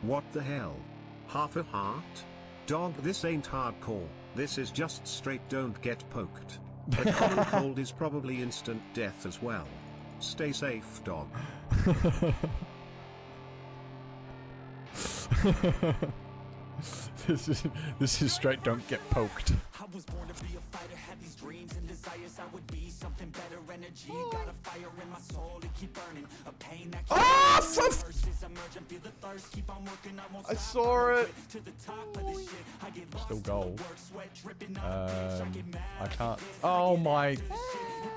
What the hell? Half a heart? Dog, this ain't hardcore, this is just straight don't get poked. A common cold is probably instant death as well. Stay safe, dog. This is straight don't get poked. I was born to be a fighter, had these dreams and desires. I would be something better, energy. Got a fire in my soul to keep burning. A pain that feel the thirst, keep on working, I won't I stop. saw it. To the top of this shit, I get lost Still in the gold. work, sweat dripping on the bitch. I get mad, I can't. Oh my. hit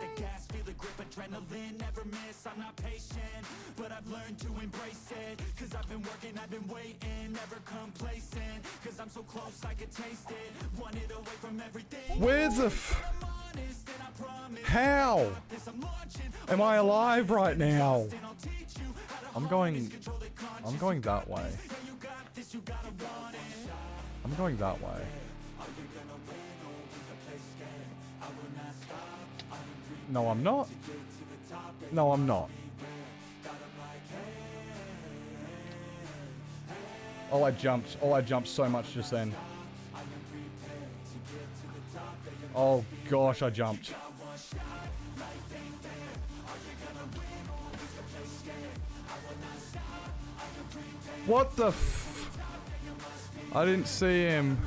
the gas, feel the grip, adrenaline, never miss. I'm not patient, but I've learned to embrace it. Cause I've been working, I've been waiting, never complacent. Cause I'm so close, I can taste it. Want it away from everything. Where the How? Am I alive right now? I'm going that way. I'm going that way. No, I'm not. No, I'm not. Oh, I jumped. Oh, I jumped so much just then. Oh, gosh, I jumped. What the f... I didn't see him.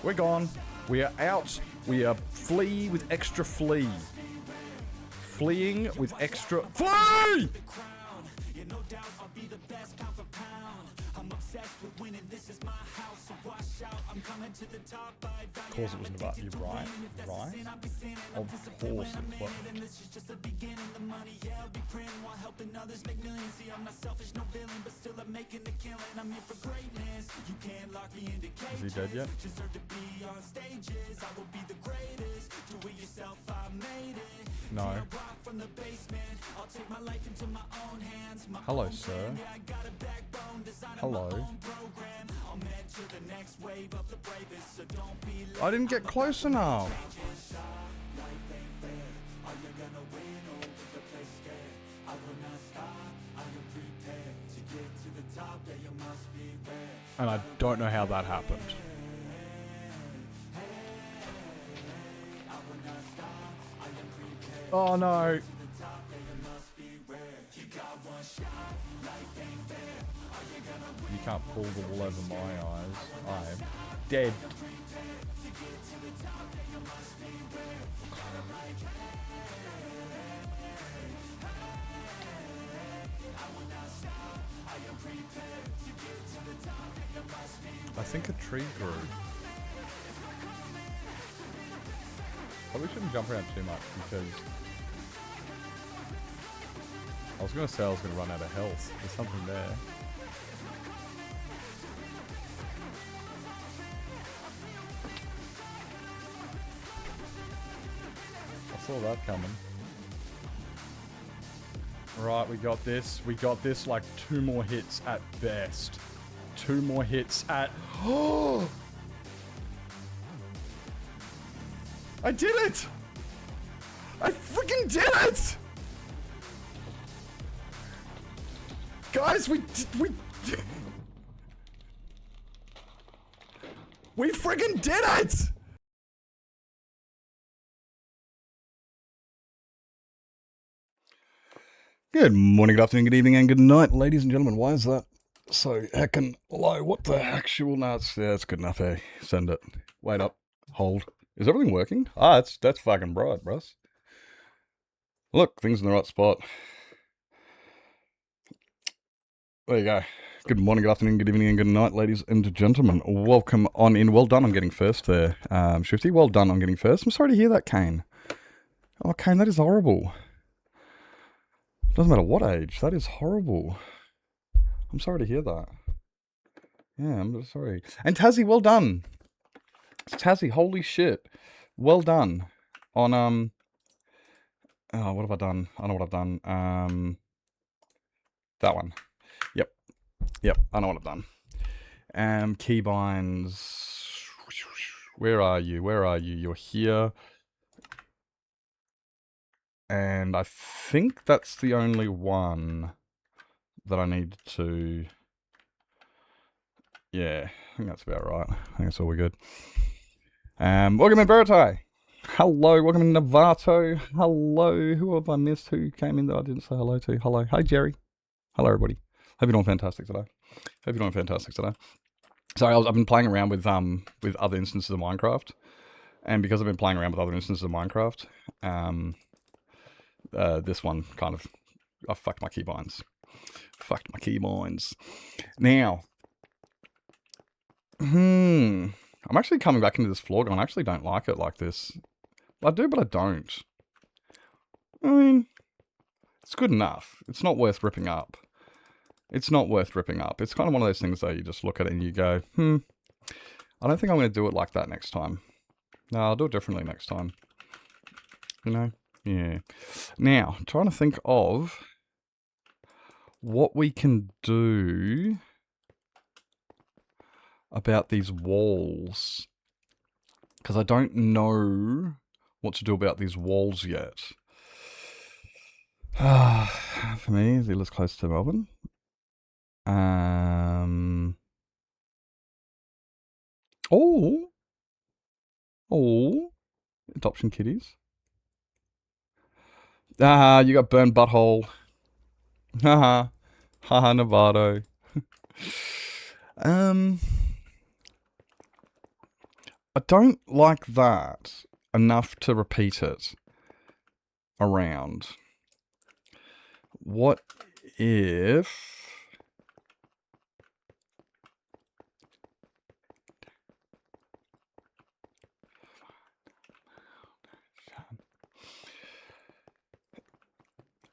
We're gone. We are out. We are flee with extra flee. Fleeing with extra... Flee! Of course it wasn't about you, right? Right? Of course it was. Is he dead yet? No. Hello, sir. Hello. I didn't get close enough. And I don't know how that happened. Oh no. You can't pull the wool over my eyes. I am dead. I think a tree grew. Probably shouldn't jump around too much because I was going to say I was going to run out of health. There's something there. I saw that coming. Right, we got this. We got this like 2 more hits at best. 2 more hits at... Oh! I did it! I freaking did it! Guys, we freaking did it! Good morning, good afternoon, good evening, and good night, ladies and gentlemen. Why is that so heckin' low? What the actual nuts? Yeah, that's good enough, eh? Send it. Wait up. Hold. Is everything working? Ah, that's fucking bright, bros. Look, things in the right spot. There you go. Good morning, good afternoon, good evening, and good night, ladies and gentlemen. Welcome on in. Well done on getting first there, Shifty. Well done on getting first. I'm sorry to hear that, Kane. Oh, Kane, that is horrible. Doesn't matter what age. That is horrible. I'm sorry to hear that. Yeah, I'm sorry. And Tazzy, well done. Tazzy, holy shit. Well done. On, oh, what have I done? I know what I've done. That one. Yep, I know what I've done. Keybinds. Where are you? Where are you? You're here. And I think that's the only one that I need to... Yeah, I think that's about right. I think that's all we're good. Welcome in, Verite. Hello, welcome in, Navato. Hello, who have I missed? Who came in that I didn't say hello to? Hello. Hi, Jerry. Hello, everybody. Hope you're doing fantastic today. Sorry, I've been playing around with other instances of Minecraft. And because I've been playing around with other instances of Minecraft, this one kind of... I fucked my keybinds. Now... I'm actually coming back into this floor going, I actually don't like it like this. I do, but I don't. I mean, it's good enough. It's not worth ripping up. It's kind of one of those things that you just look at it and you go, I don't think I'm going to do it like that next time. No, I'll do it differently next time. You know? Yeah. Now, I'm trying to think of what we can do about these walls. Because I don't know what to do about these walls yet. For me, they live close to Melbourne. Adoption kitties. You got burned butthole. Haha, Novato. I don't like that enough to repeat it around. What if...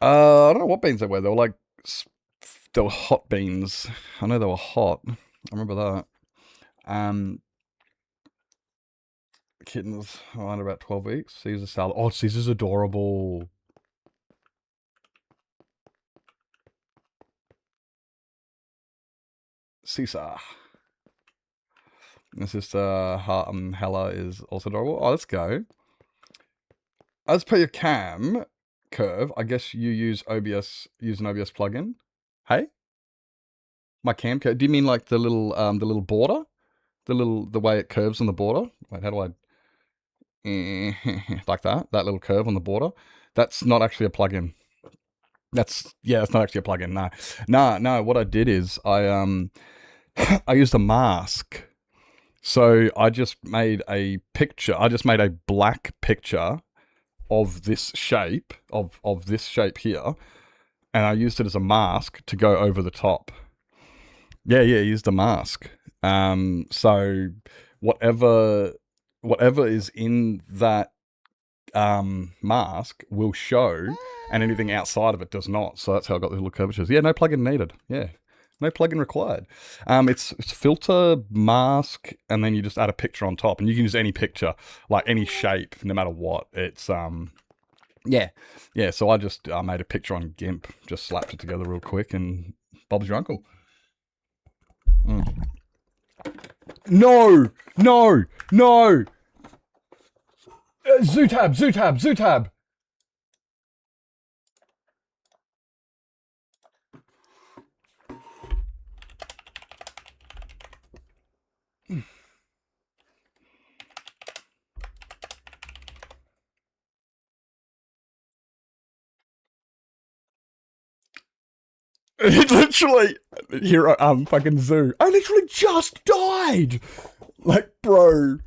I don't know what beans they were. They were like... They were hot beans. I know they were hot. I remember that. Kittens around about 12 weeks. Caesar salad. Oh, Caesar's adorable. Caesar. This is Hella is also adorable. Oh, let's go. As per your cam curve, I guess you use an OBS plugin. Hey? My cam curve? Do you mean like the little border? The way it curves on the border? Wait, how do I... like that little curve on the border? That's not actually a plugin. It's not actually a plugin. No. What I did is I used a mask. So I just made a picture. I just made a black picture of this shape of this shape here, and I used it as a mask to go over the top. Yeah, I used a mask. So whatever is in that mask will show, and anything outside of it does not. So that's how I got the little curvatures. Yeah, no plugin needed. Yeah, no plugin required. It's filter, mask, and then you just add a picture on top, and you can use any picture, like any shape, no matter what. It's yeah. So I just made a picture on GIMP, just slapped it together real quick, and Bob's your uncle. No! Zootab! Literally, here fucking zoo. I literally just died. Like, bro.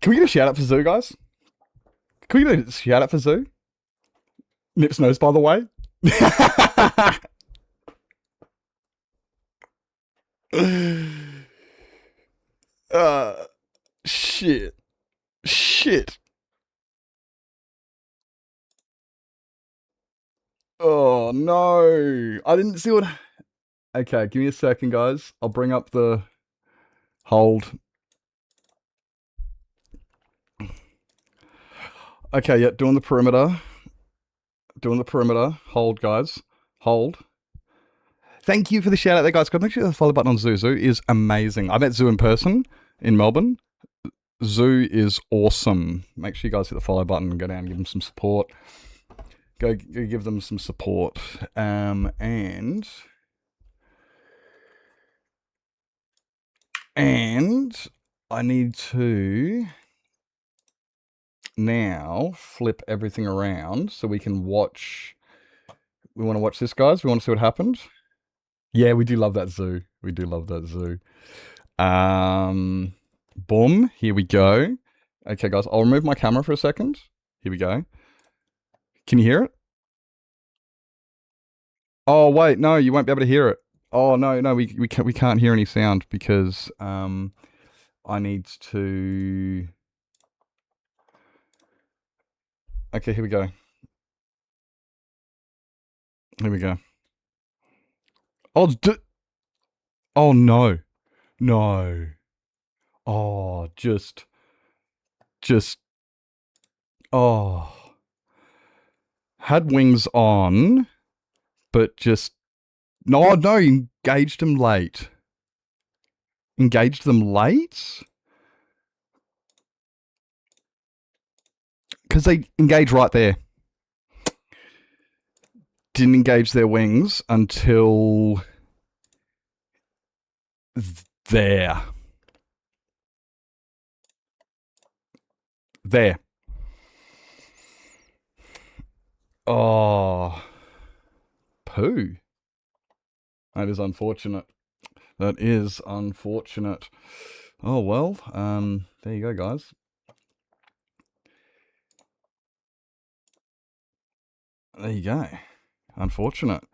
Can we get a shout out for Zoo, guys? Can we get a shout out for Zoo? Nips nose, by the way. Shit. Oh no. I didn't see what... Okay, give me a second, guys. I'll bring up the... Hold. Okay, yeah, doing the perimeter. Doing the perimeter. Hold, guys. Hold. Thank you for the shout out there, guys. Make sure the follow button on Zoo. Zoo is amazing. I met Zoo in person in Melbourne. Zoo is awesome. Make sure you guys hit the follow button and go down and give them some support. Go give them some support. And I need to now flip everything around so we can watch. We want to watch this, guys. We want to see what happened. Yeah, we do love that zoo. We do love that zoo. Boom. Here we go. Okay, guys. I'll remove my camera for a second. Here we go. Can you hear it? Oh, wait. No, you won't be able to hear it. Oh, no. We can't hear any sound because I need to... Okay, here we go. Here we go. Oh, no. No. Oh, oh. Had wings on, but just, no, engaged them late. Engaged them late? Because they engage right there. Didn't engage their wings until there. There. Oh. Poo. That is unfortunate. That is unfortunate. Oh, well, there you go, guys. There you go. Unfortunate.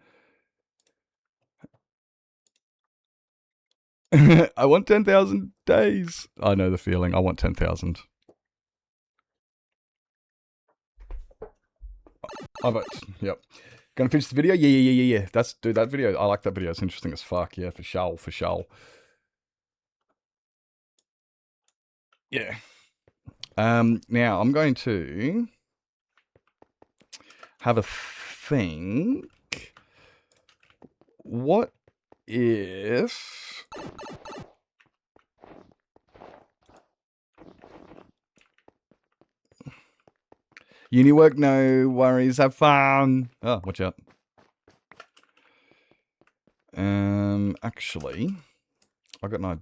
I want 10,000 days. I know the feeling. I want 10,000. Oh, but, yep. Gonna finish the video? Yeah. Dude, that video, I like that video. It's interesting as fuck. Yeah, for sure. Yeah. Now, I'm going to have a think. What if... Uni work, no worries, have fun. Oh, watch out. Actually, I got no...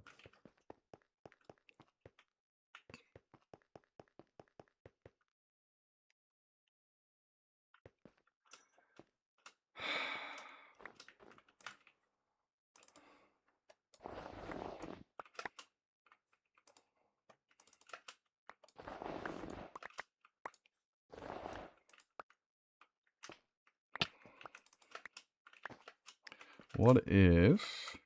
What if...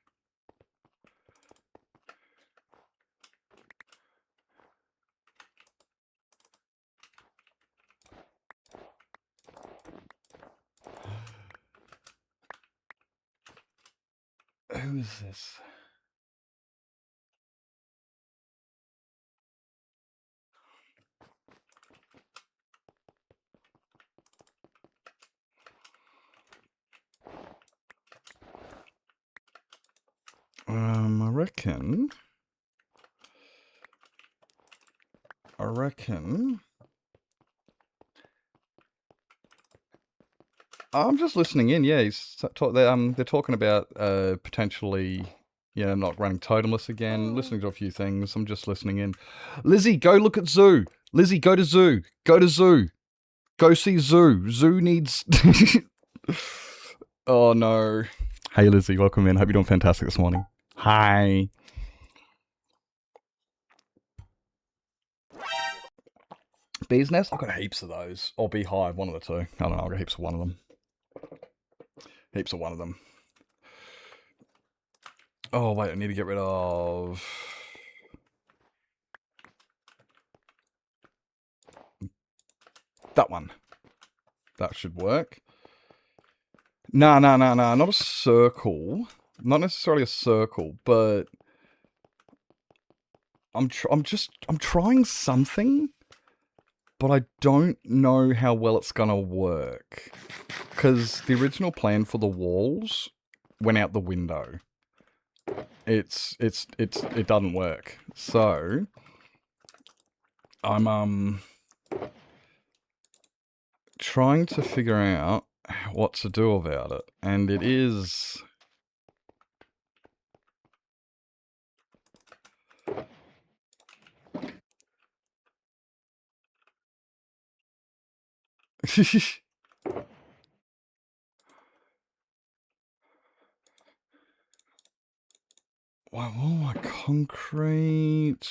Who is this? I reckon. I'm just listening in. Yeah, they're talking about potentially, not running totemless again. Listening to a few things. I'm just listening in. Lizzie, go look at Zoo. Lizzie, go to Zoo. Go to Zoo. Go see Zoo. Zoo needs. Oh no. Hey Lizzie, welcome in. Hope you're doing fantastic this morning. Hi. Bee's Nest? I've got heaps of those. Or Beehive, one of the two. I don't know, I've got heaps of one of them. Oh, wait, I need to get rid of... that one. That should work. No, not a circle. Not necessarily a circle, but... I'm trying something... but I don't know how well it's gonna work. Because the original plan for the walls went out the window. It doesn't work. So I'm trying to figure out what to do about it. And it is... Wow, all my concrete...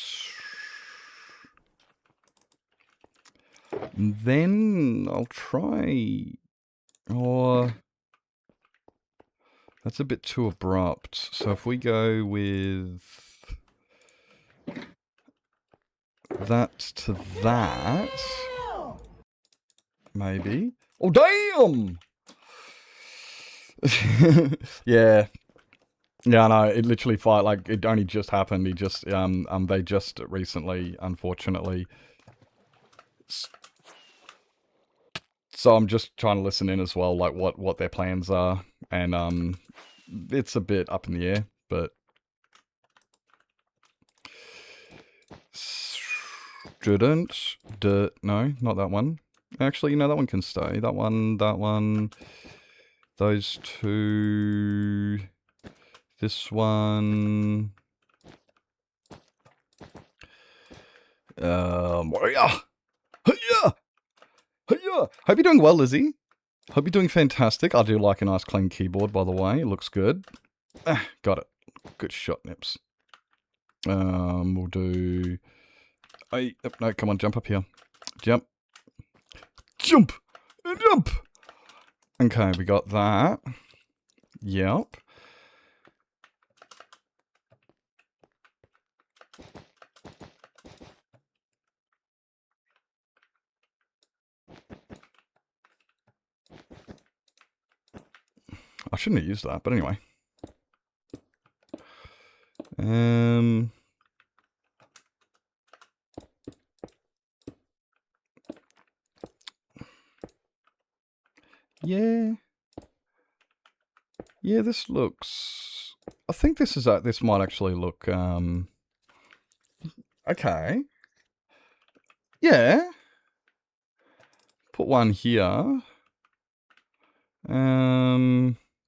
And then I'll try... Or... That's a bit too abrupt. So if we go with... that to that... Maybe. Oh, damn! Yeah. Yeah, no, it literally like, it only just happened. He just, they just recently, unfortunately... So I'm just trying to listen in as well, like what their plans are, and it's a bit up in the air, but no, not that one. Actually, no, that one can stay. That one, those two, this one. Yeah. Hope you're doing well, Lizzie. Hope you're doing fantastic. I do like a nice clean keyboard, by the way. It looks good. Got it. Good shot, Nips. We'll do... Hey, no, come on, jump up here. Jump. Jump! Jump! Okay, we got that. Yep. I shouldn't have used that, but anyway. Yeah. Yeah, this looks... I think this is this might actually look okay. Yeah. Put one here.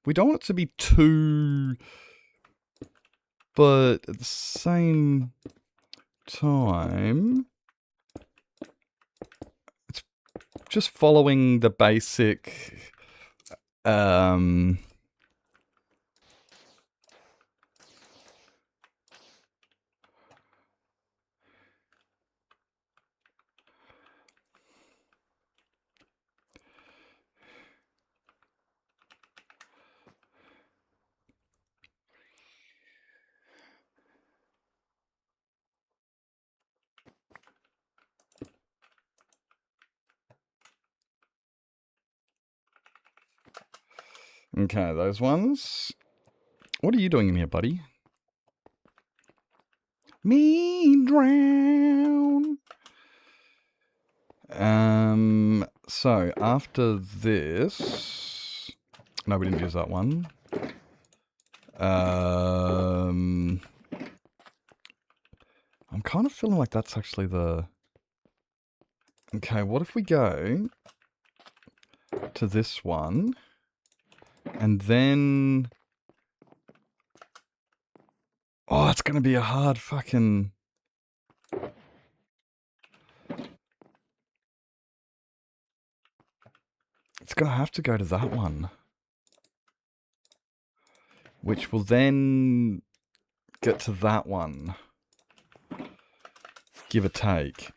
We don't want it to be too, but at the same time, it's just following the basic, okay, those ones. What are you doing in here, buddy? Me drown. So after this, no, we didn't use that one. I'm kind of feeling like that's actually the... Okay, what if we go to this one, and then... Oh, it's going to be a hard fucking... It's going to have to go to that one. Which will then get to that one. Give or take.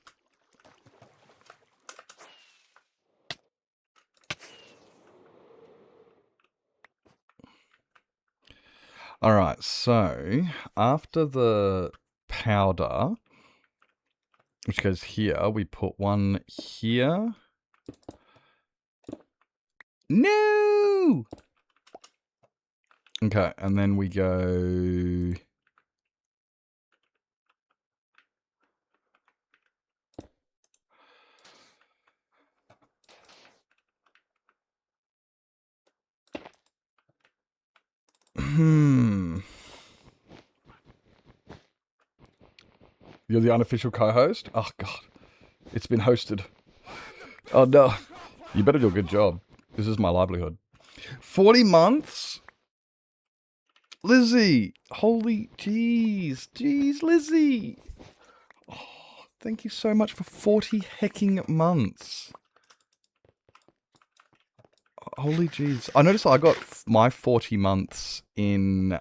Alright, so after the powder, which goes here, we put one here. No! Okay, and then we go... You're the unofficial co-host? Oh, God. It's been hosted. Oh, no. You better do a good job. This is my livelihood. 40 months? Lizzie. Holy jeez. Jeez, Lizzie. Oh, thank you so much for 40 hecking months. Holy jeez. I noticed I got my 40 months in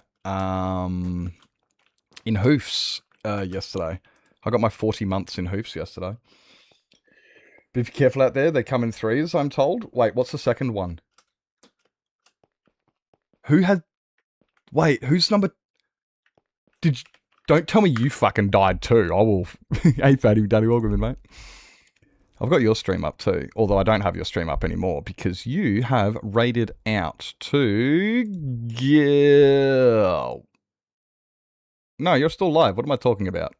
Hoofs yesterday. I got my 40 months in Hoofs yesterday. Be careful out there. They come in threes, I'm told. Wait, what's the second one? Who had... Wait, who's number... Did you... Don't tell me you fucking died too. I will... Hey, Fatty, Daddy, welcome in, mate. I've got your stream up too. Although I don't have your stream up anymore because you have raided out to... Gil. No, you're still live. What am I talking about?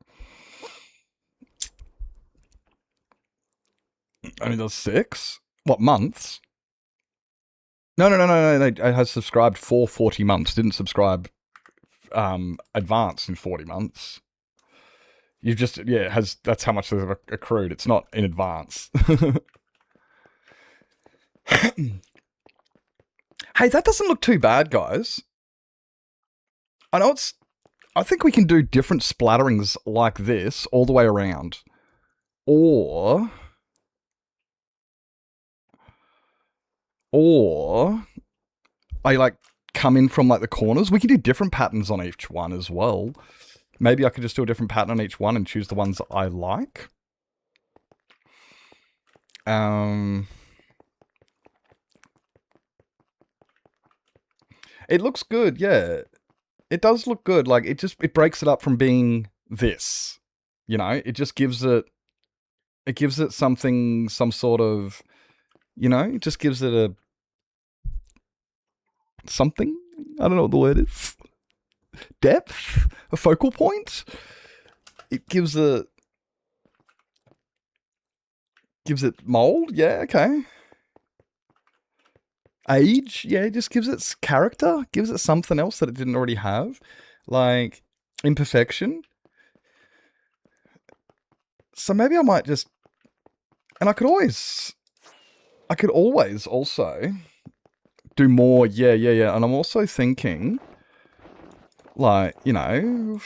Only does 6? What, months? No. It has subscribed for 40 months. Didn't subscribe advance in 40 months. You've just, yeah, it has, that's how much they've accrued. It's not in advance. Hey, that doesn't look too bad, guys. I know it's... I think we can do different splatterings like this all the way around. Or I like come in from like the corners. We can do different patterns on each one as well. Maybe I could just do a different pattern on each one and choose the ones that I like. It looks good, yeah. It does look good. Like it breaks it up from being this. You know, it just gives it something, some sort of, you know, it just gives it a something. I don't know what the word is. Depth? A focal point? It gives it mold? Yeah, okay. Age? Yeah, it just gives it character. Gives it something else that it didn't already have. Like, imperfection. So maybe I might just... And I could always also do more. Yeah. And I'm also thinking... Like, you know,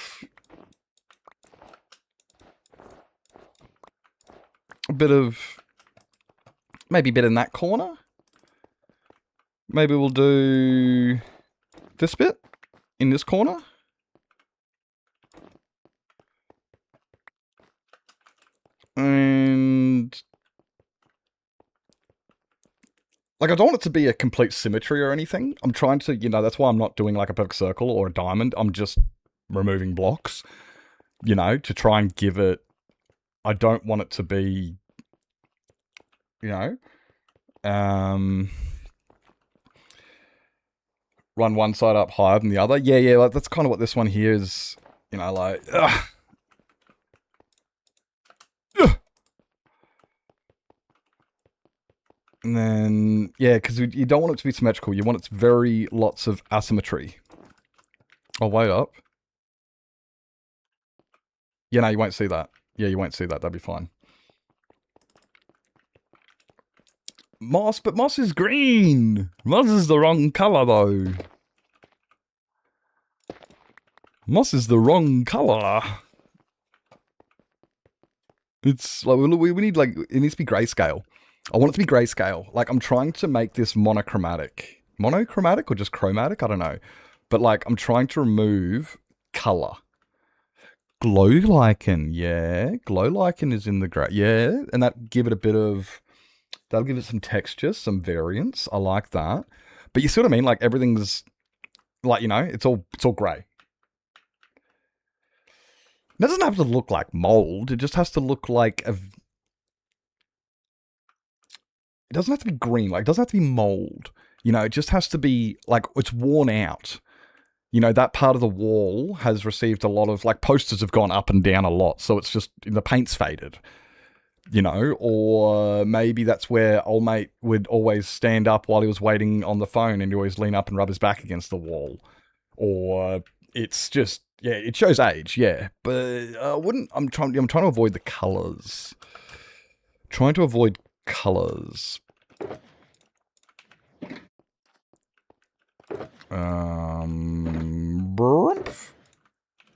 maybe a bit in that corner. Maybe we'll do this bit in this corner. And like, I don't want it to be a complete symmetry or anything. I'm trying to, you know, that's why I'm not doing like a perfect circle or a diamond. I'm just removing blocks, you know, to try and give it, I don't want it to be, you know, run one side up higher than the other. Yeah, like that's kind of what this one here is, you know, like, And then, yeah, because you don't want it to be symmetrical. You want it to very lots of asymmetry. Oh, wait up. Yeah, no, you won't see that. Yeah, you won't see that. That'd be fine. Moss, but moss is green. Moss is the wrong color, though. Moss is the wrong color. It's like, we need, like, it needs to be grayscale. I want it to be grayscale. Like, I'm trying to make this monochromatic. Monochromatic or just chromatic? I don't know. But, like, I'm trying to remove color. Glow lichen, yeah. Glow lichen is in the gray. Yeah, and that'll give it a bit of... That'll give it some texture, some variance. I like that. But you see what I mean? Like, everything's... Like, you know, it's all grey. It doesn't have to look like mold. It just has to look like a... It doesn't have to be green. Like, it doesn't have to be mold. You know, it just has to be, like, it's worn out. You know, that part of the wall has received a lot of, like, posters have gone up and down a lot. So it's just, the paint's faded. You know, or maybe that's where old mate would always stand up while he was waiting on the phone and he'd always lean up and rub his back against the wall. or it's just, yeah, it shows age, yeah. But I'm trying to avoid the colors. Trying to avoid colors.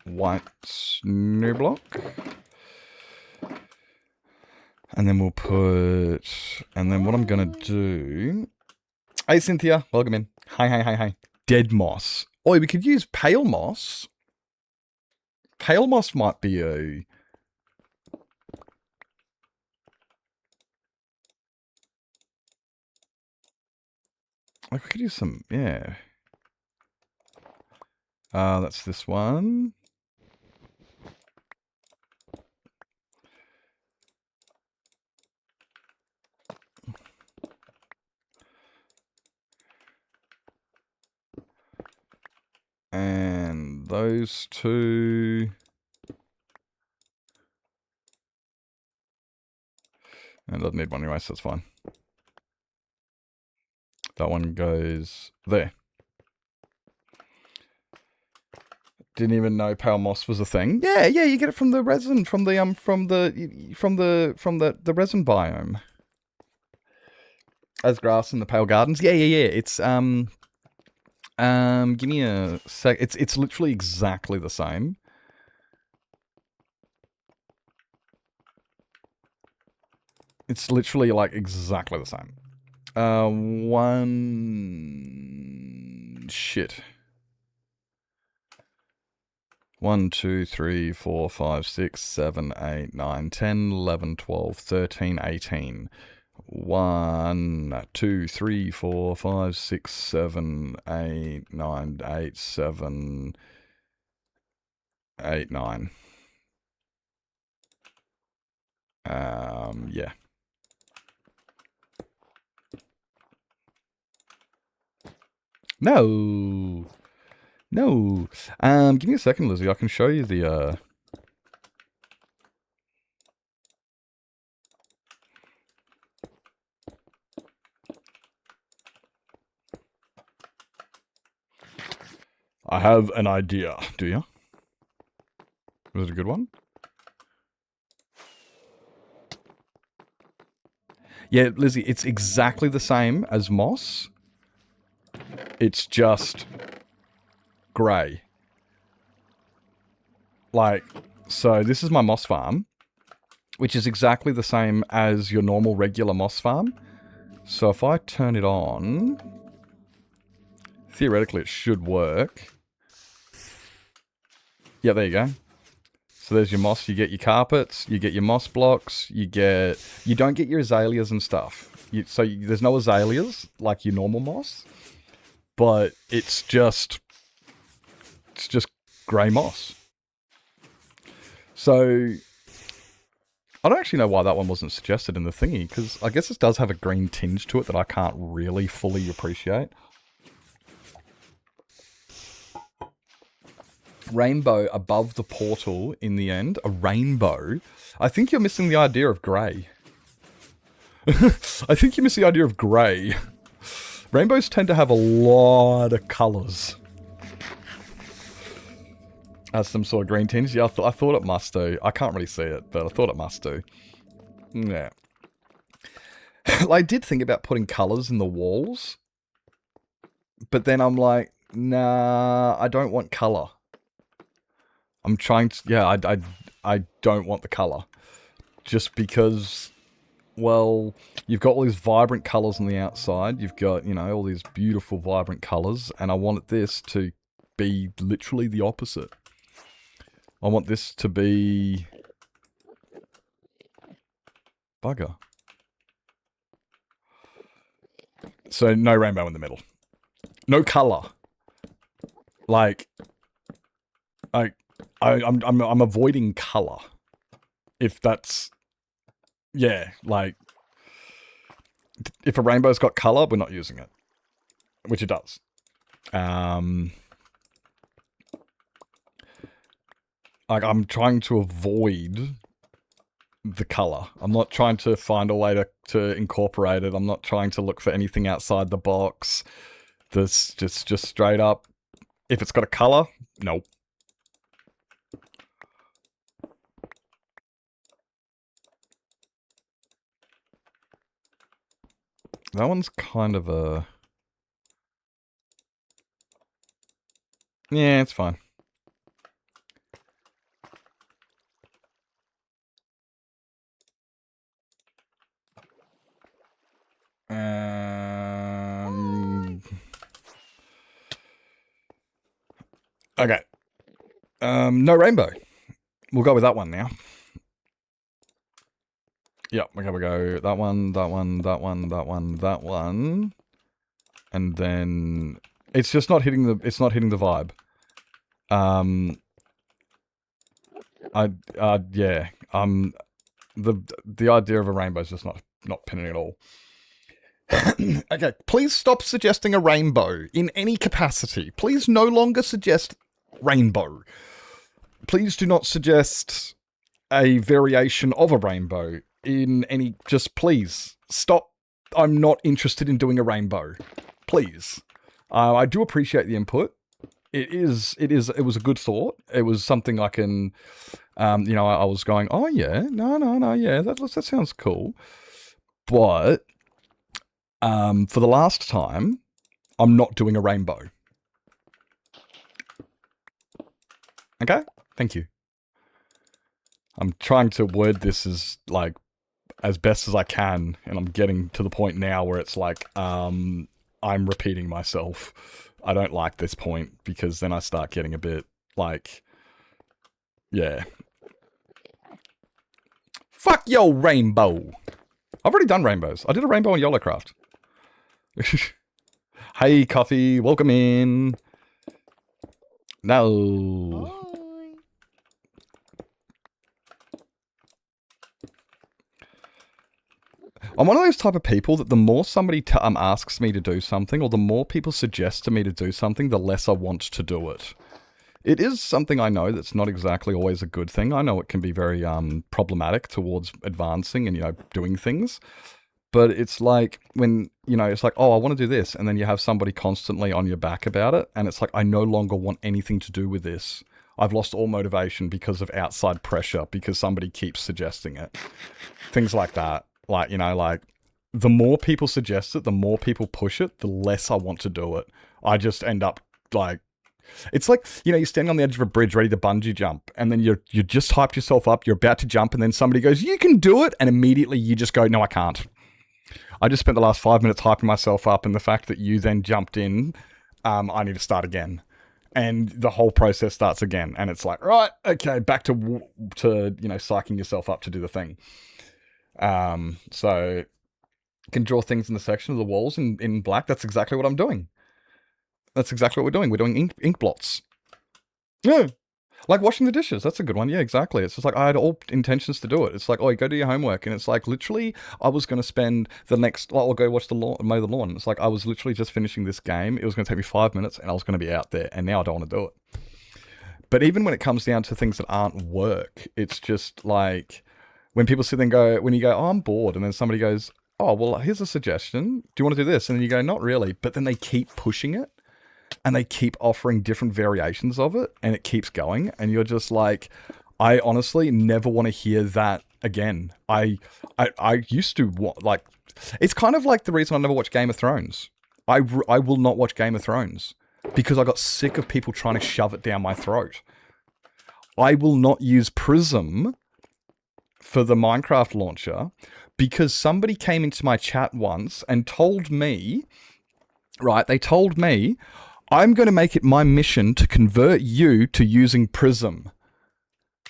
White snow block. And then we'll put, and then what I'm going to do, hey Cynthia, welcome in. Hi. Dead moss. Oh, we could use pale moss. Pale moss might be a, like we could use some, yeah. That's this one. And those two. And it doesn't need one anyway, so that's fine. That one goes there. Didn't even know pale moss was a thing. Yeah, you get it from the resin, from the resin biome. As grass in the pale gardens. Yeah. It's give me a sec. It's literally exactly the same. It's literally like exactly the same. Shit. 1, 2, 3, 4, 5, 6, 7, 8, 9, 10, 11, 12, 13, 18. 1, 2, 3, 4, 5, 6, 7, 8, 9, 8, 7, 8, 9. Yeah. No. Give me a second, Lizzie. I can show you the, I have an idea. Do you? Was it a good one? Yeah, Lizzie, it's exactly the same as moss. It's just grey. Like, so this is my moss farm, which is exactly the same as your normal regular moss farm. So if I turn it on, theoretically it should work. Yeah, there you go. So there's your moss, you get your carpets, you get your moss blocks, you don't get your azaleas and stuff. There's no azaleas like your normal moss, but it's just grey moss. So I don't actually know why that one wasn't suggested in the thingy, because I guess it does have a green tinge to it that I can't really fully appreciate. Rainbow above the portal in the end. A rainbow? I think you're missing the idea of grey. I think you miss the idea of grey. Rainbows tend to have a lot of colours. Has some sort of green tinge. Yeah, I thought it must do. I can't really see it, but I thought it must do. Yeah. I did think about putting colours in the walls. But then I'm like, nah, I don't want colour. I'm trying to... Yeah, I don't want the colour. Just because... Well, you've got all these vibrant colours on the outside. You've got, all these beautiful, vibrant colours. And I wanted this to be literally the opposite. I want this to be... Bugger. So, no rainbow in the middle. No colour. Like... I'm avoiding colour. If that's... Yeah, like... If a rainbow's got colour, we're not using it. Which it does. Like, I'm trying to avoid the colour. I'm not trying to find a way to incorporate it. I'm not trying to look for anything outside the box. This just straight up If it's got a color, no. That one's kind of a... Yeah, it's fine. Okay. No rainbow. We'll go with that one now. Yep, okay, we go that one, that one, that one, that one, that one. And then it's just not hitting the vibe. Yeah. The idea of a rainbow is just not pinning at all. Okay, please stop suggesting a rainbow in any capacity. Please no longer suggest rainbow. Please do not suggest a variation of a rainbow in any... Just please, stop. I'm not interested in doing a rainbow. Please. I do appreciate the input. It was a good thought. It was something I can... I was going, oh yeah, no, yeah, that sounds cool. But... for the last time, I'm not doing a rainbow. Okay? Thank you. I'm trying to word this as best as I can, and I'm getting to the point now where it's like, I'm repeating myself. I don't like this point, because then I start getting a bit, yeah. Fuck yo rainbow! I've already done rainbows. I did a rainbow on YOLOcraft. Hey, Coffee, welcome in. No. Hi. I'm one of those type of people that the more somebody asks me to do something, or the more people suggest to me to do something, the less I want to do it. It is something I know that's not exactly always a good thing. I know it can be very problematic towards advancing and, doing things. But it's like when, it's like, oh, I want to do this. And then you have somebody constantly on your back about it. And it's like, I no longer want anything to do with this. I've lost all motivation because of outside pressure, because somebody keeps suggesting it. Things like that. The more people suggest it, the more people push it, the less I want to do it. I just end up it's like, you're standing on the edge of a bridge ready to bungee jump, and then you just hyped yourself up, you're about to jump, and then somebody goes, you can do it, and immediately you just go, no, I can't. I just spent the last 5 minutes hyping myself up, and the fact that you then jumped in, I need to start again. And the whole process starts again, and it's like, right, okay, back to psyching yourself up to do the thing. So you can draw things in the section of the walls in black. That's exactly what I'm doing. That's exactly what we're doing. We're doing ink blots. Yeah. Like washing the dishes. That's a good one. Yeah, exactly. It's just like I had all intentions to do it. It's like, oh, you go do your homework. And it's like, literally, I was going to spend the next... I'll go watch the lawn, mow the lawn. It's like, I was literally just finishing this game. It was going to take me 5 minutes and I was going to be out there. And now I don't want to do it. But even when it comes down to things that aren't work, it's just like... When people sit there and go... When you go, oh, I'm bored. And then somebody goes, oh, well, here's a suggestion. Do you want to do this? And then you go, not really. But then they keep pushing it. And they keep offering different variations of it, and it keeps going, and you're just like, I honestly never want to hear that again. I used to like, it's kind of like the reason I never watch Game of Thrones. I will not watch Game of Thrones because I got sick of people trying to shove it down my throat. I will not use Prism for the Minecraft launcher because somebody came into my chat once and told me, right, they told me, I'm going to make it my mission to convert you to using Prism.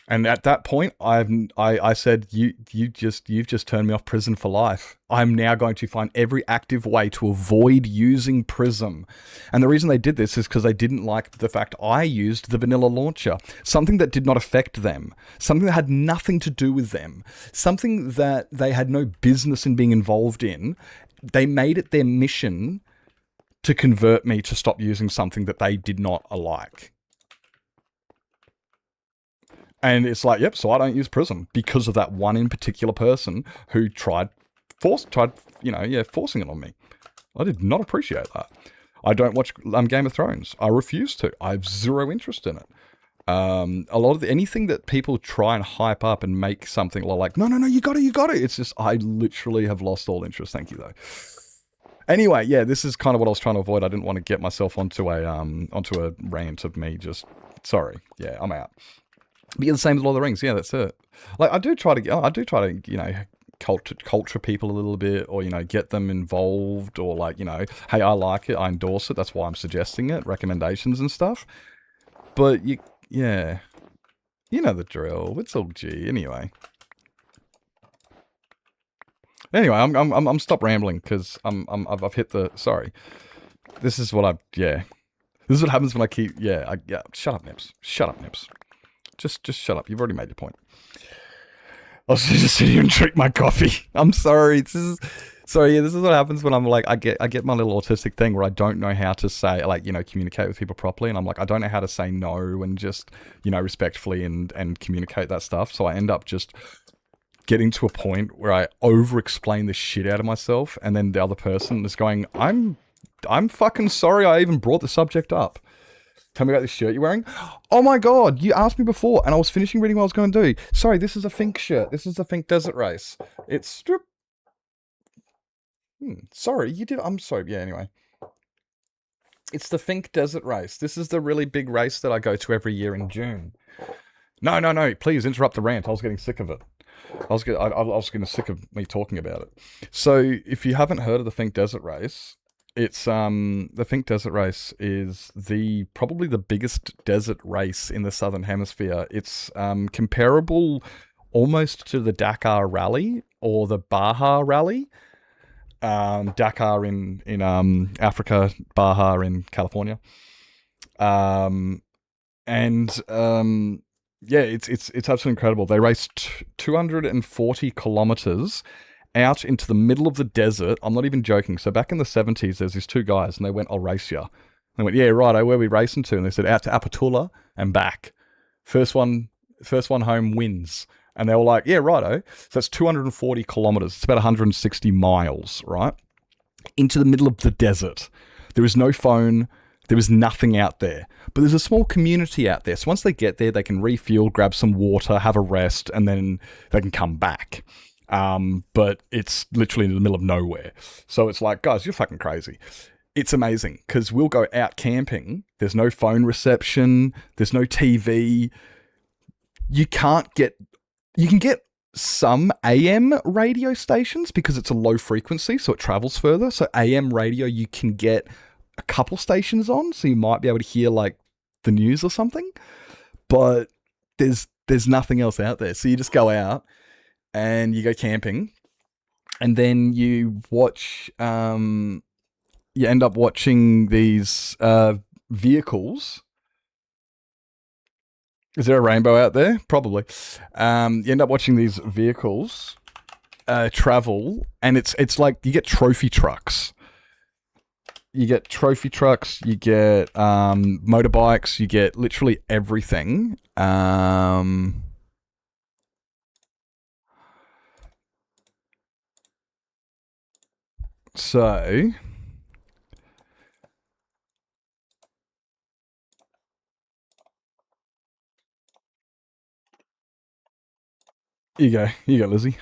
And at that point, I said, you've just turned me off Prism for life. I'm now going to find every active way to avoid using Prism. And the reason they did this is because they didn't like the fact I used the vanilla launcher. Something that did not affect them. Something that had nothing to do with them. Something that they had no business in being involved in. They made it their mission to convert me to stop using something that they did not like. And it's like, yep, so I don't use Prism because of that one in particular person who tried forcing it on me. I did not appreciate that. I don't watch Game of Thrones. I refuse to. I have zero interest in it. A lot of anything that people try and hype up and make something like, no, you got it. It's just, I literally have lost all interest. Thank you though. Anyway, yeah, this is kind of what I was trying to avoid. I didn't want to get myself onto a rant of me just, sorry. Yeah, I'm out. But yeah, the same as Lord of the Rings. Yeah, that's it. Like, I do try to, you know, culture people a little bit, or, you know, get them involved, or like, you know, hey, I like it, I endorse it, that's why I'm suggesting it, recommendations and stuff. But yeah, you know the drill. It's all G anyway. Anyway, I'm stop rambling because I've hit the, sorry. This is what this is what happens when I keep, shut up, Nips. Just shut up. You've already made your point. I'll just sit here and drink my coffee. I'm sorry. This is what happens when I'm like, I get my little autistic thing where I don't know how to say, like, you know, communicate with people properly. And I'm like, I don't know how to say no and just, you know, respectfully and communicate that stuff. So I end up just getting to a point where I over-explain the shit out of myself. And then the other person is going, I'm fucking sorry I even brought the subject up. Tell me about this shirt you're wearing. Oh my god, you asked me before, and I was finishing reading what I was going to do. Sorry, this is a Fink shirt. This is the Fink Desert Race. It's... sorry, you did... I'm sorry. Yeah, anyway. It's the Fink Desert Race. This is the really big race that I go to every year in June. No. Please interrupt the rant. I was getting sick of it. I was getting sick of me talking about it. So, if you haven't heard of the Fink Desert Race... It's, the Fink Desert Race is probably the biggest desert race in the Southern Hemisphere. It's, comparable almost to the Dakar Rally or the Baja Rally. Dakar in Africa, Baja in California. Yeah, it's absolutely incredible. They raced 240 kilometers out into the middle of the desert. I'm not even joking. So back in the 70s, there's these two guys, and they went, I'll race ya. They went, yeah, righto, where are we racing to? And they said, out to Apatula and back. First one home wins. And they were like, yeah, righto. So that's 240 kilometers. It's about 160 miles, right? Into the middle of the desert. There is no phone. There is nothing out there. But there's a small community out there. So once they get there, they can refuel, grab some water, have a rest, and then they can come back. But it's literally in the middle of nowhere. So it's like, guys, you're fucking crazy. It's amazing because we'll go out camping. There's no phone reception. There's no TV. You can get some AM radio stations because it's a low frequency, so it travels further. So AM radio, you can get a couple stations on, so you might be able to hear like the news or something. But there's nothing else out there. So you just go out and you go camping, and then you watch, you end up watching these vehicles. Is there a rainbow out there? Probably. You end up watching these vehicles travel, and it's like you get trophy trucks. You get motorbikes, you get literally everything. So, you go, Lizzie.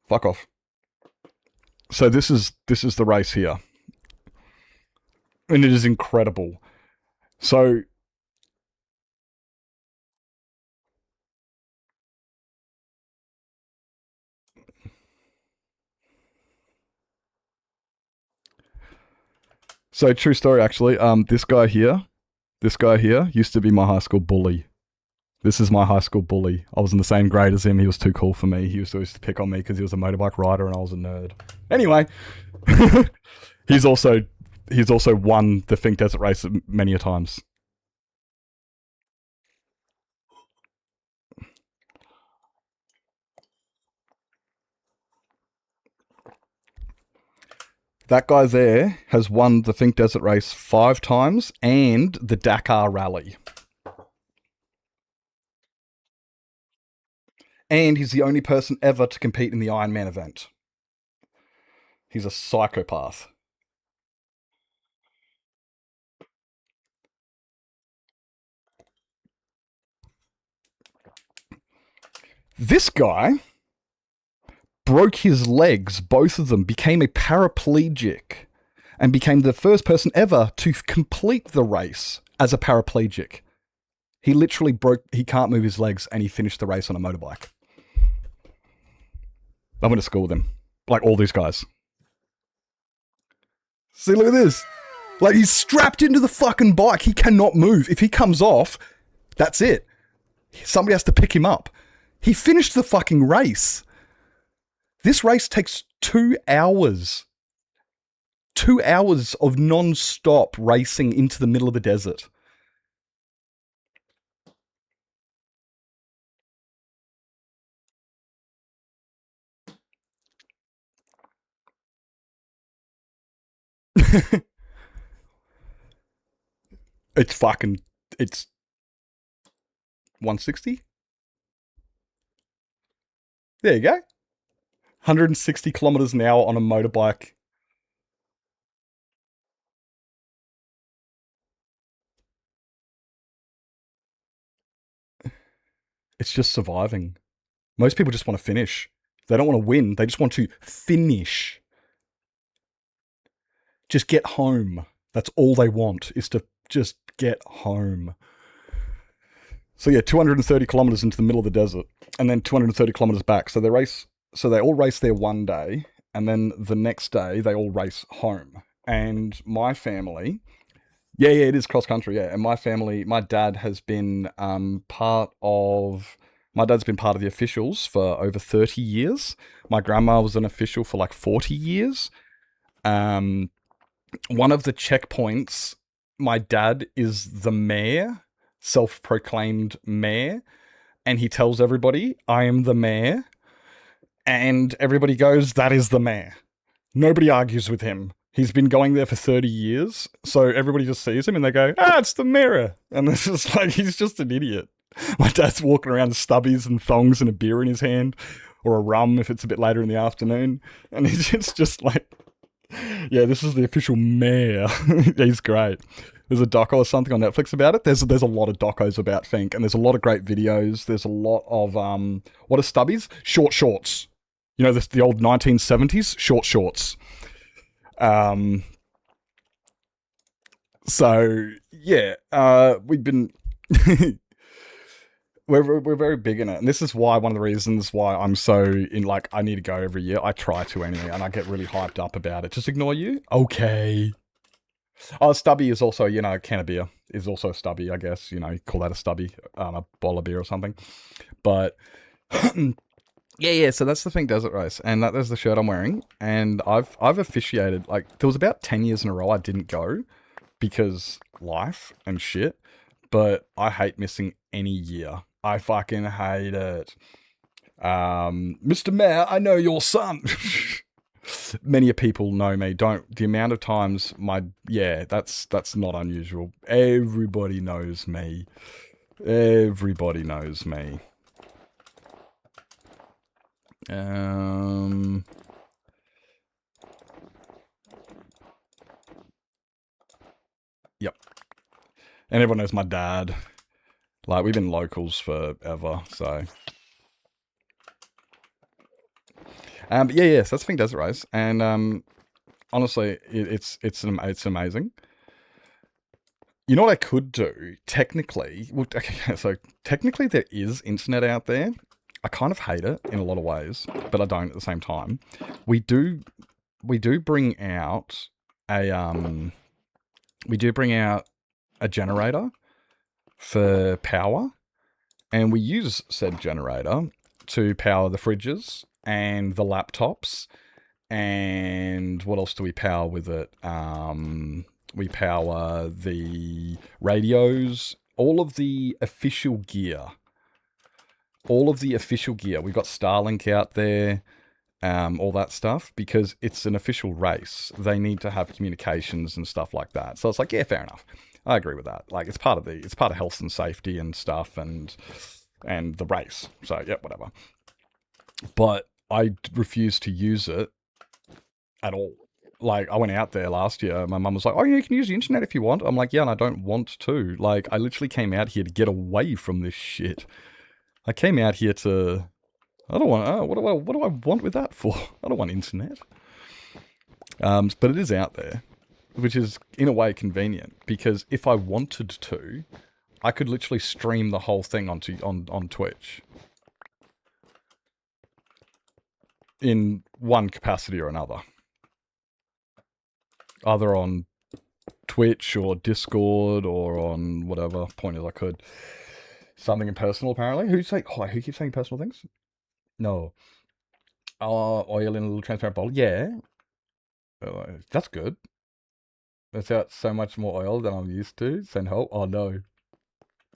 Fuck off. So this is the race here, and it is incredible. So true story actually. This guy here used to be my high school bully. This is my high school bully. I was in the same grade as him. He was too cool for me. He used to pick on me because he was a motorbike rider and I was a nerd. Anyway, he's also won the Fink Desert Race many a times. That guy there has won the Fink Desert Race 5 times and the Dakar Rally. And he's the only person ever to compete in the Ironman event. He's a psychopath. This guy broke his legs, both of them, became a paraplegic, and became the first person ever to complete the race as a paraplegic. He literally he can't move his legs, and he finished the race on a motorbike. I went to school with him. Like all these guys. See, look at this. Like, he's strapped into the fucking bike. He cannot move. If he comes off, that's it. Somebody has to pick him up. He finished the fucking race. This race takes 2 hours. 2 hours of non-stop racing into the middle of the desert. It's 160? There you go. 160 kilometers an hour on a motorbike. It's just surviving. Most people just want to finish. They don't want to win. They just want to finish. Just get home. That's all they want, is to just get home. So yeah, 230 kilometers into the middle of the desert, and then 230 kilometers back. So they all race there one day, and then the next day they all race home. And my family, yeah, it is cross country, yeah. And my family, my dad has been part of the officials for over 30 years. My grandma was an official for like 40 years. One of the checkpoints, my dad is the mayor, self-proclaimed mayor, and he tells everybody, I am the mayor, and everybody goes, that is the mayor. Nobody argues with him. He's been going there for 30 years, so everybody just sees him and they go, it's the mayor. And it's just like, he's just an idiot. My dad's walking around with stubbies and thongs and a beer in his hand, or a rum if it's a bit later in the afternoon, and it's just like, yeah, this is the official mayor. He's great. There's a doco or something on Netflix about it. There's a lot of docos about Fink, and there's a lot of great videos. There's a lot of what are stubbies? Short shorts. You know, the old 1970s short shorts. So yeah, we've been we're very big in it, and this is why one of the reasons why I'm so in, like, I need to go every year. I try to anyway, and I get really hyped up about it. Just ignore you? Okay. Oh, stubby is also, you know, a can of beer is also a stubby, I guess. You know, you call that a stubby, a bottle of beer or something. But yeah, so that's the Fink Desert Race, and there's the shirt I'm wearing, and I've officiated, like, there was about 10 years in a row I didn't go because life and shit, but I hate missing any year. I fucking hate it. Mr. Mayor, I know your son. Many people know me. The amount of times that's not unusual. Everybody knows me. Everybody knows me. Yep. And everyone knows my dad. Like, we've been locals forever, so. But yeah, so that's the Fink Desert Race, and honestly, it's amazing. You know what I could do? Technically, so technically there is internet out there. I kind of hate it in a lot of ways, but I don't at the same time. We do bring out a generator for power, and we use said generator to power the fridges and the laptops, and what else do we power with it? We power the radios, all of the official gear. We've got Starlink out there, all that stuff, because it's an official race. They need to have communications and stuff like that. So it's like, yeah, fair enough. I agree with that. Like, it's part of health and safety and stuff, and the race. So yeah, whatever. But I refuse to use it at all. Like, I went out there last year. My mum was like, oh, yeah, you can use the internet if you want. I'm like, yeah, and I don't want to. Like, I literally came out here to get away from this shit. I came out here to I don't want. What do I want with that for? I don't want internet. But it is out there, which is in a way convenient because if I wanted to, I could literally stream the whole thing on Twitch in one capacity or another, either on Twitch or Discord or on whatever. Point is, I could something impersonal apparently. Who keeps saying personal things? No. Oil in a little transparent bowl. Yeah, that's good. That's out so much more oil than I'm used to. Send help. Oh no.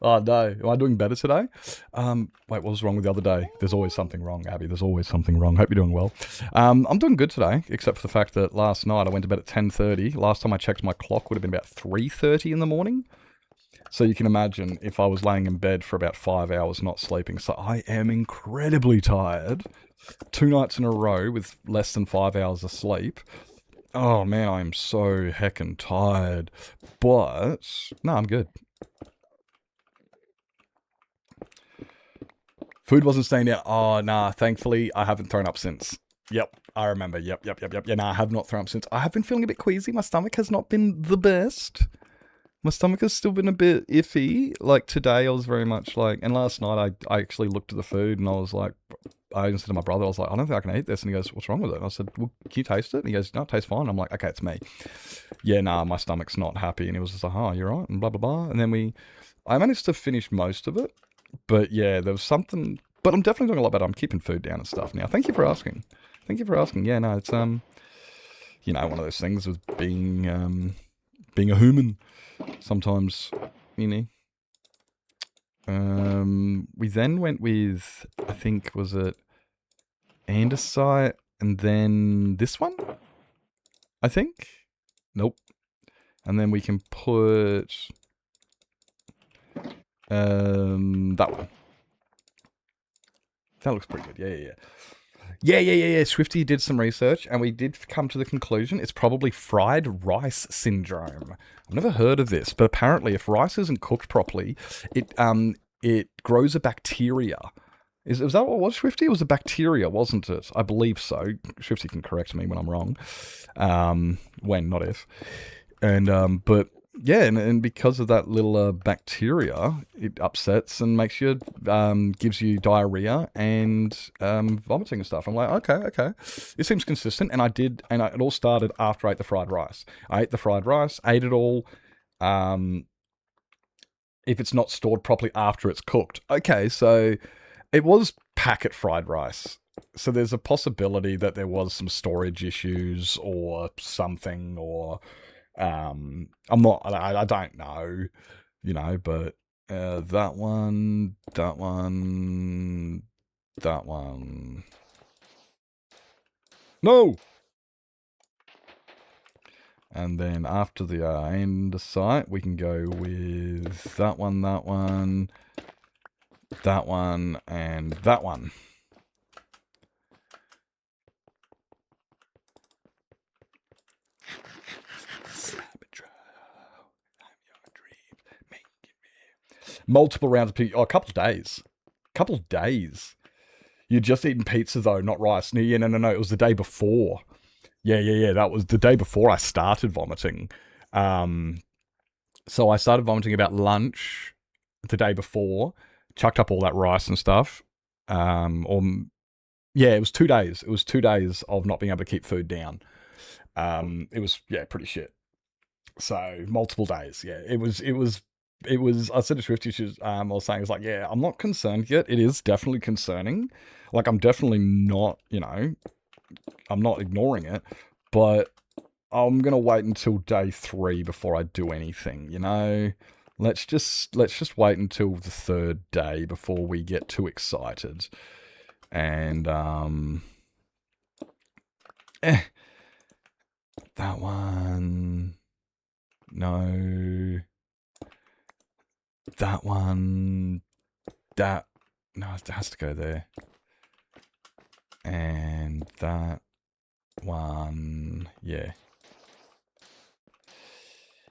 Oh no. Am I doing better today? Wait, what was wrong with the other day? There's always something wrong, Abby. There's always something wrong. Hope you're doing well. I'm doing good today, except for the fact that last night I went to bed at 10:30. Last time I checked my clock would have been about 3:30 in the morning. So you can imagine if I was laying in bed for about 5 hours not sleeping. So I am incredibly tired. 2 nights in a row with less than 5 hours of sleep. Oh man, I am so heckin' tired. But, no, I'm good. Food wasn't staying down. Oh, nah, thankfully, I haven't thrown up since. Yep, I remember. Yep. Yeah, nah, I have not thrown up since. I have been feeling a bit queasy. My stomach has not been the best. My stomach has still been a bit iffy. Like, today I was very much like... And last night I actually looked at the food and I was like... I said to my brother, I was like, I don't think I can eat this. And he goes, what's wrong with it? And I said, well, can you taste it? And he goes, no, it tastes fine. I'm like, okay, it's me. Yeah, nah, my stomach's not happy. And he was just like, oh, you're right, and blah, blah, blah. And then I managed to finish most of it. But yeah, there was something... But I'm definitely doing a lot better. I'm keeping food down and stuff now. Thank you for asking. Yeah, no, it's, you know, one of those things with being a human. Sometimes, you know. We then went with, I think, was it andesite and then this one? I think? Nope. And then we can put that one. That looks pretty good. Yeah. Swifty did some research and we did come to the conclusion it's probably fried rice syndrome. I've never heard of this, but apparently if rice isn't cooked properly, it grows a bacteria. Was that what it was, Swifty? It was a bacteria, wasn't it? I believe so. Swifty can correct me when I'm wrong. When, not if. And, but... Yeah, and because of that little bacteria, it upsets and makes you, gives you diarrhea and vomiting and stuff. I'm like, okay. It seems consistent. And it all started after I ate the fried rice. I ate the fried rice, ate it all. If it's not stored properly after it's cooked. Okay, so it was packet fried rice. So there's a possibility that there was some storage issues or something or... I don't know, you know, but that one. No! And then after the andesite, we can go with that one, and that one. Multiple rounds of pizza. Oh, a couple of days. You'd just eaten pizza, though, not rice. No, it was the day before. Yeah. That was the day before I started vomiting. So I started vomiting about lunch the day before. Chucked up all that rice and stuff. It was 2 days. It was 2 days of not being able to keep food down. It was, pretty shit. So, multiple days. Yeah, it was, I said to Swifty, I was saying, it's like, yeah, I'm not concerned yet. It is definitely concerning. Like, I'm definitely not, I'm not ignoring it, but I'm going to wait until day 3 before I do anything, Let's just wait until the 3rd day before we get too excited. And, that one, no... That one, no, it has to go there. And that one, yeah.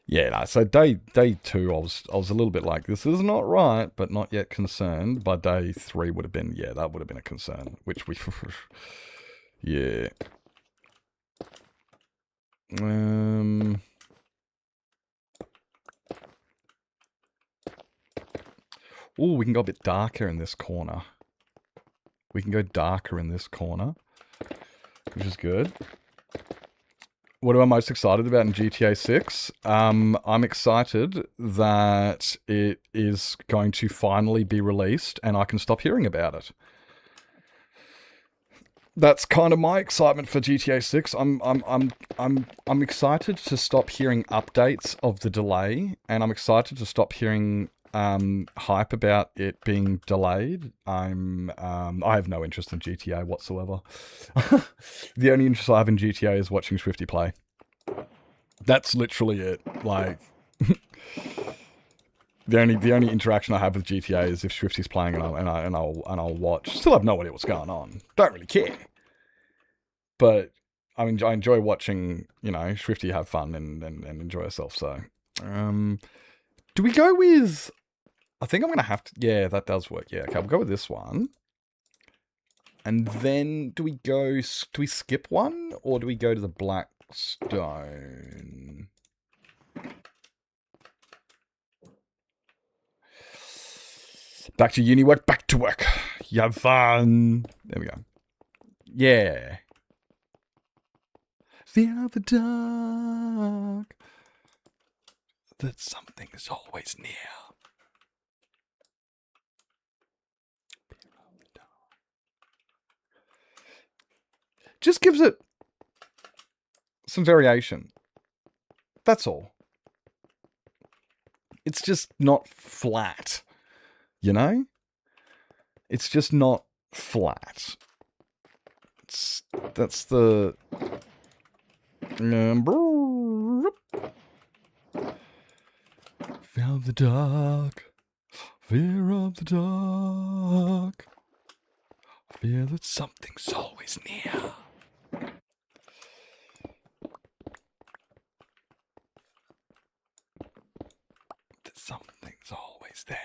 Yeah, no, so day 2, I was a little bit like, this is not right, but not yet concerned. By day 3 would have been, yeah, that would have been a concern, which we, yeah. Oh, we can go a bit darker in this corner. We can go darker in this corner, which is good. What am I most excited about in GTA 6? I'm excited that it is going to finally be released and I can stop hearing about it. That's kind of my excitement for GTA 6. I'm excited to stop hearing updates of the delay, and I'm excited to stop hearing hype about it being delayed. I have no interest in GTA whatsoever. The only interest I have in GTA is watching Swifty play. That's literally it. Like the only interaction I have with GTA is if Swifty's playing and I'll watch. Still have no idea what's going on. Don't really care. But I mean, I enjoy watching, Swifty have fun and enjoy herself. So, do we go with? I think I'm gonna have to. Yeah, that does work. Yeah, okay, we'll go with this one. And then do we skip one or do we go to the black stone? Back to uni work, back to work. You have fun. There we go. Yeah. Fear of the dark. That something is always near. Just gives it some variation. That's all. It's just not flat. It's just not flat. That's the... Fear of the dark. Fear of the dark. Fear that something's always near. That something's always there.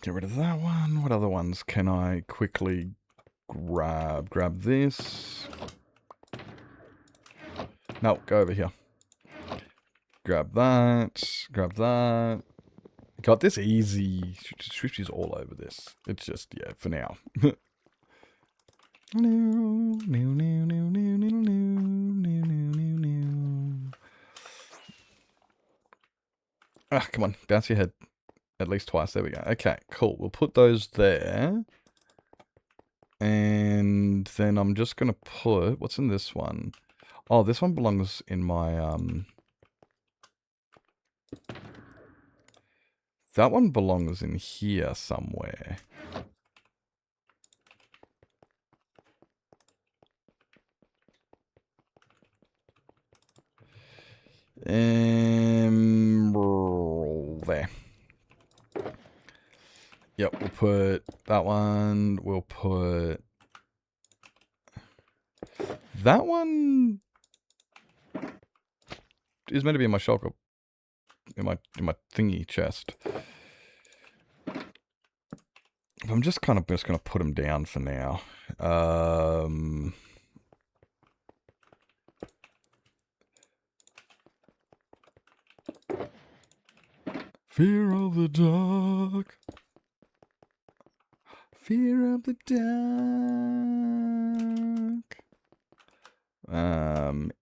Get rid of that one. What other ones can I quickly grab? Grab this. No, go over here. Grab that. Grab that. Got this easy. Swifty's all over this. It's just, yeah, for now. Ah, come on. Bounce your head. At least twice. There we go. Okay, cool. We'll put those there. And then I'm just going to put... What's in this one? Oh, this one belongs in my... That one belongs in here somewhere. There. Yep, we'll put that one. We'll put that one. Is meant to be in my shulker, in my thingy chest. I'm just gonna put them down for now. Fear of the dark. Fear of the dark.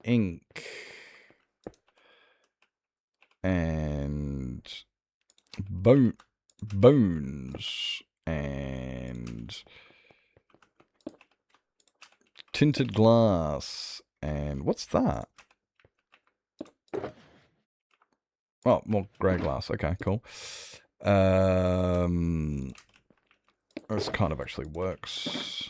Ink. And bones. And tinted glass. And what's that? Oh, more grey glass. Okay, cool. This kind of actually works.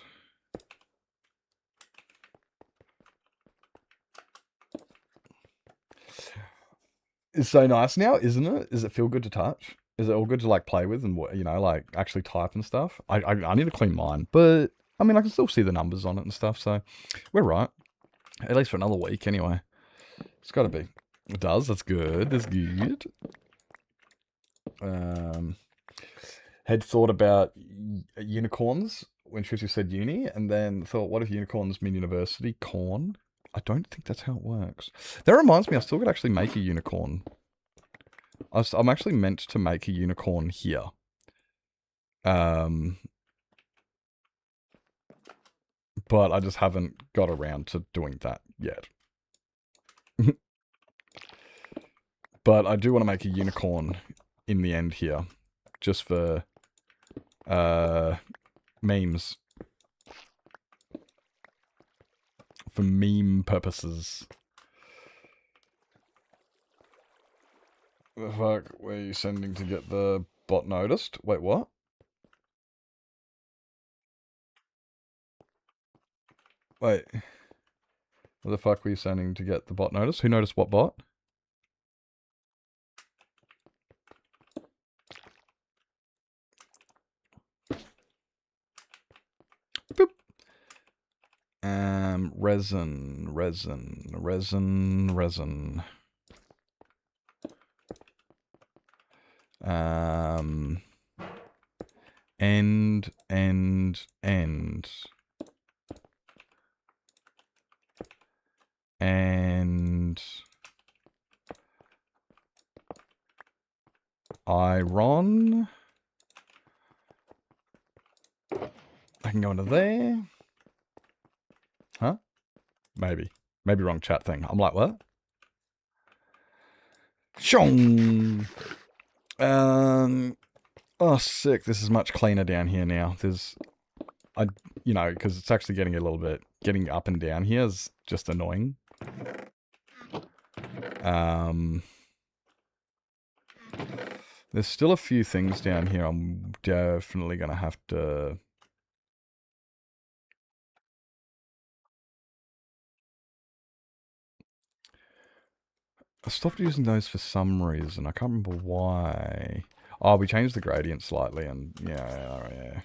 is so nice now, isn't it? Does it feel good to touch? Is it all good to like play with and like actually type and stuff? I need to clean mine, but I mean I can still see the numbers on it and stuff, so we're right. At least for another week anyway. It's gotta be. It does, that's good. That's good. Had thought about unicorns when Shruti said uni, and then thought, what if unicorns mean university? Corn? I don't think that's how it works. That reminds me, I still could actually make a unicorn. I'm actually meant to make a unicorn here. But I just haven't got around to doing that yet. But I do want to make a unicorn in the end here. Just for memes. For meme purposes. The fuck were you sending to get the bot noticed? Wait, what? Wait. What the fuck were you sending to get the bot noticed? Who noticed what bot? Boop. Resin. End. And iron. I can go into there. Huh? Maybe. Maybe wrong chat thing. I'm like, what? Shong! Oh, sick. This is much cleaner down here now. Because it's actually getting a little bit, getting up and down here is just annoying. There's still a few things down here I'm definitely going to have to... I stopped using those for some reason. I can't remember why. Oh, we changed the gradient slightly and yeah.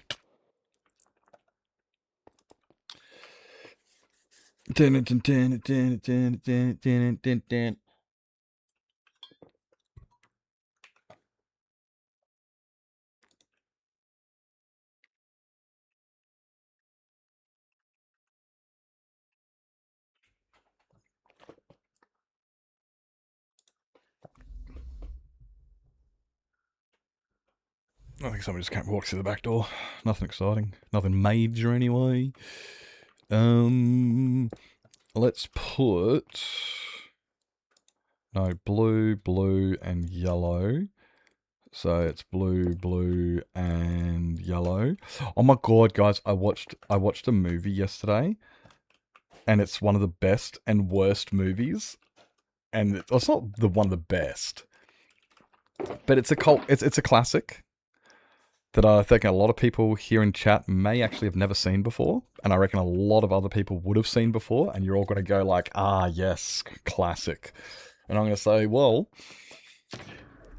I think somebody just can't walk through the back door. Nothing exciting. Nothing major anyway. Let's put... No, blue, and yellow. So it's blue, and yellow. Oh my god, guys, I watched a movie yesterday. And it's one of the best and worst movies. And it's not one of the best. But it's a classic. That I think a lot of people here in chat may actually have never seen before. And I reckon a lot of other people would have seen before. And you're all going to go like, ah, yes, classic. And I'm going to say, well,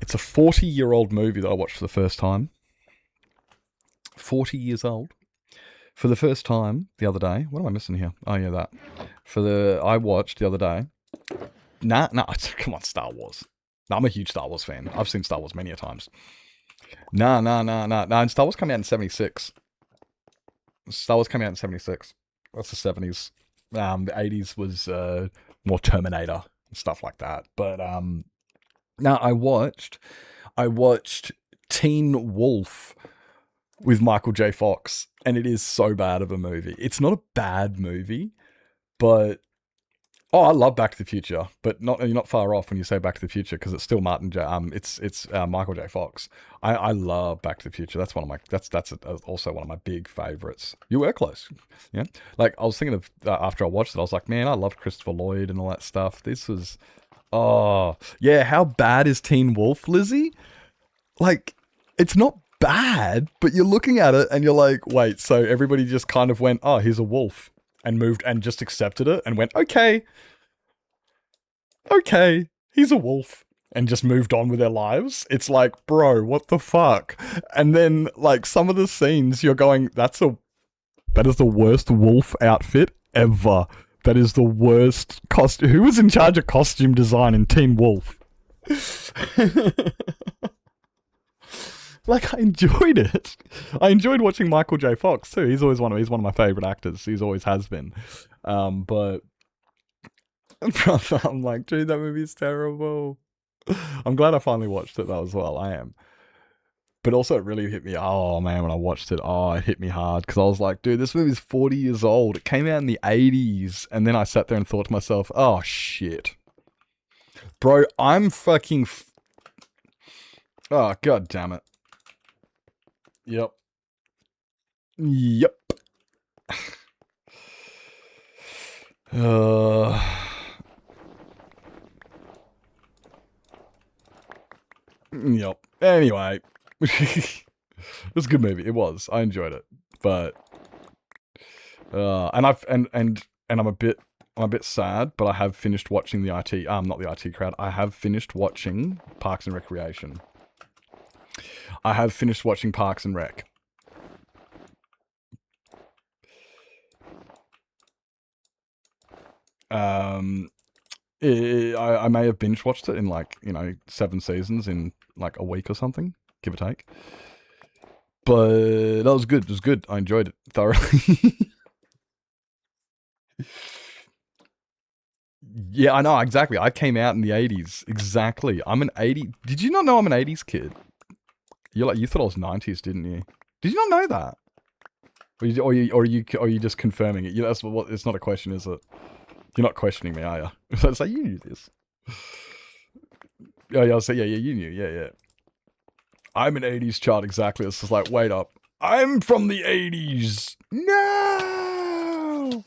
it's a 40-year-old movie that I watched for the first time. 40 years old. For the first time the other day. What am I missing here? Oh, yeah, that. I watched the other day. Nah, come on, Star Wars. No, I'm a huge Star Wars fan. I've seen Star Wars many a times. No. And Star Wars came out in 76. Star Wars came out in 76. That's the 70s. The 80s was more Terminator and stuff like that. But now I watched Teen Wolf with Michael J. Fox, and it is so bad of a movie. It's not a bad movie, but I love Back to the Future, but you're not far off when you say Back to the Future because it's still it's Michael J. Fox. I love Back to the Future. That's also one of my big favorites. You were close, yeah. Like I was thinking of after I watched it, I was like, man, I loved Christopher Lloyd and all that stuff. This was, oh yeah. How bad is Teen Wolf, Lizzie? Like, it's not bad, but you're looking at it and you're like, wait, so everybody just kind of went, oh, here's a wolf. And moved and just accepted it and went, okay, he's a wolf. and just moved on with their lives. It's like, bro, what the fuck? And then like some of the scenes you're going, that is the worst wolf outfit ever. That is the worst costume. Who was in charge of costume design in Teen Wolf? Like, I enjoyed it. I enjoyed watching Michael J. Fox too. He's one of my favorite actors. He's always has been. But brother, I'm like, dude, that movie's terrible. I'm glad I finally watched it though as well. I am. But also it really hit me. Oh man, when I watched it, it hit me hard because I was like, dude, this movie's 40 years old. It came out in the 80s, and then I sat there and thought to myself, oh shit, bro, I'm fucking. Oh god damn it. Yep. Yep. Yep. Anyway. It was a good movie. It was. I enjoyed it. But and I'm a bit sad, but I have finished watching not the IT crowd. I have finished watching Parks and Recreation. I have finished watching Parks and Rec. I may have binge watched it in 7 seasons in like a week or something, give or take. But that was good. It was good. I enjoyed it thoroughly. Yeah, I know, exactly. I came out in the 80s. Exactly. I'm an 80... Did you not know I'm an 80s kid? You thought I was 90s, didn't you? Did you not know that? Or are you just confirming it? That's what. It's not a question, is it? You're not questioning me, are you? It's like, you knew this. Yeah, I'll say, yeah, you knew, yeah. I'm an 80s child, exactly. It's just like, wait up. I'm from the 80s. No!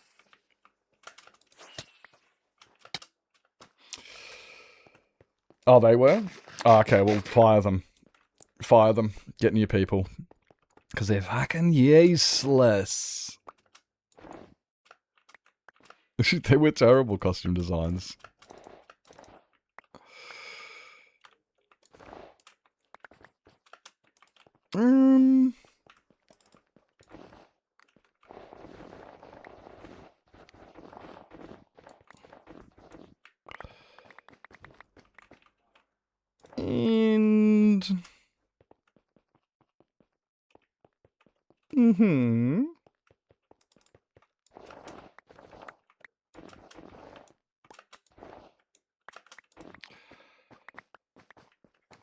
Oh, they were? Oh, okay, well, fire them. Fire them. Get new people. Because they're fucking useless. They were terrible costume designs. And... Mm-hmm.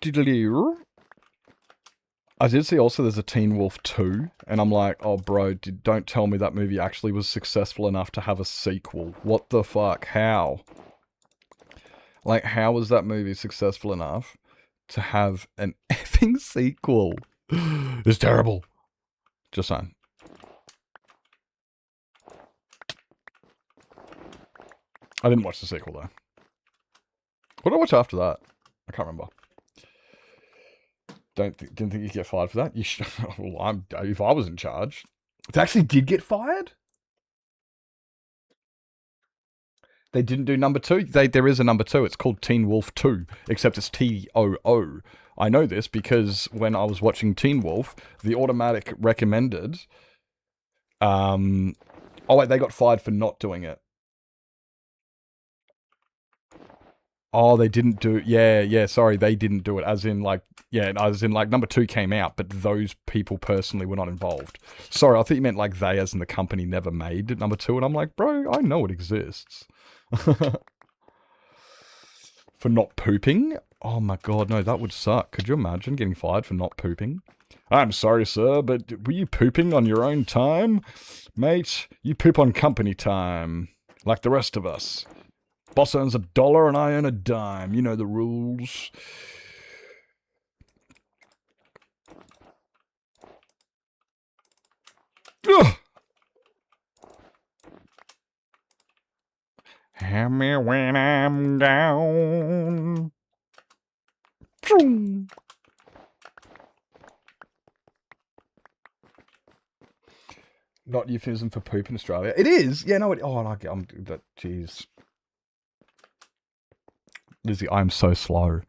Diddle-oo. I did see also there's a Teen Wolf 2, and I'm like, oh bro, don't tell me that movie actually was successful enough to have a sequel. What the fuck? How? Like, how was that movie successful enough to have an effing sequel? It's terrible. Just saying. I didn't watch the sequel though. What did I watch after that? I can't remember. Didn't think you could get fired for that. You should. Well, if I was in charge, they actually did get fired. They didn't do number 2. There is a number 2. It's called Teen Wolf 2, except it's TOO. I know this because when I was watching Teen Wolf, the automatic recommended. Oh wait, they got fired for not doing it. Oh, they didn't do it. Yeah, sorry, they didn't do it. As in, number 2 came out, but those people personally were not involved. Sorry, I thought you meant like they, as in the company, never made number 2, and I'm like, bro, I know it exists. For not pooping? Oh my god, no, that would suck. Could you imagine getting fired for not pooping? I'm sorry, sir, but were you pooping on your own time? Mate, you poop on company time. Like the rest of us. Boss earns $1 and I earn a dime. You know the rules. Ugh. Have me when I'm down. Not euphemism for poop in Australia. It is. Yeah, no. Jeez. Lizzie, I'm so slow.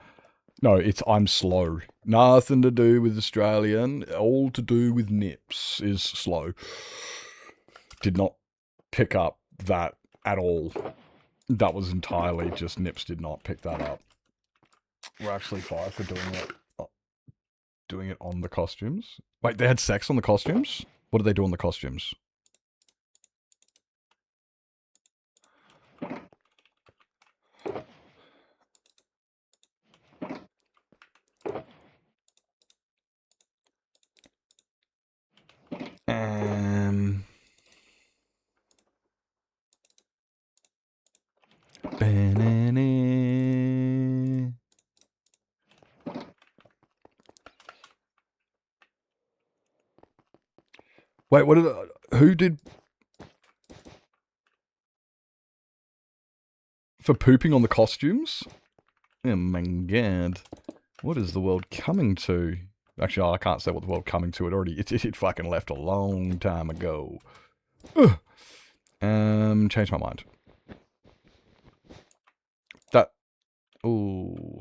No, it's I'm slow. Nothing to do with Australian. All to do with Nips is slow. Did not pick up that at all. That was entirely just Nips did not pick that up. We're actually fired for doing it on the costumes. Wait, they had sex on the costumes? What did they do on the costumes? Wait, what did... Who did... For pooping on the costumes? Oh my god. What is the world coming to? Actually, I can't say what the world coming to. It fucking left a long time ago. Ugh. Changed my mind. That... Ooh.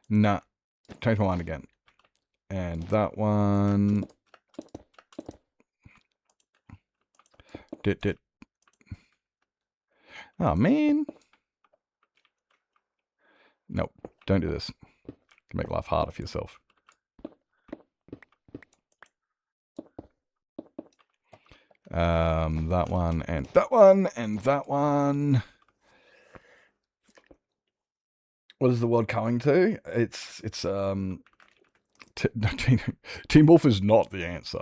Nah. Changed my mind again. And that one... Dit. Oh, man. Nope. Don't do this. You can make life harder for yourself. That one, and that one, and that one. What is the world coming to? It's Teen Wolf is not the answer.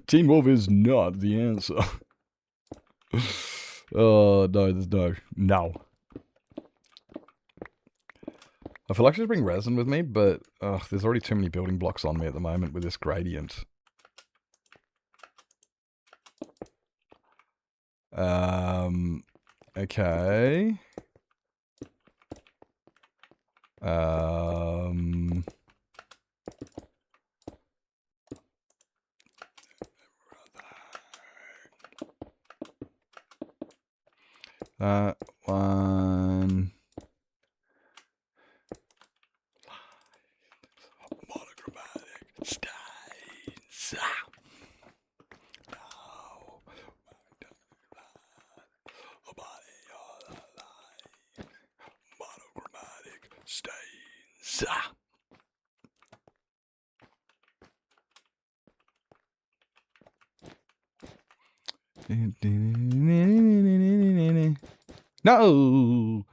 Teen Wolf is not the answer. Oh, no, there's no. I feel like I should bring resin with me, but there's already too many building blocks on me at the moment with this gradient. Okay. That one. Monochromatic stains. Monochromatic stains. No!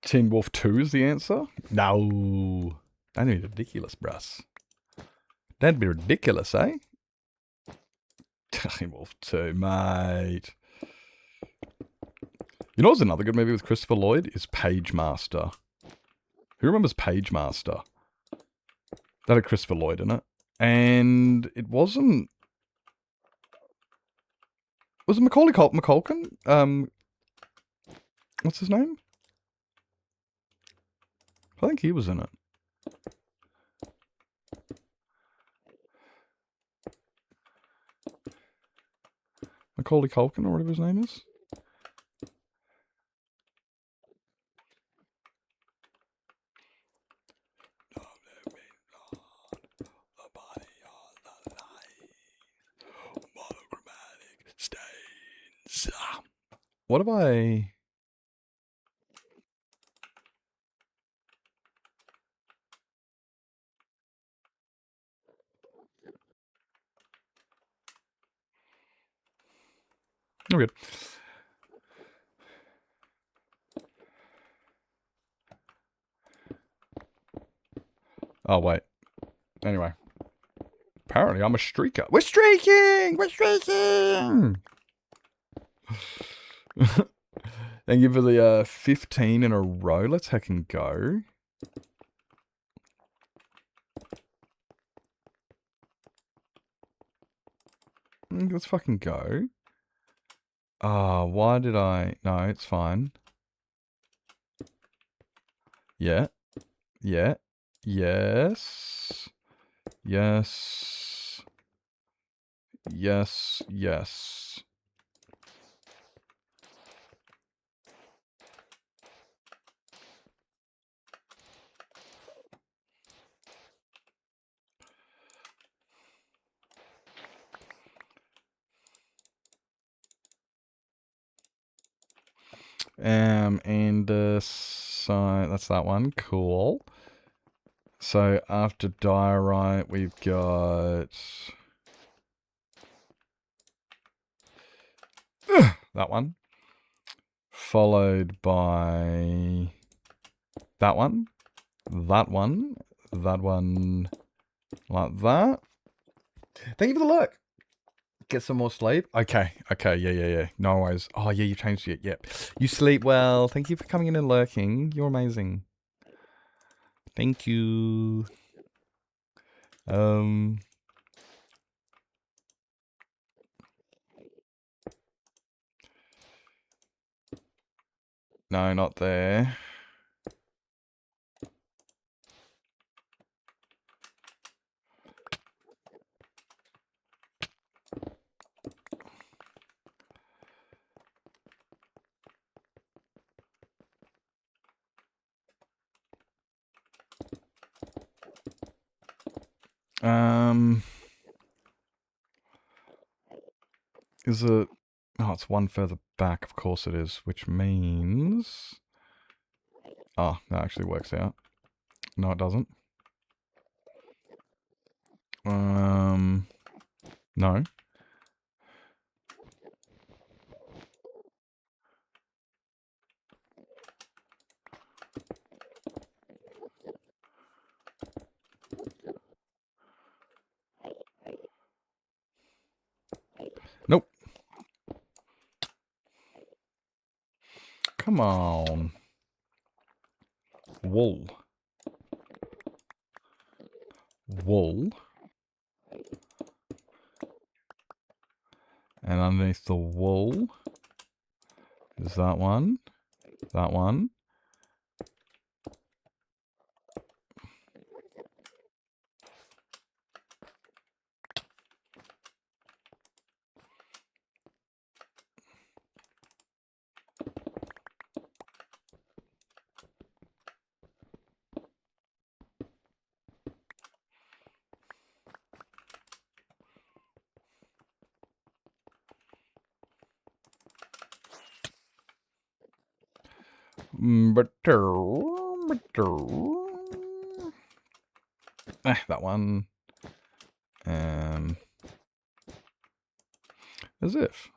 Teen Wolf 2 is the answer? No. That'd be ridiculous, bruss. That'd be ridiculous, eh? Teen Wolf 2, mate. You know what's another good movie with Christopher Lloyd? Is Page Master. Who remembers Page Master? That had Christopher Lloyd in it. And it wasn't... Was it Macaulay Culkin? What's his name? I think he was in it. Macaulay Culkin or whatever his name is. Monochromatic stains. What have I... Oh, good. Oh, wait. Anyway. Apparently, I'm a streaker. We're streaking! We're streaking! Thank you for the 15 in a row. Let's heckin' go. Let's fucking go. Why did I... No, it's fine. Yeah. Yeah. Yes. Yes. Yes. Yes. And so that's that one. Cool. So after diorite, we've got that one, followed by that one, that one, that one, like that. Thank you for the look. Get some more sleep. Okay, yeah. No worries. Oh, yeah, you changed it. Yep. You sleep well. Thank you for coming in and lurking. You're amazing. Thank you. No, not there. Is it... Oh, it's one further back. Of course it is, which means... Oh, that actually works out. No, it doesn't. No. Nope. Come on. Wool. Wool. And underneath the wool is that one. That one. That one. As if.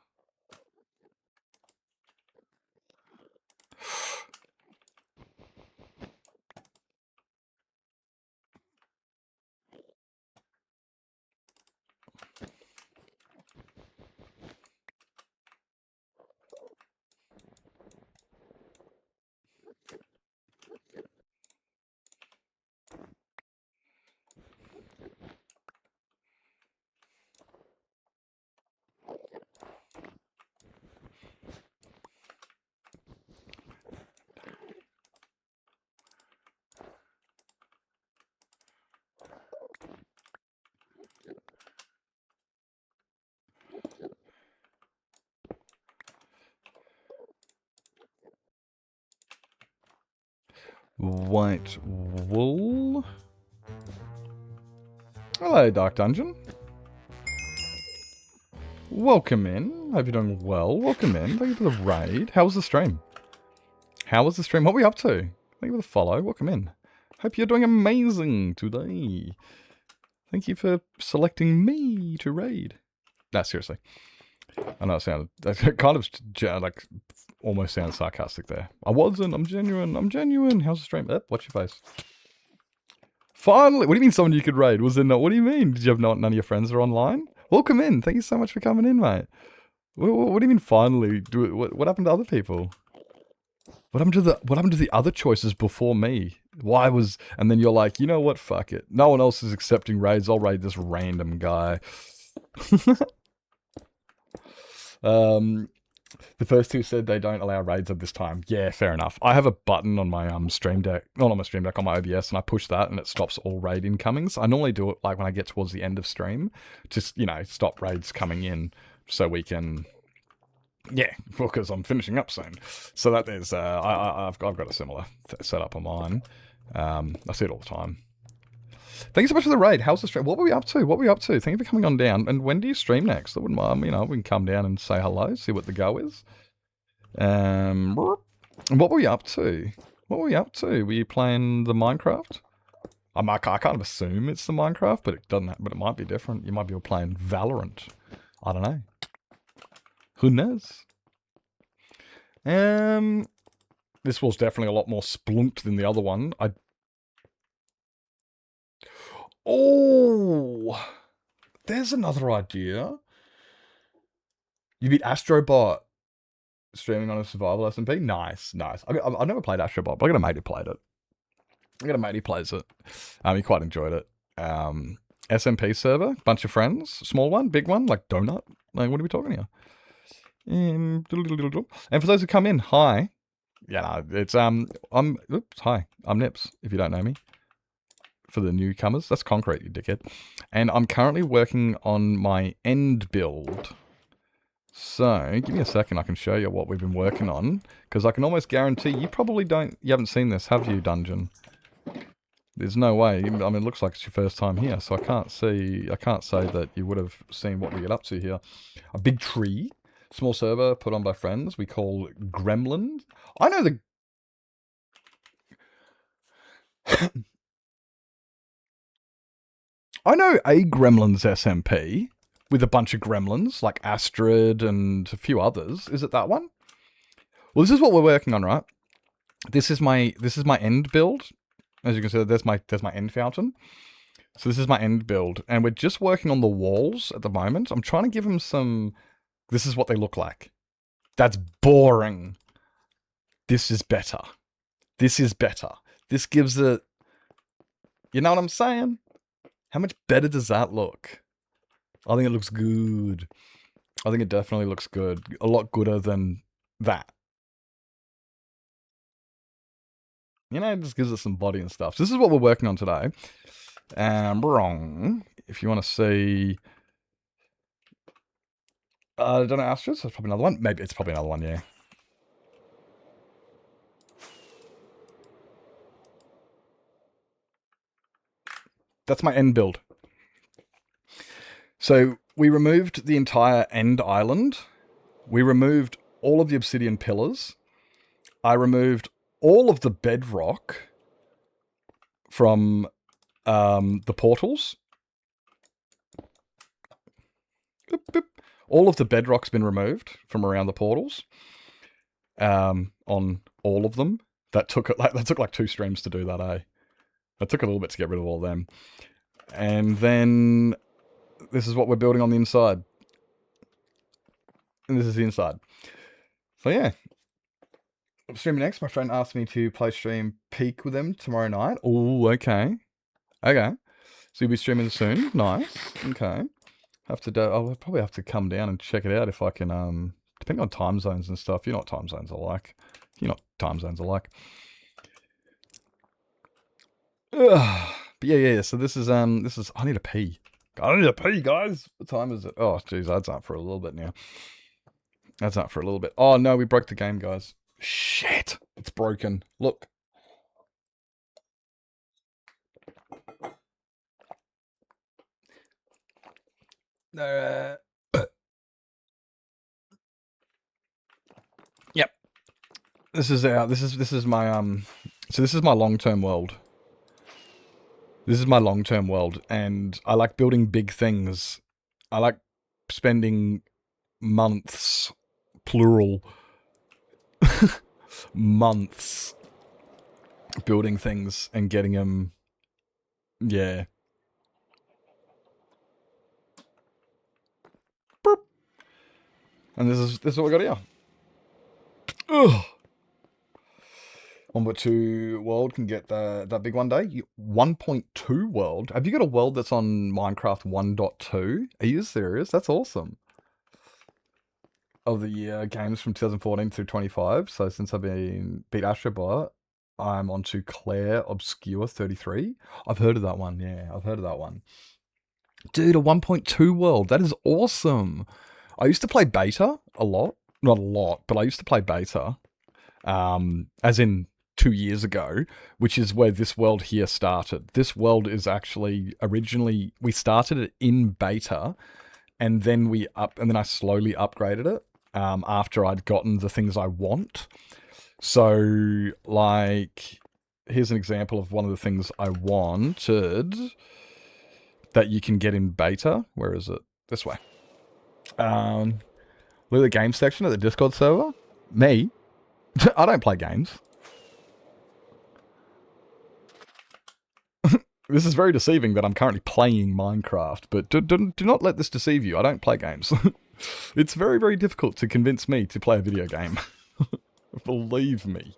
White wool. Hello, Dark Dungeon. Welcome in. Hope you're doing well. Welcome in. Thank you for the raid. How was the stream? How was the stream? What were we up to? Thank you for the follow. Welcome in. Hope you're doing amazing today. Thank you for selecting me to raid. Nah, seriously. I know it sounded... That kind of like almost sounded sarcastic there. I wasn't. I'm genuine. I'm genuine. How's the stream? Watch your face. Finally! What do you mean someone you could raid? Was there not? What do you mean? Did you have none of your friends are online? Welcome in. Thank you so much for coming in, mate. What do you mean finally? What happened to other people? What happened to the other choices before me? Why was... And then you're like, you know what? Fuck it. No one else is accepting raids. I'll raid this random guy. The first two said they don't allow raids at this time. Yeah, fair enough. I have a button on my Stream Deck, not on my Stream Deck, on my OBS, and I push that and it stops all raid incomings. I normally do it like when I get towards the end of stream, just, you know, stop raids coming in so we can, yeah, because I'm finishing up soon. So that is, I've got a similar setup on mine. I see it all the time. Thank you so much for the raid. How's the stream? What were we up to? What were we up to? Thank you for coming on down. And when do you stream next? I wouldn't mind, you know, we can come down and say hello, see what the go is. And what were you up to? What were you up to? Were you playing the Minecraft? I kind of assume it's the Minecraft, but it doesn't. But it might be different. You might be playing Valorant. I don't know. Who knows? This was definitely a lot more splunked than the other one. Oh, there's another idea. You beat Astrobot streaming on a survival SMP. Nice. I've never played Astrobot, but I got a mate who played it. I got a mate who plays it. He quite enjoyed it. SMP server, bunch of friends, small one, big one, like donut. Like, what are we talking here? And for those who come in, hi. Yeah, no, it's hi. I'm Nips. If you don't know me, for the newcomers, that's Concrete, you dickhead. And I'm currently working on my end build. So, give me a second, I can show you what we've been working on. Because I can almost guarantee you haven't seen this, have you, Dungeon? There's no way. I mean, it looks like it's your first time here, so I can't say that you would have seen what we get up to here. A big tree, small server put on by friends we call Gremlin. I know the... I know a Gremlins SMP with a bunch of gremlins, like Astrid and a few others. Is it that one? Well, this is what we're working on, right? This is my end build. As you can see, there's my end fountain. So this is my end build, and we're just working on the walls at the moment. I'm trying to give them some... This is what they look like. That's boring. This is better. This is better. This gives it... You know what I'm saying? How much better does that look? I think it looks good. I think it definitely looks good. A lot gooder than that. You know, it just gives it some body and stuff. So this is what we're working on today. If you want to see... I don't know, Astros? That's probably another one. Maybe it's probably another one, yeah. That's my end build. So we removed the entire end island. We removed all of the obsidian pillars. I removed all of the bedrock from the portals. Boop, boop. All of the bedrock's been removed from around the portals. On all of them. That took like 2 streams to do that, eh? It took a little bit to get rid of all of them. And then this is what we're building on the inside. And this is the inside. So yeah. I'm streaming next. My friend asked me to play stream Peak with him tomorrow night. Oh, okay. Okay. So you'll be streaming soon. Nice. Okay. I'll probably have to come down and check it out if I can, depending on time zones and stuff. You know what time zones are like. Ugh. But yeah. So this is, I need a pee. I need a pee, guys. What time is it? Oh, jeez, that's up for a little bit now. Oh, no, we broke the game, guys. Shit. It's broken. Look. Yep. This is my so this is my long-term world. This is my long-term world, and I like building big things. I like spending months, plural, months building things and getting them, yeah. Boop. And this is what we got here. Ugh. 1.2 world can get that big one day. 1.2 world? Have you got a world that's on Minecraft 1.2? Are you serious? That's awesome. Of the year games from 2014 through 25. So since I've been beat Astrobot, I'm on to Claire Obscure 33. I've heard of that one. Yeah, I've heard of that one. Dude, a 1.2 world. That is awesome. I used to play beta a lot. Not a lot, but I used to play beta. As in 2 years ago, which is where this world here started. This world is actually originally, we started it in beta, and then I slowly upgraded it after I'd gotten the things I want. So, like, here's an example of one of the things I wanted that you can get in beta. Where is it? This way. Look at the game section at the Discord server. Me? I don't play games. This is very deceiving that I'm currently playing Minecraft, but do not let this deceive you. I don't play games. It's very, very difficult to convince me to play a video game. Believe me.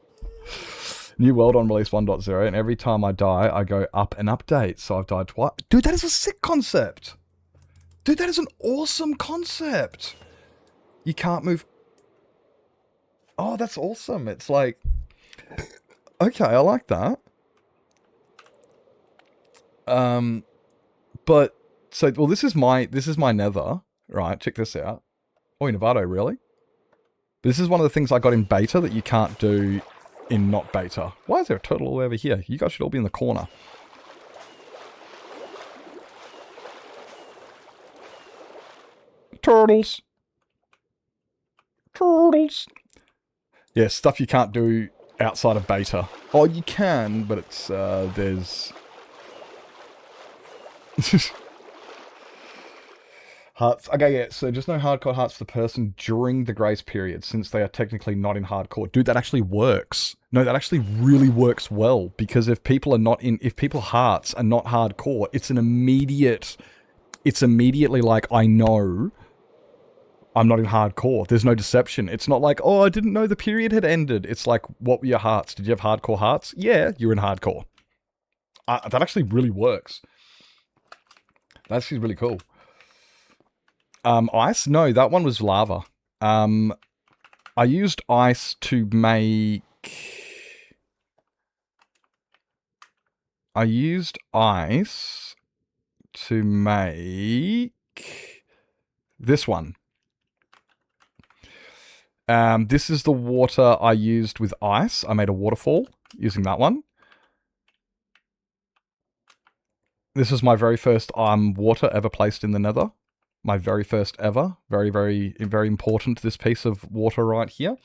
New world on release 1.0, and every time I die, I go up an update. So I've died twice. Dude, that is a sick concept. Dude, that is an awesome concept. You can't move. Oh, that's awesome. It's like, okay, I like that. But so, well, this is my nether, right? Check this out. Oh, Novato, really? This is one of the things I got in beta that you can't do in not beta. Why is there a turtle all over here? You guys should all be in the corner. Turtles. Turtles. Yeah, stuff you can't do outside of beta. Oh, you can, but it's, there's... Hearts. Okay, yeah, so just no hardcore hearts for the person during the grace period, since they are technically not in hardcore. Dude, that actually works. No, that actually really works well, because if people hearts are not hardcore, it's immediately like, I know I'm not in hardcore. There's no deception. It's not like, oh, I didn't know the period had ended. It's like, what were your hearts? Did you have hardcore hearts? Yeah, you're in hardcore. That actually really works. That's actually really cool. Ice? No, that one was lava. I used ice to make... this one. This is the water I used with ice. I made a waterfall using that one. This is my very first water ever placed in the nether. My very first ever. Very, very, very important, this piece of water right here.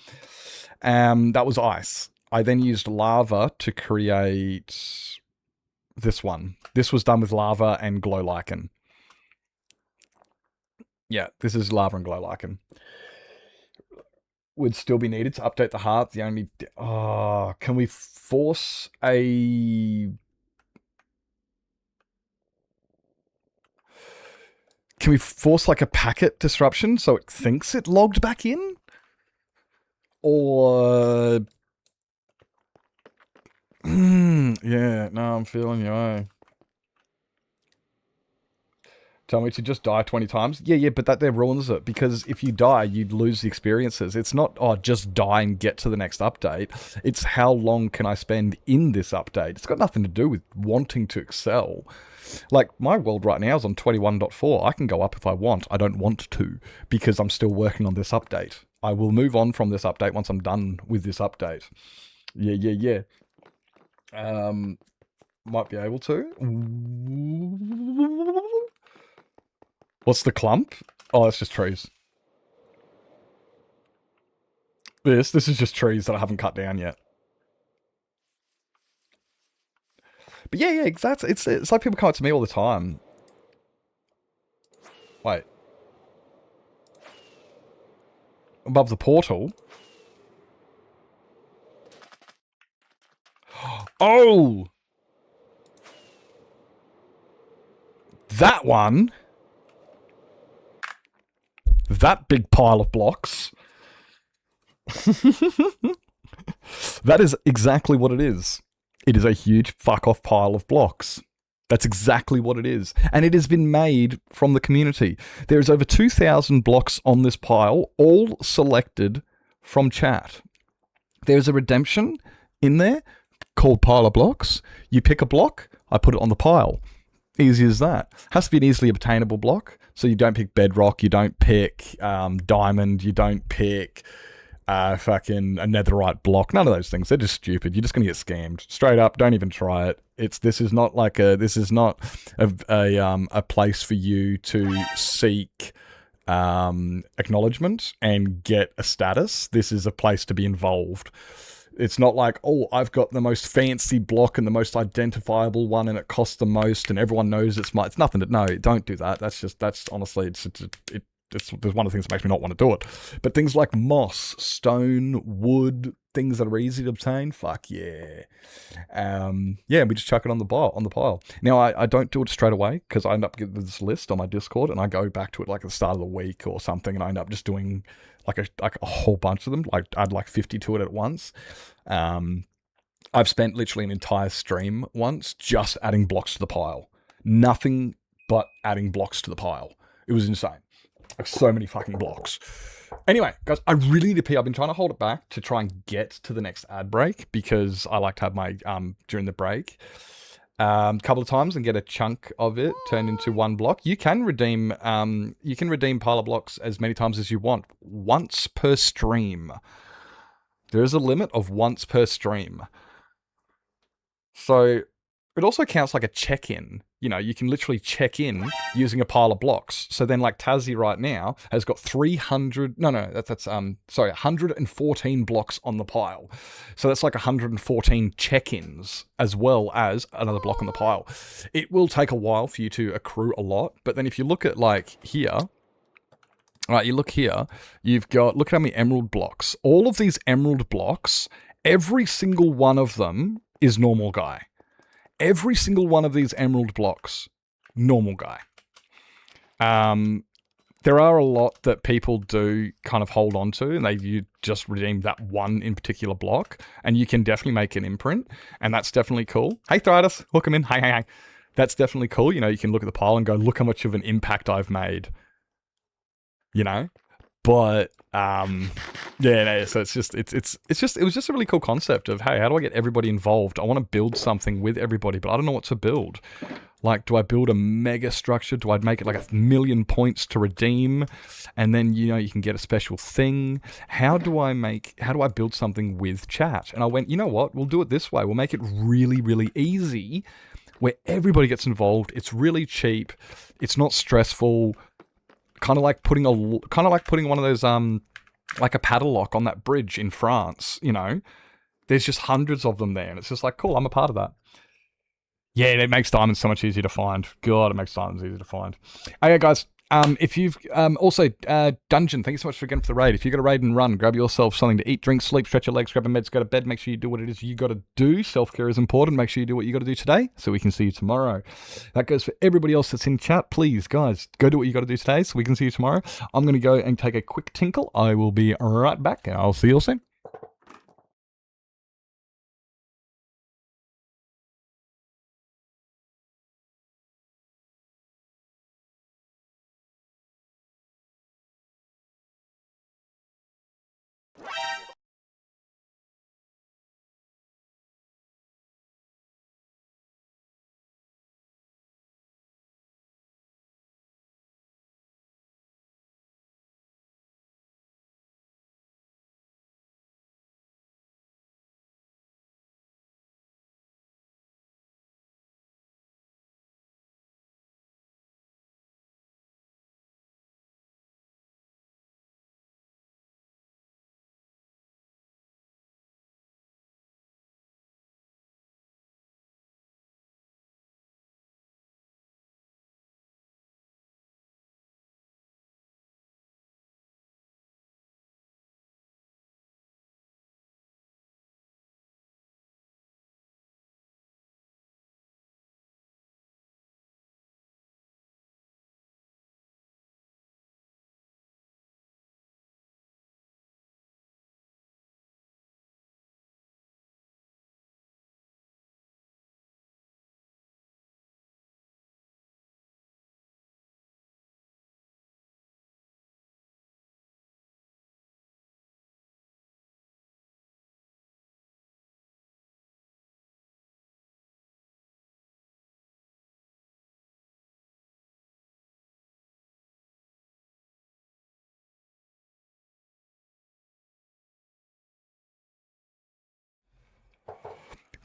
That was ice. I then used lava to create this one. This was done with lava and glow lichen. Yeah, this is lava and glow lichen. Would still be needed to update the heart. The only... Oh, can we force a... Can we force like a packet disruption so it thinks it logged back in? Or... yeah, no, I'm feeling you, eh? Tell me to just die 20 times? Yeah, but that there ruins it, because if you die, you'd lose the experiences. It's not, oh, just die and get to the next update. It's how long can I spend in this update? It's got nothing to do with wanting to excel. Like, my world right now is on 21.4. I can go up if I want. I don't want to, because I'm still working on this update. I will move on from this update once I'm done with this update. Yeah. Might be able to. What's the clump? Oh, it's just trees. This is just trees that I haven't cut down yet. But yeah, exactly. It's like people come up to me all the time. Wait. Above the portal. Oh! That one. That big pile of blocks. That is exactly what it is. It is a huge fuck-off pile of blocks. That's exactly what it is. And it has been made from the community. There's over 2,000 blocks on this pile, all selected from chat. There's a redemption in there called pile of blocks. You pick a block, I put it on the pile. Easy as that. Has to be an easily obtainable block. So you don't pick bedrock, you don't pick diamond, you don't pick fucking a netherite block. None of those things. They're just stupid. You're just gonna get scammed. Straight up, don't even try it. This is not a place for you to seek acknowledgement and get a status. This is a place to be involved. It's not like, oh, I've got the most fancy block and the most identifiable one and it costs the most and everyone knows it's my... It's nothing to... No, don't do that. That's honestly, it's one of the things that makes me not want to do it. But things like moss, stone, wood, things that are easy to obtain, fuck yeah. We just chuck it on the pile. Now, I don't do it straight away because I end up getting this list on my Discord and I go back to it like at the start of the week or something and I end up just doing like a whole bunch of them. Like add like 50 to it at once. I've spent literally an entire stream once just adding blocks to the pile. Nothing but adding blocks to the pile. It was insane. Like so many fucking blocks. Anyway, guys, I really need to pee. I've been trying to hold it back to try and get to the next ad break because I like to have my during the break a couple of times and get a chunk of it turned into one block. You can redeem pile of blocks as many times as you want, once per stream. There is a limit of once per stream. So it also counts like a check-in. You know, you can literally check in using a pile of blocks. So then like Tassie right now has got 114 blocks on the pile. So that's like 114 check-ins as well as another block on the pile. It will take a while for you to accrue a lot. But then if you look at like here, right, you look here, look at how many emerald blocks. All of these emerald blocks, every single one of them is normal guy. Every single one of these emerald blocks, normal guy. There are a lot that people do kind of hold on to, and you just redeem that one in particular block, and you can definitely make an imprint, and that's definitely cool. Hey, Thritus, hook him in. Hey. That's definitely cool. You know, you can look at the pile and go, look how much of an impact I've made. You know? But so it was just a really cool concept of, hey, how do I get everybody involved? I want to build something with everybody, but I don't know what to build. Like, do I build a mega structure? Do I make it like 1,000,000 points to redeem? And then, you know, you can get a special thing. How do I build something with chat? And I went, you know what? We'll do it this way. We'll make it really, really easy where everybody gets involved. It's really cheap. It's not stressful. Kind of like putting one of those like a padlock on that bridge in France, you know. There's just hundreds of them there, and it's just like, cool, I'm a part of that. Yeah, it makes diamonds so much easier to find. God, it makes diamonds easier to find. Okay, guys, if you've also Dungeon, thank you so much for getting for the raid. If you've got a raid and run, grab yourself something to eat, drink, sleep, stretch your legs, grab a meds, go to bed. Make sure you do what it is you got to do. Self-care is important. Make sure you do what you got to do today so we can see you tomorrow. That goes for everybody else that's in chat. Please, guys, go do what you got to do today so we can see you tomorrow. I'm going to go and take a quick tinkle. I will be right back, and I'll see you all soon.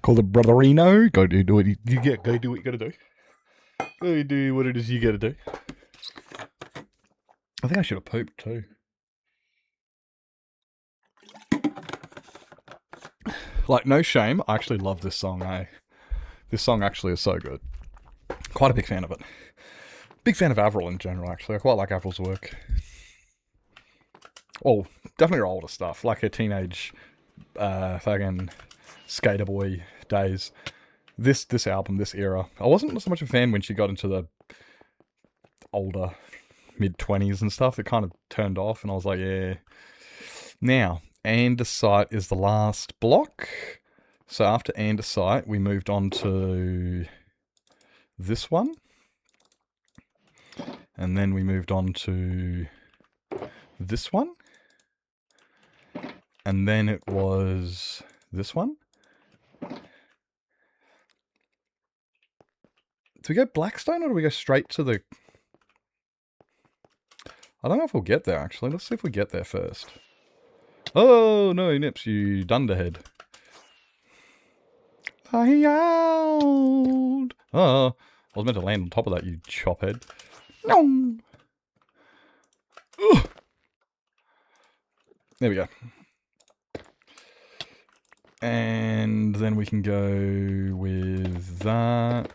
Call the brotherino. Go do what you get. Go do what you gotta do. Go do what it is you gotta do. I think I should have pooped too. Like, no shame, I actually love this song, eh? This song actually is so good. Quite a big fan of it. Big fan of Avril in general, actually. I quite like Avril's work. Oh, definitely her older stuff, like her teenage, fucking skater boy days. This album, this era. I wasn't so much a fan when she got into the older mid-20s and stuff. It kind of turned off, and I was like, yeah. Now, Andesite is the last block. So after Andesite, we moved on to this one. And then we moved on to this one. And then it was this one. Do we go Blackstone or do we go straight to the... I don't know if we'll get there, actually. Let's see if we get there first. Oh, no, Nips, you dunderhead. Lie out. Oh, I was meant to land on top of that, you chophead. No. Ugh. There we go. And then we can go with that.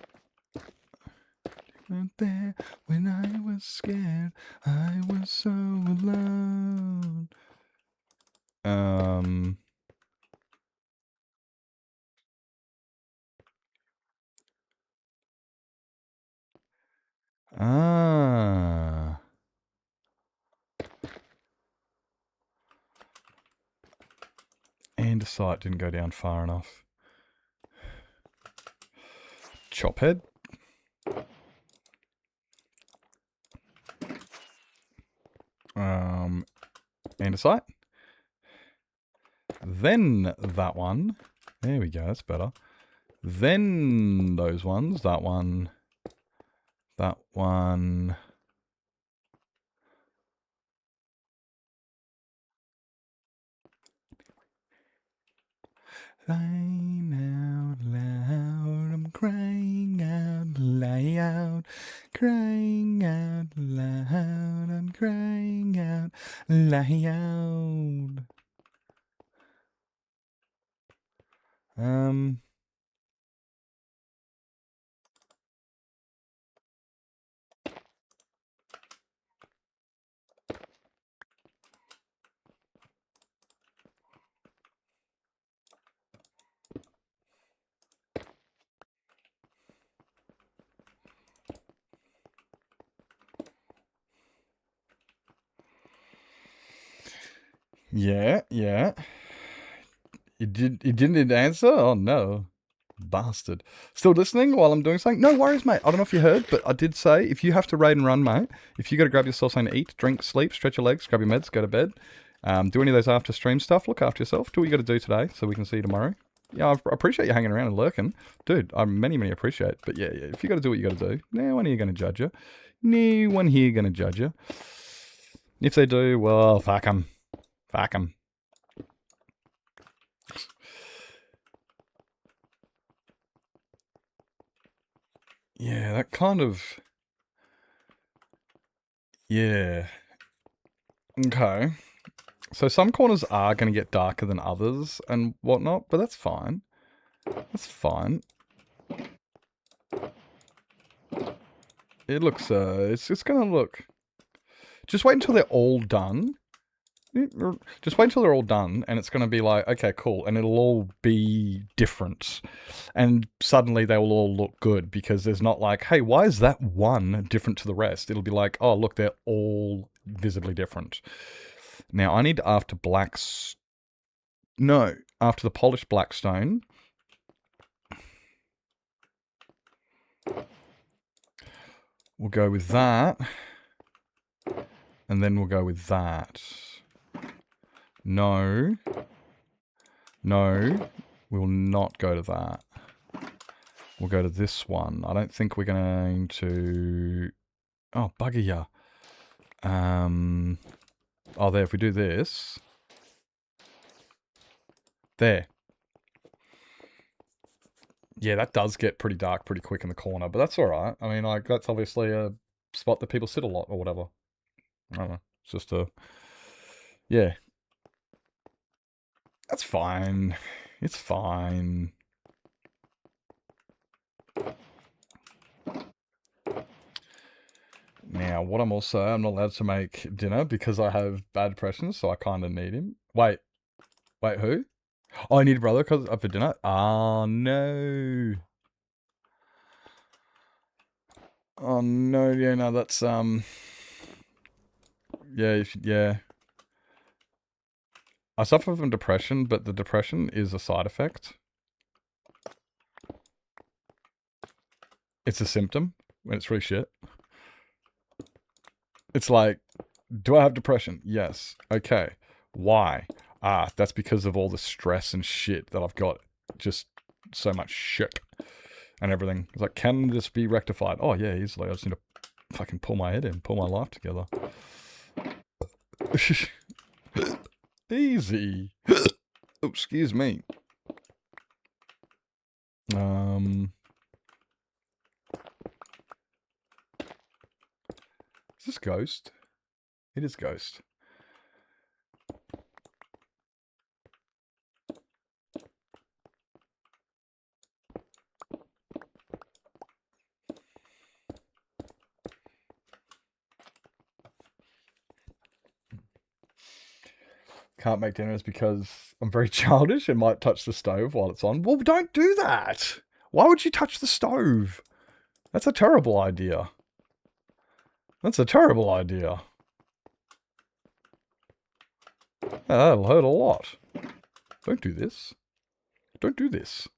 Out there when I was scared, I was so alone. Andesite didn't go down far enough. Chophead. Andesite. Then that one. There we go, that's better. Then those ones. That one. That one. Crying out loud, I'm crying out loud, crying out loud, I'm crying out loud. Yeah. You didn't answer? Oh no. Bastard. Still listening while I'm doing something? No worries, mate. I don't know if you heard, but I did say if you have to raid and run, mate, if you got to grab yourself something to eat, drink, sleep, stretch your legs, grab your meds, go to bed, do any of those after stream stuff, look after yourself, do what you got to do today so we can see you tomorrow. Yeah, I appreciate you hanging around and lurking. Dude, I many appreciate. But yeah, if you got to do what you got to do, no one here going to judge you. No one here going to judge you. If they do, well, fuck them. Fuck them. Yeah, that kind of... Yeah. Okay. So some corners are going to get darker than others and whatnot, but that's fine. That's fine. It looks, it's going to look... Just wait until they're all done. Just wait until they're all done, and it's going to be like, okay, cool, and it'll all be different. And suddenly they will all look good, because there's not like, hey, why is that one different to the rest? It'll be like, oh, look, they're all visibly different. Now, I need after blacks... No, after the polished blackstone... We'll go with that. And then we'll go with that. No. No. We will not go to that. We'll go to this one. I don't think we're going to... Oh, bugger ya. Oh, there, if we do this... There. Yeah, that does get pretty dark pretty quick in the corner, but that's alright. I mean, like, that's obviously a spot that people sit a lot or whatever. I don't know. It's just a... Yeah. That's fine. It's fine. Now, what I'm not allowed to make dinner because I have bad depression, so I kind of need him. Wait, who? Oh, I need a brother for dinner? Oh, no. Oh, no, yeah, no, that's, yeah. I suffer from depression, but the depression is a side effect. It's a symptom when it's really shit. It's like, do I have depression? Yes. Okay. Why? That's because of all the stress and shit that I've got. Just so much shit and everything. It's like, can this be rectified? Oh, yeah, easily. I just need to fucking pull my head in, pull my life together. Easy. Oh, excuse me. Is this Ghost? It is Ghost. Can't make dinners because I'm very childish and might touch the stove while it's on. Well, don't do that. Why would you touch the stove? That's a terrible idea. That's a terrible idea. That'll hurt a lot. Don't do this. Don't do this.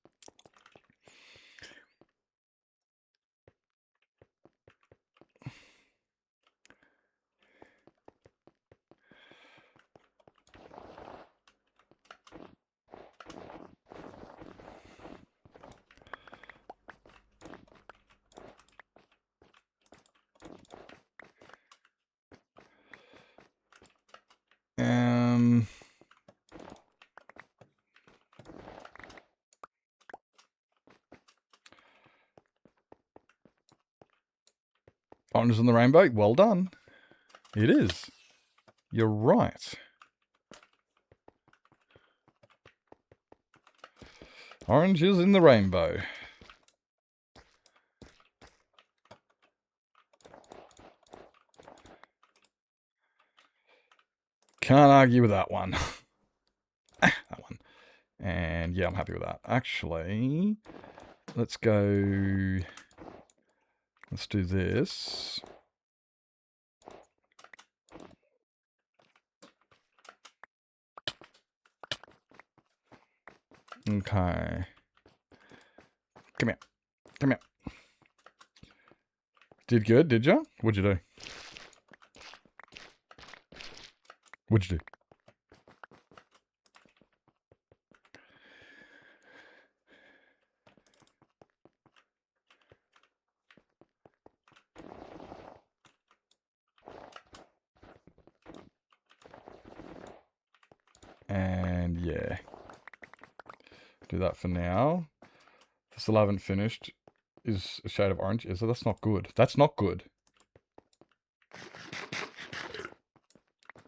Orange in the rainbow. Well done. It is. You're right. Orange is in the rainbow. Can't argue with that one. That one. And yeah, I'm happy with that. Actually, let's go... Let's do this. Okay. Come here. Come here. Did good, did you? What'd you do? What'd you do? And yeah. Do that for now. Still haven't finished. Is a shade of orange. Is it? That's not good. That's not good.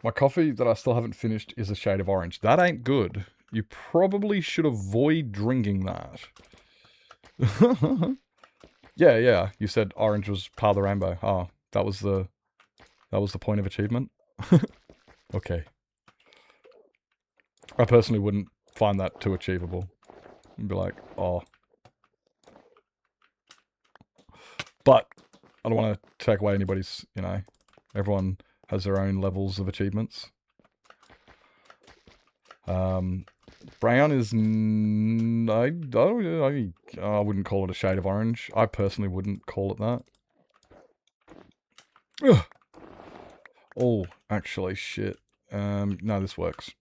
My coffee that I still haven't finished is a shade of orange. That ain't good. You probably should avoid drinking that. Yeah. You said orange was part of the rainbow. Oh, that was the point of achievement. Okay. I personally wouldn't find that too achievable. I'd be like, oh. But I don't want to take away anybody's, everyone has their own levels of achievements. Brown is... I wouldn't call it a shade of orange. I personally wouldn't call it that. Ugh. Oh, actually, shit. No, this works.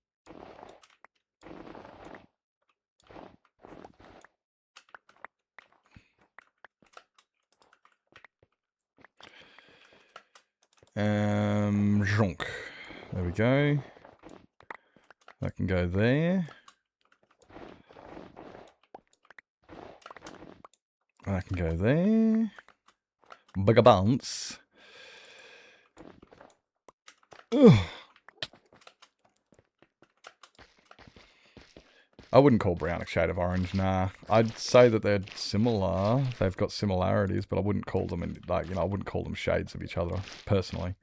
Zonk. There we go. That can go there. That can go there. Bugger bounce. Ugh. I wouldn't call brown a shade of orange, nah. I'd say that they're similar. They've got similarities, but I wouldn't call them, I wouldn't call them shades of each other, personally.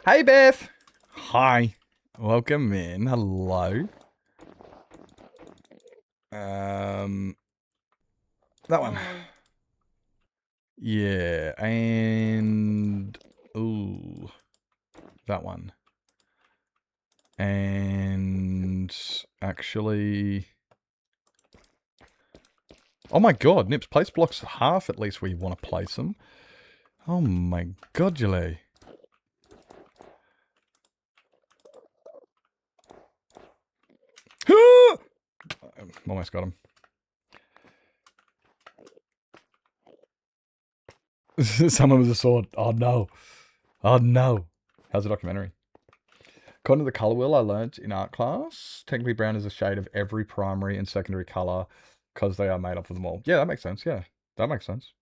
Hey, Beth! Hi. Welcome in. Hello. That one. Yeah, and... Ooh. That one. And... Actually... Oh my god, Nips, place blocks half at least where you want to place them. Oh my god, Julie. Almost got him. Someone with a sword. Oh no. Oh no. How's the documentary? According to the colour wheel I learnt in art class, technically brown is a shade of every primary and secondary colour because they are made up of them all. Yeah, that makes sense. Yeah, that makes sense.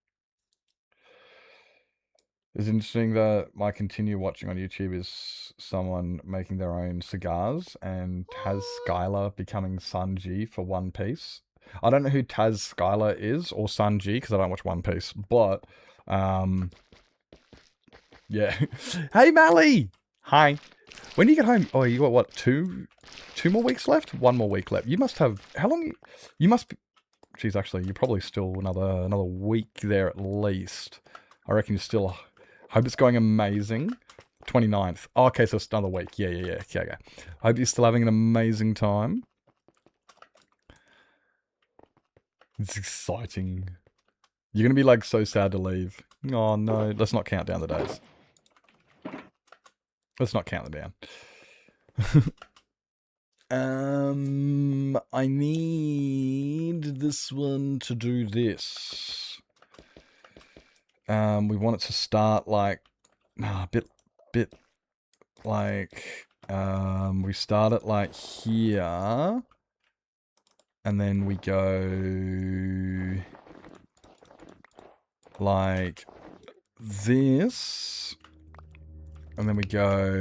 It's interesting that my continue watching on YouTube is someone making their own cigars and Taz Skylar becoming Sanji for One Piece. I don't know who Taz Skylar is or Sanji because I don't watch One Piece, but yeah. Hey Mally! Hi. When do you get home? Oh, you got what, two more weeks left? One more week left. You must have, how long? You must be, geez, actually, you're probably still another week there at least. I reckon you're still, hope it's going amazing. 29th. Oh, okay, so it's another week. Yeah. Okay. Hope you're still having an amazing time. It's exciting. You're going to be like so sad to leave. Oh no, let's not count down the days. Let's not count them down. I need this one to do this. We want it to start like, a bit like, we start it like here, and then we go like this. And then we go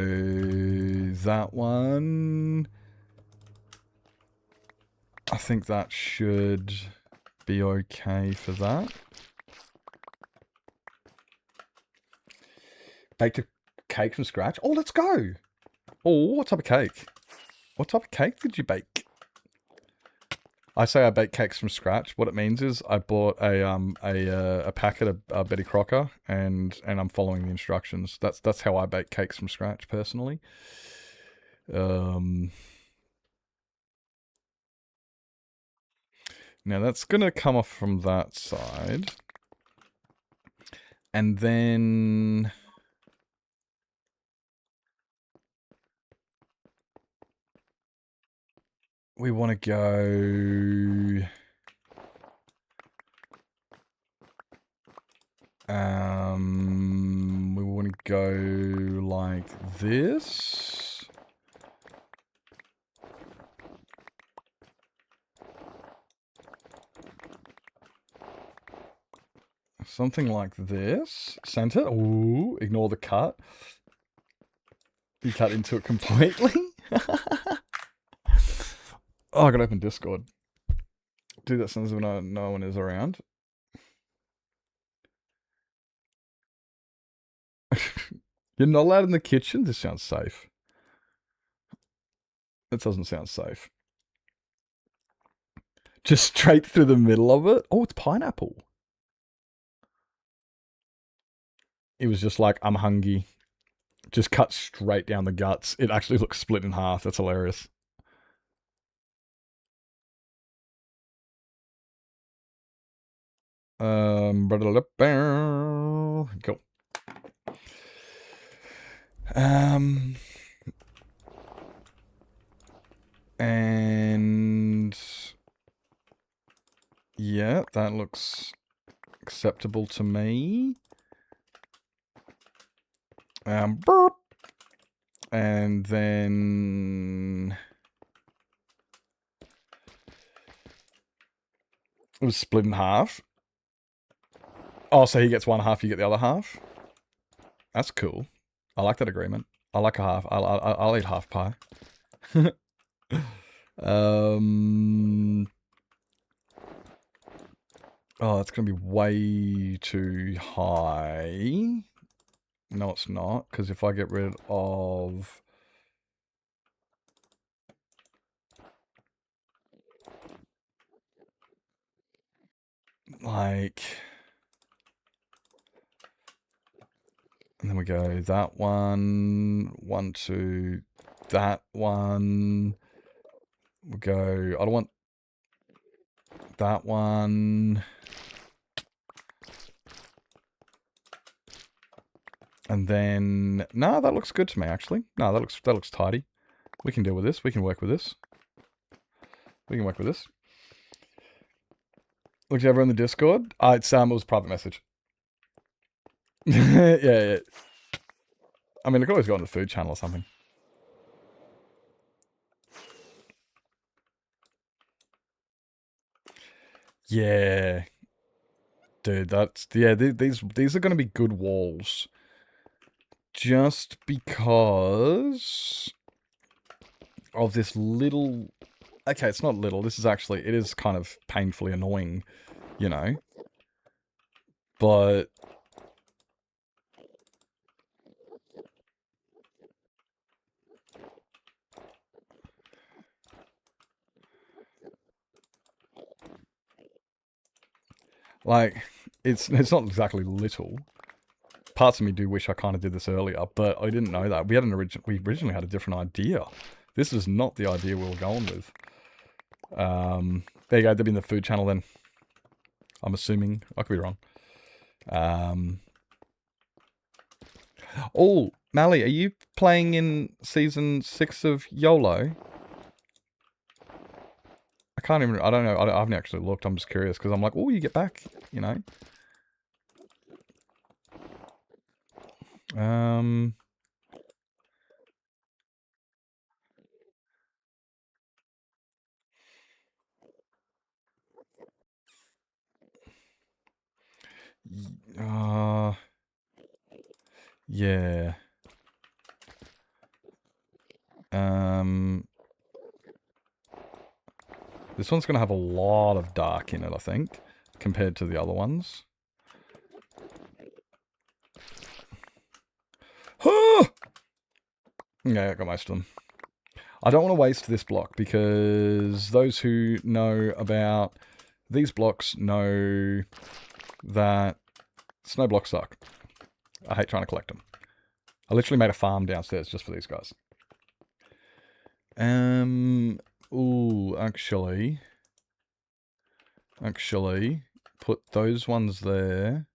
that one. I think that should be okay for that. Baked a cake from scratch. Oh, let's go. Oh, what type of cake? What type of cake did you bake? I say I bake cakes from scratch. What it means is I bought a packet of Betty Crocker and I'm following the instructions. That's how I bake cakes from scratch personally. Now that's gonna come off from that side, and then we want to go. We want to go like this. Something like this. Center. Ooh, ignore the cut. You cut into it completely. Oh, I gotta open Discord. Do that since no one is around. You're not allowed in the kitchen? This sounds safe. That doesn't sound safe. Just straight through the middle of it? Oh, it's pineapple. It was just like, I'm hungry. Just cut straight down the guts. It actually looks split in half. That's hilarious. Cool. And yeah, that looks acceptable to me. Burp. And then it was split in half. Oh, so he gets one half, you get the other half? That's cool. I like that agreement. I like a half. I'll eat half pie. Oh, it's going to be way too high. No, it's not. Because if I get rid of... like... and then we go that one, 1, 2, that one. We go, I don't want that one. And then, no, that looks good to me, actually. No, that looks tidy. We can deal with this. We can work with this. We can work with this. Looks over in the Discord. It was a private message. yeah. I mean, I could always go on the food channel or something. Yeah. Dude, that's... yeah, these are going to be good walls. Just because of this little... okay, it's not little. This is actually... it is kind of painfully annoying, you know. But... like, it's not exactly little. Parts of me do wish I kind of did this earlier, but I didn't know that. We originally had a different idea. This is not the idea we were going with. There you go. They'll be in the food channel then. I'm assuming. I could be wrong. Oh, Mally, are you playing in season 6 of YOLO? I can't even... I don't know. I haven't actually looked. I'm just curious because I'm like, oh, you get back, you know. Yeah. This one's going to have a lot of dark in it, I think, compared to the other ones. Yeah, I got most of them. I don't want to waste this block because those who know about these blocks know that snow blocks suck. I hate trying to collect them. I literally made a farm downstairs just for these guys. Ooh, actually, put those ones there.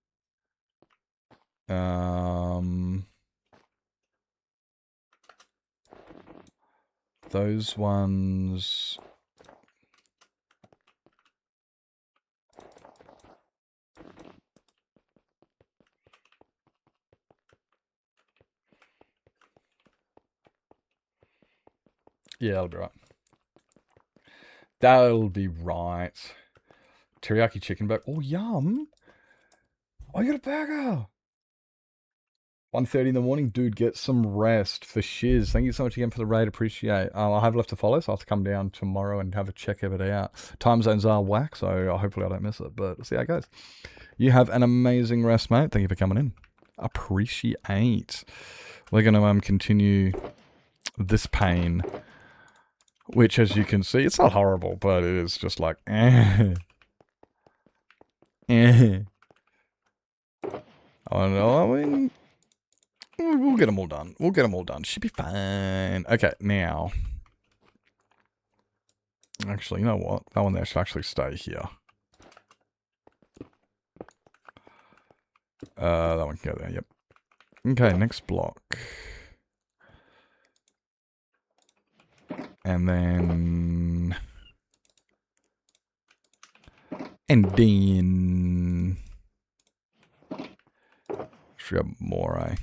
Those ones... yeah, that'll be right. That'll be right. Teriyaki chicken burger. Oh, yum. I got a burger. 1:30 in the morning. Dude, get some rest for shiz. Thank you so much again for the raid. Appreciate. I have left to follow, so I'll have to come down tomorrow and have a check of it out. Time zones are whack, so hopefully I don't miss it, but we'll see how it goes. You have an amazing rest, mate. Thank you for coming in. Appreciate. We're going to continue this pain, which, as you can see, it's not horrible, but it is just like, Oh no, I mean, we'll get them all done. We'll get them all done. Should be fine. Okay, now. Actually, you know what? That one there should actually stay here. That one can go there, yep. Okay, next block. And then... should we have more, eh?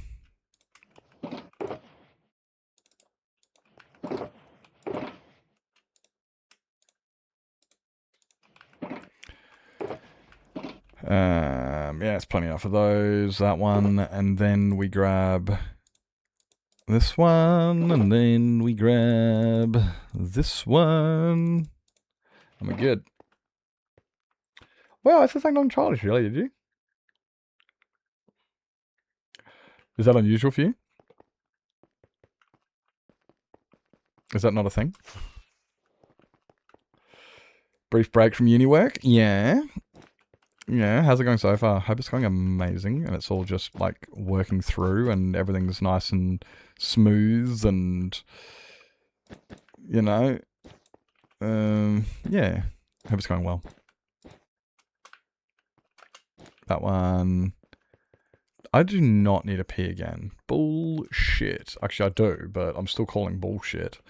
Yeah, it's plenty enough of those. That one, and then we grab this one, and then we grab this one, and we're good. Well, it's a thing on childish, really, did you? Is that unusual for you? Is that not a thing? Brief break from uni work? Yeah. Yeah, how's it going so far? Hope it's going amazing, and it's all just, like, working through, and everything's nice and smooth, and, you know, yeah. Hope it's going well. That one. I do not need a pee again. Bullshit. Actually, I do, but I'm still calling bullshit.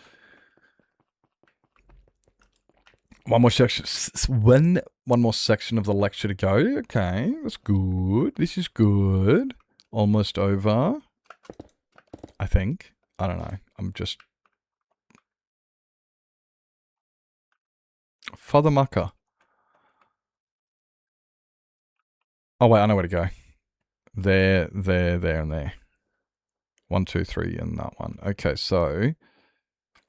One more section. One more section of the lecture to go. Okay, that's good. This is good. Almost over. I think. I don't know. I'm just... Father Mucker. Oh, wait, I know where to go. There, and there. 1, 2, 3, and that one. Okay, so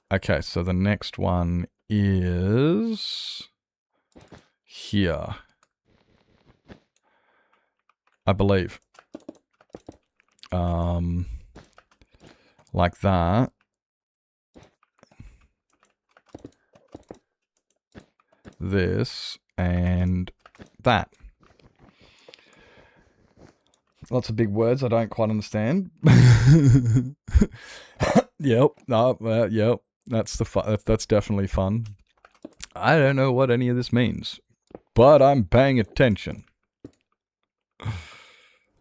the next one is here, I believe. Like that. This and that. Lots of big words I don't quite understand. Yep. No, yep. That's that's definitely fun. I don't know what any of this means, but I'm paying attention.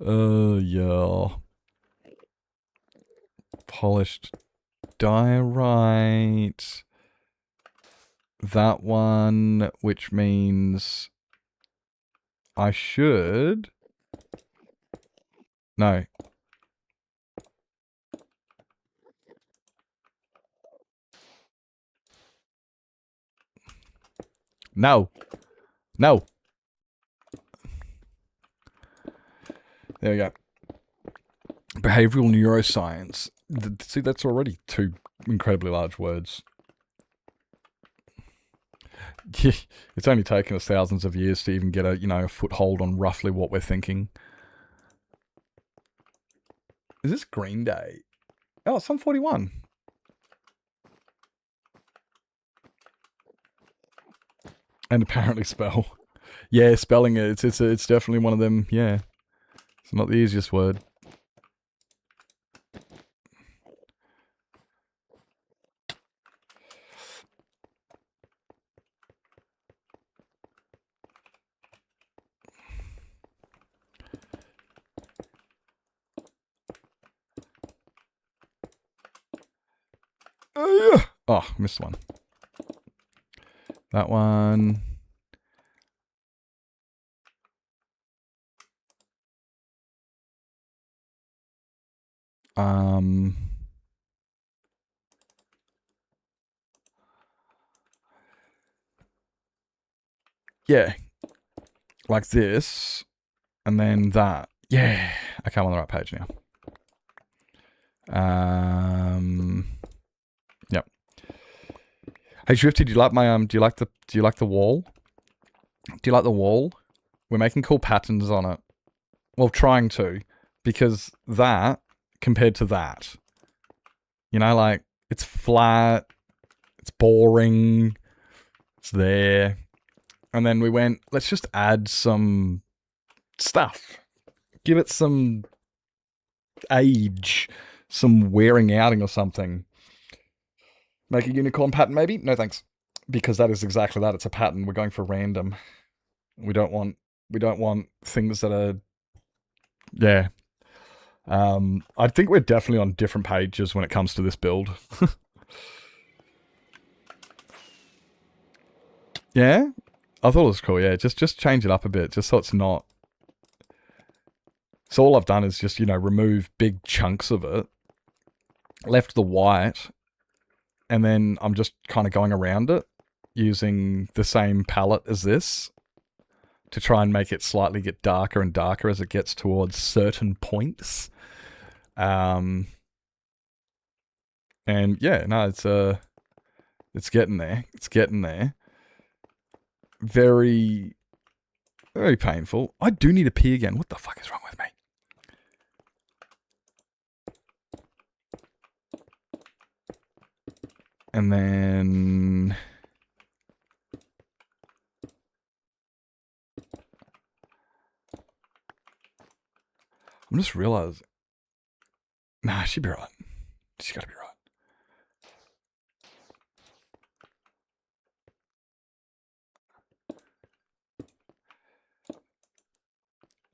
Yeah. Polished diorite. That one, which means I should... No. No. No. There we go. Behavioral neuroscience. See, that's already 2 incredibly large words. It's only taken us thousands of years to even get a, a foothold on roughly what we're thinking. Is this Green Day? Oh, it's Sum 41. And apparently spell. Yeah, spelling it. It's definitely one of them. Yeah. It's not the easiest word. Oh, missed one. That one. Yeah. Like this. And then that. Yeah. Okay, I'm on the right page now. Yep. Hey Swifty, do you like my do you like the wall? Do you like the wall? We're making cool patterns on it. Well, trying to. Because that compared to that. Like, it's flat, it's boring, it's there. And then we went, let's just add some stuff. Give it some age, some wearing outing or something. Make a unicorn pattern, maybe? No, thanks. Because that is exactly that. It's a pattern. We're going for random. We don't want things that are... Yeah. I think we're definitely on different pages when it comes to this build. Yeah? I thought it was cool, yeah. Just change it up a bit, just so it's not... So all I've done is just, remove big chunks of it. Left the white. And then I'm just kind of going around it using the same palette as this. to try and make it slightly get darker and darker as it gets towards certain points. And yeah, no, it's getting there. It's getting there. Very, very painful. I do need to pee again. What the fuck is wrong with me? And then I'm just realizing. Nah, she'd be right. She's got to be right.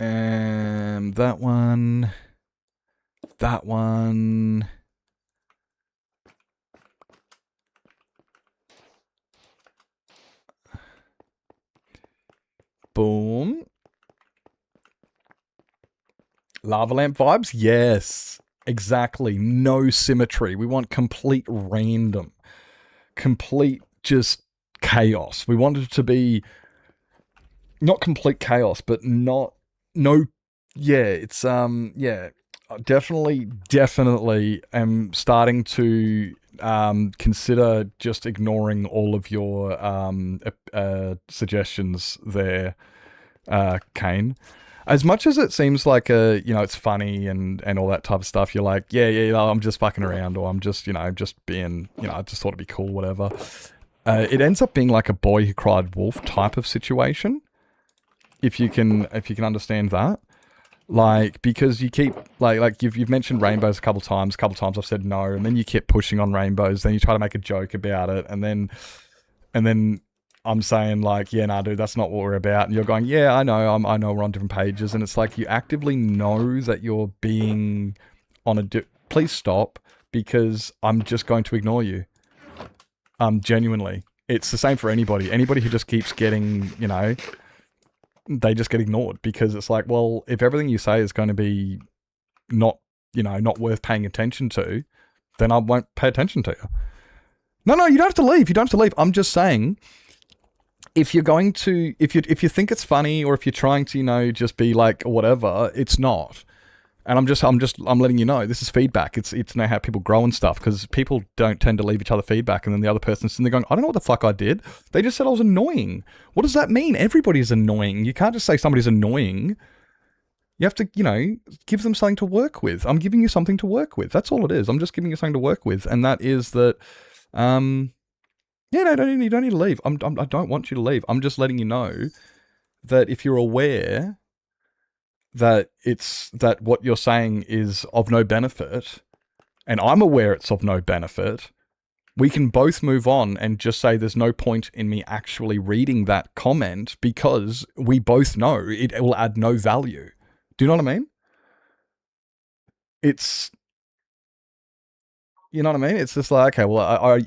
And that one. That one. Boom. Lava lamp vibes? Yes. Exactly. No symmetry. We want complete random. Complete just chaos. We want it to be not complete chaos, but no, it's, definitely am starting to consider just ignoring all of your suggestions there, Kane. As much as it seems like it's funny and all that type of stuff, you're like, I'm just fucking around, or I'm just, just being, I just thought it'd be cool, whatever. It ends up being like a boy who cried wolf type of situation. If you can understand that. Like, because you keep, like you've mentioned rainbows a couple times I've said no, and then you keep pushing on rainbows, then you try to make a joke about it, and then I'm saying like, yeah, nah, dude, that's not what we're about, and you're going, yeah, I know we're on different pages, and it's like you actively know that you're being on please stop, because I'm just going to ignore you. Genuinely. It's the same for anybody who just keeps getting, they just get ignored, because it's like, well, if everything you say is going to be not worth paying attention to, then I won't pay attention to you. No, you don't have to leave. I'm just saying, if you're going to, if you think it's funny, or if you're trying to, just be like whatever, it's not. And I'm letting you know, this is feedback. It's know how people grow and stuff, because people don't tend to leave each other feedback, and then the other person's sitting there going, I don't know what the fuck I did. They just said I was annoying. What does that mean? Everybody's annoying. You can't just say somebody's annoying. You have to, give them something to work with. I'm giving you something to work with. That's all it is. I'm just giving you something to work with, and that is that. No, you don't need to leave. I don't want you to leave. I'm just letting you know that if you're aware that that what you're saying is of no benefit, and I'm aware it's of no benefit, we can both move on and just say there's no point in me actually reading that comment, because we both know it will add no value. Do you know what I mean? It's, you know what I mean? It's just like, okay, well,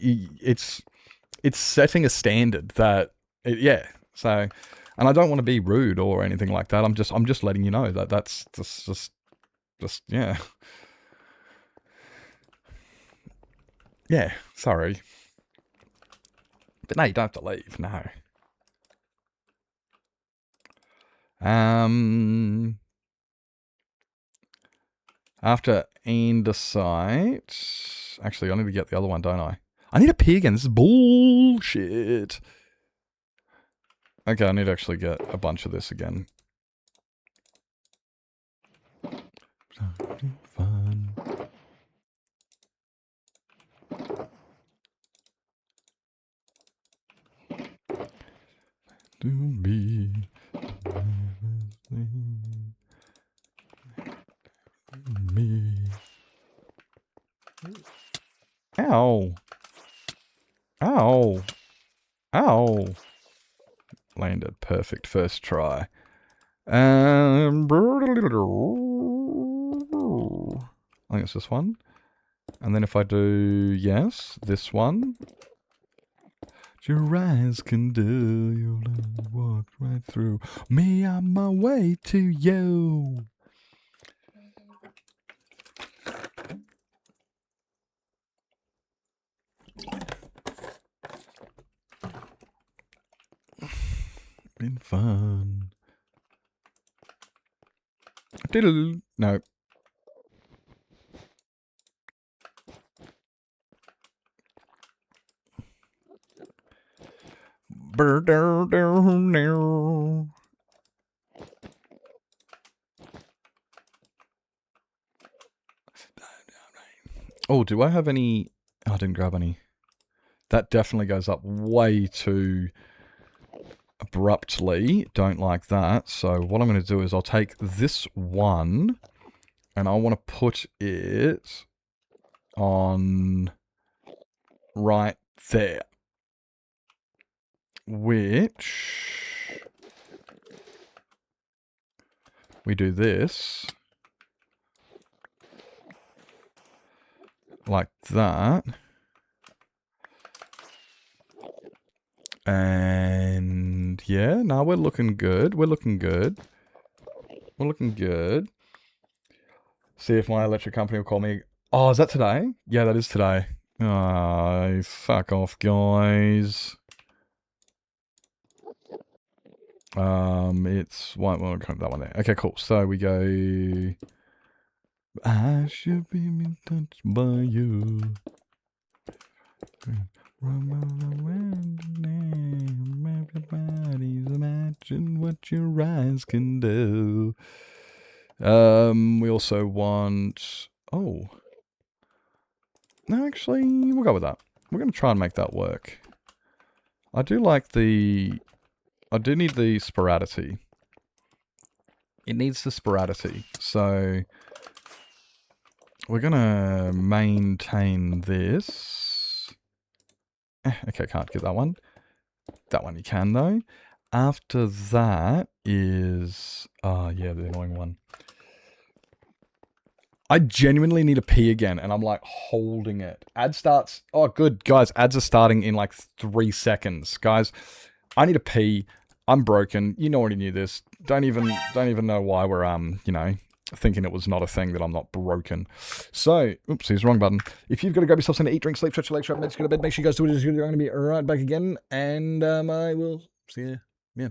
it's setting a standard that, so. And I don't want to be rude or anything like that. I'm just letting you know that that's just yeah. Yeah, sorry. But no, you don't have to leave, no. After andesite. Actually, I need to get the other one, don't I? I need a pee again. This is bullshit. Okay, I need to actually get a bunch of this again. Fun. To be me. Ow. Ow. Ow. Landed. Perfect. First try. I think it's this one. And then if I do, yes, this one. Your eyes can do, you'll walk right through me on my way to you. Been fun. Diddle. No. Oh, do I have any? Oh, I didn't grab any. That definitely goes up way too abruptly. Don't like that. So what I'm going to do is I'll take this one and I want to put it on right there. Which we do this like that. And yeah, no, we're looking good. We're looking good. We're looking good. See if my electric company will call me. Oh, is that today? Yeah, that is today. Oh, fuck off, guys. It's one. Well, that one there. Okay, cool. So we go. I should be touched by you. Everybody's imagine what your eyes can do. We also want. Oh. No, actually, we'll go with that. We're going to try and make that work. I do like the... I do need the sporadity. It needs the sporadity. So, we're going to maintain this. Okay, can't get that one. That one you can, though. After that is... Oh, yeah, the annoying one. I genuinely need a pee again, and I'm like holding it. Ad starts. Oh, good guys. Ads are starting in like 3 seconds, guys. I need a pee. I'm broken. You already knew this. Don't even know why we're thinking it was not a thing that I'm not broken. So, oopsies, wrong button. If you've got to grab yourself something to eat, drink, sleep, stretch your legs, meds, go to bed. Make sure you guys do it. I'm going to be right back again, and I will see you. Yeah.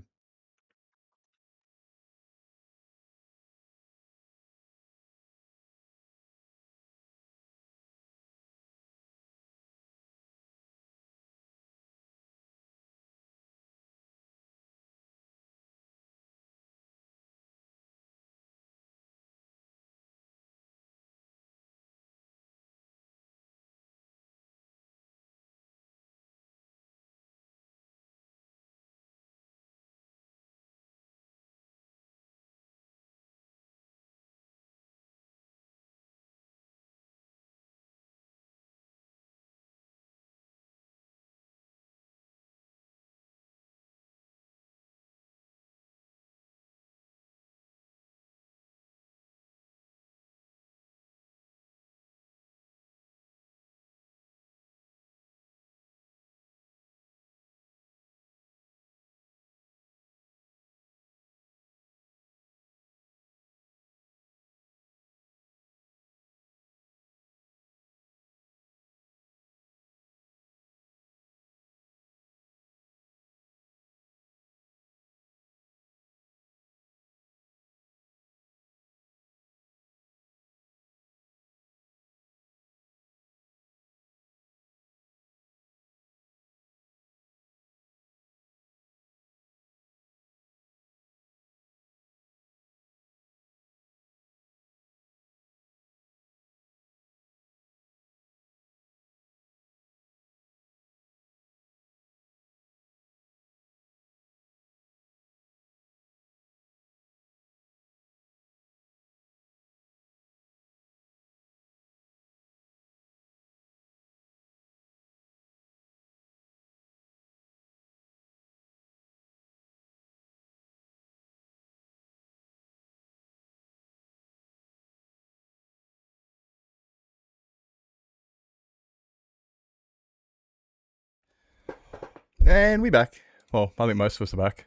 And we back. Well, I think most of us are back.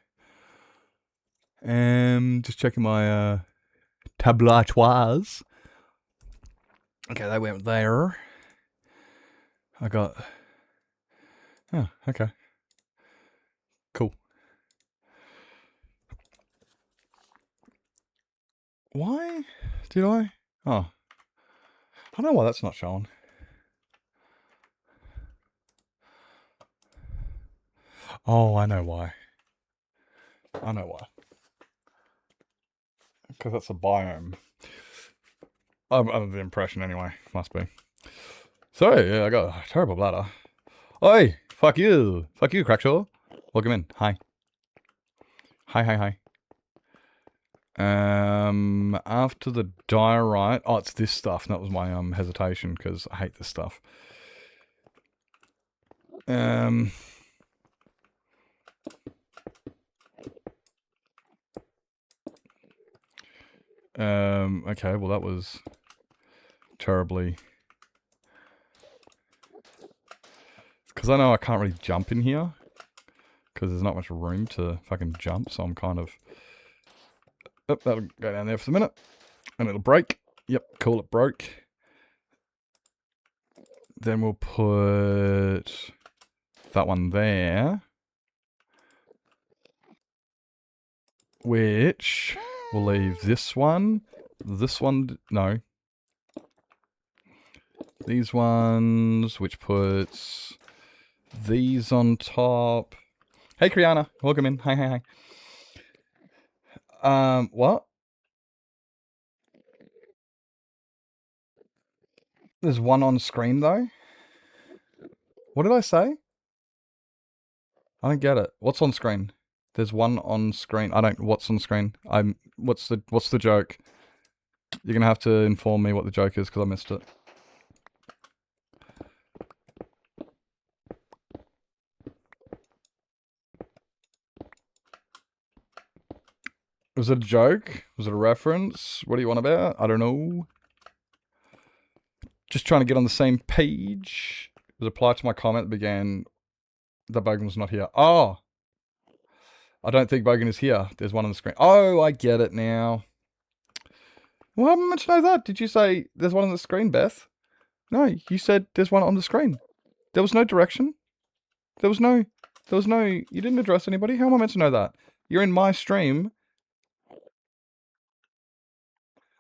Just checking my tabloirs. Okay, they went there. I got... Oh, okay. Cool. Why did I? Oh. I don't know why that's not showing. Oh, I know why. I know why. Because that's a biome. I'm under the impression anyway. Must be. So, yeah, I got a terrible bladder. Oi! Fuck you! Fuck you, Crackshaw. Welcome in. Hi. Hi. After the diorite... Oh, it's this stuff. That was my hesitation, because I hate this stuff. Okay, well that was terribly... Because I know I can't really jump in here. Because there's not much room to fucking jump, so I'm kind of... Oh, that'll go down there for a minute. And it'll break. Yep, cool, it broke. Then we'll put that one there. Which we'll leave this one. This one, no. These ones, which puts these on top. Hey, Kriana, welcome in. Hi. What? There's one on screen though. What did I say? I don't get it. What's on screen? There's one on screen. I don't. What's on screen? What's the joke? You're gonna have to inform me what the joke is because I missed it. Was it a joke? Was it a reference? What do you want about? I don't know. Just trying to get on the same page. It was applied to my comment that began that Bogan was not here. Oh! I don't think Bogan is here. There's one on the screen. Oh, I get it now. Well, I'm meant to know that. Did you say there's one on the screen, Beth? No, you said there's one on the screen. There was no direction. There was no, you didn't address anybody. How am I meant to know that? You're in my stream.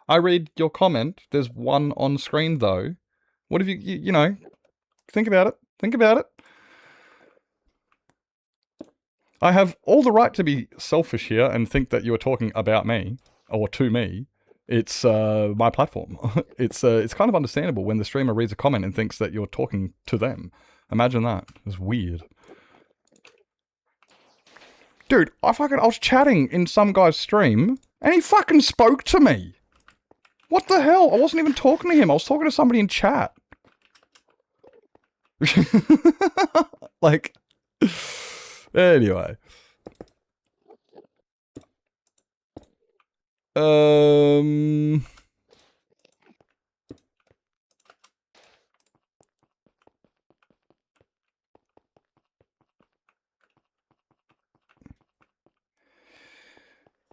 I read your comment. There's one on screen though. What have you know, think about it. Think about it. I have all the right to be selfish here and think that you are talking about me or to me. It's my platform. It's kind of understandable when the streamer reads a comment and thinks that you're talking to them. Imagine that. It's weird. Dude, I was chatting in some guy's stream and he fucking spoke to me. What the hell? I wasn't even talking to him. I was talking to somebody in chat. Like, anyway.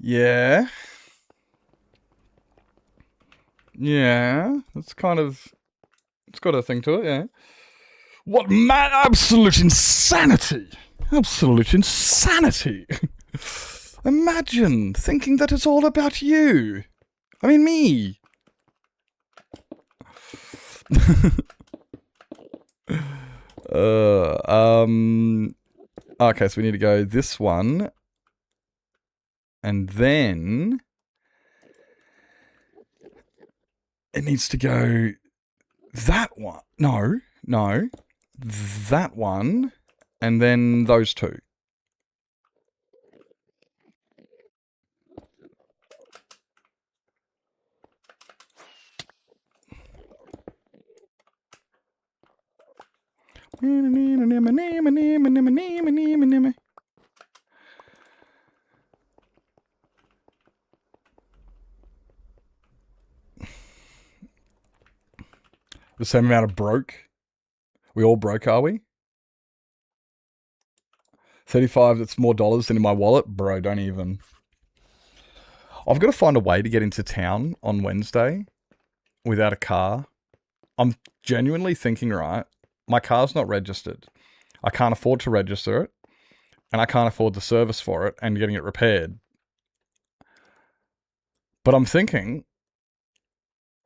Yeah. Yeah, it's kind of... It's got a thing to it, yeah. What mad... Absolute insanity! Absolute insanity! Imagine thinking that it's all about you. I mean, me. Okay, so we need to go this one. And then... It needs to go that one. No. That one. And then those two. The same amount of broke. We all broke, are we? 35, that's more dollars than in my wallet? Bro, don't even. I've got to find a way to get into town on Wednesday without a car. I'm genuinely thinking, right, my car's not registered. I can't afford to register it. And I can't afford the service for it and getting it repaired. But I'm thinking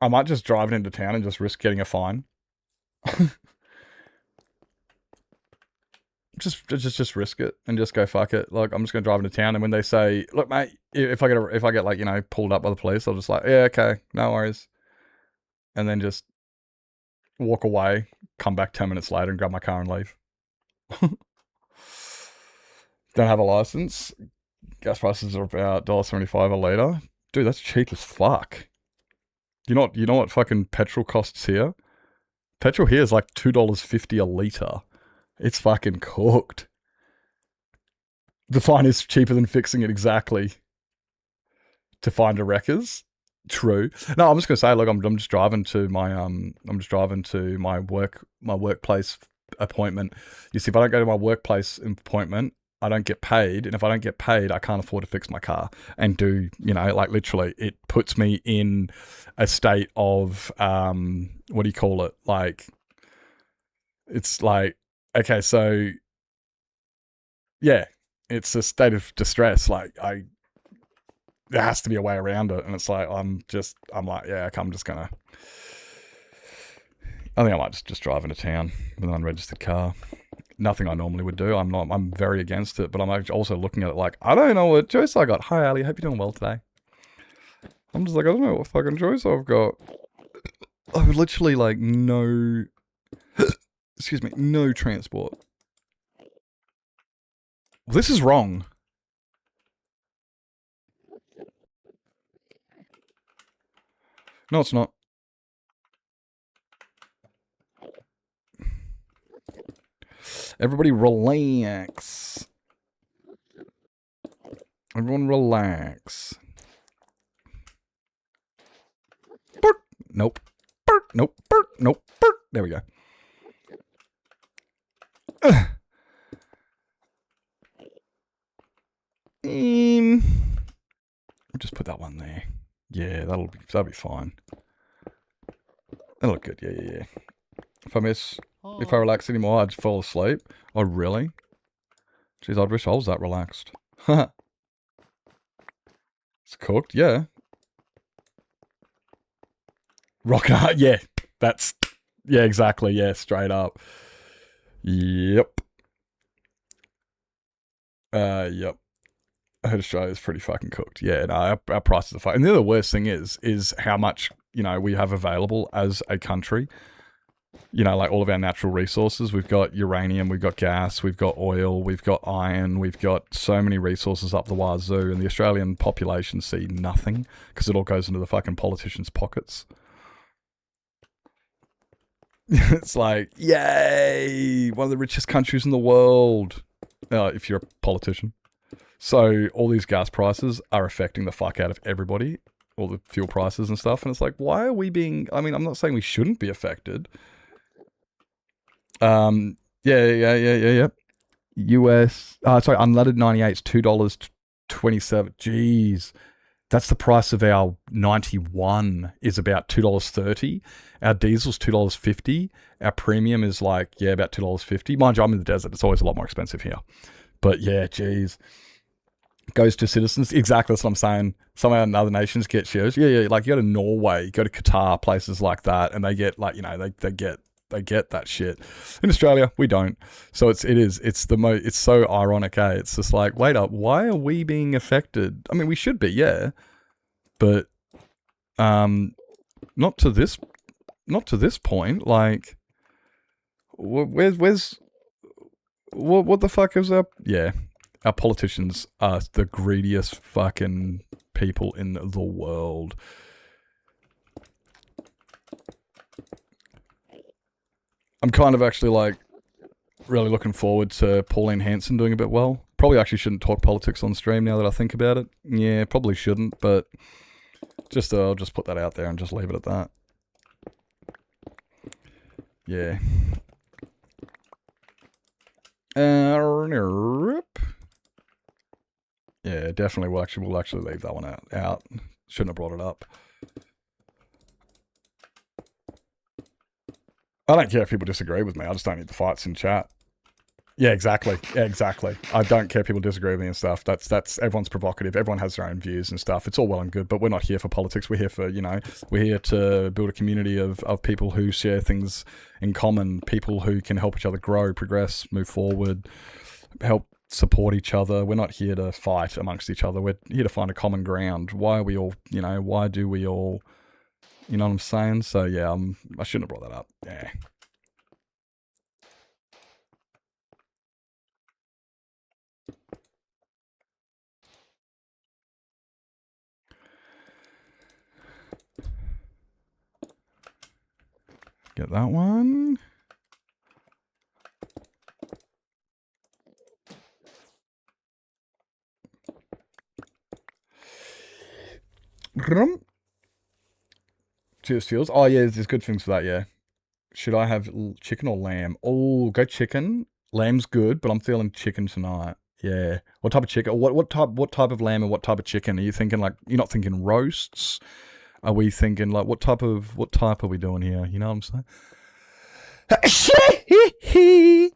I might just drive it into town and just risk getting a fine. just risk it and just go fuck it. Like, I'm just gonna drive into town, and when they say, "Look, mate, if I get like, you know, pulled up by the police," I'll just like, "Yeah, okay, no worries," and then just walk away, come back 10 minutes later, and grab my car and leave. Don't have a license. Gas prices are about $1.75 a litre. Dude, that's cheap as fuck. You know what fucking petrol costs here? Petrol here is like $2.50 a litre. It's fucking cooked. The fine is cheaper than fixing it exactly to find a wreckers. True. No, I'm just gonna say, look, I'm just driving to my workplace appointment. You see, if I don't go to my workplace appointment, I don't get paid, and if I don't get paid, I can't afford to fix my car and do, you know, like, literally, it puts me in a state of what do you call it? Like, it's like, okay, so yeah, it's a state of distress. Like, there has to be a way around it, and it's like, I'm like, yeah, okay, I think I might just drive into town with an unregistered car. Nothing I normally would do. I'm very against it, but I'm also looking at it like, I don't know what choice I got. Hi, Ali. Hope you're doing well today. I'm just like, I don't know what fucking choice I've got. I would literally, like, no, excuse me, no transport. This is wrong. No, it's not. Everybody relax. Everyone relax. Bert. Nope. Bert. Nope. Bert. Nope. Bert. There we go. Just put that one there. Yeah, that'll be fine. That'll look good. Yeah. If I relax anymore, I'd fall asleep. Oh, really? Jeez, I wish I was that relaxed. It's cooked, yeah. Rocking hard, yeah. Yeah, exactly, yeah, straight up. Yep. Yep. I heard Australia's pretty fucking cooked. Yeah, no, our prices are fucking. And the other worst thing is how much, you know, we have available as a country. You know, like, all of our natural resources. We've got uranium, we've got gas, we've got oil, we've got iron, we've got so many resources up the wazoo, and the Australian population see nothing because it all goes into the fucking politicians' pockets. It's like, yay, one of the richest countries in the world, if you're a politician. So all these gas prices are affecting the fuck out of everybody, all the fuel prices and stuff, and it's like, why are we being, I mean, I'm not saying we shouldn't be affected. Yeah. US, sorry, unleaded 98 is $2.27. Jeez. That's the price of our 91 is about $2.30. Our diesel's $2.50. Our premium is like, yeah, about $2.50. Mind you, I'm in the desert. It's always a lot more expensive here. But yeah, geez. Goes to citizens. Exactly, that's what I'm saying. Some of our other nations get shares. Yeah. Like, you go to Norway, you go to Qatar, places like that, and they get, like, you know, they get that shit. In Australia, we don't. So it's so ironic, eh? It's just like, wait up, why are we being affected? I mean, we should be, yeah. But not to this point. Like, where's what the fuck is up? Yeah. Our politicians are the greediest fucking people in the world. I'm kind of actually, like, really looking forward to Pauline Hanson doing a bit well. Probably actually shouldn't talk politics on stream now that I think about it. Yeah, probably shouldn't, but I'll just put that out there and just leave it at that. Yeah. Yeah, definitely. We'll actually leave that one out. Shouldn't have brought it up. I don't care if people disagree with me. I just don't need the fights in chat. Yeah, exactly. Yeah, exactly. I don't care if people disagree with me and stuff. That's everyone's provocative. Everyone has their own views and stuff. It's all well and good, but we're not here for politics. We're here for, we're here to build a community of people who share things in common, people who can help each other grow, progress, move forward, help support each other. We're not here to fight amongst each other. We're here to find a common ground. Why are we all, why do we all, you know what I'm saying? So yeah, I shouldn't have brought that up. Yeah. Get that one. Cheers, Fields. Oh, yeah, there's good things for that, yeah. Should I have chicken or lamb? Oh, go chicken. Lamb's good, but I'm feeling chicken tonight. Yeah. What type of chicken? What type of lamb and what type of chicken? Are you thinking you're not thinking roasts? Are we thinking what type are we doing here? You know what I'm saying?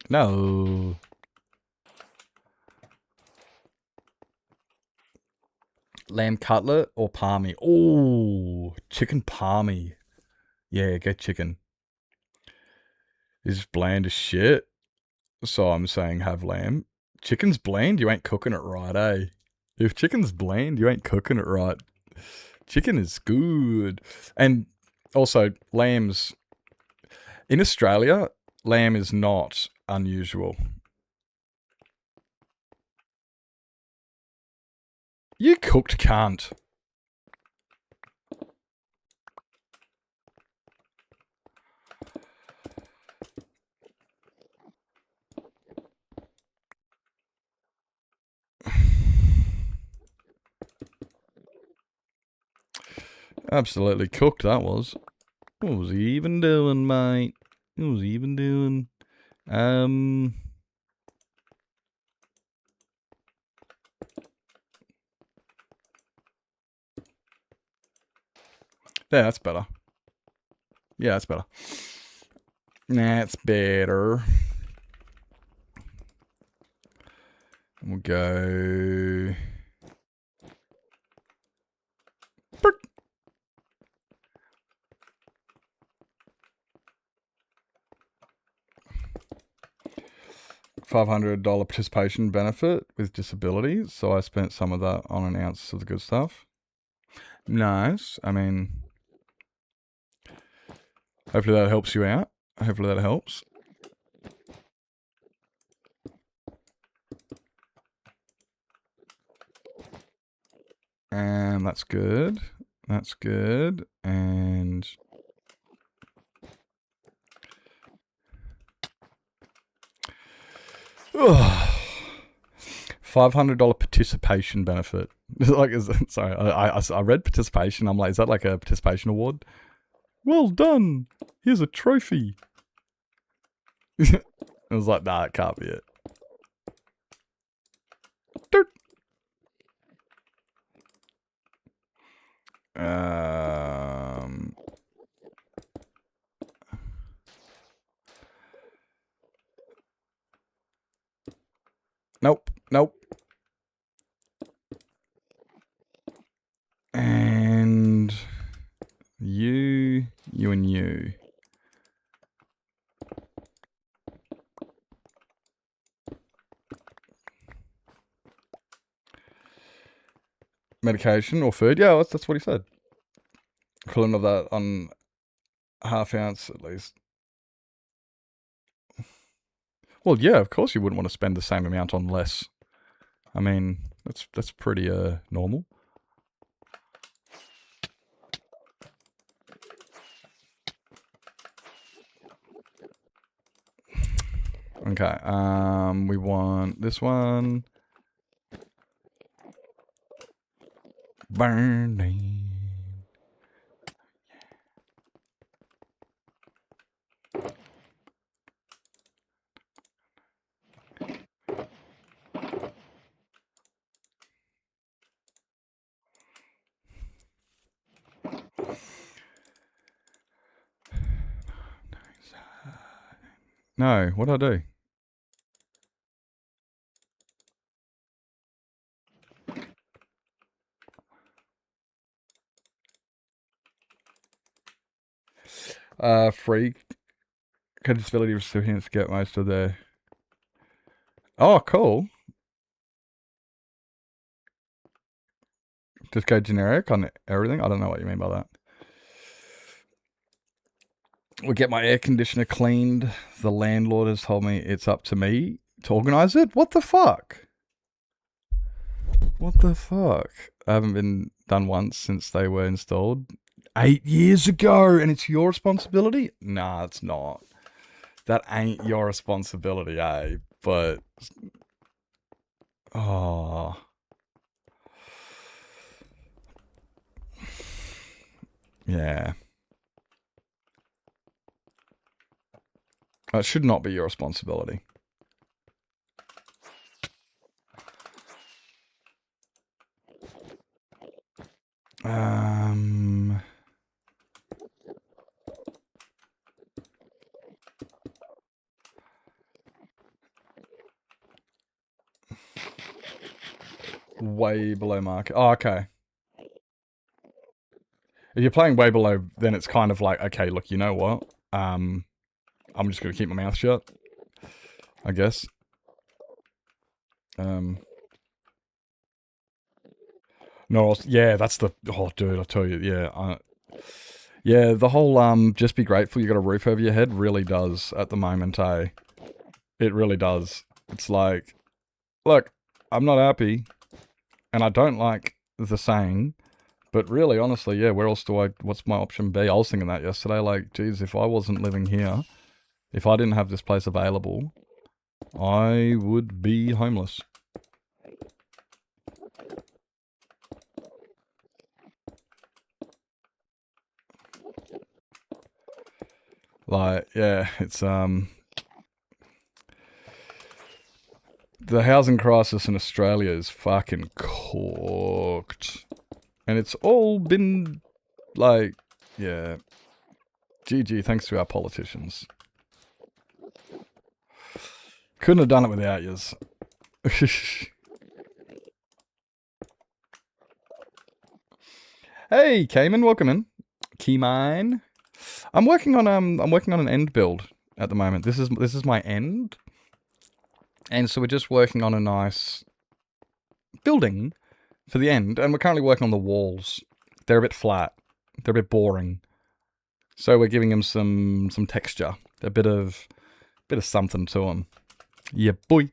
No. Lamb cutlet or palmy? Oh, chicken palmy. Yeah, get chicken. It's bland as shit. So I'm saying have lamb. Chicken's bland, you ain't cooking it right, eh? If chicken's bland, you ain't cooking it right. Chicken is good. And also, lamb's... In Australia, lamb is not unusual. You cooked cunt. Absolutely cooked, that was. What was he even doing, mate? What was he even doing? There, that's better. Yeah, that's better. That's better. We'll go... $500 participation benefit with disabilities. So I spent some of that on an ounce of the good stuff. Nice. I mean, hopefully that helps you out. Hopefully that helps. And that's good. That's good. And... $500 participation benefit. Sorry, I read participation. I'm like, is that like a participation award? Well done. Here's a trophy. I was like, nah, it can't be it. Dirt. Nope. And you and you. Medication or food? Yeah, that's what he said. Equivalent of that on half ounce at least. Well, yeah, of course you wouldn't want to spend the same amount on less. I mean, that's pretty normal. Okay, we want this one. Burning. No, what'd I do? Free disability recipients get most of their... Oh, cool. Just go generic on everything? I don't know what you mean by that. We'll get my air conditioner cleaned. The landlord has told me it's up to me to organise it. What the fuck? What the fuck? I haven't been done once since they were installed 8 years ago, and it's your responsibility? Nah, it's not. That ain't your responsibility, eh? But... Oh... Yeah. It should not be your responsibility. Way below market. Oh, okay. If you're playing way below, then it's kind of like, okay, look, you know what? I'm just going to keep my mouth shut, I guess. No, yeah, that's the... Oh, dude, I tell you, yeah. Yeah, the whole, just be grateful you got a roof over your head really does at the moment, eh? It really does. It's like, look, I'm not happy, and I don't like the saying, but really, honestly, yeah, where else do I... What's my option B? I was thinking that yesterday, like, geez, if I wasn't living here, if I didn't have this place available, I would be homeless. Like, yeah, it's, the housing crisis in Australia is fucking cooked. And it's all been, like, yeah. GG, thanks to our politicians. Couldn't have done it without yous. Hey, Cayman, welcome in. Keymine. I'm working on an end build at the moment. This is my end. And so we're just working on a nice building for the end, and we're currently working on the walls. They're a bit flat. They're a bit boring. So we're giving them some texture, a bit of something to them. Yeah, boy.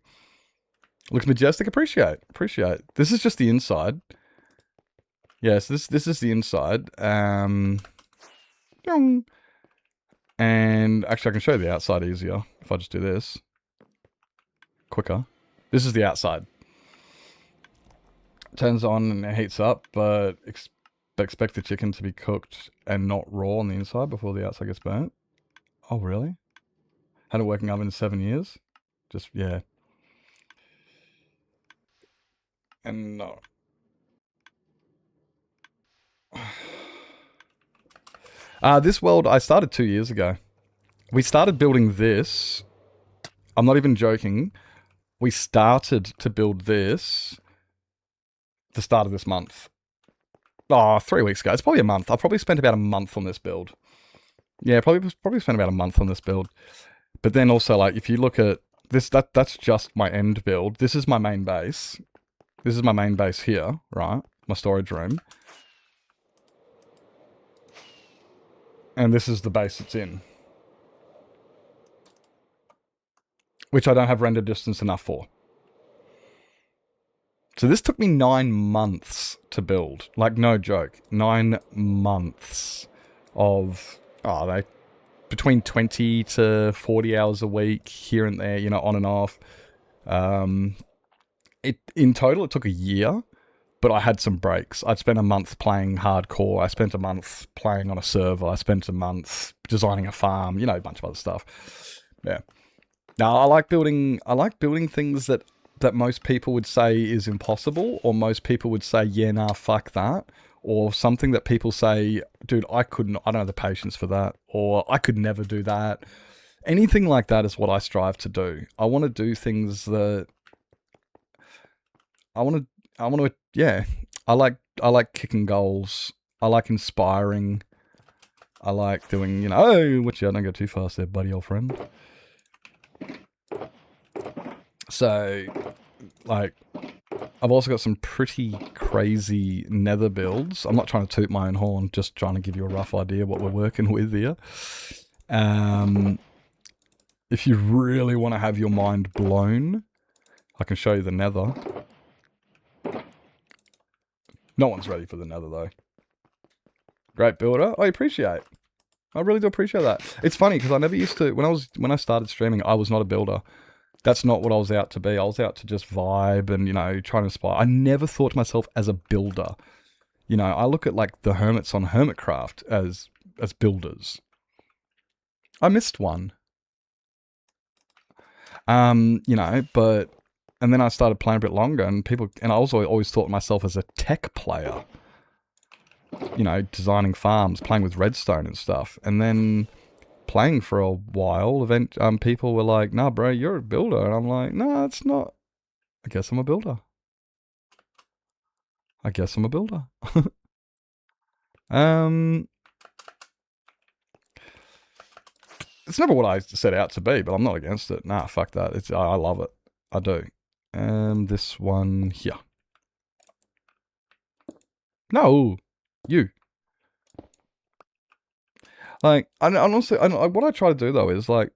Looks majestic. Appreciate. This is just the inside. Yes, this is the inside. And actually, I can show you the outside easier if I just do this. Quicker. This is the outside. Turns on and it heats up, but expect the chicken to be cooked and not raw on the inside before the outside gets burnt. Oh, really? Had a working oven in 7 years? Just, yeah. And no. This world, I started 2 years ago. We started building this. I'm not even joking. We started to build this the start of this month. Oh, 3 weeks ago. It's probably a month. I've probably spent about a month on this build. Yeah, probably spent about a month on this build. But then also, like, if you look at this, that's just my end build. This is my main base. This is my main base here, right? My storage room. And this is the base it's in. Which I don't have render distance enough for. So this took me 9 months to build. Like, no joke. 9 months of, between 20 to 40 hours a week, here and there, you know, on and off. In total, it took a year, but I had some breaks. I'd spent a month playing hardcore. I spent a month playing on a server. I spent a month designing a farm, you know, a bunch of other stuff. Yeah. Now, I like building things that most people would say is impossible, or most people would say, yeah, nah, fuck that. Or something that people say, dude, I don't have the patience for that. Or I could never do that. anything like that is what I strive to do. I want to do things that I want to, yeah. I like kicking goals. I like inspiring. I like doing, oh, which I don't go too fast there, buddy, old friend. So, like, I've also got some pretty crazy nether builds. I'm not trying to toot my own horn, just trying to give you a rough idea what we're working with here. If you really want to have your mind blown, I can show you the nether. No one's ready for the nether, though. Great builder. I appreciate. I really do appreciate that. It's funny, because I never used to... When I started streaming, I was not a builder. That's not what I was out to be. I was out to just vibe and, try to inspire. I never thought to myself as a builder. I look at, like, the hermits on Hermitcraft as builders. I missed one. But... And then I started playing a bit longer, and I also always thought of myself as a tech player. Designing farms, playing with redstone and stuff. And then playing for a while, people were like, "Nah, bro, you're a builder." And I'm like, "Nah, it's not. I guess I'm a builder. It's never what I set out to be, but I'm not against it. Nah, fuck that. I love it. I do. This one here. No, you. Like, honestly, what I try to do though is like,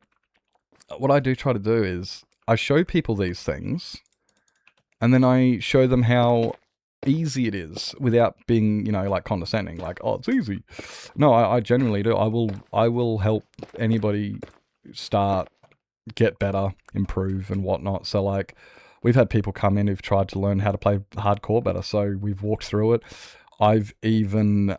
what I do try to do is I show people these things, and then I show them how easy it is without being, like condescending. Like, oh, it's easy. No, I genuinely do. I will help anybody start, get better, improve, and whatnot. So like, we've had people come in who've tried to learn how to play hardcore better. So we've walked through it. I've even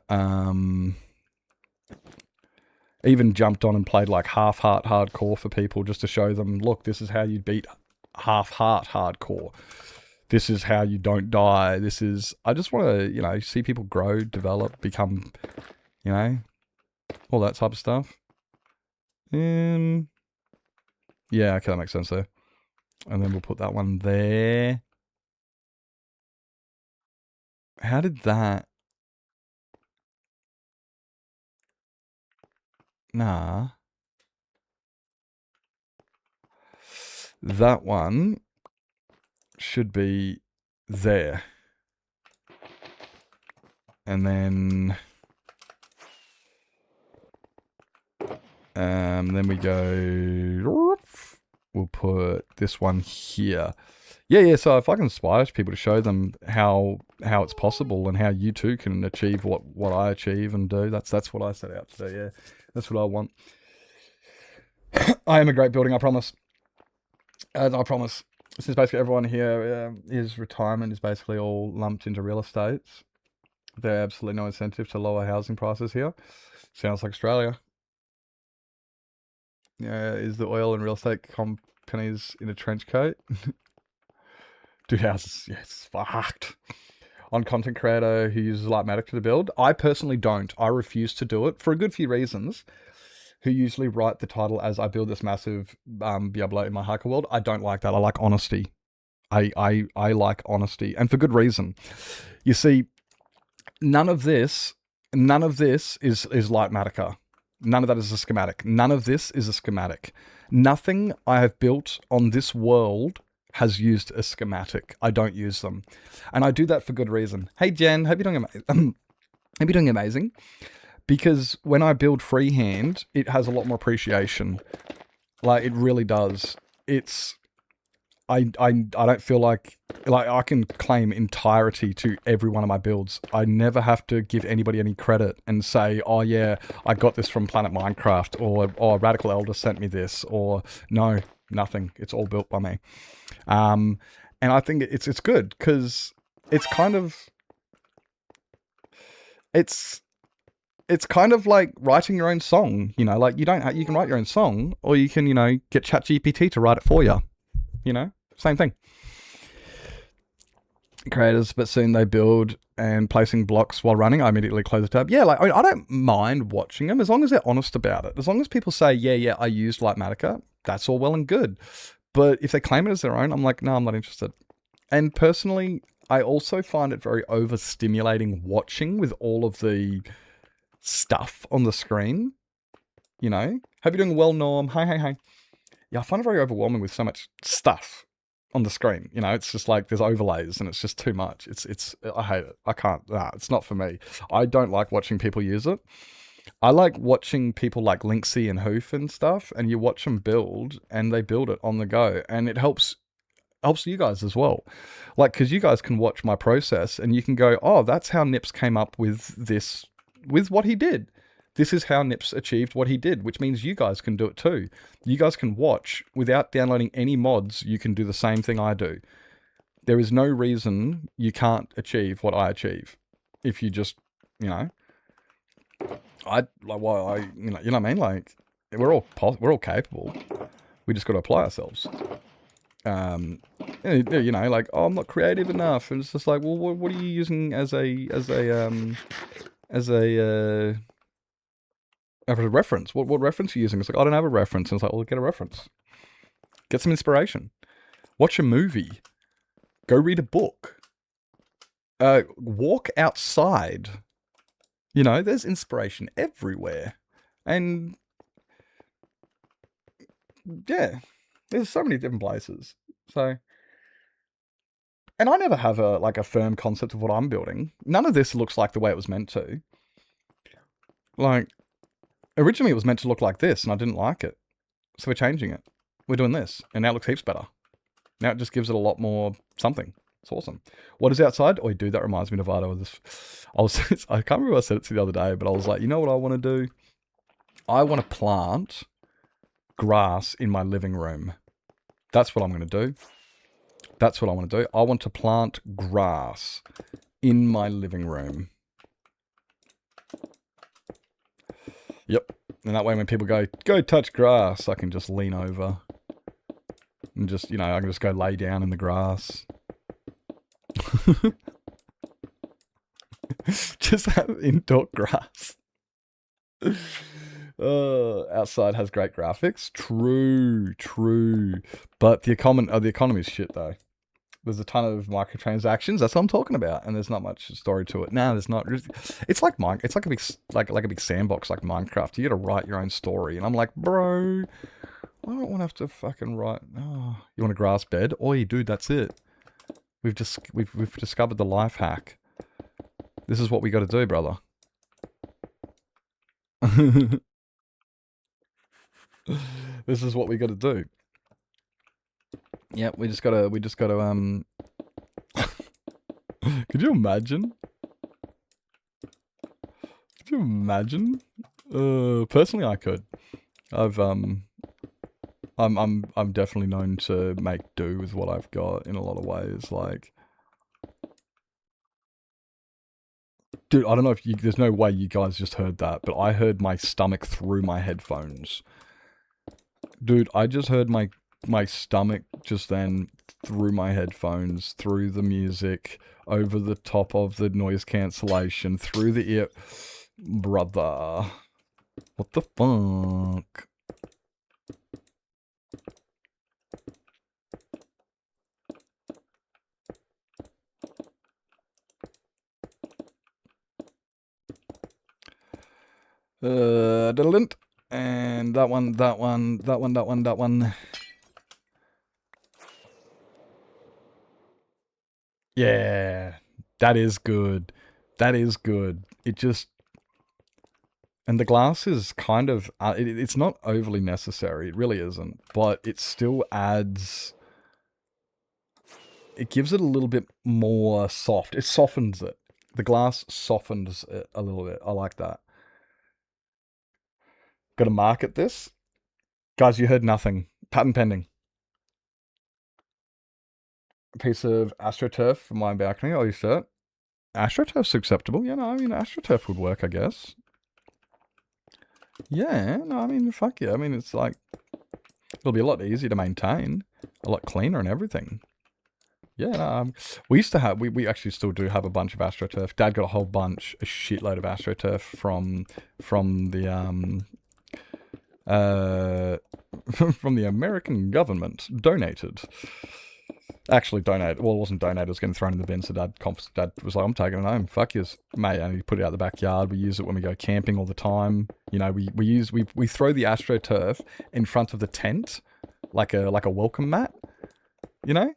jumped on and played like half-heart hardcore for people just to show them, look, this is how you beat half-heart hardcore. This is how you don't die. I just want to, see people grow, develop, become, all that type of stuff. Yeah, okay, that makes sense there. And then we'll put that one there. How did that... Nah. That one should be there. And then we go... We'll put this one here. Yeah, so if I can inspire people to show them how it's possible and how you too can achieve what I achieve and do, that's what I set out to do, yeah. That's what I want. I am a great building, I promise. I promise. Since basically everyone here, his retirement is basically all lumped into real estate, there's absolutely no incentive to lower housing prices here. Sounds like Australia. Yeah, is the oil and real estate companies in a trench coat? Do houses, yes, fucked. On content creator who uses Lightmatic to build. I personally don't. I refuse to do it for a good few reasons. Who usually write the title as I build this massive Diablo in my hardcore world. I don't like that. I like honesty. I like honesty, and for good reason. You see, none of this is Lightmatica. None of that is a schematic. None of this is a schematic. Nothing I have built on this world has used a schematic. I don't use them. And I do that for good reason. Hey Jen, hope you're doing amazing. Because when I build freehand, it has a lot more appreciation. Like, it really does. I don't feel like I can claim entirety to every one of my builds. I never have to give anybody any credit and say, oh yeah, I got this from Planet Minecraft, or Radical Elder sent me this, or no, nothing. It's all built by me. And I think it's good, because it's kind of like writing your own song, like you can write your own song, or you can, get ChatGPT to write it for you, same thing. Creators, but soon they build and placing blocks while running, I immediately close the tab. Yeah, like, I don't mind watching them as long as they're honest about it. As long as people say, yeah, I used Lightmatica, that's all well and good. But if they claim it as their own, I'm like, no, I'm not interested. And personally, I also find it very overstimulating watching with all of the stuff on the screen. You know? Hope you're doing well, Norm. Hi. Yeah, I find it very overwhelming with so much stuff on the screen. You know, it's just like there's overlays and it's just too much. I hate it. I can't. It's not for me. I don't like watching people use it. I like watching people like Linksy and Hoof and stuff, and you watch them build, and they build it on the go, and it helps you guys as well. Like, because you guys can watch my process, and you can go, oh, that's how Nips came up with this, with what he did. This is how Nips achieved what he did, which means you guys can do it too. You guys can watch without downloading any mods. You can do the same thing I do. There is no reason you can't achieve what I achieve if you just, you know. You know what I mean? Like, we're all capable. We just got to apply ourselves. You know, like, oh, I'm not creative enough, and it's just like, well, what are you using as a reference? What reference are you using? It's like, I don't have a reference. And it's like, well, get a reference. Get some inspiration. Watch a movie. Go read a book. Walk outside. You know, there's inspiration everywhere. And yeah, there's so many different places. So, and I never have a firm concept of what I'm building. None of this looks like the way it was meant to. Like, originally it was meant to look like this, and I didn't like it. So we're changing it. We're doing this, and now it looks heaps better. Now it just gives it a lot more something. It's awesome. What is outside? Oh, dude, that reminds me, Nevada, of this. I can't remember what I said it to the other day, but I was like, you know what I want to do? I want to plant grass in my living room. That's what I'm going to do. That's what I want to do. I want to plant grass in my living room. Yep. And that way when people go touch grass, I can just lean over. And just, you know, I can just go lay down in the grass. Just have indoor grass. Outside has great graphics. True. But the economy is shit though. There's a ton of microtransactions. That's what I'm talking about, and there's not much story to it. No, there's not. It's like It's like a big like a big sandbox like Minecraft. You got to write your own story, and I'm like, bro, I don't want to have to fucking write. Oh, you want a grass bed? Oi, dude, that's it. We've discovered the life hack. This is what we got to do, brother. This is what we got to do. Yeah, we just gotta Could you imagine? Could you imagine? Personally I could. I'm definitely known to make do with what I've got in a lot of ways, like. Dude, I don't know if there's no way you guys just heard that, but I heard my stomach through my headphones. Dude, I just heard my stomach just then through my headphones, through the music, over the top of the noise cancellation, through the ear. Brother. What the fuck? And that one. Yeah, that is good. That is good. It just... And the glass is kind of... it's not overly necessary. It really isn't. But it still adds... It gives it a little bit more soft. It softens it. The glass softens it a little bit. I like that. Got to market this. Guys, you heard nothing. Patent pending. A piece of AstroTurf for my balcony. Oh, you sure? AstroTurf's acceptable. Yeah, no, I mean, AstroTurf would work, I guess. Yeah, no, I mean, fuck yeah. I mean, it's like... It'll be a lot easier to maintain. A lot cleaner and everything. Yeah, no, we used to have, we actually still do have a bunch of AstroTurf. Dad got a shitload of AstroTurf from the from the American government. Donated. Actually donated. Well, it wasn't donated. It was getting thrown in the bin. So Dad was like, "I'm taking it home. Fuck yous, mate." And he put it out the backyard. We use it when we go camping all the time. You know, we throw the AstroTurf in front of the tent, like a welcome mat. You know.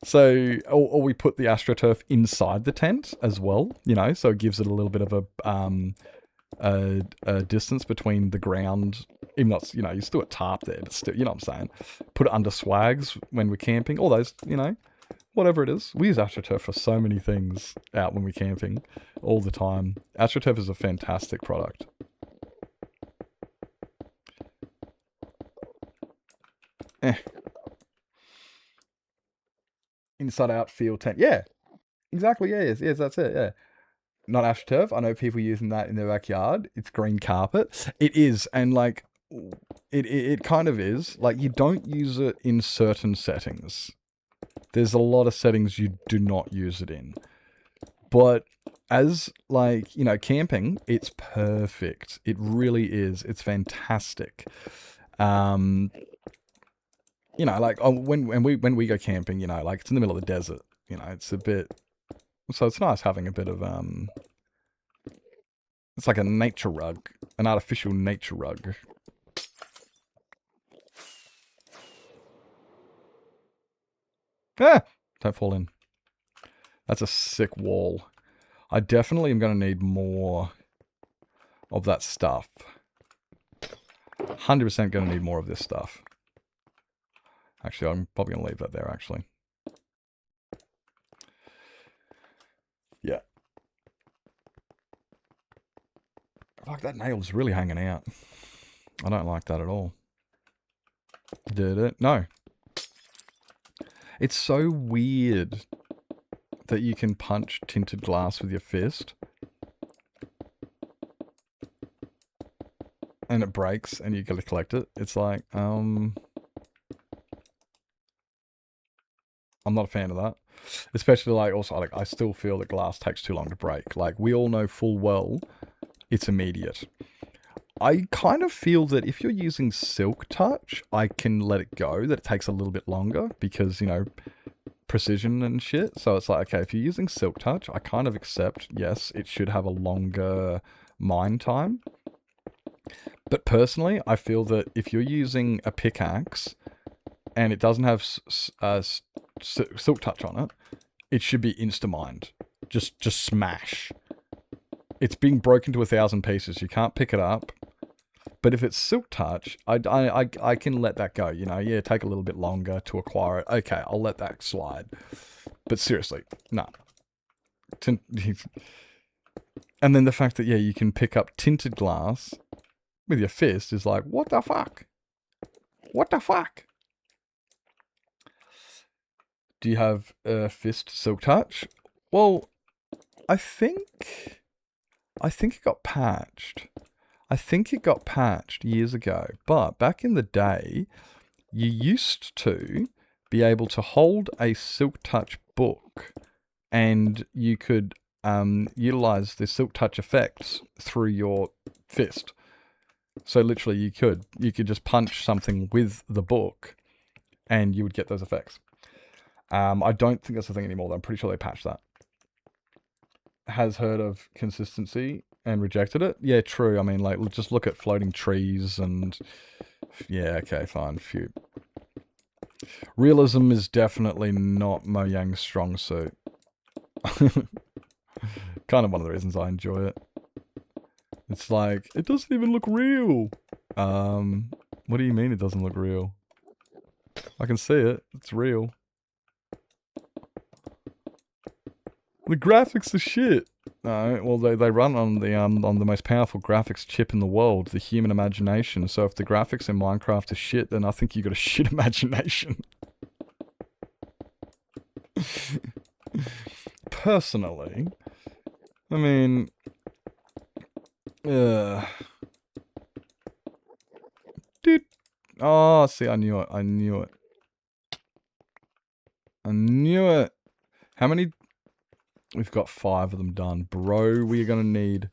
So, or we put the AstroTurf inside the tent as well. You know, so it gives it a little bit of a distance between the ground. Even though it's, you know, you're still at tarp there, but still, you know what I'm saying. Put it under swags when we're camping. All those, you know, whatever it is. We use AstroTurf for so many things out when we're camping all the time. AstroTurf is a fantastic product. Inside out field tent. Yeah, exactly. Yeah, yes, that's it. Yeah. Not AstroTurf. I know people using that in their backyard. It's green carpet. It is, and like, it kind of is. Like, you don't use it in certain settings. There's a lot of settings you do not use it in. But as, like, you know, camping, it's perfect. It really is. It's fantastic. You know, like, when we go camping, you know, like, it's in the middle of the desert. You know, it's a bit. So it's nice having a bit of it's like a nature rug, an artificial nature rug. Ah! Don't fall in. That's a sick wall. I definitely am going to need more of that stuff. 100% going to need more of this stuff. Actually, I'm probably going to leave that there, actually. Yeah. Fuck, that nail's really hanging out. I don't like that at all. Did it? No. It's so weird that you can punch tinted glass with your fist and it breaks and you gotta collect it. It's like, I'm not a fan of that. Especially, like, also, like, I still feel that glass takes too long to break. Like, we all know full well it's immediate. I kind of feel that if you're using Silk Touch, I can let it go, that it takes a little bit longer because, you know, precision and shit. So it's like, okay, if you're using Silk Touch, I kind of accept, yes, it should have a longer mine time. But personally, I feel that if you're using a pickaxe and it doesn't have Silk Touch on it, it should be insta-mined. Just smash. It's being broken to 1,000 pieces. You can't pick it up. But if it's Silk Touch, I can let that go. You know, yeah, take a little bit longer to acquire it. Okay, I'll let that slide. But seriously, no. And then the fact that, yeah, you can pick up tinted glass with your fist is like, what the fuck? What the fuck? Do you have a fist Silk Touch? Well, I think it got patched. I think it got patched years ago, but back in the day, you used to be able to hold a Silk Touch book and you could utilize the Silk Touch effects through your fist. So literally you could just punch something with the book and you would get those effects. I don't think that's the thing anymore, though. I'm pretty sure they patched that. Has heard of consistency and rejected it? Yeah, true. I mean, like, just look at floating trees and... Yeah, okay, fine. Phew. Realism is definitely not Mojang's strong suit. Kind of one of the reasons I enjoy it. It's like, it doesn't even look real. What do you mean it doesn't look real? I can see it. It's real. The graphics are shit. No, well, they run on the most powerful graphics chip in the world, the human imagination. So if the graphics in Minecraft are shit, then I think you got a shit imagination. Personally, I mean, dude. Oh, see, I knew it. I knew it. How many? We've got 5 of them done. Bro, we are going to need...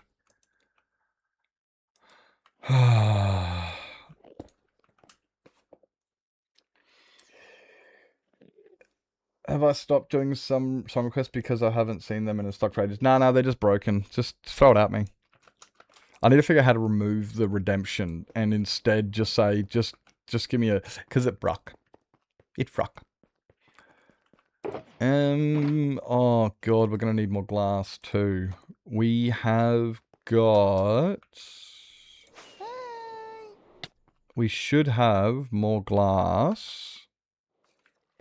Have I stopped doing some requests because I haven't seen them in a stock for ages? No, they're just broken. Just throw it at me. I need to figure out how to remove the redemption and instead just say, just give me a... Because it broke. It broke. Oh god, we're gonna need more glass too. We have got... We should have more glass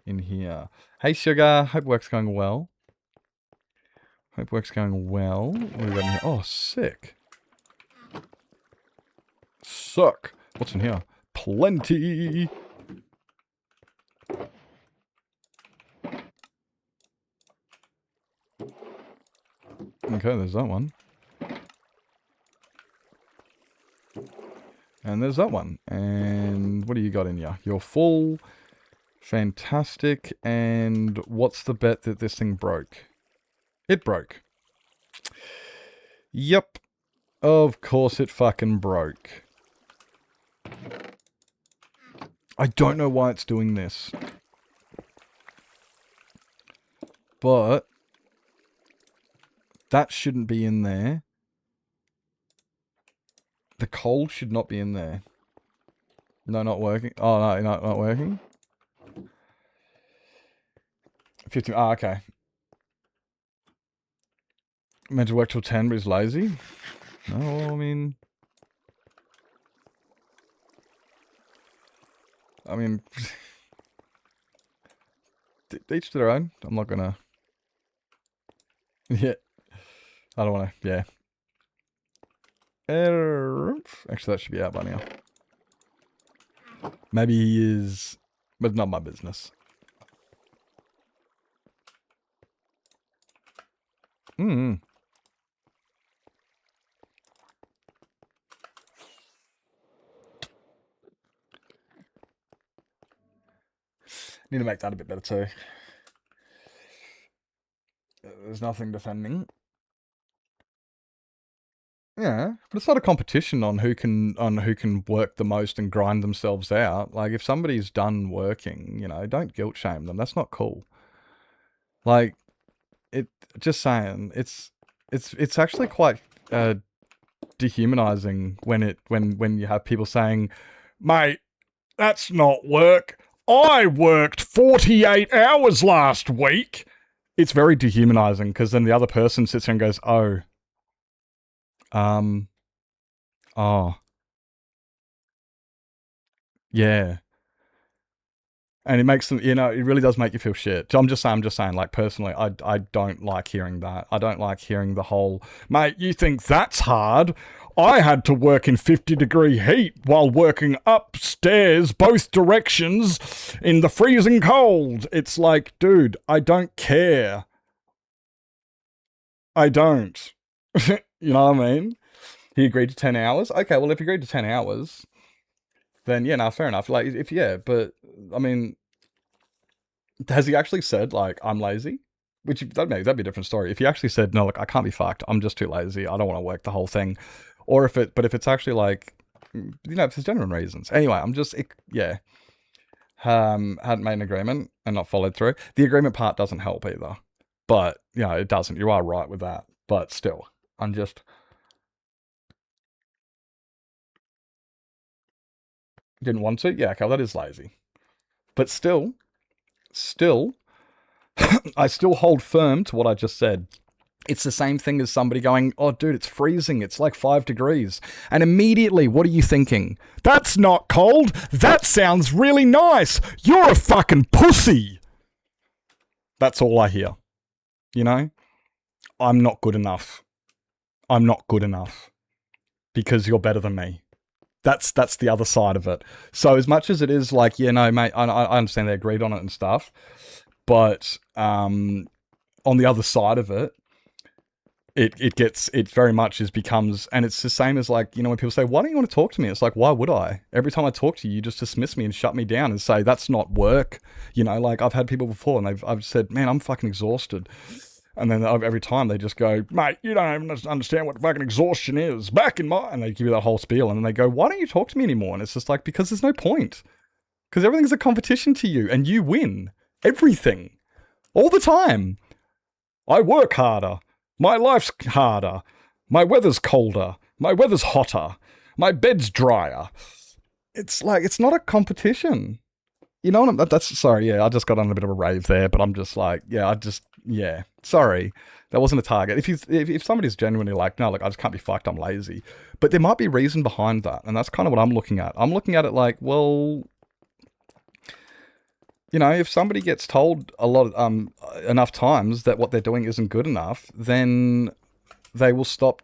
in here. Hey sugar, hope work's going well. Hope work's going well. What do we got in here? Oh, sick. Suck. What's in here? Plenty. Okay, there's that one. And there's that one. And what do you got in here? You're full. Fantastic. And what's the bet that this thing broke? It broke. Yep. Of course it fucking broke. I don't know why it's doing this. But that shouldn't be in there. The coal should not be in there. No, not working. Oh, no, not working. 50. Ah, okay. Meant to work till 10, but he's lazy. No, I mean, each to their own. I'm not gonna. Yeah. I don't wanna, yeah. Actually, that should be out by now. Maybe he is, but it's not my business. Hmm. Need to make that a bit better too. There's nothing defending. Yeah, but it's not a competition on who can work the most and grind themselves out. Like, if somebody's done working, you know, don't guilt shame them. That's not cool. Like, just saying, it's actually quite dehumanizing when you have people saying, "Mate, that's not work. I worked 48 hours last week." It's very dehumanizing because then the other person sits there and goes, "Oh. Oh. Yeah." And it makes them, you know, it really does make you feel shit. I'm just saying, like, personally, I don't like hearing that. I don't like hearing the whole, "Mate, you think that's hard? I had to work in 50-degree heat while working upstairs both directions in the freezing cold." It's like, dude, I don't care. I don't. You know what I mean? He agreed to 10 hours? Okay, well, if he agreed to 10 hours, then yeah, no, fair enough. Like, but, I mean, has he actually said, like, "I'm lazy"? Which, that'd be a different story. If he actually said, "No, look, I can't be fucked. I'm just too lazy. I don't want to work the whole thing." Or if it's actually like, you know, if there's genuine reasons. Anyway, hadn't made an agreement and not followed through. The agreement part doesn't help either. But, you know, it doesn't. You are right with that. But still, I'm just... Didn't want to? Yeah, okay, that is lazy. But still, I still hold firm to what I just said. It's the same thing as somebody going, "Oh, dude, it's freezing. It's like 5 degrees. And immediately, what are you thinking? "That's not cold. That sounds really nice. You're a fucking pussy." That's all I hear. You know? I'm not good enough. I'm not good enough. Because you're better than me. That's the other side of it. So as much as it is like, yeah, no, mate, I understand they agreed on it and stuff. But on the other side of it, it very much becomes, and it's the same as like, when people say, why don't you want to talk to me? It's like, why would I? Every time I talk to you, you just dismiss me and shut me down and say, that's not work. Like I've had people before and I've said, man, I'm fucking exhausted. And then every time they just go, mate, you don't even understand what fucking exhaustion is. Back in my, and they give you that whole spiel and then they go, why don't you talk to me anymore? And it's just like, because there's no point. Because everything's a competition to you and you win everything all the time. I work harder. My life's harder. My weather's colder. My weather's hotter. My bed's drier. It's like, it's not a competition. You know what sorry, yeah, I just got on a bit of a rave there, but I'm just like, sorry. That wasn't a target. If somebody's genuinely like, no, look, I just can't be fucked, I'm lazy. But there might be reason behind that, and that's kind of what I'm looking at. I'm looking at it like, well, if somebody gets told a lot enough times that what they're doing isn't good enough, then they will stop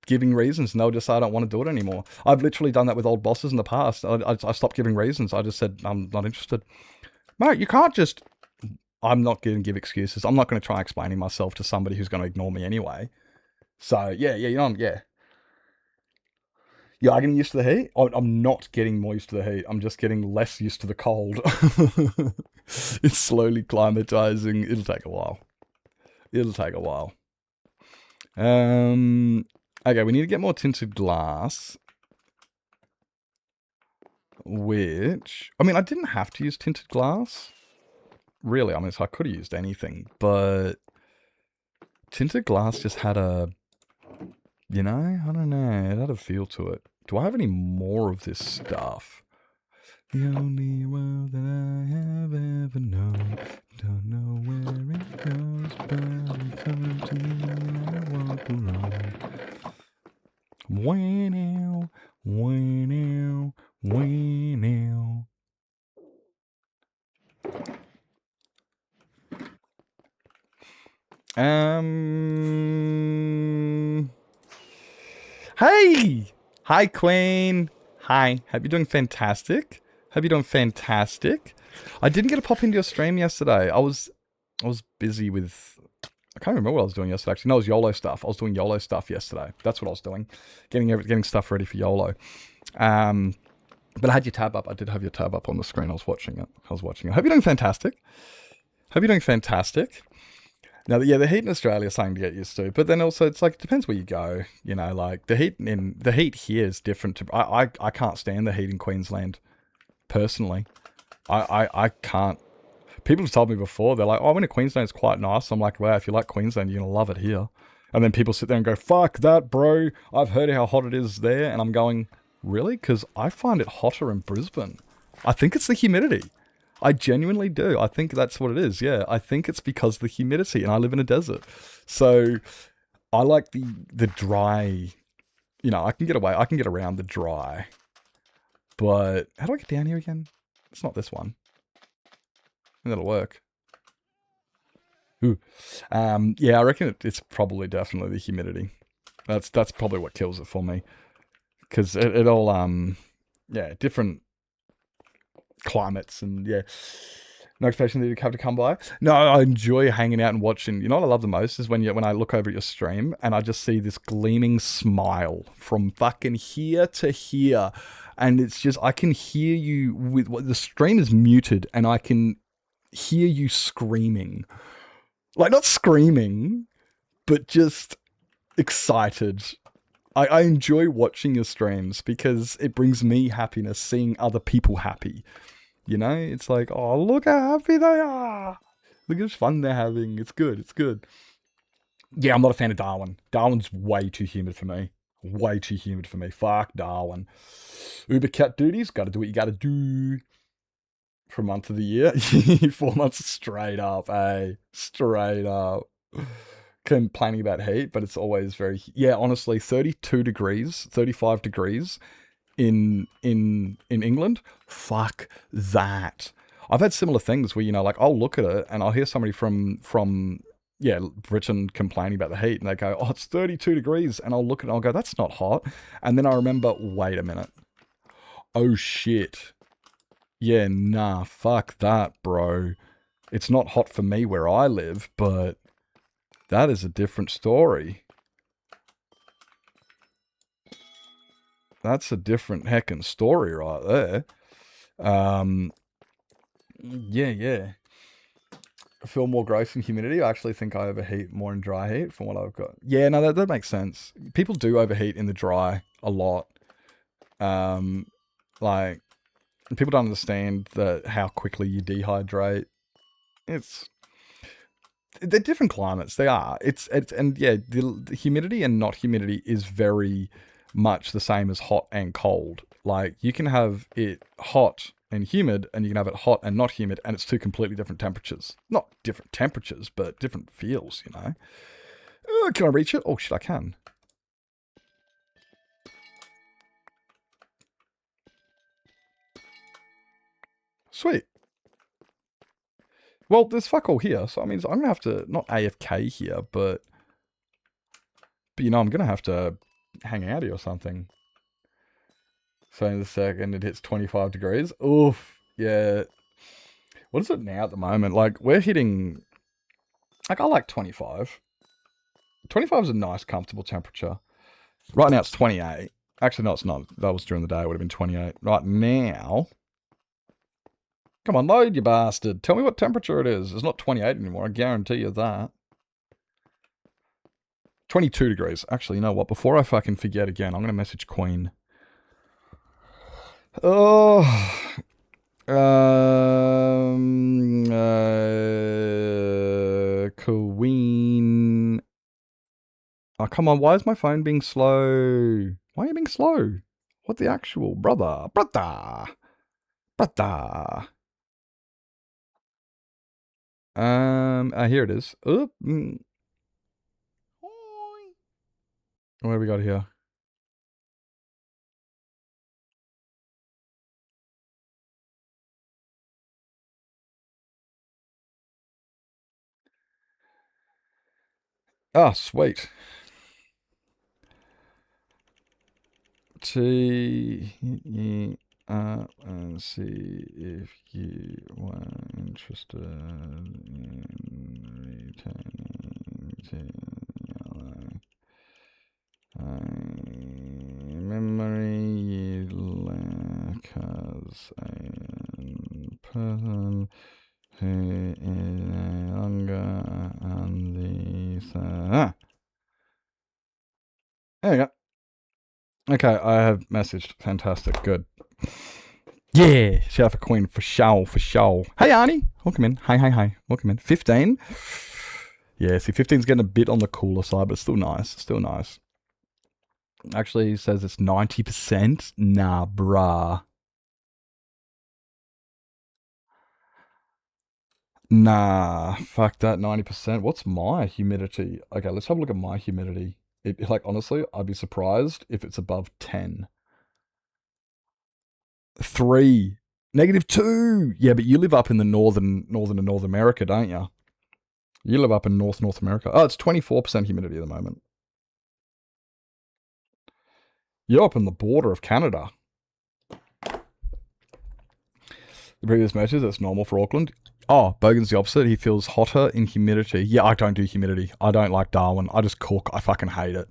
giving reasons and they'll just say, I don't want to do it anymore. I've literally done that with old bosses in the past. I stopped giving reasons. I just said, I'm not interested. Mate, you can't just... I'm not going to give excuses. I'm not going to try explaining myself to somebody who's going to ignore me anyway. So, yeah. Yeah, I'm getting used to the heat. I'm not getting more used to the heat. I'm just getting less used to the cold. It's slowly climatizing. It'll take a while. Okay, we need to get more tinted glass. Which, I mean, I didn't have to use tinted glass. Really, I mean, so I could have used anything. But tinted glass just had a, I don't know. It had a feel to it. Do I have any more of this stuff? The only world that I have ever known. Don't know where it goes, but it's coming to me when I walk alone. Wow, wow, wow. Hey! Hi, Queen. Hi. Hope you're doing fantastic. I didn't get to pop into your stream yesterday. I was busy with... I can't remember what I was doing yesterday, actually. No, it was YOLO stuff. I was doing YOLO stuff yesterday. That's what I was doing. Getting stuff ready for YOLO. But I had your tab up. I did have your tab up on the screen. I was watching it. Hope you're doing fantastic. Now, yeah, the heat in Australia is something to get used to, but then also it's like, it depends where you go, like the heat here is different to, I can't stand the heat in Queensland, personally. I can't. People have told me before, they're like, oh, I went to Queensland, it's quite nice. I'm like, wow, if you like Queensland, you're going to love it here. And then people sit there and go, fuck that, bro. I've heard how hot it is there. And I'm going, really? Because I find it hotter in Brisbane. I think it's the humidity. I genuinely do. I think that's what it is. Yeah, I think it's because of the humidity, and I live in a desert. So I like the dry, I can get around the dry. But how do I get down here again? It's not this one. I think that'll work. Ooh. Yeah, I reckon it's probably definitely the humidity. That's probably what kills it for me. Because it all, different climates and notification that you have to come by. No, I enjoy hanging out and watching. You know what I love the most is when I look over at your stream and I just see this gleaming smile from fucking here to here, and it's just, I can hear you with what the stream is muted and I can hear you screaming, like not screaming, but just excited. I enjoy watching your streams because it brings me happiness seeing other people happy. It's like, oh, look how happy they are. Look how much fun they're having. It's good. Yeah, I'm not a fan of Darwin. Darwin's way too humid for me. Fuck Darwin. Uber cat duties. Got to do what you got to do. For a month of the year. 4 months straight up, straight up. Complaining about heat, but it's always very... Yeah, honestly, 32 degrees, 35 degrees... in England, fuck that. I've had similar things where, like, I'll look at it and I'll hear somebody from Britain complaining about the heat and they go, oh, it's 32 degrees. And I'll look at it and I'll go, that's not hot. And then I remember, wait a minute. Oh, shit. Yeah, nah, fuck that, bro. It's not hot for me where I live, but that is a different story. That's a different heckin' story right there. Yeah. I feel more gross in humidity. I actually think I overheat more in dry heat from what I've got. Yeah, no, that makes sense. People do overheat in the dry a lot. Like, people don't understand how quickly you dehydrate. They're different climates. They are. And yeah, the humidity and not humidity is very much the same as hot and cold. Like, you can have it hot and humid, and you can have it hot and not humid, and it's two completely different temperatures. Not different temperatures, but different feels, you know? Can I reach it? Oh, shit, I can. Sweet. Well, there's fuck all here, so I mean, I'm going to have to, not AFK here, but you know, I'm going to have to hang out here or something. So in a second, it hits 25 degrees. Oof. Yeah. What is it now at the moment? Like, we're hitting... Like, I like 25. 25 is a nice, comfortable temperature. Right now, it's 28. Actually, no, it's not. That was during the day. It would have been 28. Right now... Come on, load, you bastard. Tell me what temperature it is. It's not 28 anymore. I guarantee you that. 22 degrees. Actually, you know what? Before I fucking forget again, I'm going to message Queen. Oh... Queen. Oh, come on. Why is my phone being slow? Why are you being slow? What the actual? Brother. Here it is. Oop. What have we got here? Ah, sweet. And see if you were interested in returning to yellow. Memory you lack as a person who is no longer on the... There you go. Okay, I have messaged. Fantastic. Good. Yeah. Shout out for Queen for show. Hey, Arnie. Welcome in. Hi. Welcome in. 15. Yeah, see, 15's getting a bit on the cooler side, but it's still nice. Actually, he says it's 90%. Nah, brah. Nah, fuck that 90%. What's my humidity? Okay, let's have a look at my humidity. Like, honestly, I'd be surprised if it's above 10. 3. -2. Yeah, but you live up in the northern and North America, don't you? You live up in North America. Oh, it's 24% humidity at the moment. You're up in the border of Canada. The previous measures, that's normal for Auckland. Oh, Bogan's the opposite. He feels hotter in humidity. Yeah, I don't do humidity. I don't like Darwin. I just cook. I fucking hate it.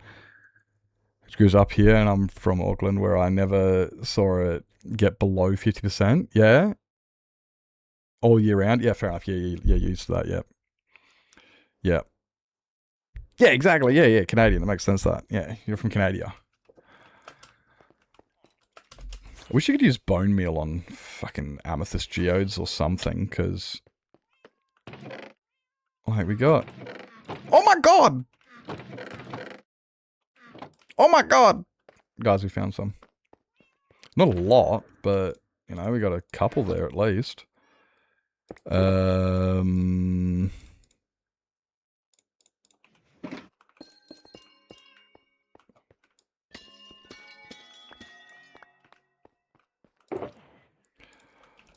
It screws up here, and I'm from Auckland, where I never saw it get below 50%. Yeah. All year round. Yeah, fair enough. Yeah, you're used to that. Yeah. Yeah. Yeah, exactly. Yeah. Canadian. That makes sense, that. Yeah, you're from Canada. I wish you could use bone meal on fucking amethyst geodes or something, because... Like, we got... Oh my god! Oh my god! Guys, we found some. Not a lot, but, you know, we got a couple there at least.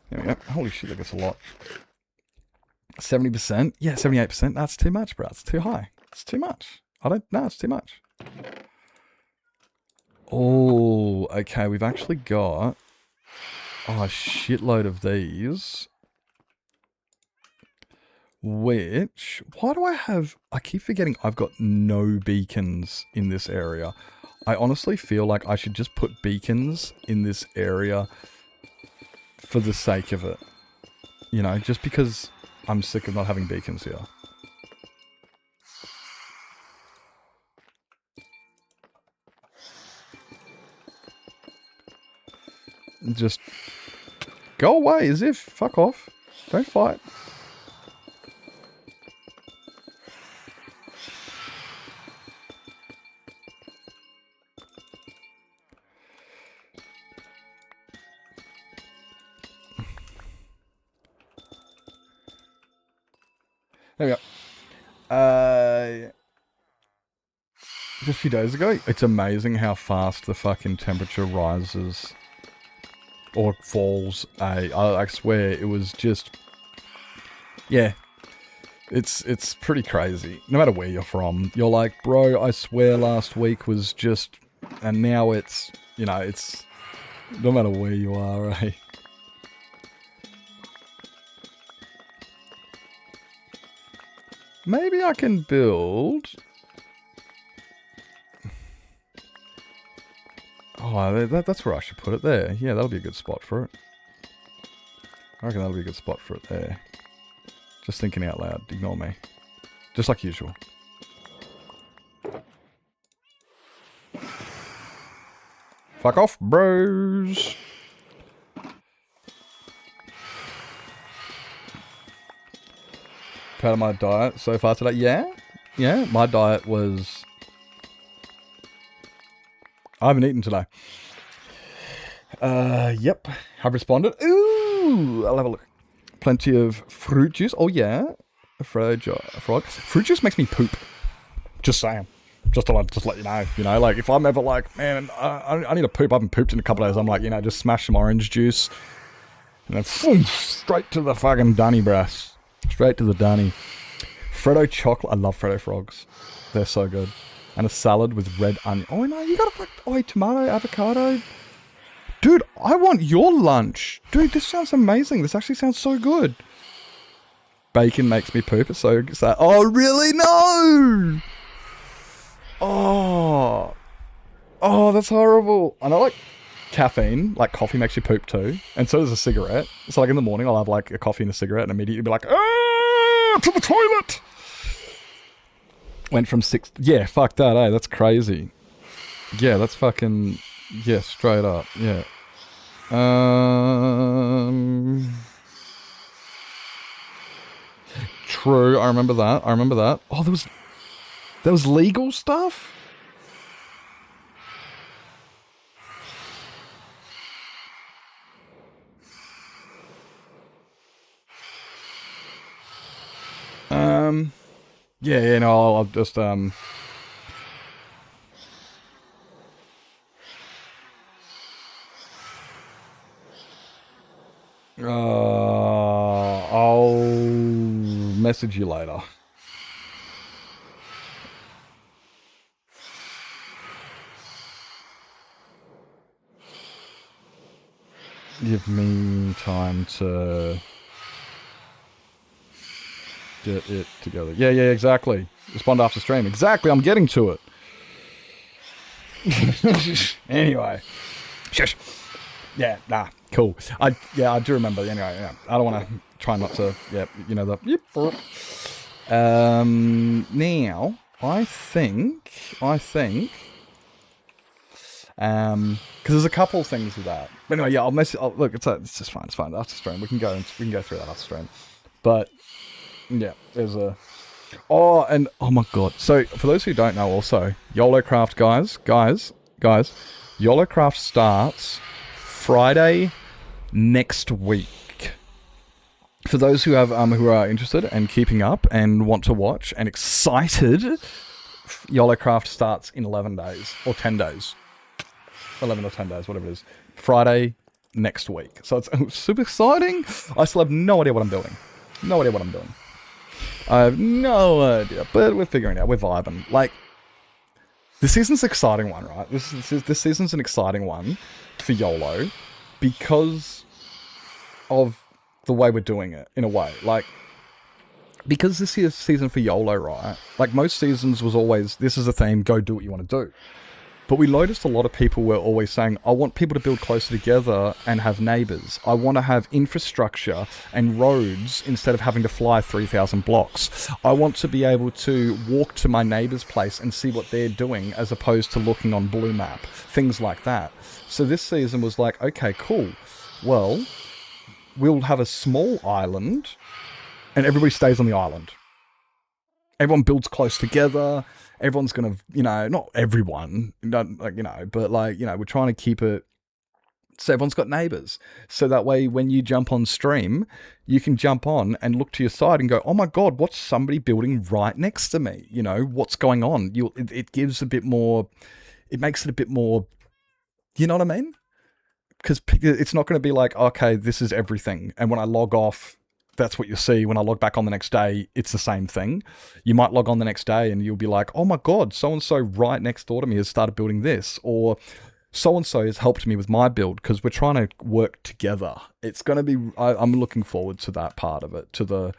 Yeah, holy shit, that gets a lot. 70%? Yeah, 78%. That's too much, bro. It's too high. It's too much. It's too much. Oh, okay. We've actually got a shitload of these. Which, why do I keep forgetting I've got no beacons in this area. I honestly feel like I should just put beacons in this area for the sake of it. You know, just because I'm sick of not having beacons here. Just go away as if. Fuck off. Don't fight. There we go. Just a few days ago, it's amazing how fast the fucking temperature rises or falls. I swear it was just, yeah, it's pretty crazy. No matter where you're from, you're like, bro, I swear last week was just, and now it's, you know, it's no matter where you are, eh? Maybe I can build. Oh, that's where I should put it there. Yeah, that'll be a good spot for it. I reckon that'll be a good spot for it there. Just thinking out loud. Ignore me. Just like usual. Fuck off, bros. Proud of my diet so far today. Yeah, my diet was... I haven't eaten today. Yep. I've responded. Ooh, I'll have a look. Plenty of fruit juice. Oh, yeah. A frog. Fruit juice makes me poop. Just saying. Just to let you know. You know, like, if I'm ever like, man, I need to poop. I haven't pooped in a couple of days. I'm like, you know, just smash some orange juice. And then, boom, straight to the fucking dunny, brass. Straight to the dunny. Freddo chocolate. I love Freddo frogs. They're so good. And a salad with red onion. Oh, no, you gotta... Oh, tomato, avocado. Dude, I want your lunch. Dude, this sounds amazing. This actually sounds so good. Bacon makes me poop. It's so sad. Oh, really? No! Oh, that's horrible. I know, like, caffeine, like coffee makes you poop too. And so does a cigarette. So, like, in the morning, I'll have, like, a coffee and a cigarette and immediately be like, ah, to the toilet! Went from 6... Yeah, fuck that, eh? That's crazy. Yeah, that's fucking... Yeah, straight up. Yeah. True, I remember that. Oh, there was legal stuff? Yeah, no, I'll just, I'll message you later. Give me time to get it together. Yeah, exactly. Respond after stream. Exactly, I'm getting to it. Anyway. Shush. Yeah, nah, cool. I do remember. Anyway, yeah. I don't want to try not to, you know, the... Yep. Now, I think... Because there's a couple things with that. But anyway, yeah, look, it's just fine. It's fine. After stream, we can go through that after stream. But yeah, there's a... Oh my god. So for those who don't know, also YOLOcraft guys, YOLOcraft starts Friday next week. For those who have who are interested and keeping up and want to watch and excited, YOLOcraft starts in 11 days or 10 days. 11 or 10 days, whatever it is. Friday next week. So it's super exciting. I still have no idea what I'm doing. I have no idea, but we're figuring it out. We're vibing. Like, this season's an exciting one, right? This season's an exciting one for YOLO because of the way we're doing it, in a way. Like, because this year's season for YOLO, right? Like, most seasons was always, this is a theme, go do what you want to do. But we noticed a lot of people were always saying, I want people to build closer together and have neighbours. I want to have infrastructure and roads instead of having to fly 3,000 blocks. I want to be able to walk to my neighbour's place and see what they're doing as opposed to looking on Blue Map. Things like that. So this season was like, okay, cool. Well, we'll have a small island and everybody stays on the island. Everyone builds close together. Everyone's going to, you know, not everyone, like, you know, but like, you know, we're trying to keep it so everyone's got neighbors. So that way, when you jump on stream, you can jump on and look to your side and go, oh my God, what's somebody building right next to me? You know, what's going on? It gives a bit more, it makes it a bit more, you know what I mean? Because it's not going to be like, okay, this is everything. And when I log off, that's what you see. When I log back on the next day, it's the same thing. You might log on the next day and you'll be like, oh my God, so-and-so right next door to me has started building this. Or so-and-so has helped me with my build because we're trying to work together. It's going to be, I'm looking forward to that part of it, to the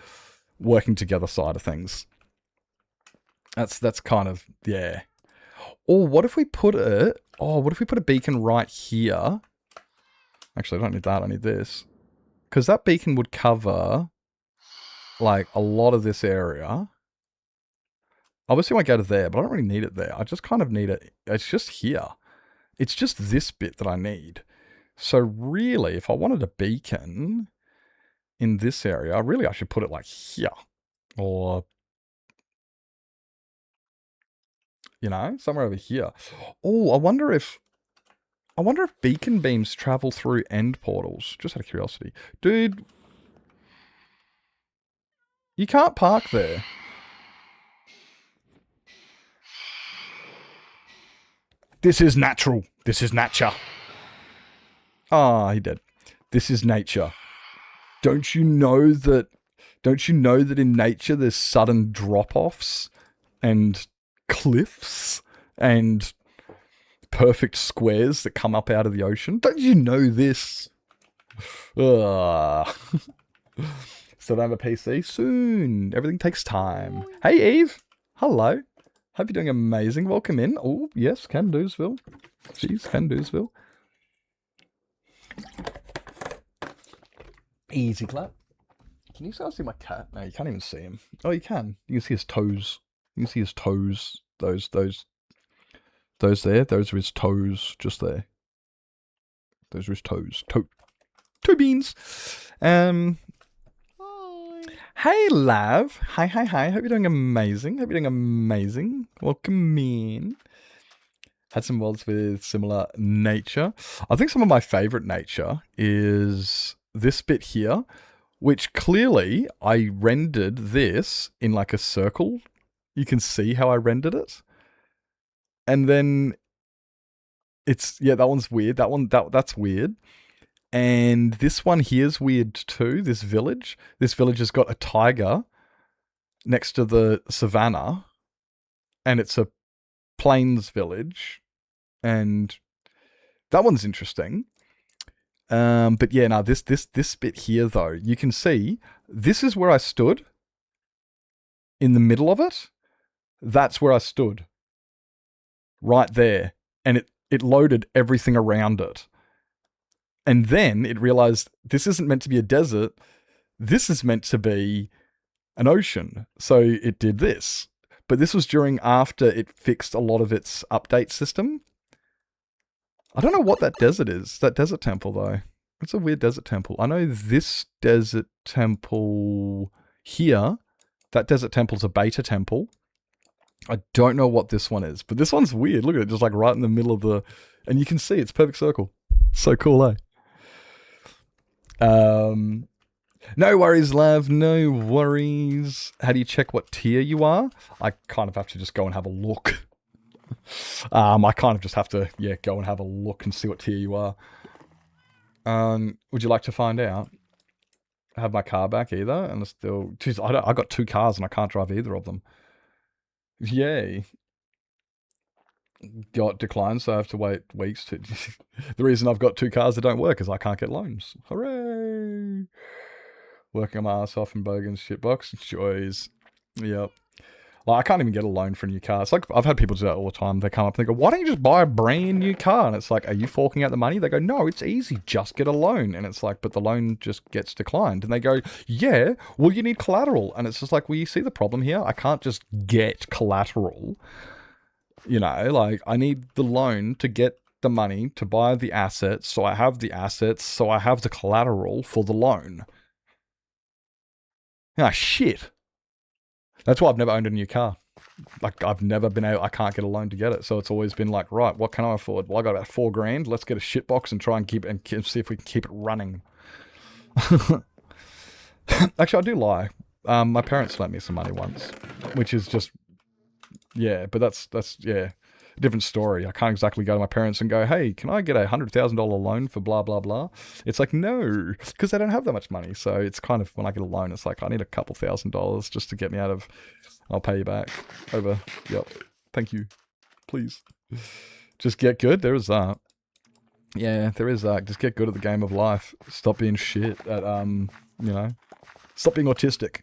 working together side of things. That's kind of, yeah. Or what if we put a beacon right here? Actually, I don't need that. I need this. Because that beacon would cover, like, a lot of this area. Obviously, I might go to there, but I don't really need it there. I just kind of need it. It's just here. It's just this bit that I need. So really, if I wanted a beacon in this area, really I should put it like here. Or, you know, somewhere over here. Oh, I wonder if beacon beams travel through end portals. Just out of curiosity. Dude, you can't park there. This is natural. This is nature. Ah, he did. This is nature. Don't you know that in nature there's sudden drop-offs and cliffs and perfect squares that come up out of the ocean? Don't you know this? So I have a PC soon. Everything takes time. Hey, Eve. Hello. Hope you're doing amazing. Welcome in. Oh, yes, Can Do'sville. Jeez, Can Do'sville. Easy clap. Can you guys see my cat? No, you can't even see him. Oh, you can. You can see his toes. You can see his toes. Those there. Those are his toes. Just there. Those are his toes. Toe beans. Hey, love. Hi. Hope you're doing amazing. Welcome in. Had some worlds with similar nature. I think some of my favorite nature is this bit here, which clearly I rendered this in like a circle. You can see how I rendered it. And then it's, yeah, that one's weird. That's weird. And this one here's weird too, this village. This village has got a tiger next to the savannah. And it's a plains village. And that one's interesting. But yeah, no, this bit here though, you can see, this is where I stood. In the middle of it. That's where I stood. Right there. And it loaded everything around it. And then it realized this isn't meant to be a desert. This is meant to be an ocean. So it did this. But this was after it fixed a lot of its update system. I don't know what that desert is. That desert temple, though. It's a weird desert temple. I know this desert temple here. That desert temple's a beta temple. I don't know what this one is. But this one's weird. Look at it. Just like right in the middle of the... And you can see it's perfect circle. So cool, eh? No worries, love. No worries. How do you check what tier you are? I kind of have to just go and have a look. I kind of just have to, go and have a look and see what tier you are. Would you like to find out? I have my car back either, and it's still... Geez, I got 2 cars and I can't drive either of them. Yay. Got declined, so I have to wait weeks to... The reason I've got 2 cars that don't work is I can't get loans. Hooray! Working my ass off in Bogan's shitbox. Joys. Yep. Like, I can't even get a loan for a new car. It's like, I've had people do that all the time. They come up and they go, why don't you just buy a brand new car? And it's like, are you forking out the money? They go, no, it's easy. Just get a loan. And it's like, but the loan just gets declined. And they go, yeah, well, you need collateral. And it's just like, well, you see the problem here? I can't just get collateral. You know, like, I need the loan to get the money to buy the assets. So I have the assets. So I have the collateral for the loan. Ah, shit. That's why I've never owned a new car. Like, I've never been able, I can't get a loan to get it. So it's always been like, right, what can I afford? Well, I got about $4,000. Let's get a shitbox and try and keep and see if we can keep it running. Actually, I do lie. My parents lent me some money once, which is just, yeah, but that's yeah, a different story. I can't exactly go to my parents and go, hey, can I get a $100,000 loan for blah, blah, blah? It's like, no, because they don't have that much money. So it's kind of, when I get a loan, it's like, I need a couple $1,000s just to get me out of, I'll pay you back over. Yep. Thank you. Please. Just get good. There is that. Yeah, there is that. Just get good at the game of life. Stop being shit at, you know, stop being autistic.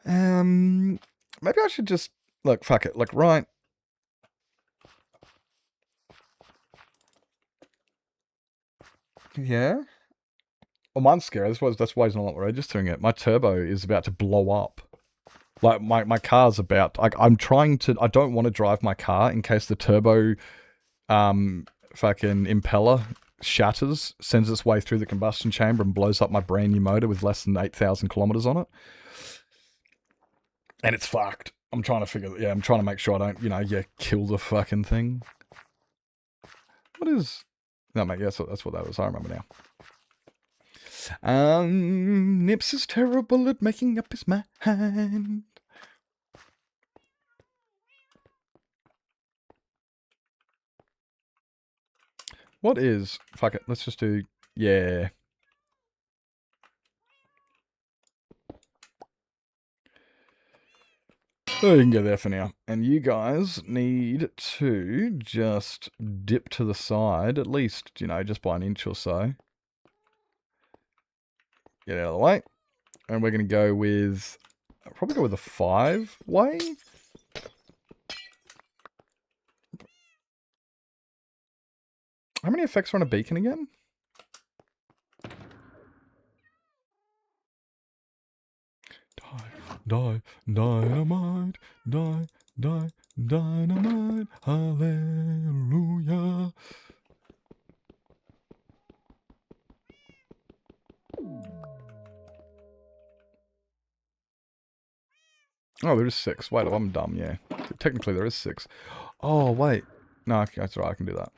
Maybe I should just, look, fuck it. Like, right. Yeah. Well, mine's scary. That's why he's not registering it. My turbo is about to blow up. Like, my car's about, like, I don't want to drive my car in case the turbo, fucking impeller shatters, sends its way through the combustion chamber and blows up my brand new motor with less than 8,000 kilometers on it. And it's fucked. I'm trying to make sure I don't, you know, kill the fucking thing. What is, no, mate, yes, that's what that was. I remember now. Nips is terrible at making up his mind. What is, fuck it, let's just do, yeah. Oh, you can go there for now. And you guys need to just dip to the side, at least, you know, just by an inch or so. Get out of the way. And we're going to go with, I'll probably go with a 5-way. How many effects are on a beacon again? Die, dynamite, dynamite, hallelujah. Oh, there is 6. Wait, I'm dumb, yeah. Technically, there is 6. Oh, wait. No, okay, that's right, I can do that.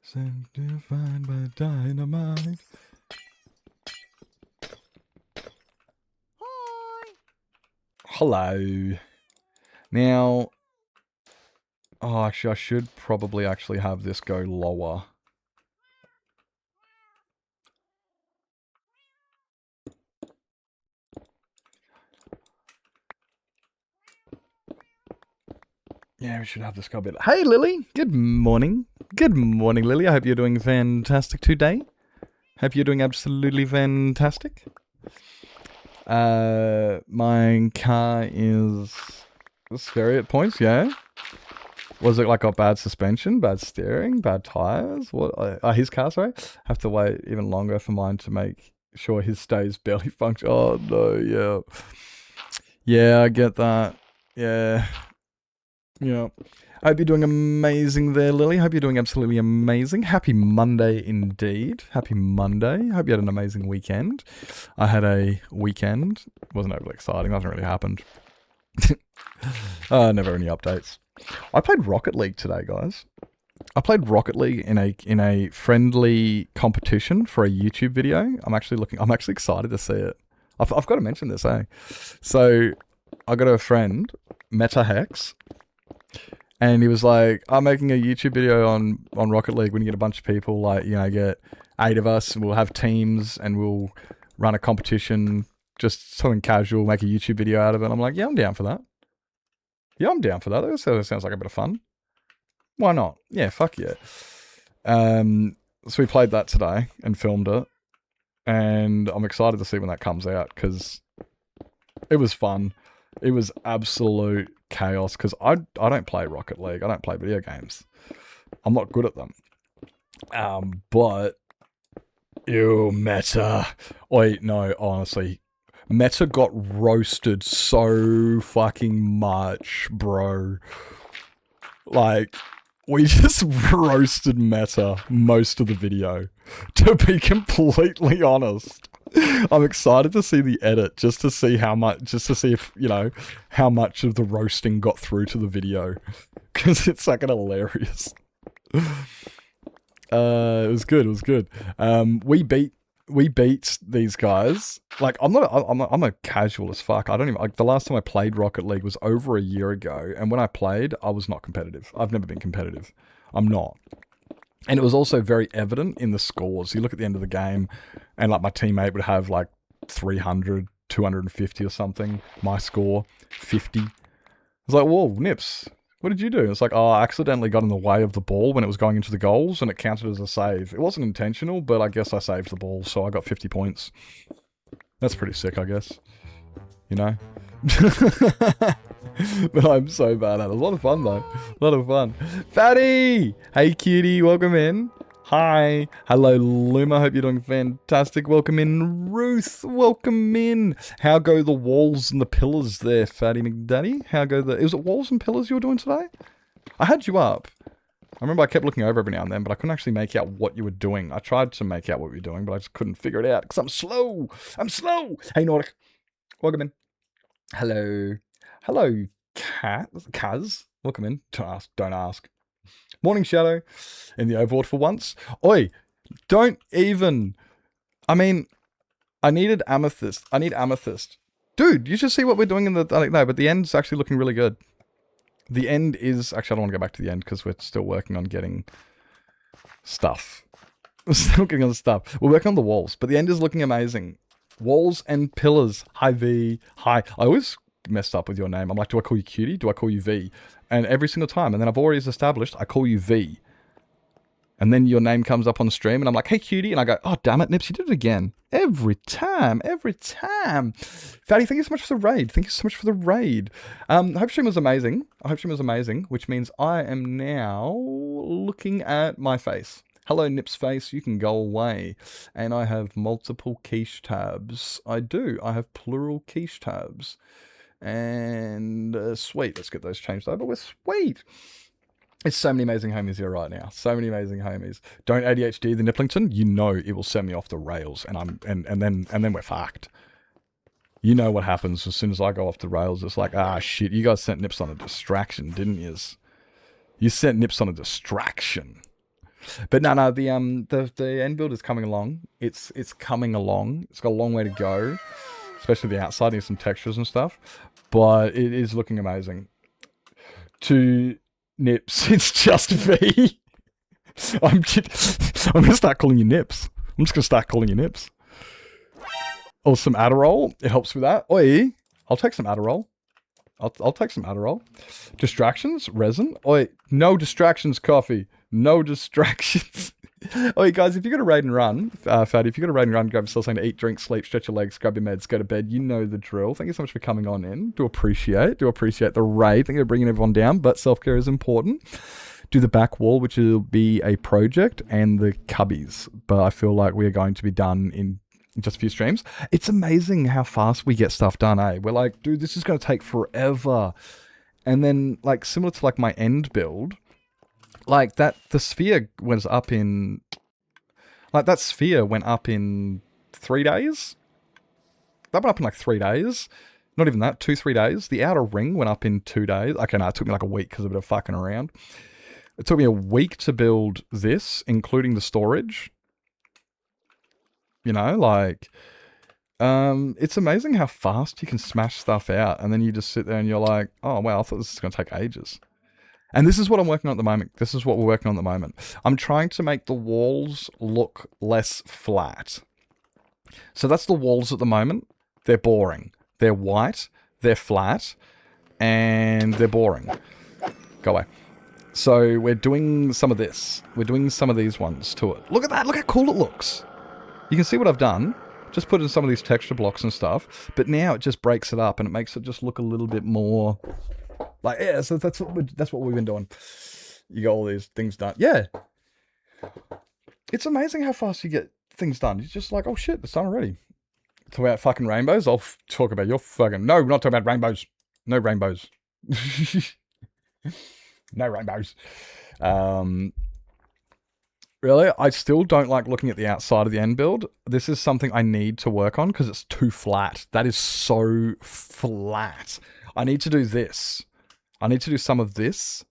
Sanctified by dynamite. Hello. Now, oh, actually, I should probably actually have this go lower. Yeah, we should have this go a bit. Hey, Lily. Good morning. Good morning, Lily. I hope you're doing fantastic today. Hope you're doing absolutely fantastic. My car is scary at points, yeah. Was it like got bad suspension, bad steering, bad tires? What? His car, sorry. Have to wait even longer for mine to make sure his stays barely function. Oh no, yeah. Yeah, I get that. Yeah. Yeah. I hope you're doing amazing there, Lily. Hope you're doing absolutely amazing. Happy Monday indeed. Happy Monday. Hope you had an amazing weekend. I had a weekend. Wasn't overly exciting. Nothing really happened. Never any updates. I played Rocket League today, guys. I played Rocket League in a friendly competition for a YouTube video. I'm actually excited to see it. I've got to mention this, eh? So I got a friend, MetaHex. And he was like, I'm making a YouTube video on Rocket League when you get a bunch of people, like, you know, get 8 of us, and we'll have teams, and we'll run a competition, just something casual, make a YouTube video out of it. I'm like, yeah, I'm down for that. Yeah, I'm down for that. That sounds like a bit of fun. Why not? Yeah, fuck yeah. So we played that today and filmed it, and I'm excited to see when that comes out, because It was fun. It was absolute chaos because I don't play Rocket League. I don't play video games. I'm not good at them. But ew, Meta. Wait, no, honestly, Meta got roasted so fucking much, bro. Like, we just roasted Meta most of the video. To be completely honest, I'm excited to see the edit just to see if, you know, how much of the roasting got through to the video. Because it's fucking hilarious. It was good. We beat these guys. Like, I'm a casual as fuck. I don't even, like, the last time I played Rocket League was over a year ago, and when I played, I was not competitive. I've never been competitive. I'm not. And it was also very evident in the scores. You look at the end of the game, and like my teammate would have like 300, 250 or something. My score, 50. It's like, whoa, Nips, what did you do? It's like, oh, I accidentally got in the way of the ball when it was going into the goals, and it counted as a save. It wasn't intentional, but I guess I saved the ball, so I got 50 points. That's pretty sick, I guess. You know? But I'm so bad at it. It was a lot of fun, though. A lot of fun. Fatty! Hey, cutie. Welcome in. Hi. Hello, Luma. Hope you're doing fantastic. Welcome in, Ruth. Welcome in. How go the walls and the pillars there, Fatty McDaddy? How go the... Was it walls and pillars you were doing today? I had you up. I remember I kept looking over every now and then, but I couldn't actually make out what you were doing. I tried to make out what you were doing, but I just couldn't figure it out because I'm slow. I'm slow. Hey, Nordic. Welcome in. Hello. Hello, Kaz. Welcome in. Don't ask. Morning Shadow in the overboard for once. Oi, don't even... I mean, I needed amethyst. I need amethyst. Dude, you should see what we're doing in the... No, but the end's actually looking really good. The end is... Actually, I don't want to go back to the end because we're still working on getting stuff. We're still getting on stuff. We're working on the walls, but the end is looking amazing. Walls and pillars. Hi, V. Hi. I always messed up with your name. I'm like, do I call you Cutie? Do I call you V? And every single time. And then I've already established, I call you V. And then your name comes up on stream and I'm like, hey, Cutie. And I go, oh, damn it, Nips, you did it again. Every time. Fatty, thank you so much for the raid. Thank you so much for the raid. I hope stream was amazing. Which means I am now looking at my face. Hello, Nips face, you can go away. And I have multiple quiche tabs. I do. I have plural quiche tabs. And sweet. Let's get those changed over. We're sweet. It's so many amazing homies here right now. So many amazing homies. Don't ADHD the Nipplington. You know it will send me off the rails, and then we're fucked. You know what happens as soon as I go off the rails. It's like, ah, shit. You guys sent Nips on a distraction, didn't you? You sent Nips on a distraction. But no, the end build is coming along. It's coming along. It's got a long way to go, especially the outside. Needs some textures and stuff, but it is looking amazing. To Nips, it's just V. I'm gonna start calling you Nips. I'm just gonna start calling you Nips. Or some Adderall. It helps with that. Oi, I'll take some Adderall. I'll take some Adderall. Distractions, resin. Oi, no distractions, coffee. No distractions. Oi, guys, if you're gonna raid and run, Fatty, if you're gonna raid and run, grab yourself something to eat, drink, sleep, stretch your legs, grab your meds, go to bed. You know the drill. Thank you so much for coming on in. Do appreciate the raid. Thank you for bringing everyone down, but self-care is important. Do the back wall, which will be a project, and the cubbies. But I feel like we are going to be done in just a few streams. It's amazing how fast we get stuff done, eh? We're like, dude, this is going to take forever. And then, like, similar to, like, my end build, like, the sphere went up in... Like, that sphere went up in 3 days? That went up in, like, 3 days. Not even that, 2-3 days. The outer ring went up in 2 days. Okay, no, it took me, like, a week because of a bit of fucking around. It took me a week to build this, including the storage. You know, like, it's amazing how fast you can smash stuff out. And then you just sit there and you're like, oh, wow, I thought this was going to take ages. And this is what I'm working on at the moment. This is what we're working on at the moment. I'm trying to make the walls look less flat. So that's the walls at the moment. They're boring. They're white. They're flat. And they're boring. Go away. So we're doing some of this. We're doing some of these ones to it. Look at that. Look how cool it looks. You can see what I've done. Just put in some of these texture blocks and stuff. But now it just breaks it up and it makes it just look a little bit more like, yeah, so that's what we've been doing. You got all these things done. Yeah. It's amazing how fast you get things done. You're just like, oh shit, it's done already. Talk about fucking rainbows. I'll talk about your fucking... No, we're not talking about rainbows. No rainbows. No rainbows. Really, I still don't like looking at the outside of the end build. This is something I need to work on because it's too flat. That is so flat. I need to do this. I need to do some of this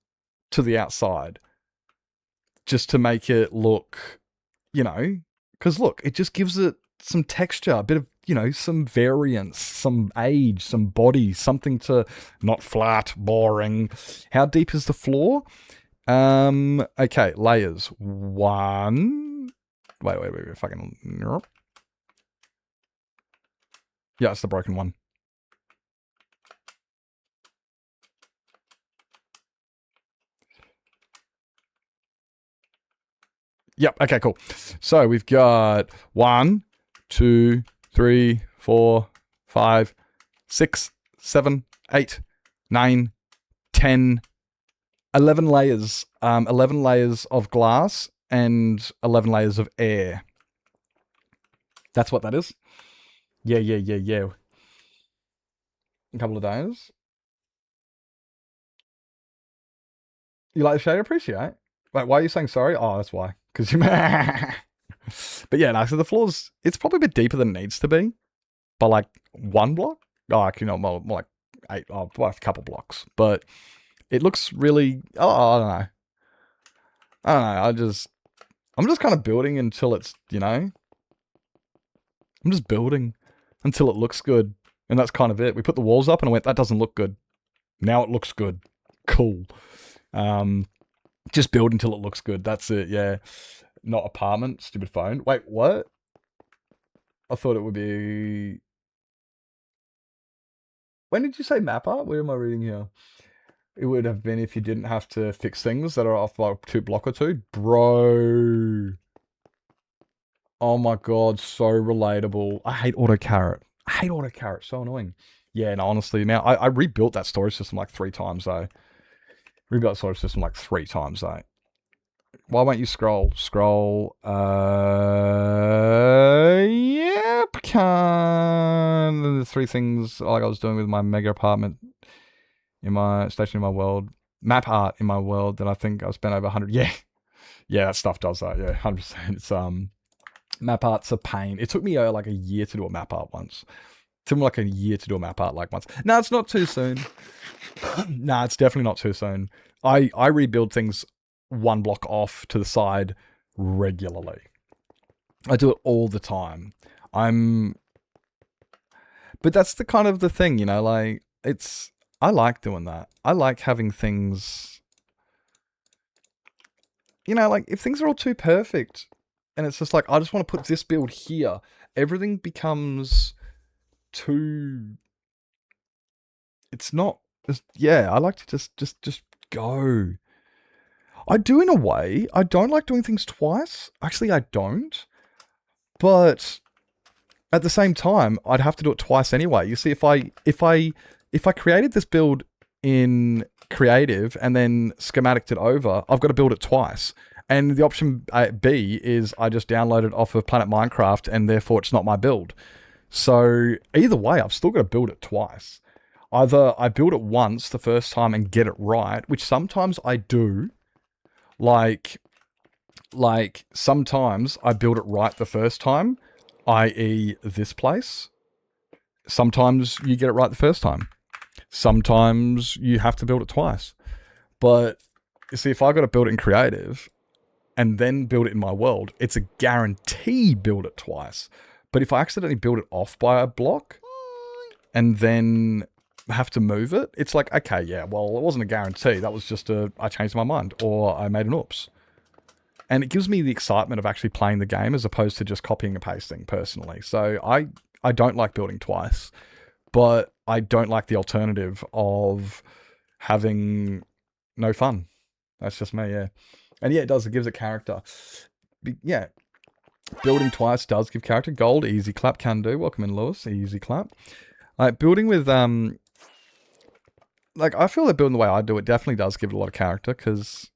to the outside just to make it look, you know, because look, it just gives it some texture, a bit of, you know, some variance, some age, some body, something to not flat, boring. How deep is the floor? Okay, layers. One. Wait, fucking. Yeah, it's the broken one. Yep, okay, cool. So we've got 1, 2, 3, 4, 5, 6, 7, 8, 9, 10, 11 layers. 11 layers of glass and 11 layers of air. That's what that is. Yeah. A couple of days. You like the shade? Appreciate. Wait, why are you saying sorry? Oh, that's why. Because you... But yeah, no, so the floor's... It's probably a bit deeper than it needs to be. By like 1 block? Oh, actually, no, more like 8. Oh, well, a couple blocks. But it looks really... Oh, I don't know. I'm just kind of building until it's, you know... I'm just building until it looks good. And that's kind of it. We put the walls up and I went, that doesn't look good. Now it looks good. Cool. Just build until it looks good. That's it, yeah. Not apartment. Stupid phone. Wait, what? I thought it would be... When did you say map art? Where am I reading here? It would have been if you didn't have to fix things that are off like 2 block or 2. Bro. Oh my god, so relatable. I hate AutoCarrot. So annoying. Yeah, no, honestly, now I rebuilt that storage system like 3 times though. Rebuilt storage system like 3 times though. Why won't you scroll? Scroll. Yep, can. The 3 things like I was doing with my mega apartment in my station in my world. Map art in my world that I think I've spent over 100. Yeah, that stuff does that. Yeah, 100%. It's map art's a pain. It took me like a year to do a map art once. It took me like a year to do a map art like once. No, it's not too soon. Nah, it's definitely not too soon. I rebuild things 1 block off to the side regularly. I do it all the time. But that's the kind of the thing, you know, like I like doing that. I like having things, you know, like if things are all too perfect and it's just like, I just want to put this build here, everything becomes too, it's not, yeah, I like to just go. I do in a way. I don't like doing things twice. Actually, I don't. But at the same time, I'd have to do it twice anyway. You see, if I created this build in creative and then schematiced it over, I've got to build it twice. And the option B is I just download it off of Planet Minecraft and therefore it's not my build. So either way, I've still got to build it twice. Either I build it once the first time and get it right, which sometimes I do. Like sometimes I build it right the first time, i.e. this place. Sometimes you get it right the first time. Sometimes you have to build it twice. But you see, if I got to build it in creative and then build it in my world, it's a guarantee build it twice. But if I accidentally build it off by a block and then have to move it, it's like, okay, yeah, well, it wasn't a guarantee. That was just I changed my mind or I made an oops. And it gives me the excitement of actually playing the game as opposed to just copying and pasting personally. So I don't like building twice, but I don't like the alternative of having no fun. That's just me, yeah. And yeah, it does. It gives it character. Yeah. Building twice does give character. Gold, easy clap, can do. Welcome in, Lewis. Easy clap. Building with, like, I feel that building the way I do it definitely does give it a lot of character, because,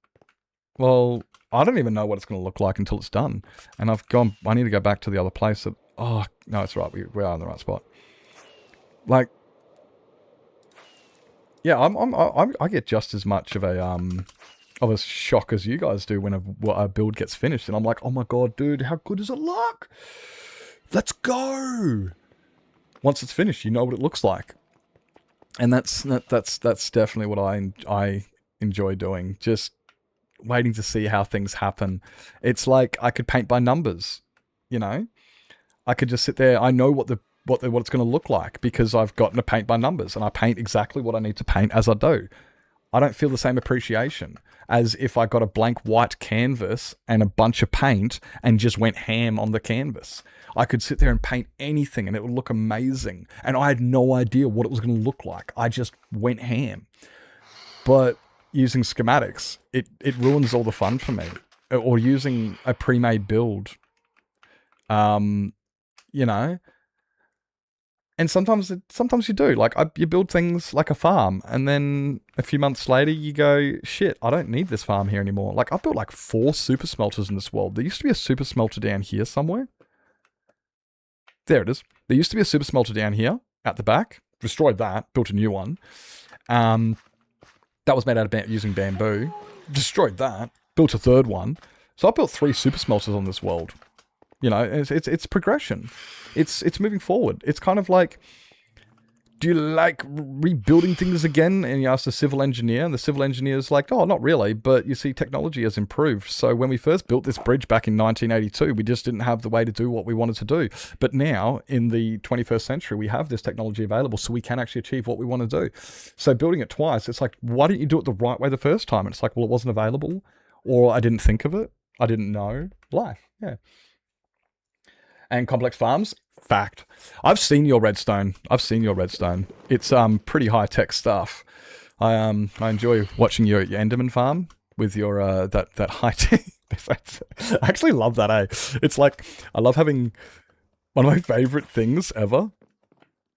well, I don't even know what it's going to look like until it's done. And I need to go back to the other place. Oh, no, it's right. We are in the right spot. Like, yeah, I get just as much of a shock as you guys do when a build gets finished, and I'm like, oh my god, dude, how good does it look? Let's go! Once it's finished, you know what it looks like, and that's definitely what I enjoy doing. Just waiting to see how things happen. It's like I could paint by numbers, you know. I could just sit there. I know what it's going to look like because I've gotten to paint by numbers, and I paint exactly what I need to paint as I do. I don't feel the same appreciation as if I got a blank white canvas and a bunch of paint and just went ham on the canvas. I could sit there and paint anything and it would look amazing. And I had no idea what it was going to look like. I just went ham. But using schematics, it ruins all the fun for me. Or using a pre-made build, you know. And sometimes you do. Like, you build things like a farm, and then a few months later you go, shit, I don't need this farm here anymore. Like, I built like 4 super smelters in this world. There used to be a super smelter down here somewhere. There it is. There used to be a super smelter down here at the back. Destroyed that. Built a new one. That was made out of using bamboo. Destroyed that. Built a third one. So I built 3 super smelters on this world. You know, it's progression. It's moving forward. It's kind of like, do you like rebuilding things again? And you ask the civil engineer, and the civil engineer's like, oh, not really, but you see, technology has improved. So when we first built this bridge back in 1982, we just didn't have the way to do what we wanted to do. But now, in the 21st century, we have this technology available, so we can actually achieve what we want to do. So building it twice, it's like, why didn't you do it the right way the first time? And it's like, well, it wasn't available, or I didn't think of it. I didn't know. Life, yeah. And complex farms, fact. I've seen your redstone. It's pretty high tech stuff. I enjoy watching your Enderman farm with your that high tech. I actually love that. It's like, I love having, one of my favorite things ever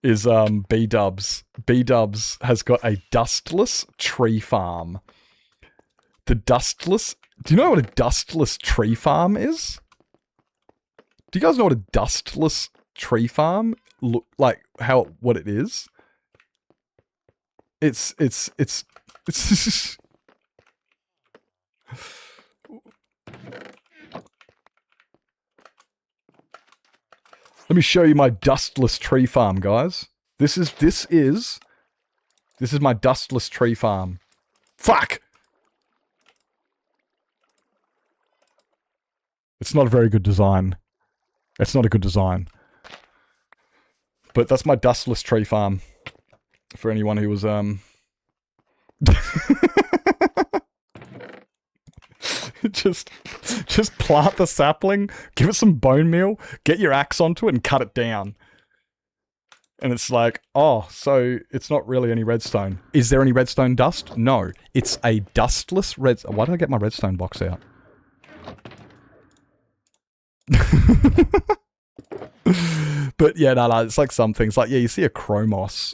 is B-Dubs. B-Dubs has got a dustless tree farm. The dustless. Do you know what a dustless tree farm is? Do you guys know what a dustless tree farm look like? What it is? It's. Let me show you my dustless tree farm, guys. This is my dustless tree farm. Fuck! It's not a very good design. It's not a good design. But that's my dustless tree farm. For anyone who was, just plant the sapling, give it some bone meal, get your axe onto it, and cut it down. And it's like, oh, so it's not really any redstone. Is there any redstone dust? No. It's a dustless redstone. Why did I get my redstone box out? But yeah, no, it's like some things. Like, yeah, you see a Chromos,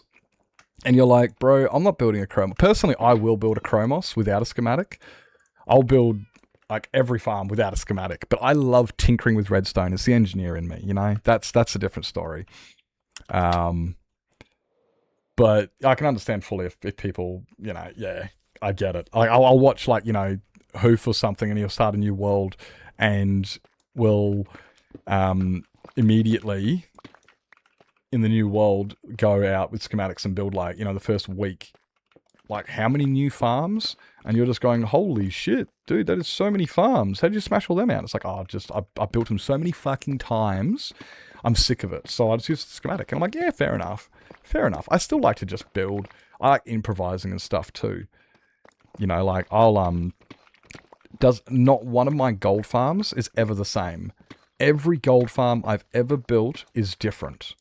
and you're like, bro, I'm not building a Chromos. Personally, I will build a Chromos without a schematic. I'll build, like, every farm without a schematic. But I love tinkering with redstone. It's the engineer in me, you know? That's a different story. But I can understand fully if people, you know, yeah, I get it. I'll watch, like, you know, Hoof or something, and he'll start a new world, and will immediately in the new world go out with schematics and build, like, you know, the first week, like, how many new farms? And you're just going, holy shit, dude, that is so many farms. How did you smash all them out? It's like, oh, I built them so many fucking times. I'm sick of it. So I just use the schematic. And I'm like, yeah, fair enough. Fair enough. I still like to just build. I like improvising and stuff too. You know, like, not one of my gold farms is ever the same. Every gold farm I've ever built is different.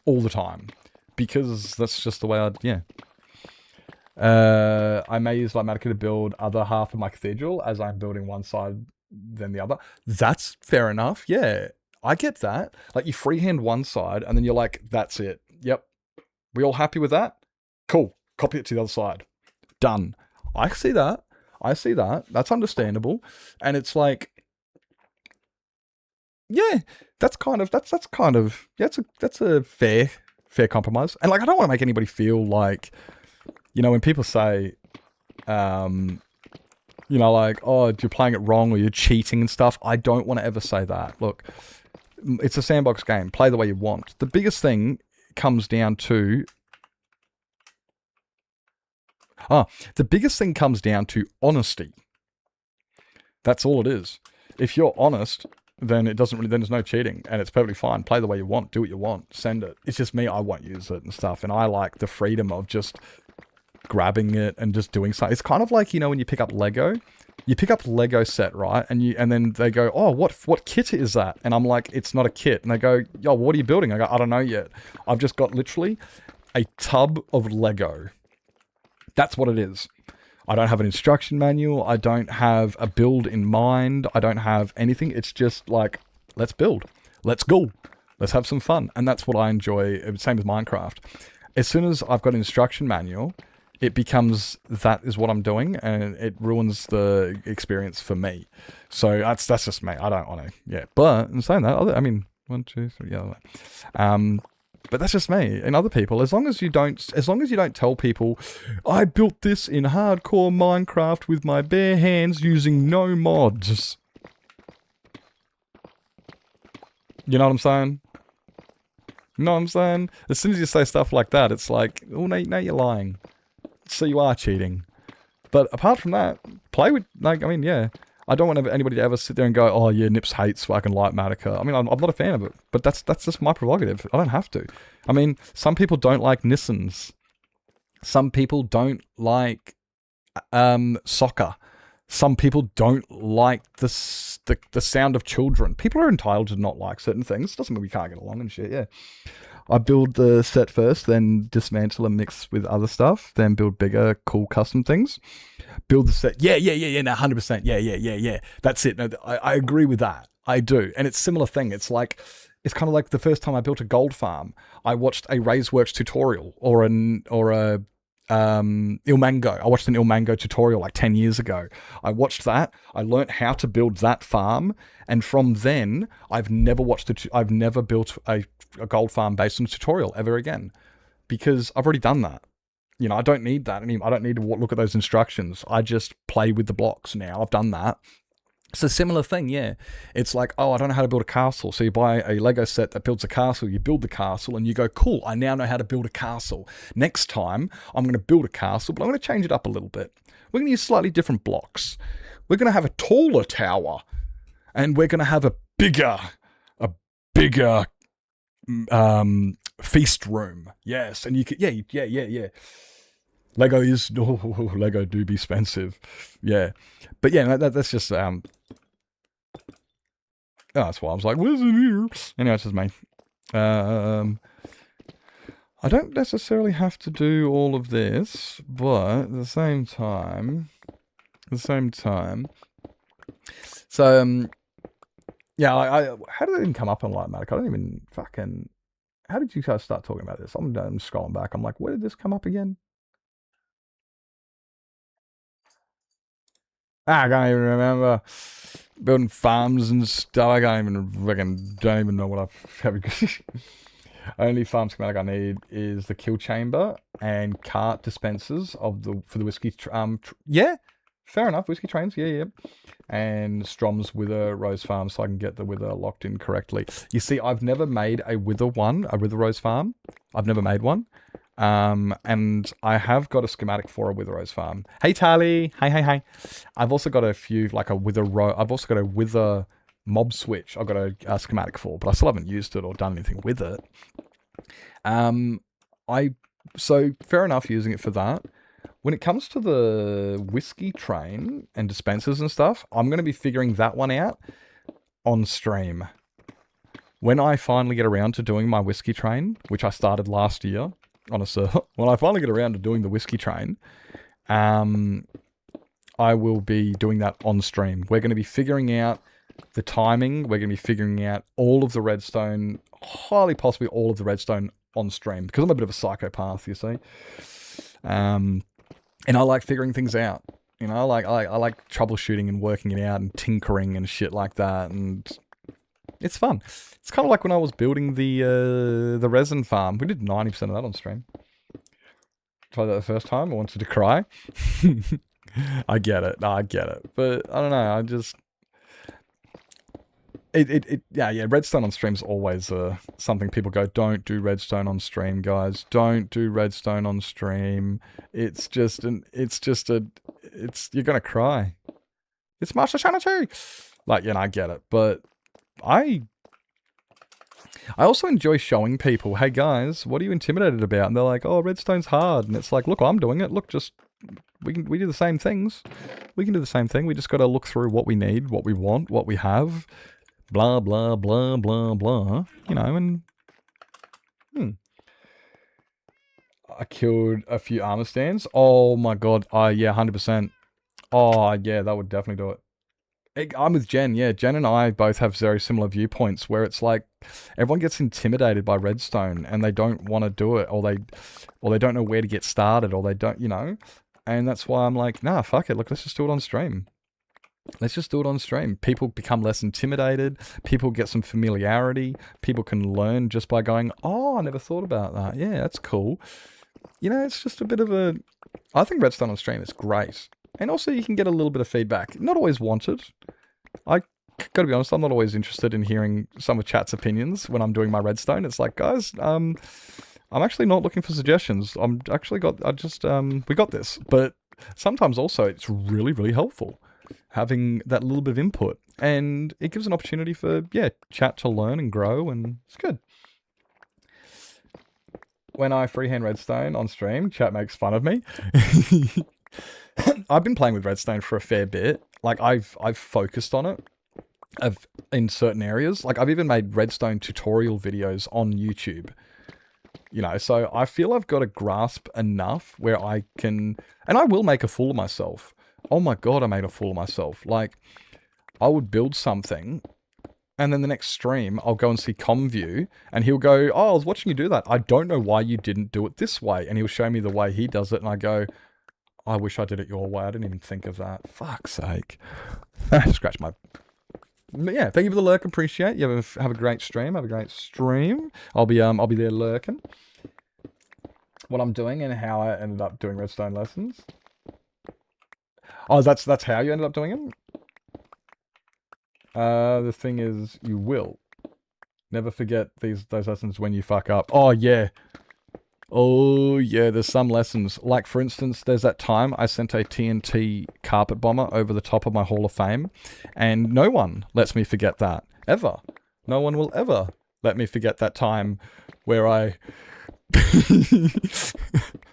All the time. Because that's just the way yeah. I may use Lightmatica to build other half of my cathedral as I'm building one side than the other. That's fair enough. Yeah, I get that. Like you freehand one side and then you're like, that's it. Yep. We all happy with that? Cool. Copy it to the other side. Done. I see that. That's understandable. And it's like, yeah, that's a fair compromise. And like, I don't want to make anybody feel like, when people say, like, oh, you're playing it wrong or you're cheating and stuff. I don't want to ever say that. Look, it's a sandbox game. Play the way you want. The biggest thing comes down to honesty. That's all it is. If you're honest, then then there's no cheating and it's perfectly fine. Play the way you want, do what you want, send it. It's just me, I won't use it and stuff. And I like the freedom of just grabbing it and just doing something. It's kind of like, when you pick up Lego set, right? And then they go, oh, what kit is that? And I'm like, it's not a kit. And they go, yo, what are you building? I go, I don't know yet. I've just got literally a tub of Lego. That's what it is. I don't have an instruction manual. I don't have a build in mind. I don't have anything. It's just like, let's build. Let's go. Let's have some fun. And that's what I enjoy. Same with Minecraft. As soon as I've got an instruction manual, it becomes that is what I'm doing, and it ruins the experience for me. So that's just me. I don't want to. Yeah. But in saying that, I mean, 1, 2, 3. Yeah. But that's just me. And other people, as long as you don't tell people, I built this in hardcore Minecraft with my bare hands using no mods. You know what I'm saying? As soon as you say stuff like that, it's like, oh, now you're lying. So you are cheating. But apart from that, play with, yeah. I don't want anybody to ever sit there and go, oh yeah, Nips hates fucking Light Matica. I mean, I'm not a fan of it, but that's just my prerogative. I don't have to. I mean, some people don't like Nissans. Some people don't like soccer. Some people don't like the sound of children. People are entitled to not like certain things. Doesn't mean we can't get along and shit, yeah. I build the set first, then dismantle and mix with other stuff, then build bigger, cool custom things. Build the set. Yeah, no, 100%. Yeah. That's it. No, I agree with that. I do. And it's a similar thing. It's kind of like the first time I built a gold farm, I watched a Raiseworks tutorial or a Ilmango. I watched an Ilmango tutorial like 10 years ago. I watched that. I learnt how to build that farm. And from then, I've never built a gold farm based on a tutorial ever again, because I've already done that. I don't need that anymore. I don't need to look at those instructions. I just play with the blocks now. I've done that. It's a similar thing, yeah. It's like, oh, I don't know how to build a castle. So you buy a Lego set that builds a castle, you build the castle, and you go, cool, I now know how to build a castle. Next time, I'm going to build a castle, but I'm going to change it up a little bit. We're going to use slightly different blocks. We're going to have a taller tower, and we're going to have a bigger feast room. Yes, and you could, yeah. Lego do be expensive. Yeah. But yeah, that's just, that's why I was like, where's it here? Anyway, it's just me. I don't necessarily have to do all of this, but at the same time, so, yeah, how did it even come up on Light Matic? I don't even fucking, how did you guys start talking about this? I'm scrolling back. I'm like, where did this come up again? I can't even remember. Building farms and stuff. I don't even know what I've had. Only farm schematic I need is the kill chamber and cart dispensers for the whiskey. Yeah, fair enough. Whiskey trains. Yeah. And Strom's Wither Rose Farm, so I can get the Wither locked in correctly. You see, I've never made a Wither Rose Farm. I've never made one. And I have got a schematic for a Wither Rose Farm. Hey, Tali. Hey. I've also got a few, like I've also got a Wither mob switch I've got a schematic for, but I still haven't used it or done anything with it. So fair enough using it for that. When it comes to the whiskey train and dispensers and stuff, I'm going to be figuring that one out on stream. When I finally get around to doing my whiskey train, which I started last year on a server, when I finally get around to doing the whiskey train, I'm I will be doing that on stream. We're going to be figuring out the timing. We're going to be figuring out all of the redstone, highly possibly all of the redstone on stream, because I'm a bit of a psychopath, you see. And I like figuring things out. You know, I like troubleshooting and working it out and tinkering and shit like that, and it's fun. It's kind of like when I was building the resin farm. We did 90% of that on stream. Tried that the first time. I wanted to cry. I get it. No, I get it. But I don't know. I just... Yeah, redstone on stream's always something people go, don't do redstone on stream, guys. Don't do redstone on stream. You're gonna cry. It's Master Sanity. Like, I get it. But I also enjoy showing people, hey guys, what are you intimidated about? And they're like, oh, redstone's hard. And it's like, look, I'm doing it. Look, we do the same things. We can do the same thing. We just got to look through what we need, what we want, what we have, blah, blah, blah, blah, blah, and I killed a few armor stands. Oh my god. Yeah, 100%. Oh yeah, that would definitely do it. I'm with Jen, yeah. Jen and I both have very similar viewpoints where it's like everyone gets intimidated by redstone and they don't want to do it, or they don't know where to get started, or they don't, and that's why I'm like, nah, fuck it. Look, let's just do it on stream. Let's just do it on stream. People become less intimidated. People get some familiarity. People can learn just by going, oh, I never thought about that. Yeah, that's cool. It's just a bit of I think redstone on stream is great. And also you can get a little bit of feedback. Not always wanted. I gotta be honest, I'm not always interested in hearing some of chat's opinions when I'm doing my redstone. It's like, guys, I'm actually not looking for suggestions. We got this. But sometimes also it's really, really helpful having that little bit of input. And it gives an opportunity for, chat to learn and grow, and it's good. When I freehand redstone on stream, chat makes fun of me. I've been playing with redstone for a fair bit. Like, I've focused on it in certain areas. Like, I've even made redstone tutorial videos on YouTube. So I feel I've got a grasp enough where I can... And I will make a fool of myself. Oh my god, I made a fool of myself. Like, I would build something, and then the next stream, I'll go and see ComView, and he'll go, oh, I was watching you do that. I don't know why you didn't do it this way. And he'll show me the way he does it, and I go... I wish I did it your way. I didn't even think of that. Fuck's sake. Scratch my... Yeah, thank you for the lurk. Appreciate you. Have a great stream. Have a great stream. I'll be there lurking. What I'm doing and how I ended up doing redstone lessons. Oh, that's how you ended up doing them? The thing is, you will never forget those lessons when you fuck up. Oh, yeah. Oh, yeah, there's some lessons. Like, for instance, there's that time I sent a TNT carpet bomber over the top of my Hall of Fame, and no one lets me forget that. Ever. No one will ever let me forget that time where I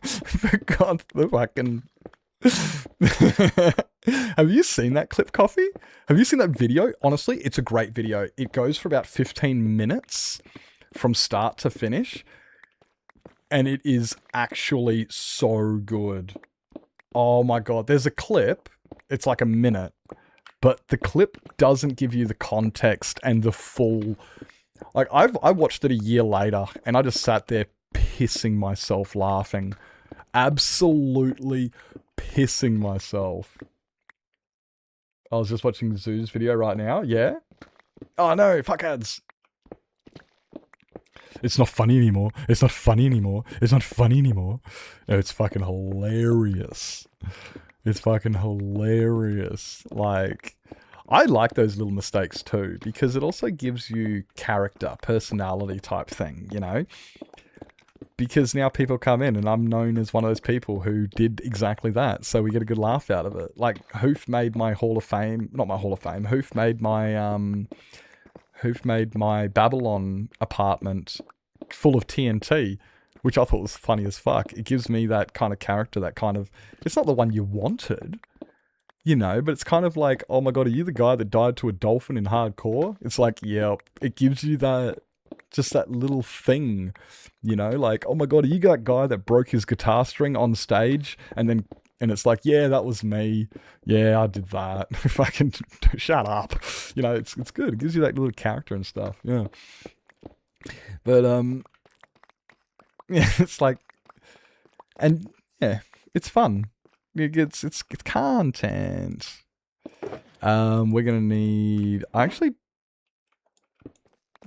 forgot the fucking... Have you seen that clip, Coffee? Have you seen that video? Honestly, it's a great video. It goes for about 15 minutes from start to finish. And it is actually so good. Oh my god. There's a clip. It's like a minute. But the clip doesn't give you the context and the full... Like, I watched it a year later, and I just sat there pissing myself laughing. Absolutely pissing myself. I was just watching Zoo's video right now. Yeah? Oh no, fuckheads. It's not funny anymore. It's not funny anymore. It's not funny anymore. No, it's fucking hilarious. It's fucking hilarious. Like, I like those little mistakes too, because it also gives you character, personality type thing, Because now people come in and I'm known as one of those people who did exactly that. So we get a good laugh out of it. Like, Hoof made my Hall of Fame, not my Hall of Fame, Hoof made my Babylon apartment full of TNT, which I thought was funny as fuck. It gives me that kind of character, that kind of... It's not the one you wanted, but it's kind of like, oh my god, are you the guy that died to a dolphin in hardcore? It's like, yeah, it gives you that... Just that little thing, like, oh my god, are you that guy that broke his guitar string on stage and then And it's like, yeah, that was me. Yeah, I did that. Fucking shut up. You know, it's good. It gives you that little character and stuff. Yeah. But yeah, it's like, and yeah, it's fun. It's content. We're gonna need. Actually,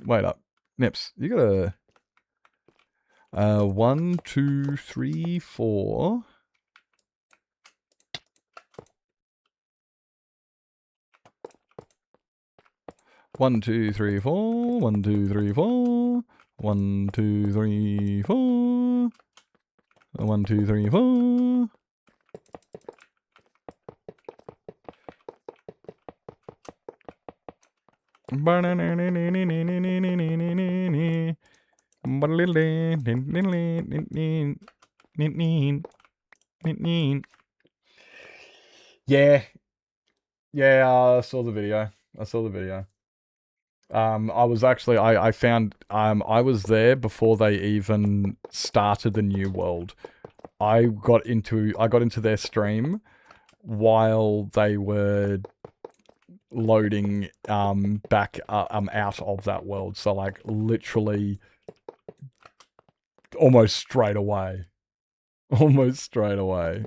wait up, Nips. You gotta. 1, 2, 3, 4. One, two, three, four. 1, 2, 3, 4. 1, 2, 3, 4. 1, 2, 3, 4. Yeah, yeah. I saw the video. I was actually I found I was there before they even started the new world. I got into their stream while they were loading back out of that world. So like literally almost straight away. Almost straight away.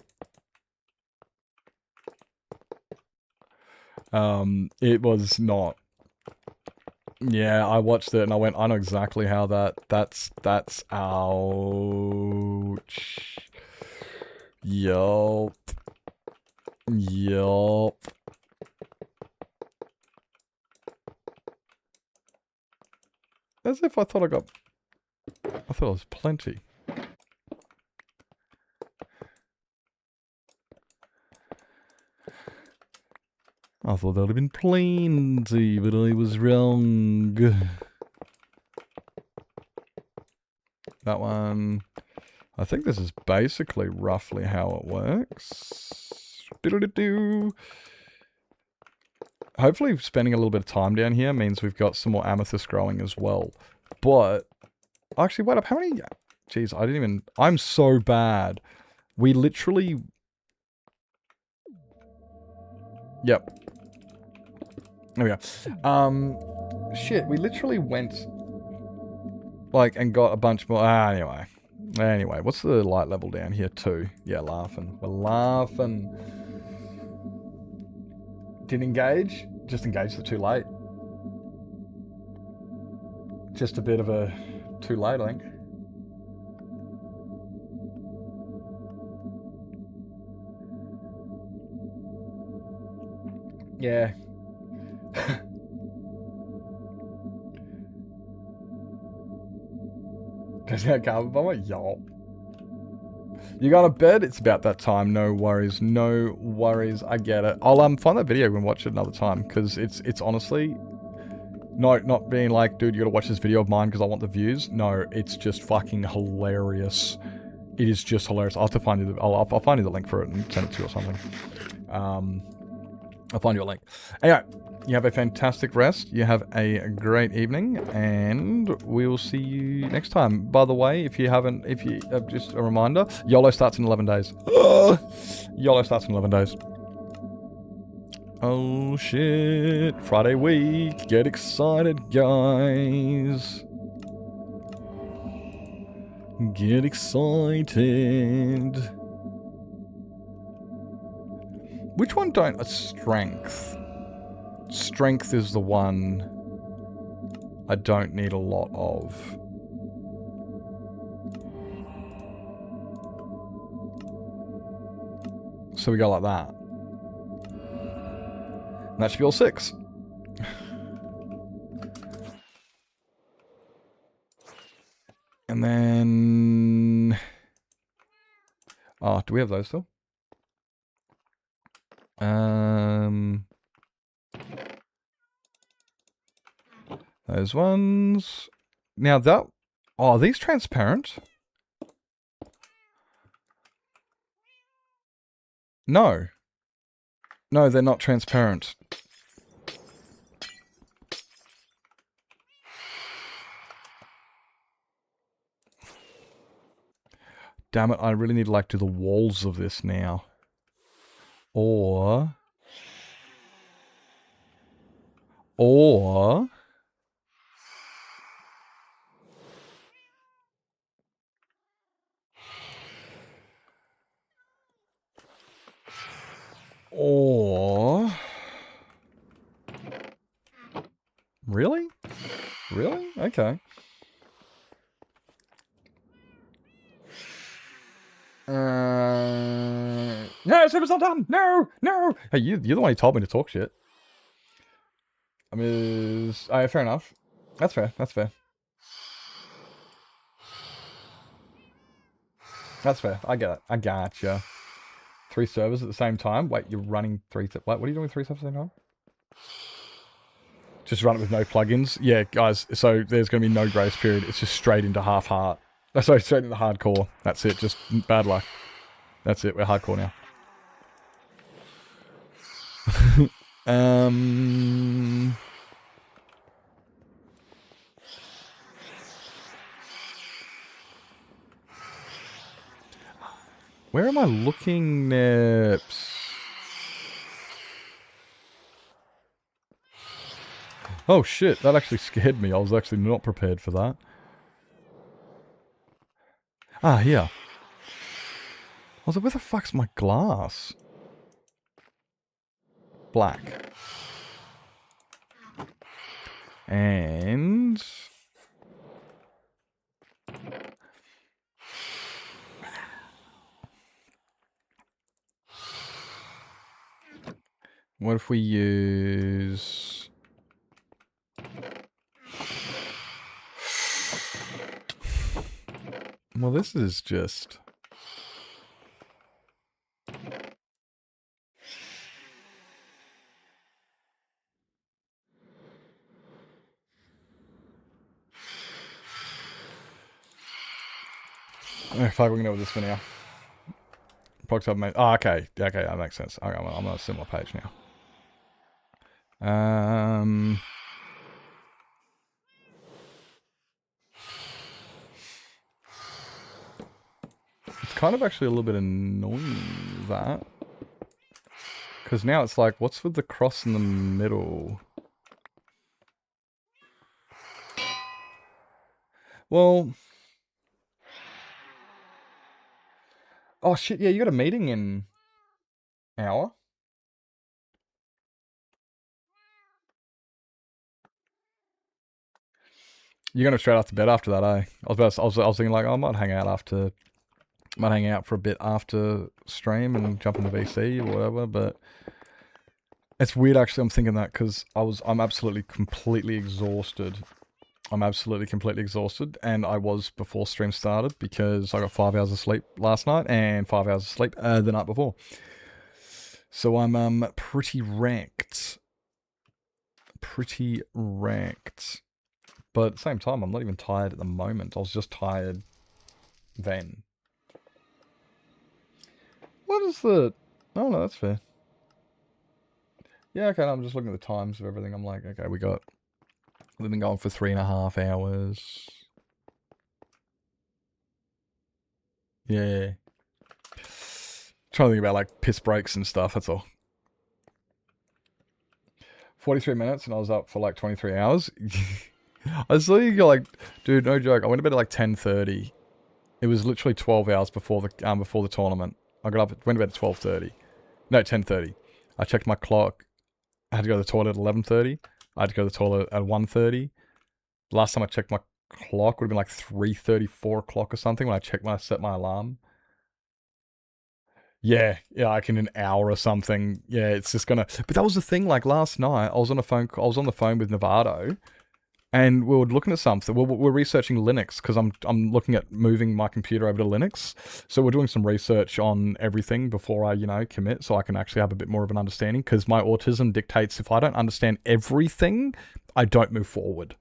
It was not. Yeah, I watched it and I went, I know exactly how that's ouch. Yup. Yup. As if I thought it was plenty. I thought there'd have been plenty, but I was wrong. That one. I think this is basically roughly how it works. Diddle-doo-doo. Hopefully spending a little bit of time down here means we've got some more amethyst growing as well. But, actually, wait up, how many... Jeez, I didn't even... I'm so bad. We literally... Yep. There we go. Shit, we literally went... Like, and got a bunch more... Anyway, what's the light level down here too? Yeah, laughing. We're laughing. Didn't engage. Just engaged it too late. Just a bit of a too late, I think. Yeah. Does that cover bomber? Y'all. You got to bed? It's about that time. No worries. No worries. I get it. I'll find that video and watch it another time because it's honestly not being like, dude, you got to watch this video of mine because I want the views. No, it's just fucking hilarious. It is just hilarious. I'll have to find you. I'll find you the link for it and send it to you or something. I'll find you a link. Anyway, you have a fantastic rest. You have a great evening, and we will see you next time. By the way, if you just a reminder, YOLO starts in 11 days. YOLO starts in 11 days. Oh shit! Friday week. Get excited, guys. Get excited. Which one don't... Strength. Strength is the one I don't need a lot of. So we go like that. And that should be all 6. And then... Oh, do we have those still? Those ones. Now that... Oh, are these transparent? No. No, they're not transparent. Damn it, I really need to like do the walls of this now. Or really? Really? Okay. No, Super's not done! No! No! Hey, you're the one who told me to talk shit. I mean, fair enough. That's fair. That's fair. That's fair. I get it. I gotcha. 3 servers at the same time? Wait, you're running 3... What are you doing with 3 servers at the same time? Just run it with no plugins? Yeah, guys, so there's going to be no grace period. It's just straight into half-heart. Sorry, straight into hardcore. That's it. Just bad luck. That's it. We're hardcore now. Where am I looking, Nips? Oh shit, that actually scared me. I was actually not prepared for that. Ah, here. I was like, where the fuck's my glass? Black. And... what if we use... well, this is just... oh, fuck, we're gonna go with this for now. Prox up, mate. Oh, okay. Okay, that makes sense. Okay, I'm on a similar page now. It's kind of actually a little bit annoying, that. Because now it's like, what's with the cross in the middle? Well... oh shit, yeah, you got a meeting in... an hour? You're going straight after bed after that, eh? I was thinking like, oh, I might hang out for a bit after stream and jump in the VC or whatever, but it's weird actually I'm thinking that because I'm absolutely completely exhausted. I'm absolutely completely exhausted, and I was before stream started because I got 5 hours of sleep last night and 5 hours of sleep the night before. So I'm pretty wrecked. Pretty wrecked. But at the same time, I'm not even tired at the moment. I was just tired then. What is the... oh, no, that's fair. Yeah, okay, no, I'm just looking at the times of everything. I'm like, okay, we've been going for 3.5 hours. Yeah. Trying to think about, like, piss breaks and stuff, that's all. 43 minutes, and I was up for, like, 23 hours. I saw you go like, dude, no joke. I went to bed at like 10:30. It was literally 12 hours before the tournament. I got up, went to bed at 12:30. No, 10:30. I checked my clock. I had to go to the toilet at 11:30. I had to go to the toilet at 1:30. Last time I checked my clock would have been like 3:30, 4 o'clock or something when I set my alarm. Yeah, like in an hour or something. Yeah, it's just gonna... but that was the thing, like last night, I was on the phone with Novato. And we were looking at something. We're researching Linux because I'm looking at moving my computer over to Linux. So we're doing some research on everything before I, commit, so I can actually have a bit more of an understanding. Because my autism dictates if I don't understand everything, I don't move forward.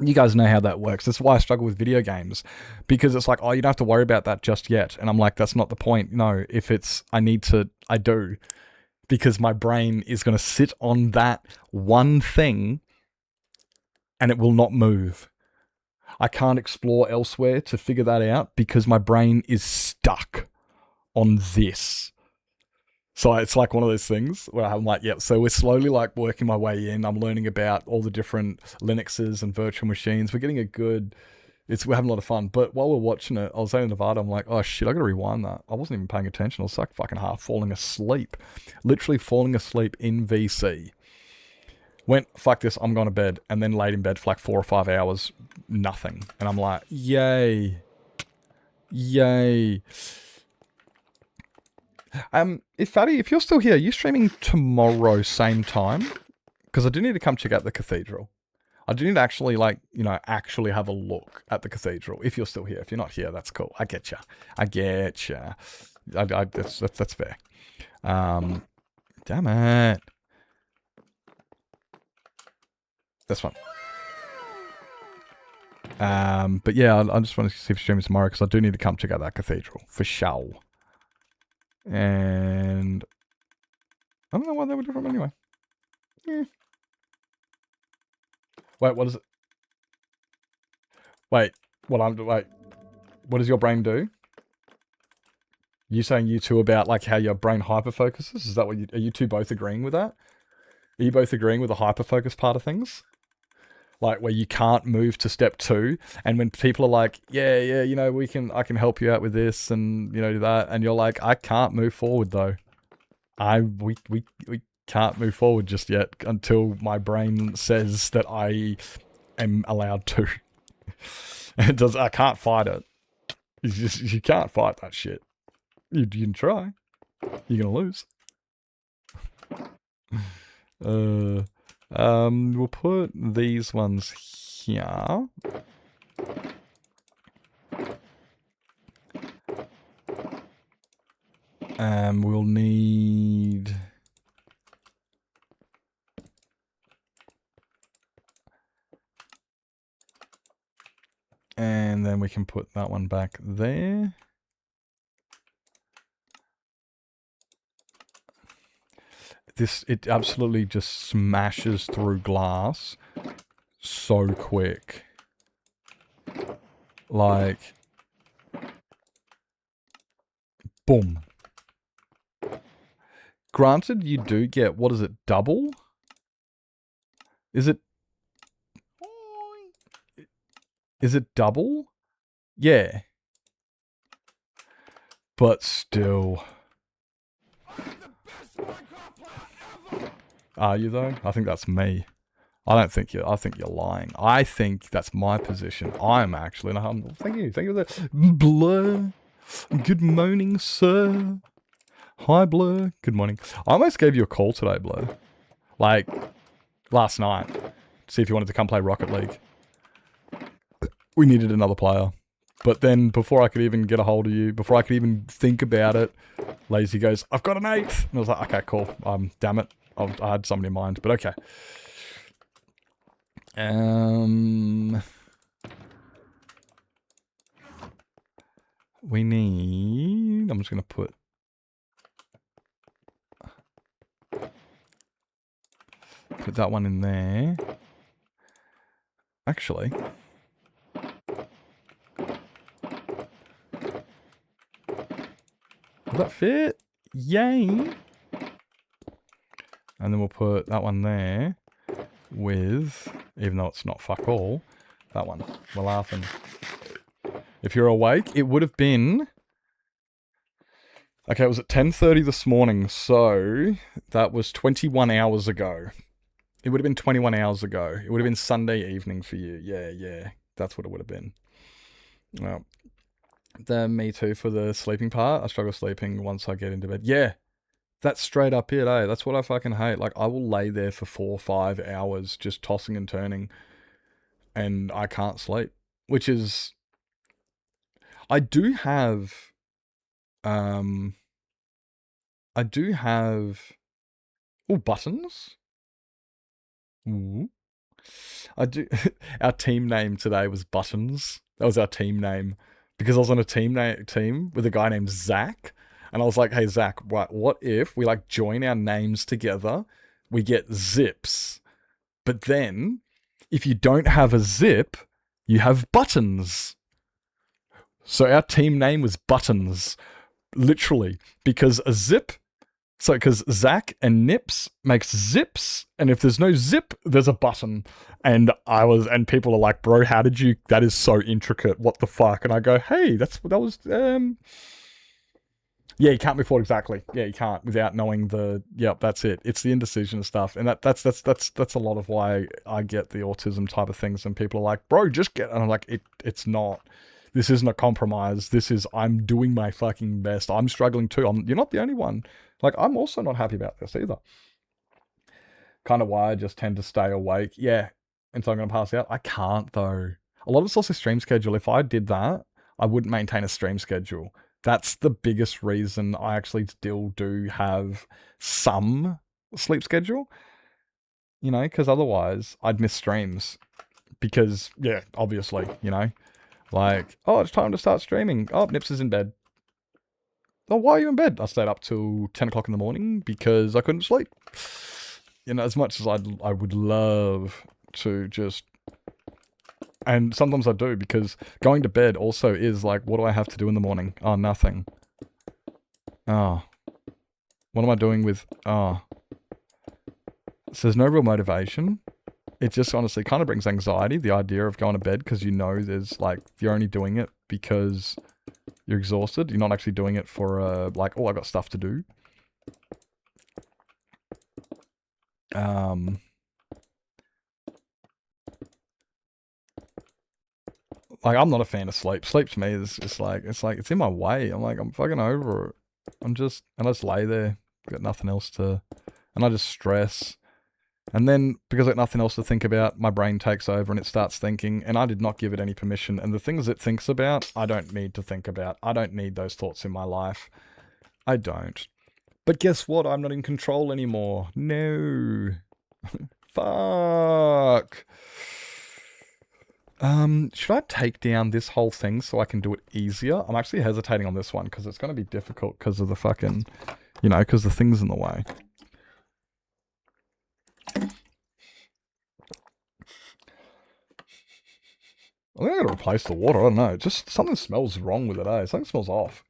You guys know how that works. That's why I struggle with video games. Because it's like, oh, you don't have to worry about that just yet. And I'm like, that's not the point. No, if it's, I do. Because my brain is going to sit on that one thing and it will not move. I can't explore elsewhere to figure that out because my brain is stuck on this. So it's like one of those things where I'm like, yep. So we're slowly like working my way in. I'm learning about all the different Linuxes and virtual machines. We're getting a good. We're having a lot of fun. But while we're watching it, I was out in Nevada. I'm like, oh shit, I gotta rewind that. I wasn't even paying attention. I was like fucking half falling asleep, literally falling asleep in VC. Went, fuck this, I'm going to bed, and then laid in bed for like 4 or 5 hours, nothing. And I'm like, yay. If you're still here, are you streaming tomorrow same time? Because I do need to come check out the cathedral. I do need to actually, like, you know, actually have a look at the cathedral. If you're still here. If you're not here, that's cool. I get you. That's fair. Damn it. That's fine. But yeah, I just want to see if you're streaming tomorrow because I do need to come check out that cathedral for sure. And I don't know why they were different anyway. Wait, what is it? Wait, what does your brain do? You saying you two about like how your brain hyperfocuses? Is that what are you two both agreeing with that? Are you both agreeing with the hyperfocus part of things? Like where you can't move to step 2, and when people are like, yeah, you know, I can help you out with this and, you know, that, and you're like, I can't move forward though. We can't move forward just yet until my brain says that I am allowed to. I can't fight it. You can't fight that shit. You can try. You're gonna lose. We'll put these ones here. We'll need... And then we can put that one back there. It absolutely just smashes through glass so quick. Like, boom. Granted, you do get, what is it, double? Is it double? Yeah. But still. Are you though? I think that's me. I think you're lying. I think that's my position. I'm actually, thank you for that. Blur. Good morning, sir. Hi, Blur. Good morning. I almost gave you a call today, Blur. Like, last night. See if you wanted to come play Rocket League. We needed another player. But then, before I could even get a hold of you, before I could even think about it, Lazy goes, I've got an 8th. And I was like, okay, cool. Damn it. I had somebody in mind, but okay. We need... I'm just going to put... Put that one in there. Actually... Will that fit? Yay! And then we'll put that one there with, even though it's not fuck all, that one. We're laughing. If you're awake, it would have been... Okay, it was at 10:30 this morning, so that was 21 hours ago. It would have been 21 hours ago. It would have been Sunday evening for you. Yeah. That's what it would have been. Well, me too for the sleeping part. I struggle sleeping once I get into bed. Yeah. That's straight up it, eh? That's what I fucking hate. Like, I will lay there for 4 or 5 hours just tossing and turning, and I can't sleep. Which is... I do have... Oh, buttons? Ooh. I do... Our team name today was Buttons. That was our team name. Because I was on a team with a guy named Zach. And I was like, hey, Zach, what if we, like, join our names together? We get zips. But then, if you don't have a zip, you have buttons. So our team name was Buttons. Literally. Because a zip So, because Zach and Nips makes zips, and if there's no zip, there's a button. And people are like, bro, how did you, that is so intricate, what the fuck? And I go, hey, that was, yeah, you can't move forward exactly. Yeah, you can't without knowing that's it. It's the indecision and stuff. And that's a lot of why I get the autism type of things. And people are like, bro, just get, and I'm like, it's not. This isn't a compromise. This is, I'm doing my fucking best. I'm struggling too. You're not the only one. Like, I'm also not happy about this either. Kind of why I just tend to stay awake. Yeah. Until I'm going to pass out. I can't though. A lot of it's also stream schedule. If I did that, I wouldn't maintain a stream schedule. That's the biggest reason I actually still do have some sleep schedule. You know, because otherwise I'd miss streams. Because, yeah, obviously, you know. Like, oh, it's time to start streaming. Oh, Nips is in bed. Oh, why are you in bed? I stayed up till 10 o'clock in the morning because I couldn't sleep. You know, as much as I would love to just... And sometimes I do, because going to bed also is like, what do I have to do in the morning? Oh, nothing. Oh. What am I doing with... Oh. So there's no real motivation. It just honestly kind of brings anxiety, the idea of going to bed, because you know there's like, you're only doing it because you're exhausted. You're not actually doing it for like, oh, I got stuff to do. Like, I'm not a fan of sleep. Sleep to me is just like, it's in my way. I'm like, I'm fucking over it. I just lay there, got nothing else to, and I just stress. And then, because I got nothing else to think about, my brain takes over and it starts thinking, and I did not give it any permission. And the things it thinks about, I don't need to think about. I don't need those thoughts in my life. I don't. But guess what? I'm not in control anymore. No. Fuck. Should I take down this whole thing so I can do it easier? I'm actually hesitating on this one because it's going to be difficult because of the fucking, you know, because the thing's in the way. I think I gotta replace the water. I don't know. Just something smells wrong with it, eh? Something smells off.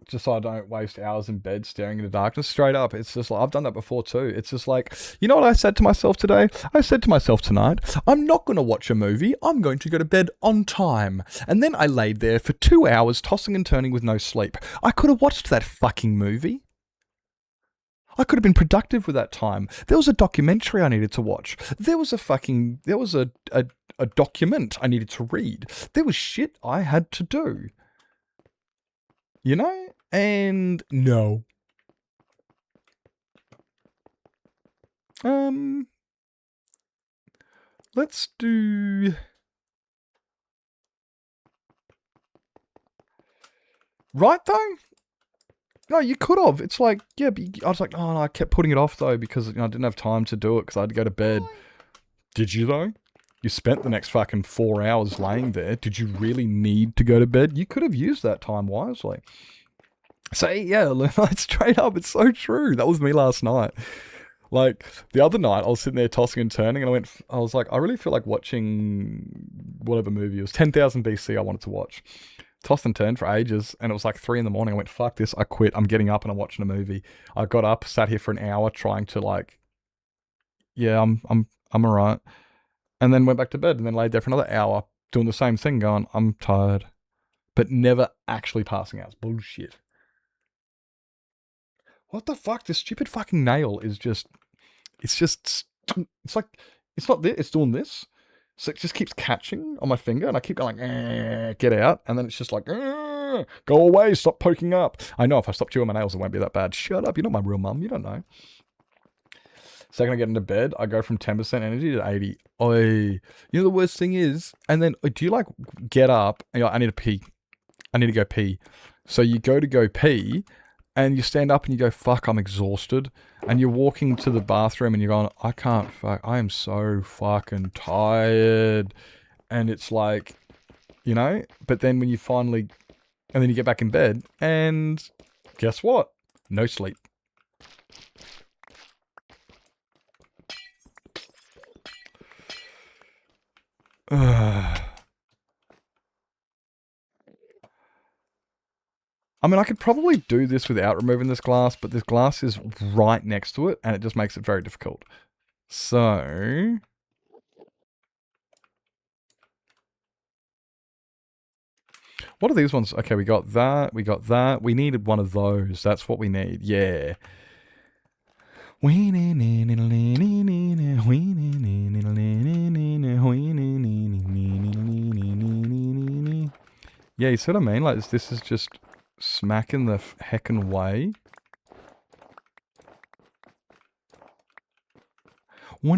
Just so I don't waste hours in bed staring into darkness. Straight up, it's just like, I've done that before too. It's just like, you know what I said to myself today? I said to myself tonight, I'm not going to watch a movie. I'm going to go to bed on time. And then I laid there for 2 hours tossing and turning with no sleep. I could have watched that fucking movie. I could have been productive with that time. There was a documentary I needed to watch. There was a document I needed to read. There was shit I had to do. You know? And no. Let's do... Right though? No, you could have. It's like, yeah, but I was like, oh, no, I kept putting it off though because I didn't have time to do it because I had to go to bed. Did you though? You spent the next fucking 4 hours laying there. Did you really need to go to bed? You could have used that time wisely. So yeah, straight up, it's so true. That was me last night. Like, the other night, I was sitting there tossing and turning, and I was like, I really feel like watching whatever movie it was, 10,000 BC I wanted to watch. Tossed and turned for ages, and it was like 3 in the morning. I went, fuck this, I quit. I'm getting up and I'm watching a movie. I got up, sat here for an hour trying to like, yeah, I'm alright. And then went back to bed, and then laid there for another hour, doing the same thing, going, I'm tired. But never actually passing out. It's bullshit. What the fuck? This stupid fucking nail is just... It's like... It's not this, it's doing this. So it just keeps catching on my finger, and I keep going, get out. And then it's just like, go away, stop poking up. I know if I stop chewing my nails, it won't be that bad. Shut up, you're not my real mum, you don't know. Second I get into bed, I go from 10% energy to 80. Oi. You know the worst thing is, and then, do you like get up, and you're like, I need to pee. I need to go pee. So you go pee, and you stand up and you go, fuck, I'm exhausted. And you're walking to the bathroom and you're going, I can't, fuck, I am so fucking tired. And it's like, you know, but then when you finally, and then you get back in bed, and guess what? No sleep. I mean, I could probably do this without removing this glass, but this glass is right next to it, and it just makes it very difficult. So... what are these ones? Okay, we got that, we got that. We needed one of those. That's what we need. Yeah. Yeah, you see what I mean? Like, this is just smacking the heckin' way. I'll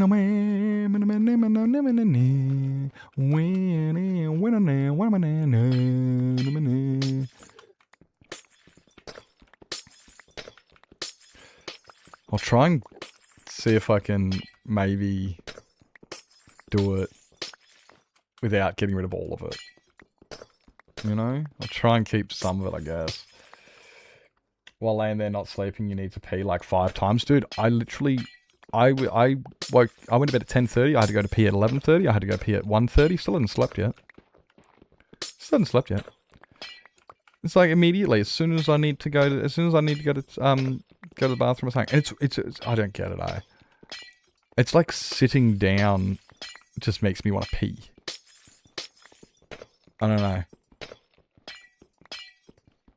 try and see if I can maybe do it without getting rid of all of it. You know? I'll try and keep some of it, I guess. While laying there not sleeping, you need to pee like 5 times. Dude, I literally... I went to bed at 10:30. I had to go to pee at 11:30. I had to go pee at 1:30. Still hadn't slept yet. It's like immediately, as soon as I need to go to the bathroom or something. And it's I don't get it, It's like sitting down just makes me want to pee. I don't know.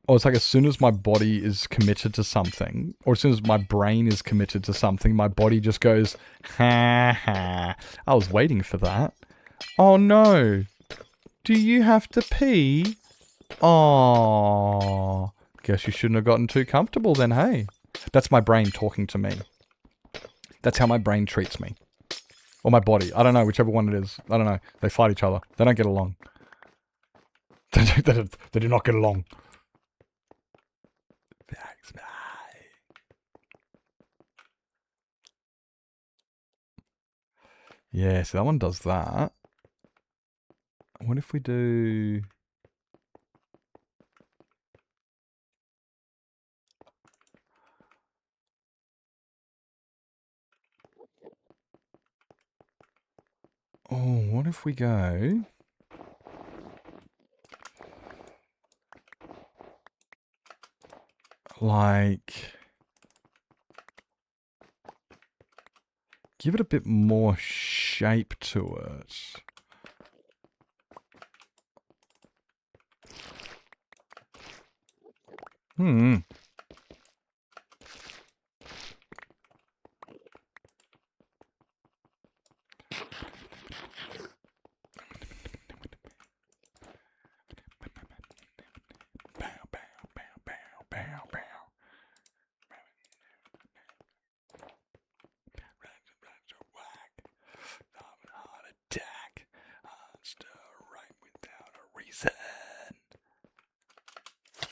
Or it's like as soon as my body is committed to something, or as soon as my brain is committed to something, my body just goes, ha ha. I was waiting for that. Oh no. Do you have to pee? Oh. Guess you shouldn't have gotten too comfortable then, hey? That's my brain talking to me. That's how my brain treats me. Or my body. I don't know, whichever one it is. I don't know. They fight each other. They don't get along. They do not get along. Yeah, so that one does that. What if we do... oh, what if we go... like... give it a bit more shape to it. Hmm.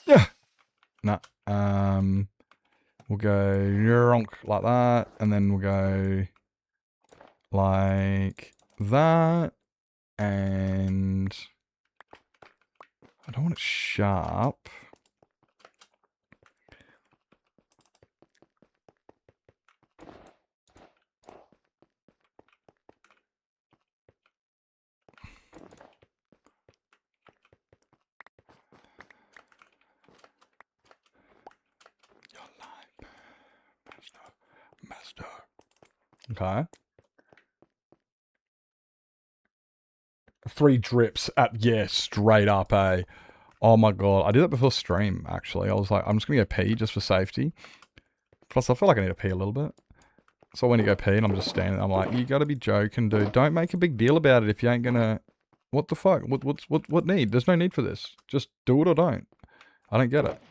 Yeah. No. We'll go yonk like that, and then we'll go like that, and I don't want it sharp. Master. Okay. 3 drips at, yeah, straight up, eh? Oh my god. I did that before stream, actually. I was like, I'm just gonna go pee just for safety. Plus, I feel like I need to pee a little bit. So I went to go pee and I'm just standing there. I'm like, you gotta be joking, dude. Don't make a big deal about it if you ain't gonna... what the fuck? What need? There's no need for this. Just do it or don't. I don't get it.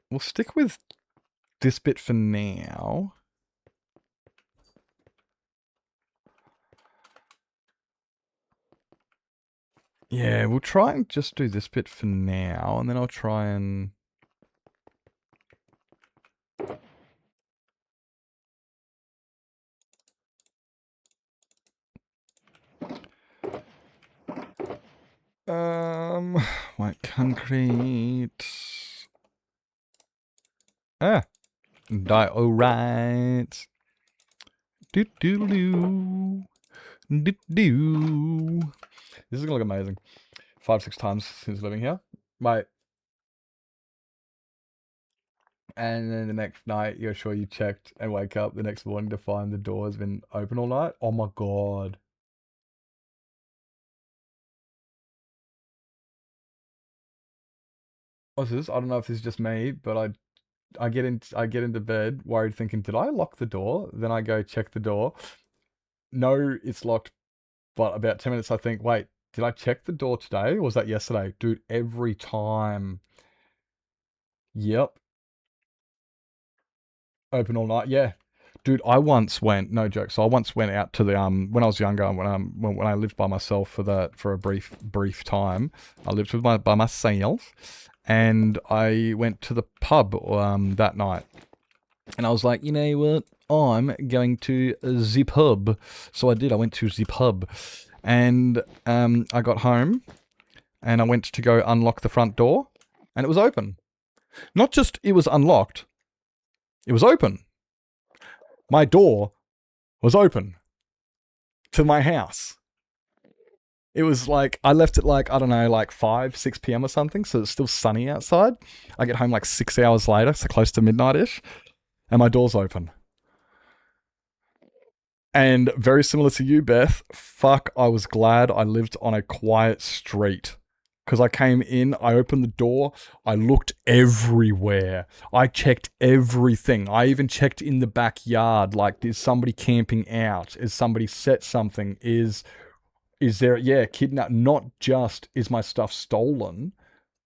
We'll stick with this bit for now. Yeah, we'll try and just do this bit for now, and then I'll try and... white concrete. Ah, diorite. Do-do-do. Do-do. This is gonna look amazing. 5-6 times since living here. Mate. And then the next night, you're sure you checked and wake up the next morning to find the door has been open all night? Oh my god. What's this? I don't know if this is just me, but I get into bed worried thinking, did I lock the door? Then I go check the door. No, it's locked, but about 10 minutes I think, wait, did I check the door today? Or was that yesterday? Dude, every time. Yep. Open all night, yeah. Dude, I once went, no joke. So I once went out to the when I was younger, when I lived by myself for a brief time. I lived by myself, and I went to the pub that night, and I was like, you know what, I'm going to the pub. So I did. I went to the pub, and I got home, and I went to go unlock the front door, and it was open. Not just it was unlocked, it was open. My door was open to my house. It was like, I left it like, I don't know, like 5, 6 p.m. or something, so it's still sunny outside. I get home like 6 hours later, so close to midnight-ish, and my door's open. And very similar to you, Beth, fuck, I was glad I lived on a quiet street. Because I came in, I opened the door, I looked everywhere. I checked everything. I even checked in the backyard, like, is somebody camping out? Is somebody set something? Is there, yeah, kidnap? Not just, is my stuff stolen,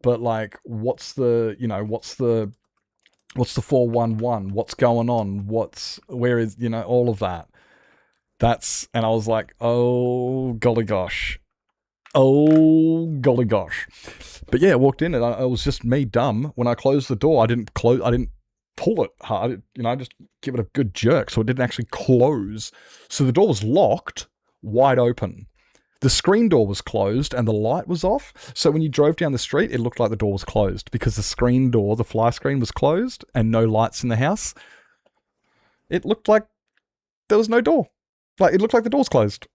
but like, what's the 411? What's going on? Where is, all of that. And I was like, oh, golly gosh. Oh, golly gosh. But yeah, I walked in and it was just me dumb. When I closed the door, I didn't pull it hard. I just give it a good jerk. So it didn't actually close. So the door was locked, wide open. The screen door was closed and the light was off. So when you drove down the street, it looked like the door was closed because the screen door, the fly screen was closed and no lights in the house. It looked like there was no door. Like, it looked like the door's closed.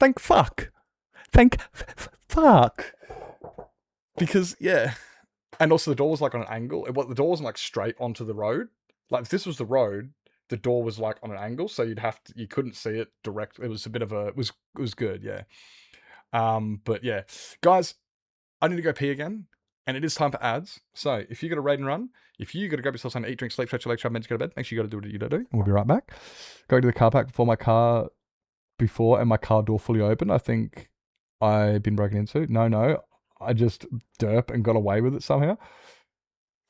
Thank fuck. Fuck. Because, yeah. And also the door was like on an angle. The door wasn't like straight onto the road. Like, if this was the road, the door was like on an angle, so you couldn't see it direct. It was a bit of it was good, yeah. But yeah. Guys, I need to go pee again. And it is time for ads. So if you got a raid and run, if you got to grab yourself something to eat, drink, sleep, stretch your legs, meant to go to bed, make sure you got to do what you got to do. And we'll be right back. Going to the car park and my car door fully open. I think I've been broken into. No. I just derp and got away with it somehow.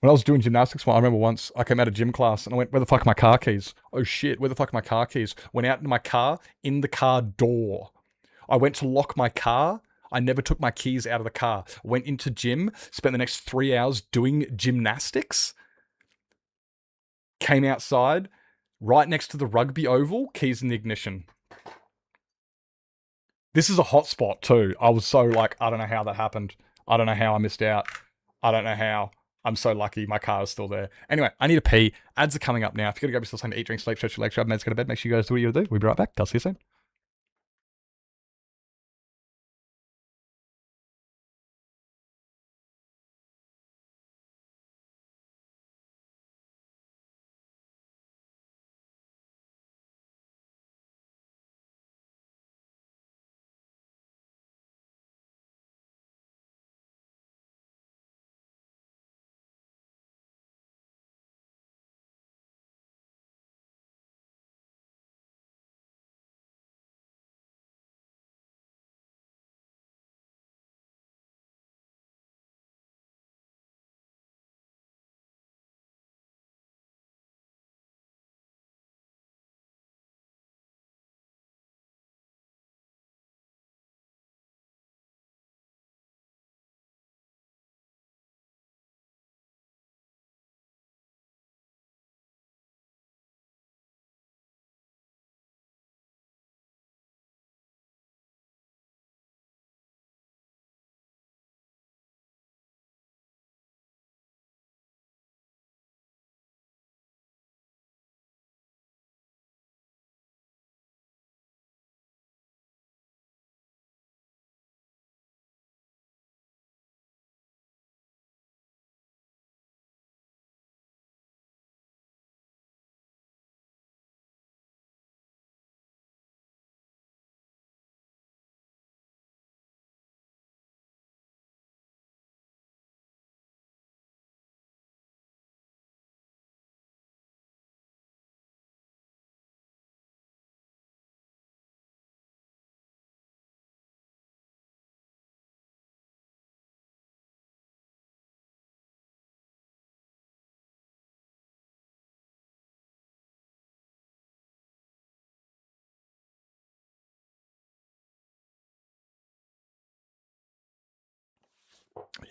When I was doing gymnastics, I remember once I came out of gym class and I went, where the fuck are my car keys? Oh shit, where the fuck are my car keys? Went out into my car, in the car door. I went to lock my car. I never took my keys out of the car. Went into gym, spent the next 3 hours doing gymnastics. Came outside, right next to the rugby oval, keys in the ignition. This is a hot spot too. I was so like, I don't know how that happened. I don't know how I missed out. I don't know how. I'm so lucky my car is still there. Anyway, I need to pee. Ads are coming up now. If you got to grab yourself something to eat, drink, sleep, stretch your legs, grab meds, go to bed, make sure you guys do what you got to do. We'll be right back. I'll see you soon.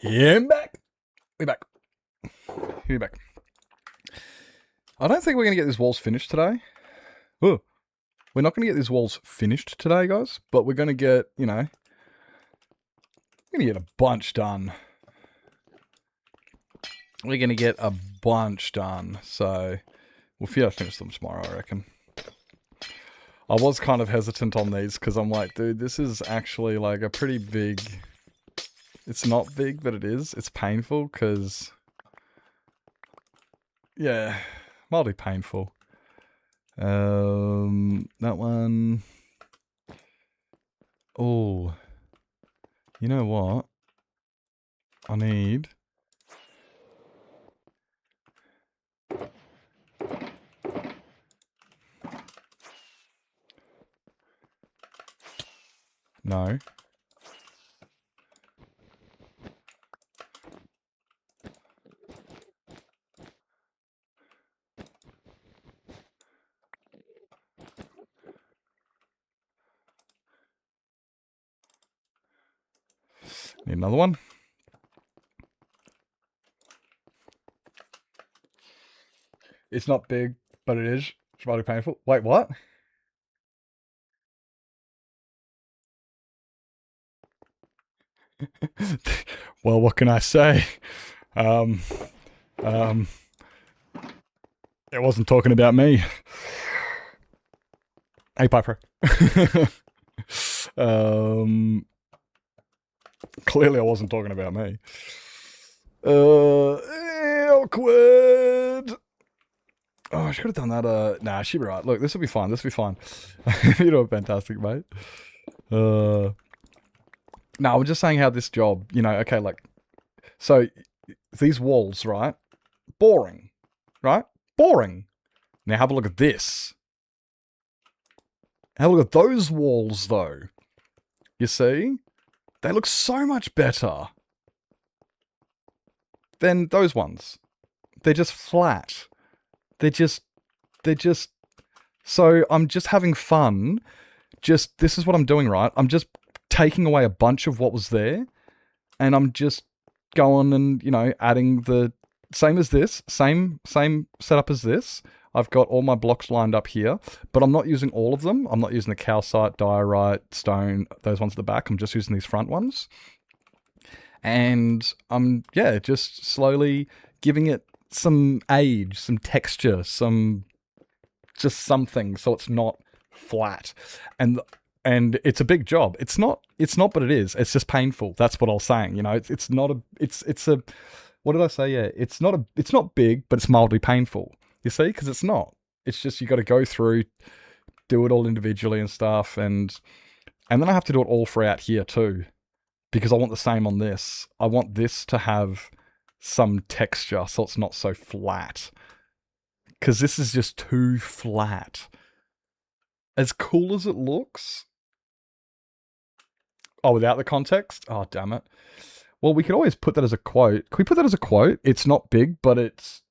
Yeah, I'm back. We're back. We're back. I don't think we're going to get these walls finished today. Oh, we're not going to get these walls finished today, guys. But we're going to get, you know, we're going to get a bunch done. We're going to get a bunch done. So we'll finish them tomorrow, I reckon. I was kind of hesitant on these because I'm like, dude, this is actually like a pretty big... It's not big, but it is. It's painful because... Yeah, mildly painful. That one... Oh. You know what? I need... No. Need another one. It's not big, but it is. It's mildly painful. Wait, what? Well, what can I say? It wasn't talking about me. Hey, Piper. Clearly I wasn't talking about me. Awkward. Oh, I should have done that. Nah, she'll be right. Look, this will be fine. This will be fine. You're doing fantastic, mate. No, I'm just saying how this job, you know, okay, like, so these walls, right? Boring, right? Boring. Now have a look at this. Have a look at those walls, though. You see? They look so much better than those ones. They're just flat. They're just... So I'm just having fun. This is what I'm doing, right? I'm just taking away a bunch of what was there, and I'm just going and, you know, adding the same as this, same setup as this. I've got all my blocks lined up here, but I'm not using all of them. I'm not using the calcite, diorite, stone, those ones at the back. I'm just using these front ones. And I'm, yeah, just slowly giving it some age, some texture, just something, so it's not flat. And it's a big job. It's not, but it is. It's just painful. That's what I was saying. You know, it's not a, it's a, what did I say? Yeah, it's not big, but it's mildly painful. You see? Because it's not. It's just you got to go through, do it all individually and stuff, and then I have to do it all throughout here too, because I want the same on this. I want this to have some texture, so it's not so flat. Because this is just too flat. As cool as it looks. Oh, without the context? Oh, damn it. Well, we could always put that as a quote. Can we put that as a quote? It's not big, but it's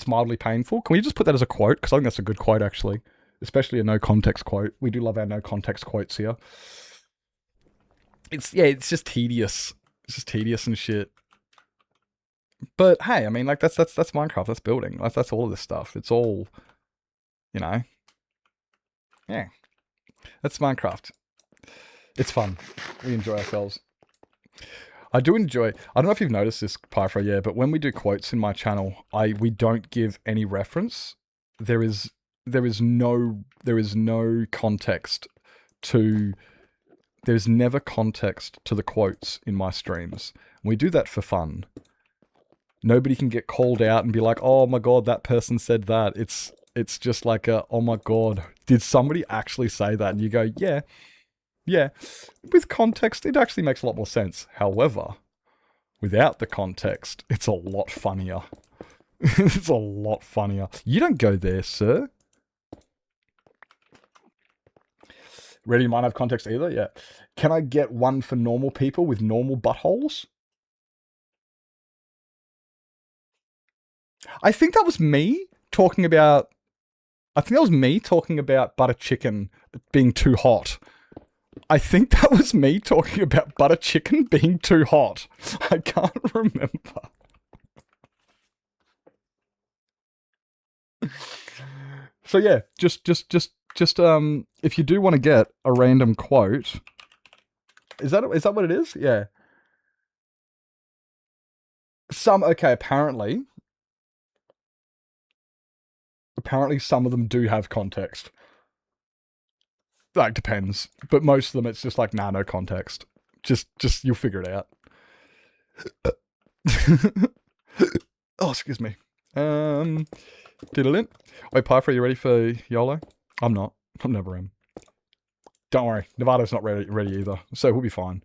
mildly painful. Can we just put that as a quote? Because I think that's a good quote, actually. Especially a no context quote. We do love our no context quotes here. It's just tedious. It's just tedious and shit. But hey, I mean, like that's Minecraft. That's building. That's all of this stuff. It's all, you know. Yeah, that's Minecraft. It's fun. We enjoy ourselves. I do enjoy. I don't know if you've noticed this, Pyfra, yeah, but when we do quotes in my channel, we don't give any reference. There is no context to. There's never context to the quotes in my streams. We do that for fun. Nobody can get called out and be like, "Oh my god, that person said that." It's just like oh my god, did somebody actually say that? And you go, yeah. With context, it actually makes a lot more sense. However, without the context, it's a lot funnier. It's a lot funnier. You don't go there, sir. Ready might have context either? Yeah. Can I get one for normal people with normal buttholes? I think that was me talking about... I think that was me talking about butter chicken being too hot. I think that was me talking about butter chicken being too hot. I can't remember. So yeah, just if you do want to get a random quote, is that what it is? Yeah. Apparently some of them do have context. Like, depends, but most of them it's just like, nah, no context. Just you'll figure it out. Oh, excuse me. Diddle-in. Wait, Piper, are you ready for YOLO? I'm not. I'm never in. Don't worry, Nevada's not ready either, so we'll be fine.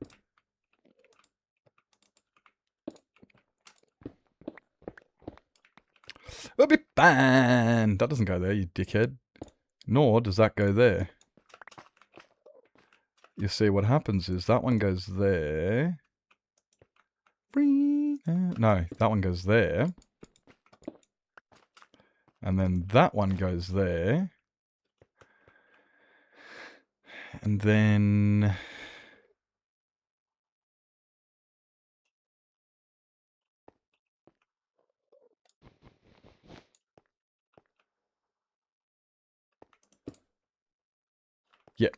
We'll be fine. That doesn't go there, you dickhead. Nor does that go there. You see, what happens is that one goes there. No, that one goes there. And then that one goes there. And then... Yep.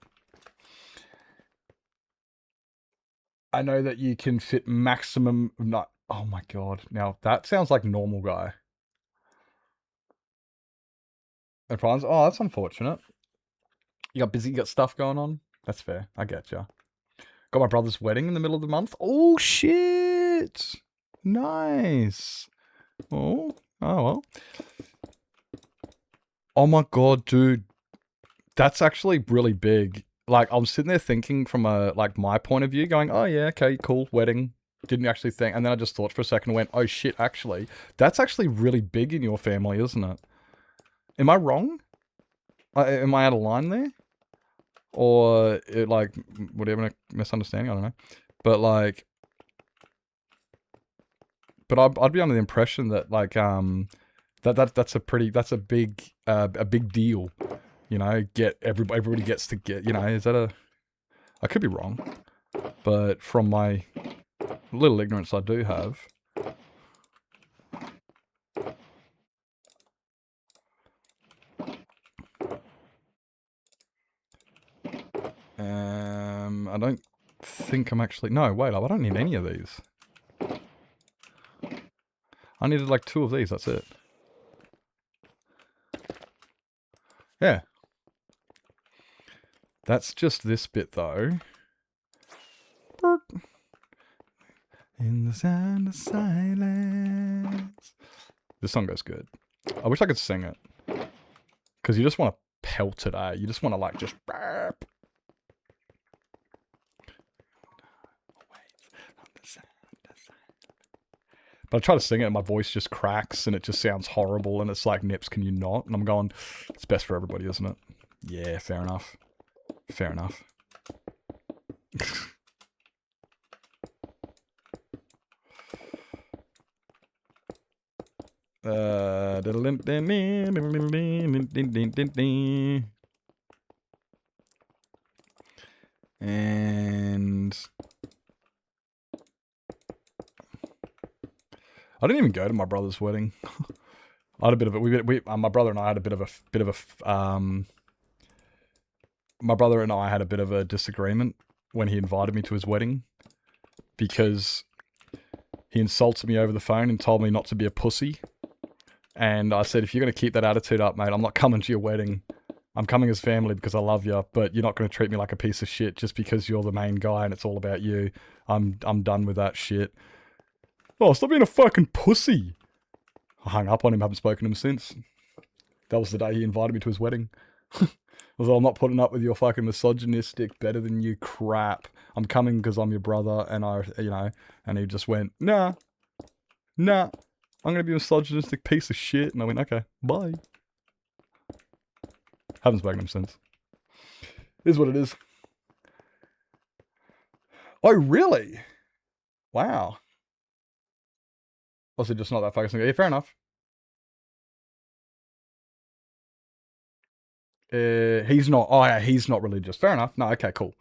I know that you can fit maximum... Not. Oh my god. Now, that sounds like normal guy. And Prime's, oh, that's unfortunate. You got busy, you got stuff going on? That's fair. I get ya. Got my brother's wedding in the middle of the month. Oh, shit. Nice. Oh well. Oh my god, dude. That's actually really big. Like, I'm sitting there thinking from my point of view, going, oh yeah, okay, cool, wedding. Didn't actually think, and then I just thought for a second and went, oh shit, actually, that's actually really big in your family, isn't it? Am I wrong? Am I out of line there? Or, would I have a misunderstanding? I don't know. But, like... But I'd be under the impression that, like, that's a big deal. You know, everybody gets to get, you know, is that a... I could be wrong. But from my little ignorance I do have... I don't think I'm actually... No, wait, I don't need any of these. I needed like 2 of these, that's it. Yeah. That's just this bit, though. In the sound of silence. This song goes good. I wish I could sing it. Because you just want to pelt it, eh? You just want to, like, just... But I try to sing it and my voice just cracks and it just sounds horrible and it's like, Nips, can you not? And I'm going, it's best for everybody, isn't it? Yeah, fair enough. Fair enough. And... I didn't even go to my brother's wedding. I had a bit of a... my brother and I had a bit of a... my brother and I had a bit of a disagreement when he invited me to his wedding. Because he insulted me over the phone and told me not to be a pussy. And I said, if you're going to keep that attitude up, mate, I'm not coming to your wedding. I'm coming as family because I love you, but you're not going to treat me like a piece of shit just because you're the main guy and it's all about you. I'm done with that shit. Oh, stop being a fucking pussy. I hung up on him, haven't spoken to him since. That was the day he invited me to his wedding. I was like, I'm not putting up with your fucking misogynistic, better than you crap. I'm coming because I'm your brother, and and he just went, nah, I'm gonna be a misogynistic piece of shit. And I went, okay, bye. Haven't spoken to him since. Is what it is. Oh, really? Wow. Was it just not that focused? Yeah, fair enough. He's not. Oh, yeah, he's not religious. Fair enough. No, okay, cool.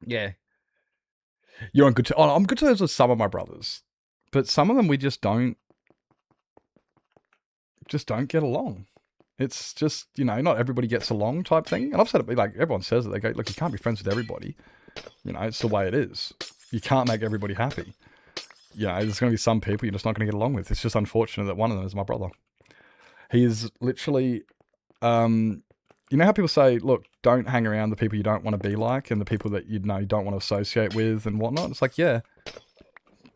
Yeah. You're on good terms. Oh, I'm good terms with some of my brothers, but some of them we just don't get along. It's just, you know, not everybody gets along type thing. And I've said it, like, everyone says it. They go, look, you can't be friends with everybody. You know, it's the way it is. You can't make everybody happy. You know, there's going to be some people you're just not going to get along with. It's just unfortunate that one of them is my brother. He is literally, you know how people say, look, don't hang around the people you don't want to be like and the people that you know you don't want to associate with and whatnot. It's like, yeah,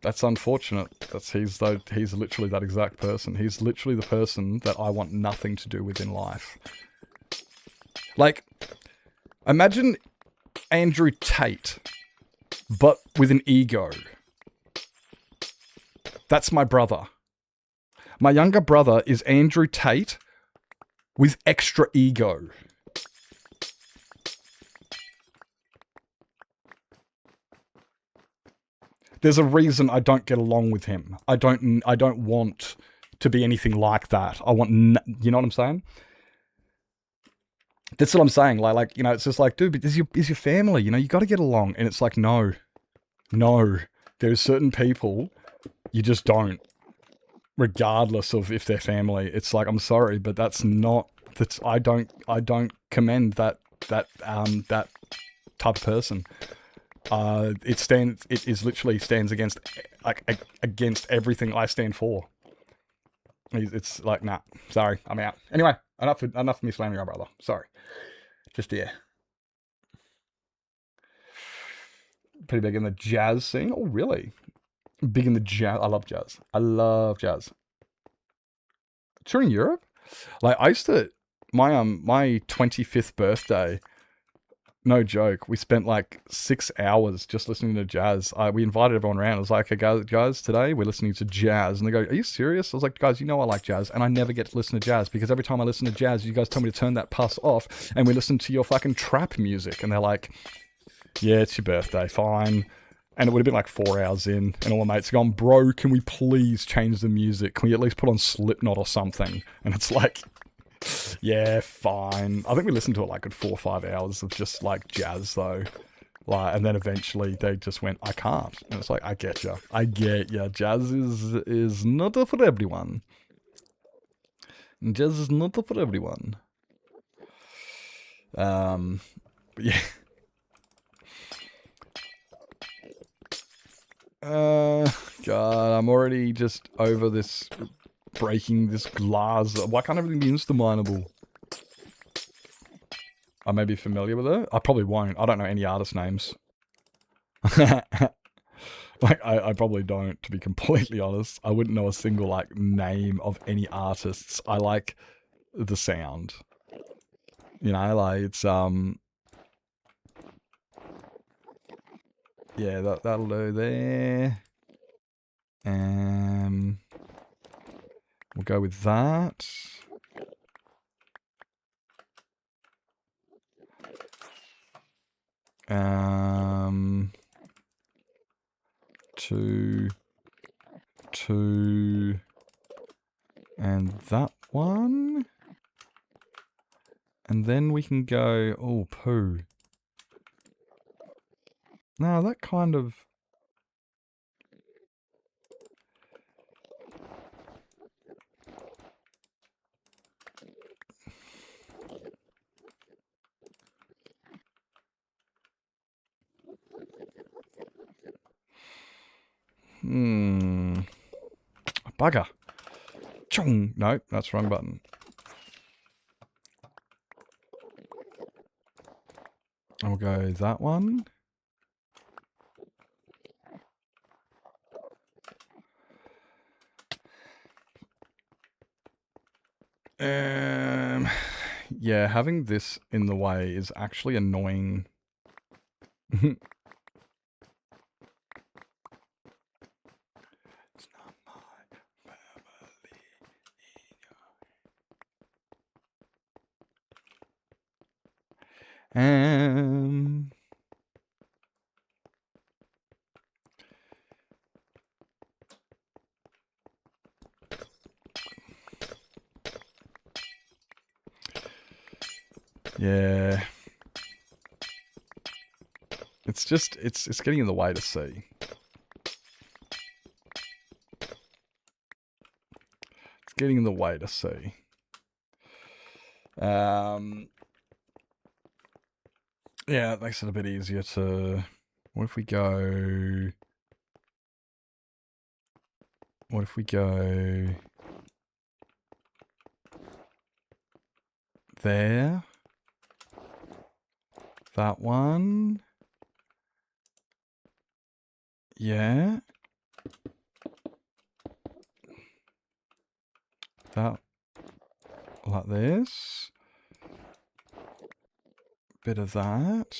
that's unfortunate. He's literally that exact person. He's literally the person that I want nothing to do with in life. Like, imagine Andrew Tate, but with an ego. That's my brother. My younger brother is Andrew Tate with extra ego. There's a reason I don't get along with him. I don't want to be anything like that. I want, you know what I'm saying? That's what I'm saying. Like, you know, it's just like, dude, but is your family, you know, you got to get along. And it's like, no, there's certain people you just don't, regardless of if they're family. It's like, I'm sorry, but I don't commend that type of person. It is literally stands against everything I stand for. It's like, nah, sorry, I'm out. Anyway, enough of me slamming your brother. Sorry. Just, yeah. Pretty big in the jazz scene. Oh, really? Big in the jazz. I love jazz. Touring Europe? Like, I used to, my 25th birthday, no joke, we spent like 6 hours just listening to jazz. We invited everyone around. I was like, okay, guys, today we're listening to jazz. And they go, are you serious? I was like, guys, you know I like jazz. And I never get to listen to jazz because every time I listen to jazz, you guys tell me to turn that puss off and we listen to your fucking trap music. And they're like, yeah, it's your birthday, fine. And it would have been like 4 hours in, and all my mates are going, bro, can we please change the music? Can we at least put on Slipknot or something? And it's like, yeah, fine. I think we listened to it like at 4 or 5 hours of just like jazz though. Like, and then eventually they just went, I can't. And it's like, I get ya. Jazz is not for everyone. Jazz is not for everyone. Yeah. God, I'm already just over this breaking this glass. Why can't everything be insta-mineable? I may be familiar with it. I probably won't. I don't know any artist names. Like, I probably don't, to be completely honest. I wouldn't know a single, like, name of any artists. I like the sound. You know, like, it's, yeah, that'll do there. We'll go with that. Two, and that one. And then we can go, oh, poo. No, that kind of... Bugger. Chong. No, that's the wrong button. I'll go that one. Yeah, having this in the way is actually annoying. It's not my family. Yeah. It's just, it's getting in the way to see. It's getting in the way to see. Yeah, it makes it a bit easier to... What if we go... What if we go... There. That one. Yeah. That... Like this. Bit of that.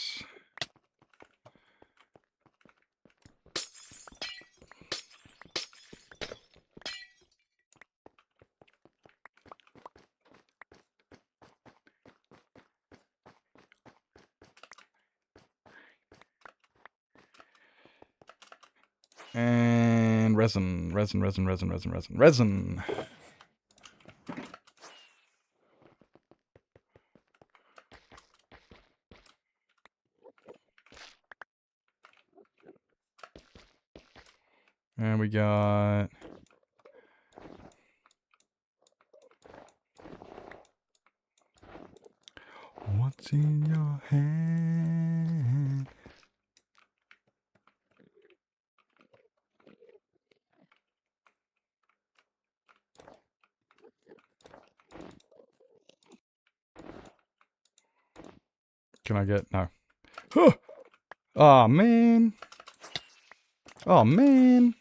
And resin. Resin. And we got... What's in your hand? Can I get... No. Oh, man. Oh, man.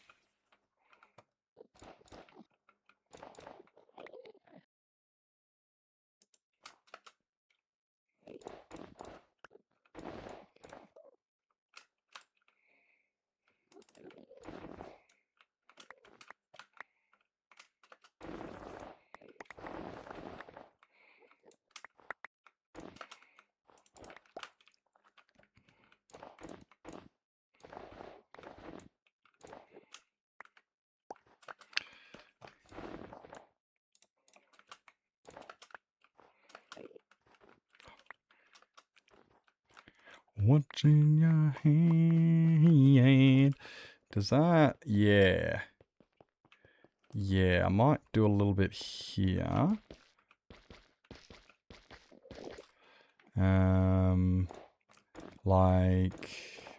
What's in your hand? Does that... Yeah. Yeah, I might do a little bit here. Like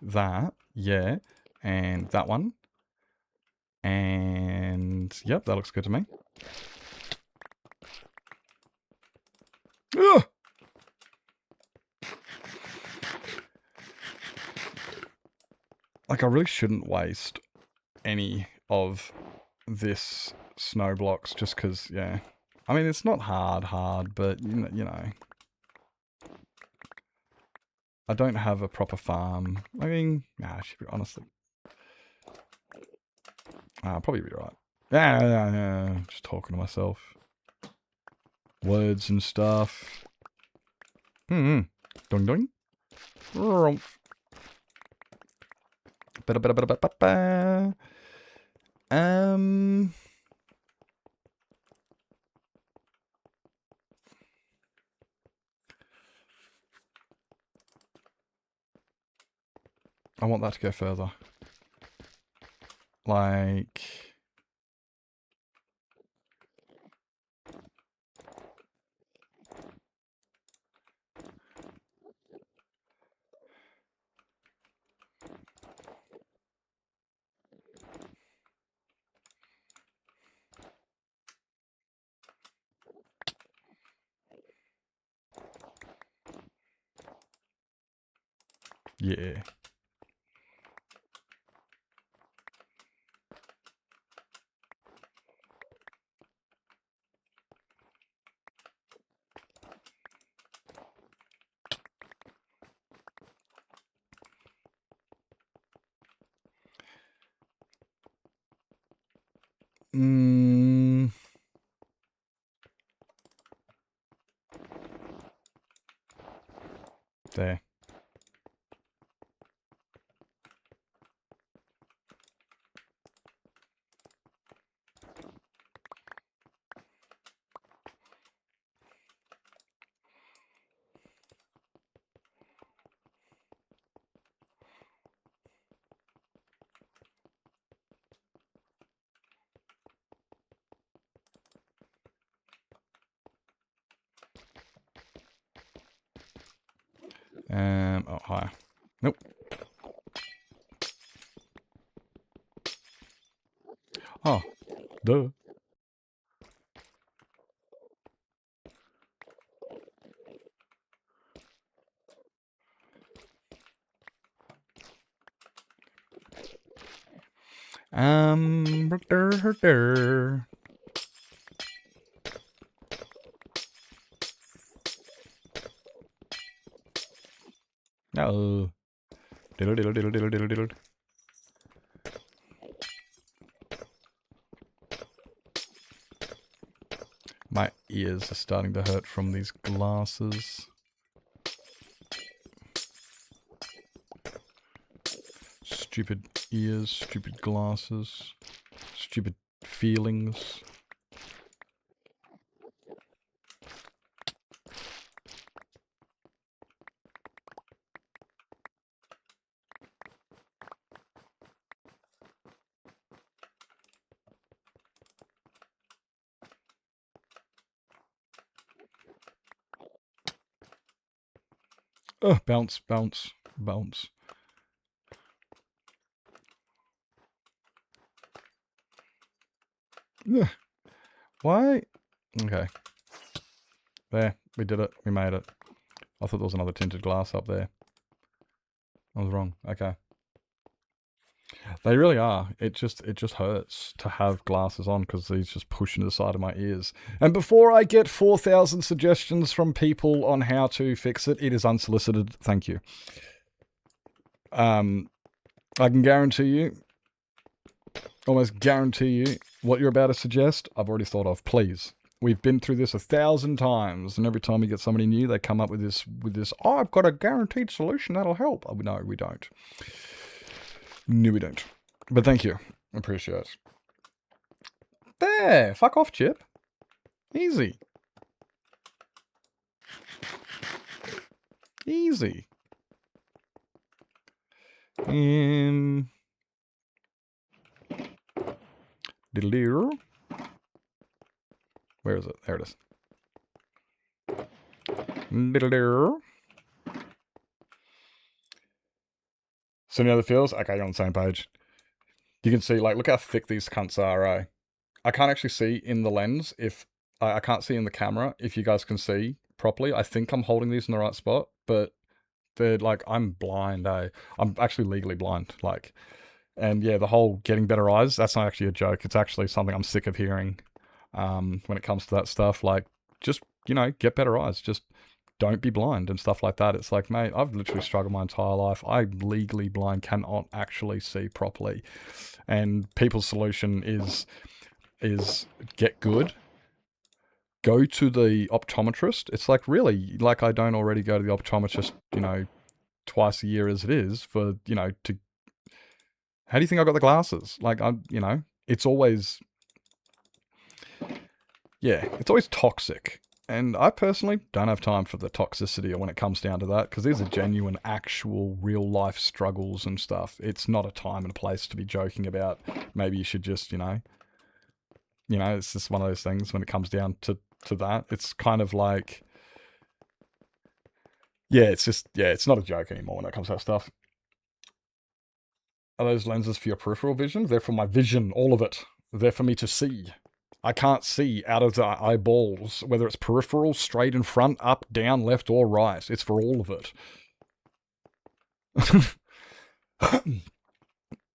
that. Yeah. And that one. And... Yep, that looks good to me. Ugh! Like, I really shouldn't waste any of this snow blocks just because, yeah. I mean, it's not hard, but, you know. I don't have a proper farm. I mean, nah, I should be, honestly. I'll probably be right. Yeah, just talking to myself. Words and stuff. Dong dong. Rumph. Ba-da-ba-da-ba-da-ba-ba. I want that to go further. Like... Yeah. There. Oh, higher. Nope. Oh, duh. Brr. No. Diddle, diddle, diddle, diddle, diddle, diddle. My ears are starting to hurt from these glasses. Stupid ears, stupid glasses, stupid feelings. Oh, bounce, bounce, bounce. Ugh. Why? Okay. There, we did it. We made it. I thought there was another tinted glass up there. I was wrong. Okay. They really are. It just hurts to have glasses on because these just push into the side of my ears. And before I get 4,000 suggestions from people on how to fix it, it is unsolicited. Thank you. I can guarantee you, almost guarantee you, what you're about to suggest, I've already thought of. Please. We've been through this 1,000 times, and every time we get somebody new, they come up with this, oh, I've got a guaranteed solution that'll help. Oh, no, we don't. No, we don't. But thank you. Appreciate it. There! Fuck off, Chip. Easy. Easy. Diddle-doo. Where is it? There it is. Diddle-doo. So any other feels? Okay, you're on the same page. You can see, like, look how thick these cunts are, eh? I can't actually see in the lens if... I can't see in the camera if you guys can see properly. I think I'm holding these in the right spot, but they're, like, I'm blind, eh? I'm actually legally blind, like... And yeah, the whole getting better eyes, that's not actually a joke. It's actually something I'm sick of hearing when it comes to that stuff. Like, just, you know, get better eyes. Just don't be blind and stuff like that. It's like, mate, I've literally struggled my entire life. I'm legally blind, cannot actually see properly. And people's solution is get good. Go to the optometrist. It's like, really, like I don't already go to the optometrist, you know, twice a year as it is for, you know, to... How do you think I got the glasses? Like, you know, it's always... Yeah, it's always toxic. And I personally don't have time for the toxicity when it comes down to that, because these are genuine, actual, real-life struggles and stuff. It's not a time and a place to be joking about. Maybe you should just, you know, it's just one of those things when it comes down to that. It's kind of like... Yeah, it's just... Yeah, it's not a joke anymore when it comes to that stuff. Are those lenses for your peripheral vision? They're for my vision, all of it. They're for me to see. I can't see out of the eyeballs, whether it's peripheral, straight in front, up, down, left, or right. It's for all of it.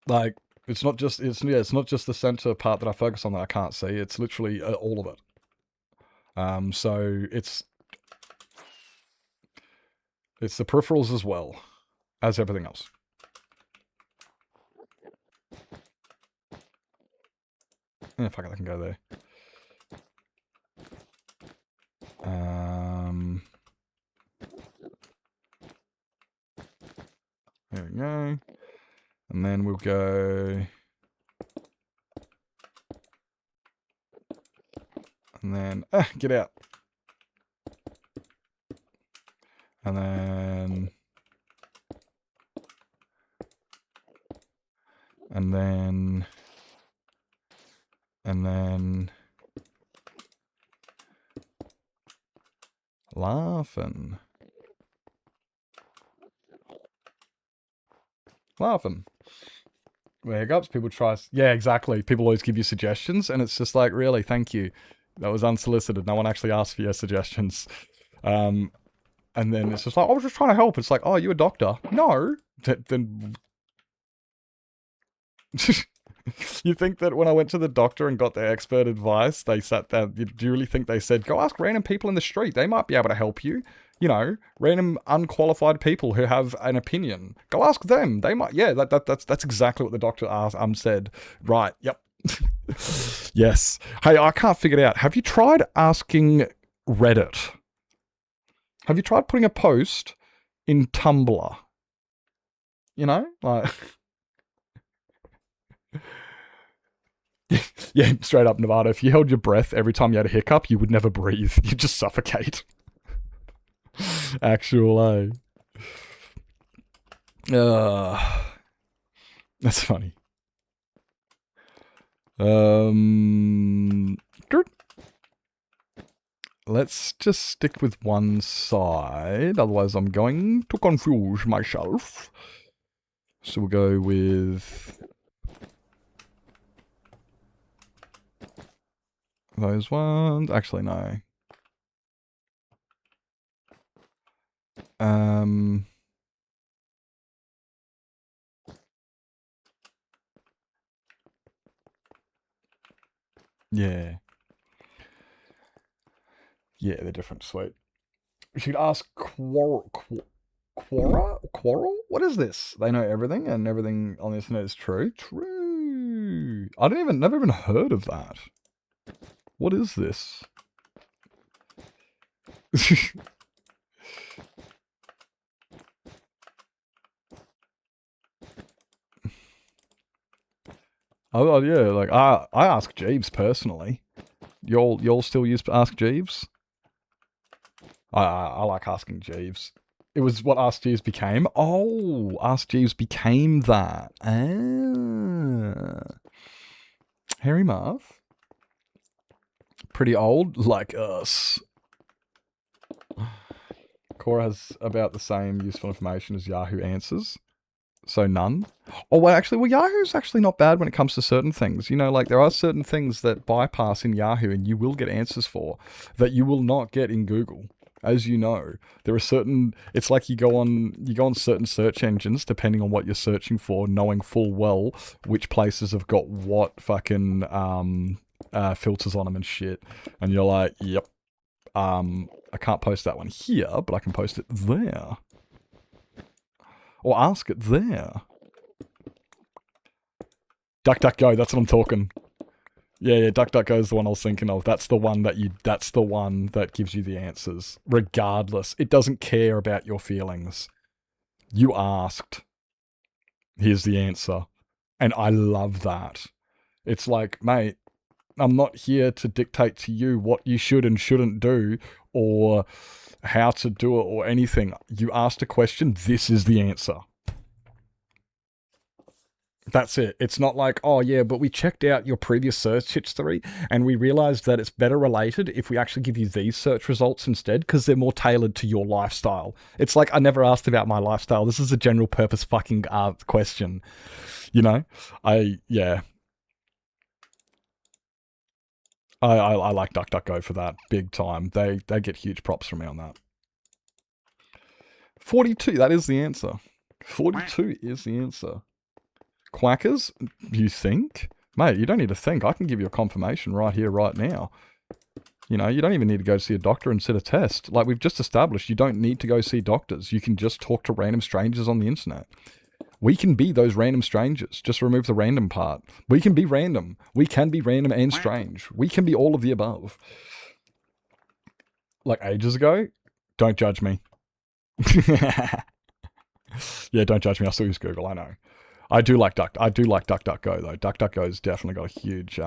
Like, it's not just the center part that I focus on that I can't see. It's literally all of it. So it's the peripherals as well as everything else. Yeah, fuck it, I can go there. There we go. And then we'll go... And then... get out. And then... And then... And then... Laughing. Laughing. Where hiccups, people try... Yeah, exactly. People always give you suggestions, and it's just like, really, thank you. That was unsolicited. No one actually asked for your suggestions. And then it's just like, I was just trying to help. It's like, oh, you a doctor? No. Then... You think that when I went to the doctor and got their expert advice, they sat down... Do you really think they said, go ask random people in the street. They might be able to help you. You know, random unqualified people who have an opinion. Go ask them. They might... Yeah, that's exactly what the doctor said. Right, yep. Yes. Hey, I can't figure it out. Have you tried asking Reddit? Have you tried putting a post in Tumblr? You know? Like... Yeah, straight up, Nevada. If you held your breath every time you had a hiccup, you would never breathe. You'd just suffocate. Actual, that's funny. Let's just stick with one side. Otherwise, I'm going to confuse myself. So we'll go with... those ones. Actually, no. Yeah. Yeah, they're different. Sweet. We should ask Quarrel? What is this? They know everything, and everything on the internet is true. True. Never even heard of that. What is this? Oh yeah, like I ask Jeeves personally. Y'all still use Ask Jeeves? I like asking Jeeves. It was what Ask Jeeves became. Oh, Ask Jeeves became that. Ah. Harry Marv. Pretty old, like us. Quora has about the same useful information as Yahoo Answers. So none. Oh, well, Yahoo's actually not bad when it comes to certain things. You know, like there are certain things that bypass in Yahoo and you will get answers for that you will not get in Google. As you know, there are certain... It's like you go on certain search engines, depending on what you're searching for, knowing full well which places have got what fucking filters on them and shit. And you're like, yep. I can't post that one here, but I can post it there. Or ask it there. DuckDuckGo, that's what I'm talking. Yeah, DuckDuckGo is the one I was thinking of. That's the one that gives you the answers. Regardless. It doesn't care about your feelings. You asked. Here's the answer. And I love that. It's like, mate, I'm not here to dictate to you what you should and shouldn't do or how to do it or anything. You asked a question, this is the answer. That's it. It's not like, oh yeah, but we checked out your previous search history and we realized that it's better related if we actually give you these search results instead because they're more tailored to your lifestyle. It's like, I never asked about my lifestyle. This is a general purpose fucking question. You know? I like DuckDuckGo for that, big time. They get huge props from me on that. 42, that is the answer. 42 is the answer. Quackers, you think? Mate, you don't need to think. I can give you a confirmation right here, right now. You know, you don't even need to go see a doctor and sit a test. Like we've just established, you don't need to go see doctors. You can just talk to random strangers on the internet. We can be those random strangers. Just remove the random part. We can be random. We can be random and strange. We can be all of the above. Like ages ago, don't judge me. Yeah, don't judge me. I still use Google, I know. I do like DuckDuckGo though. DuckDuckGo's definitely got a huge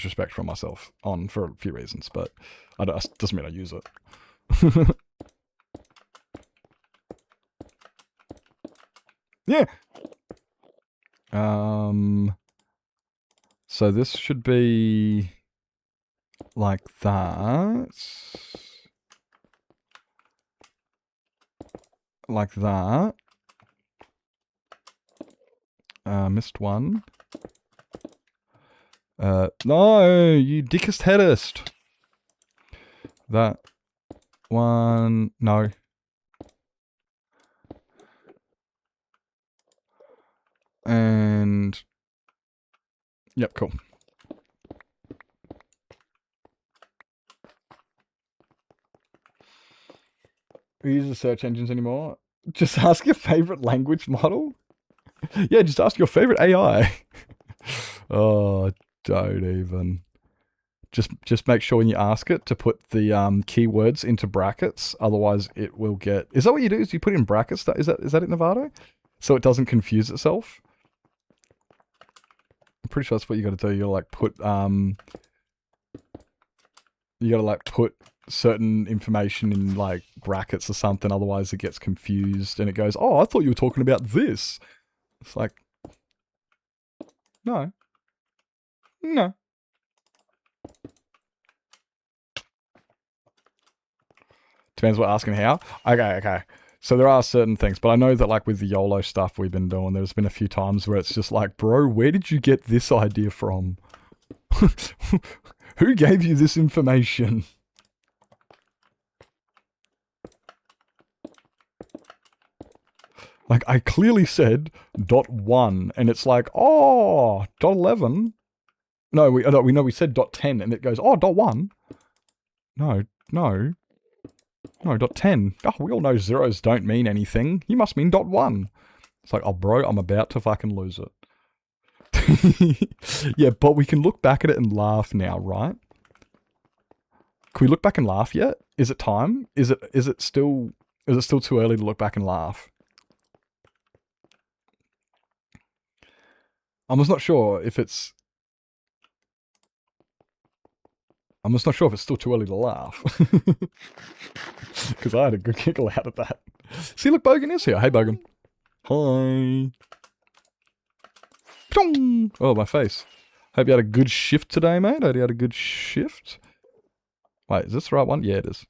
respect for myself on for a few reasons, but doesn't mean I use it. Yeah. So this should be like that. Like that. Missed one. No, you dickest headest. That one, no. And, yep, cool. We use the search engines anymore. Just ask your favorite language model. Yeah, just ask your favorite AI. Oh, don't even. Just make sure when you ask it to put the keywords into brackets. Otherwise, it will get. Is that what you do? Is you put in brackets? Is that it, Novato? So it doesn't confuse itself. I'm pretty sure that's what you got to do. You gotta like put you gotta like put certain information in like brackets or something. Otherwise, it gets confused and it goes, "Oh, I thought you were talking about this." It's like, no. Depends what asking how. Okay. So there are certain things, but I know that like with the YOLO stuff we've been doing, there's been a few times where it's just like, bro, where did you get this idea from? Who gave you this information? Like, I clearly said .1, and it's like, oh, .11. No, we know we said .10, and it goes, oh, .1. No. No, .10. Oh, we all know zeros don't mean anything. You must mean .1. It's like, oh, bro, I'm about to fucking lose it. Yeah, but we can look back at it and laugh now, right? Can we look back and laugh yet? Is it time? Is it still too early to look back and laugh? I'm just not sure if it's still too early to laugh. Because I had a good giggle out of that. See, look, Bogan is here. Hey, Bogan. Hi. Oh, my face. Hope you had a good shift today, mate. Hope you had a good shift. Wait, is this the right one? Yeah, it is.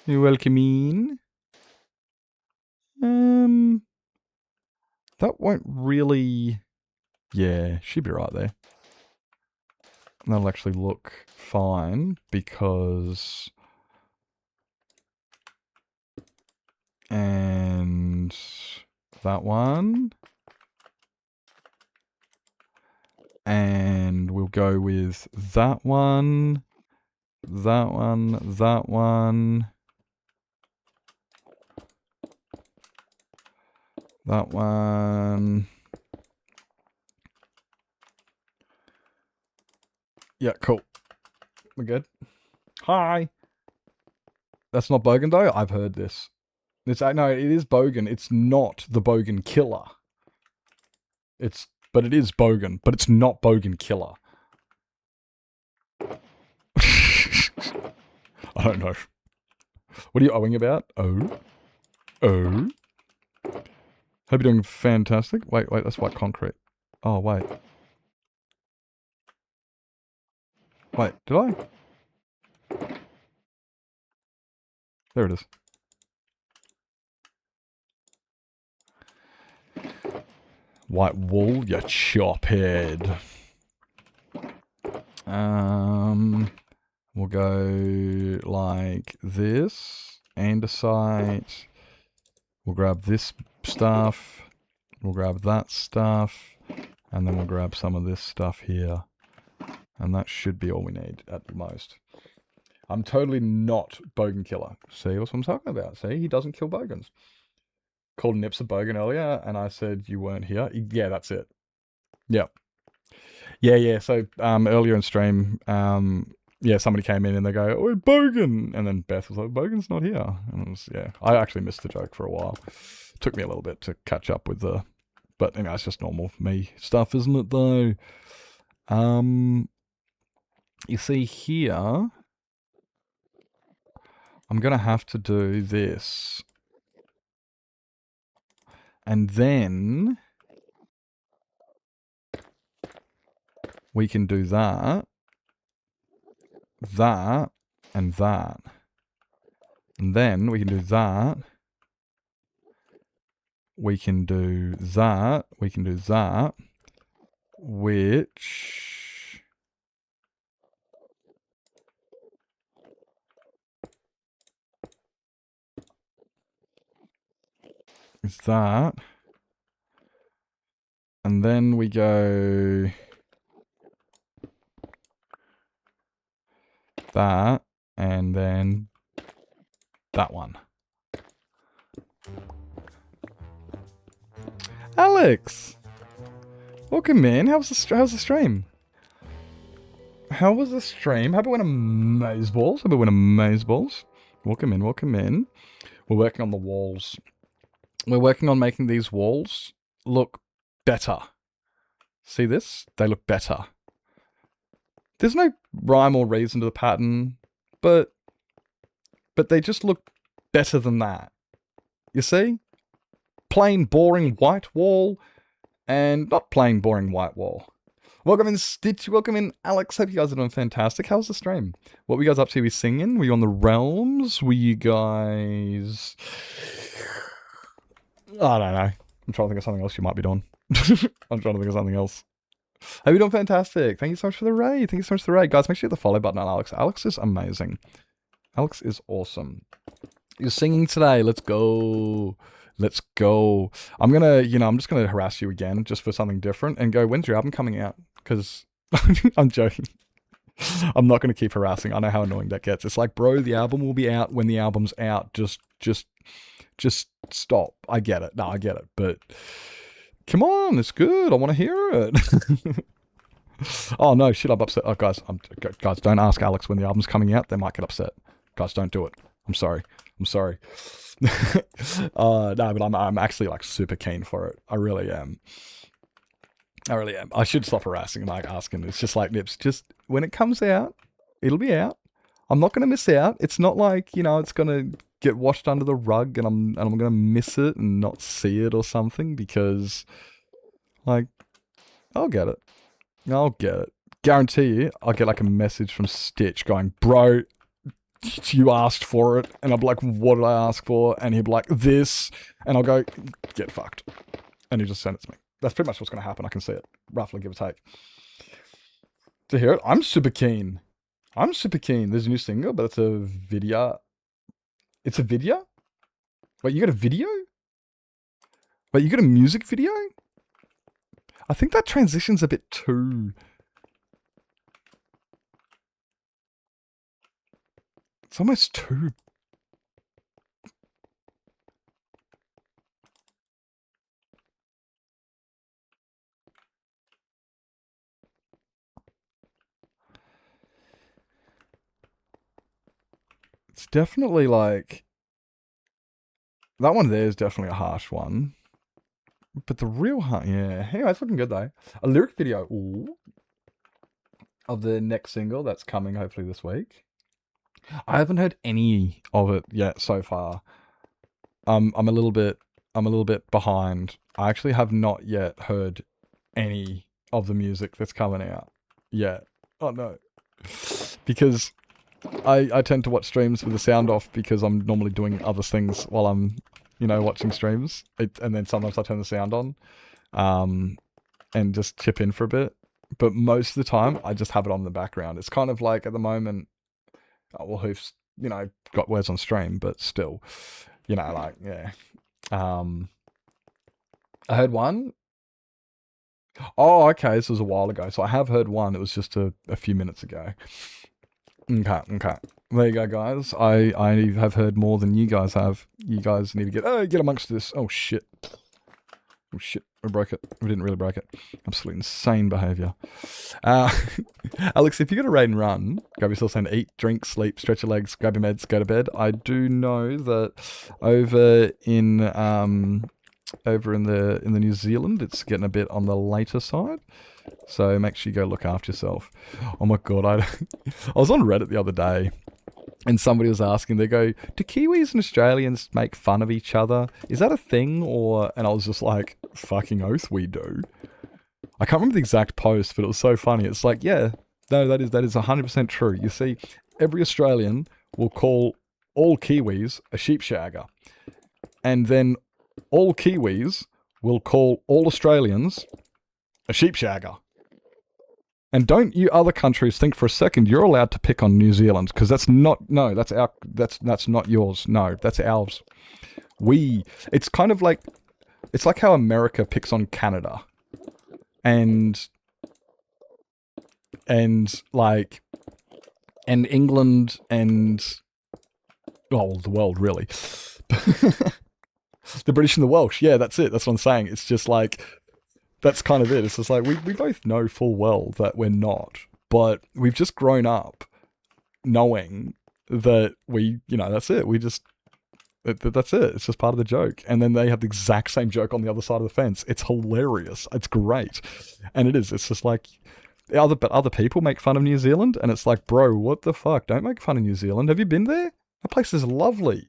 You're welcome in. That won't really... Yeah, should be right there. That'll actually look fine because... And that one. And we'll go with that one. That one. That one. That one. Yeah, cool. We're good. Hi. That's not Bogan though. I've heard this. No, it is Bogan. It's not the Bogan Killer. But it is Bogan. But it's not Bogan Killer. I don't know. What are you owing about? Oh. Hope you're doing fantastic. Wait, that's white concrete. Oh, wait. Wait, did I? There it is. White wool, you chophead. We'll go like this. Andesite. We'll grab this stuff. We'll grab that stuff. And then we'll grab some of this stuff here. And that should be all we need at the most. I'm totally not Bogan Killer. See, that's what I'm talking about. See, he doesn't kill Bogans. Called Nips a Bogan earlier, and I said you weren't here. Yeah, that's it. Yep. Yeah. So earlier in stream, somebody came in and they go, "Oh, Bogan," and then Beth was like, "Bogan's not here," and it was, I actually missed the joke for a while. It took me a little bit to catch up with but it's just normal me stuff, isn't it? Though. You see here, I'm gonna have to do this, and then we can do that, and that, and then we can do that, we can do that. We can do that. Which is that. And then we go that, and then that one. Alex! Welcome, man. How's the stream? How was the stream? Hope it went amazeballs. Hope it went amazeballs. Welcome in, welcome in. We're working on the walls. We're working on making these walls look better. See this? They look better. There's no rhyme or reason to the pattern, but they just look better than that. You see? Plain, boring white wall, and not plain, boring white wall. Welcome in, Stitch. Welcome in, Alex. Hope you guys are doing fantastic. How's the stream? What were you guys up to? Were you singing? Were you on the realms? Were you guys... I don't know. I'm trying to think of something else you might be doing. I'm trying to think of something else. How you doing? Fantastic. Thank you so much for the raid. Thank you so much for the raid. Guys, make sure you hit the follow button on Alex. Alex is amazing. Alex is awesome. You're singing today. Let's go. Let's go. I'm just gonna harass you again just for something different and go, when's your album coming out? Because I'm joking. I'm not gonna keep harassing. I know how annoying that gets. It's like, bro, the album will be out when the album's out. Just stop. I get it. No, I get it. But come on, it's good. I want to hear it. Oh no, shit, I'm upset. Oh, guys, don't ask Alex when the album's coming out. They might get upset. Guys, don't do it. I'm sorry. No, but I'm actually like super keen for it. I really am. I should stop harassing and like asking. It's just like, Nips, just when it comes out, it'll be out. I'm not gonna miss out. It's not like, it's gonna get washed under the rug and I'm gonna miss it and not see it or something, because like I'll get it. Guarantee you I'll get like a message from Stitch going, bro, you asked for it, and I'll be like, what did I ask for? And he'll be like, this, and I'll go, get fucked, and he'll just send it to me. That's pretty much what's going to happen. I can see it, roughly, give or take. To hear it, I'm super keen. There's a new single, but it's a video. It's a video? Wait, you got a video? Wait, you got a music video? I think that transition's a bit too... It's almost too... It's definitely like... That one there is definitely a harsh one. But the real harsh... Yeah. Anyway, it's looking good though. A lyric video. Ooh, of the next single that's coming hopefully this week. I haven't heard any of it yet so far. I'm a little bit behind. I actually have not yet heard any of the music that's coming out yet. Oh no. Because I tend to watch streams with the sound off because I'm normally doing other things while I'm, watching streams. And then sometimes I turn the sound on and just chip in for a bit. But most of the time, I just have it on in the background. It's kind of like at the moment, Hoof's, got words on stream, but still, yeah. I heard one. Oh, okay, this was a while ago. So I have heard one. It was just a few minutes ago. Okay. There you go, guys. I have heard more than you guys have. You guys need to get amongst this. Oh, shit. We broke it. We didn't really break it. Absolutely insane behaviour. Alex, if you're going to raid and run, grab yourself something to eat, drink, sleep, stretch your legs, grab your meds, go to bed. I do know that over in the New Zealand, it's getting a bit on the later side. So make sure you go look after yourself. Oh my god, I was on Reddit the other day, and somebody was asking, they go, do Kiwis and Australians make fun of each other? Is that a thing? And I was just like, fucking oath we do. I can't remember the exact post, but it was so funny. It's like, yeah, no, that is 100% true. You see, every Australian will call all Kiwis a sheepshagger. And then all Kiwis will call all Australians a sheepshagger. And don't you other countries think for a second you're allowed to pick on New Zealand, because that's not yours. No, that's ours. It's kind of like, it's like how America picks on Canada. And England and, well, the world really. The British and the Welsh, yeah, that's it. That's what I'm saying. It's just like, that's kind of it. It's just like, we both know full well that we're not, but we've just grown up knowing that that's it. That's it. It's just part of the joke. And then they have the exact same joke on the other side of the fence. It's hilarious. It's great. And it is. It's just like, other people make fun of New Zealand, and it's like, bro, what the fuck? Don't make fun of New Zealand. Have you been there? That place is lovely.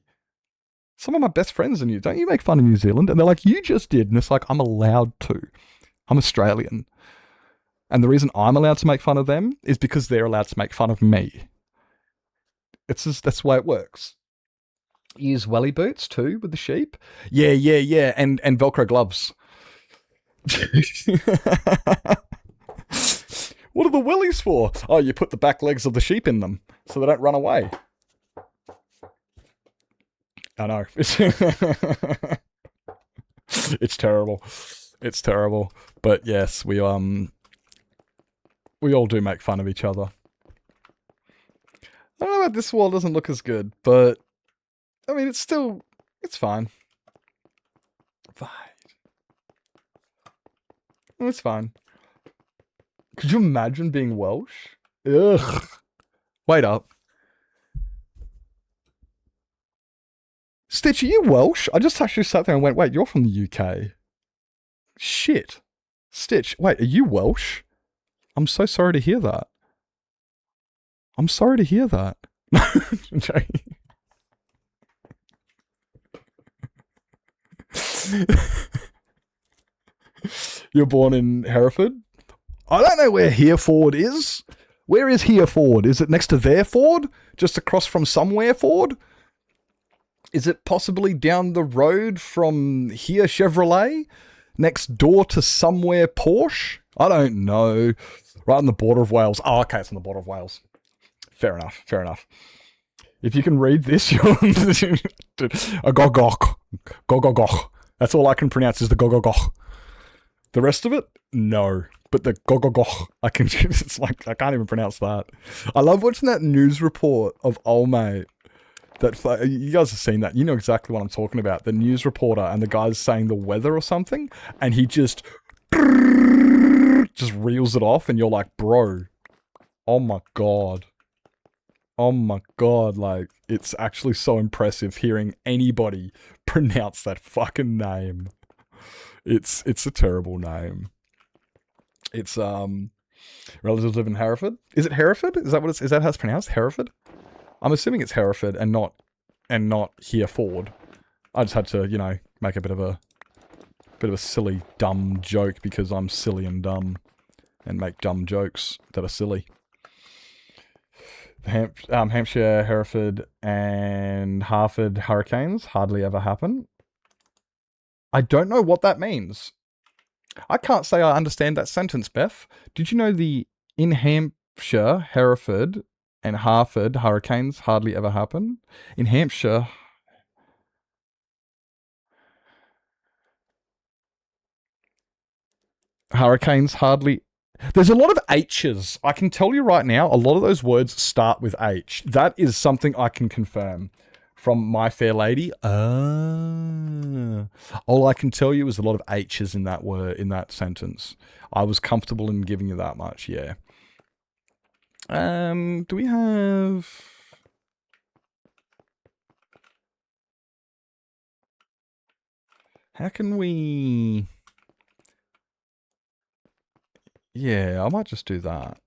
Some of my best friends in you, don't you make fun of New Zealand? And they're like, you just did. And it's like, I'm allowed to. I'm Australian. And the reason I'm allowed to make fun of them is because they're allowed to make fun of me. It's just, that's the way it works. You use welly boots too with the sheep? Yeah. And Velcro gloves. What are the wellies for? Oh, you put the back legs of the sheep in them so they don't run away. I know. It's terrible. It's terrible. But yes, we all do make fun of each other. I don't know about this wall doesn't look as good, but I mean, it's fine. It's fine. Could you imagine being Welsh? Ugh. Wait up. Stitch, are you Welsh? I just actually sat there and went, wait, you're from the UK. Shit. Stitch, wait, are you Welsh? I'm so sorry to hear that. I'm sorry to hear that. You're born in Hereford? I don't know where Hereford is. Where is Hereford? Is it next to their Ford? Just across from somewhere Ford? Is it possibly down the road from here Chevrolet? Next door to somewhere Porsche? I don't know. Right on the border of Wales. Oh, okay, it's on the border of Wales. Fair enough. If you can read this, you're a gogok. Gogogok. That's all I can pronounce is the gogogok. The rest of it, no. But the gogogok, it's like, I can't even pronounce that. I love watching that news report of old mate. You guys have seen that. You know exactly what I'm talking about. The news reporter and the guy's saying the weather or something, and he just reels it off, and you're like, bro, oh my god. Like, it's actually so impressive hearing anybody pronounce that fucking name. It's a terrible name. It's, relatives live in Hereford. Is it Hereford? Is that how it's pronounced? Hereford? I'm assuming it's Hereford and not Hereford. I just had to, make a bit of a silly, dumb joke because I'm silly and dumb and make dumb jokes that are silly. Hampshire, Hereford, and Hartford hurricanes hardly ever happen. I don't know what that means. I can't say I understand that sentence, Beth. Did you know in Hampshire, Hereford, and Hartford hurricanes hardly ever happen? In Hampshire, hurricanes hardly... There's a lot of H's. I can tell you right now, a lot of those words start with H. That is something I can confirm from My Fair Lady. All I can tell you is a lot of H's in that word, in that sentence. I was comfortable in giving you that much, yeah. Do we have... How can we... Yeah, I might just do that.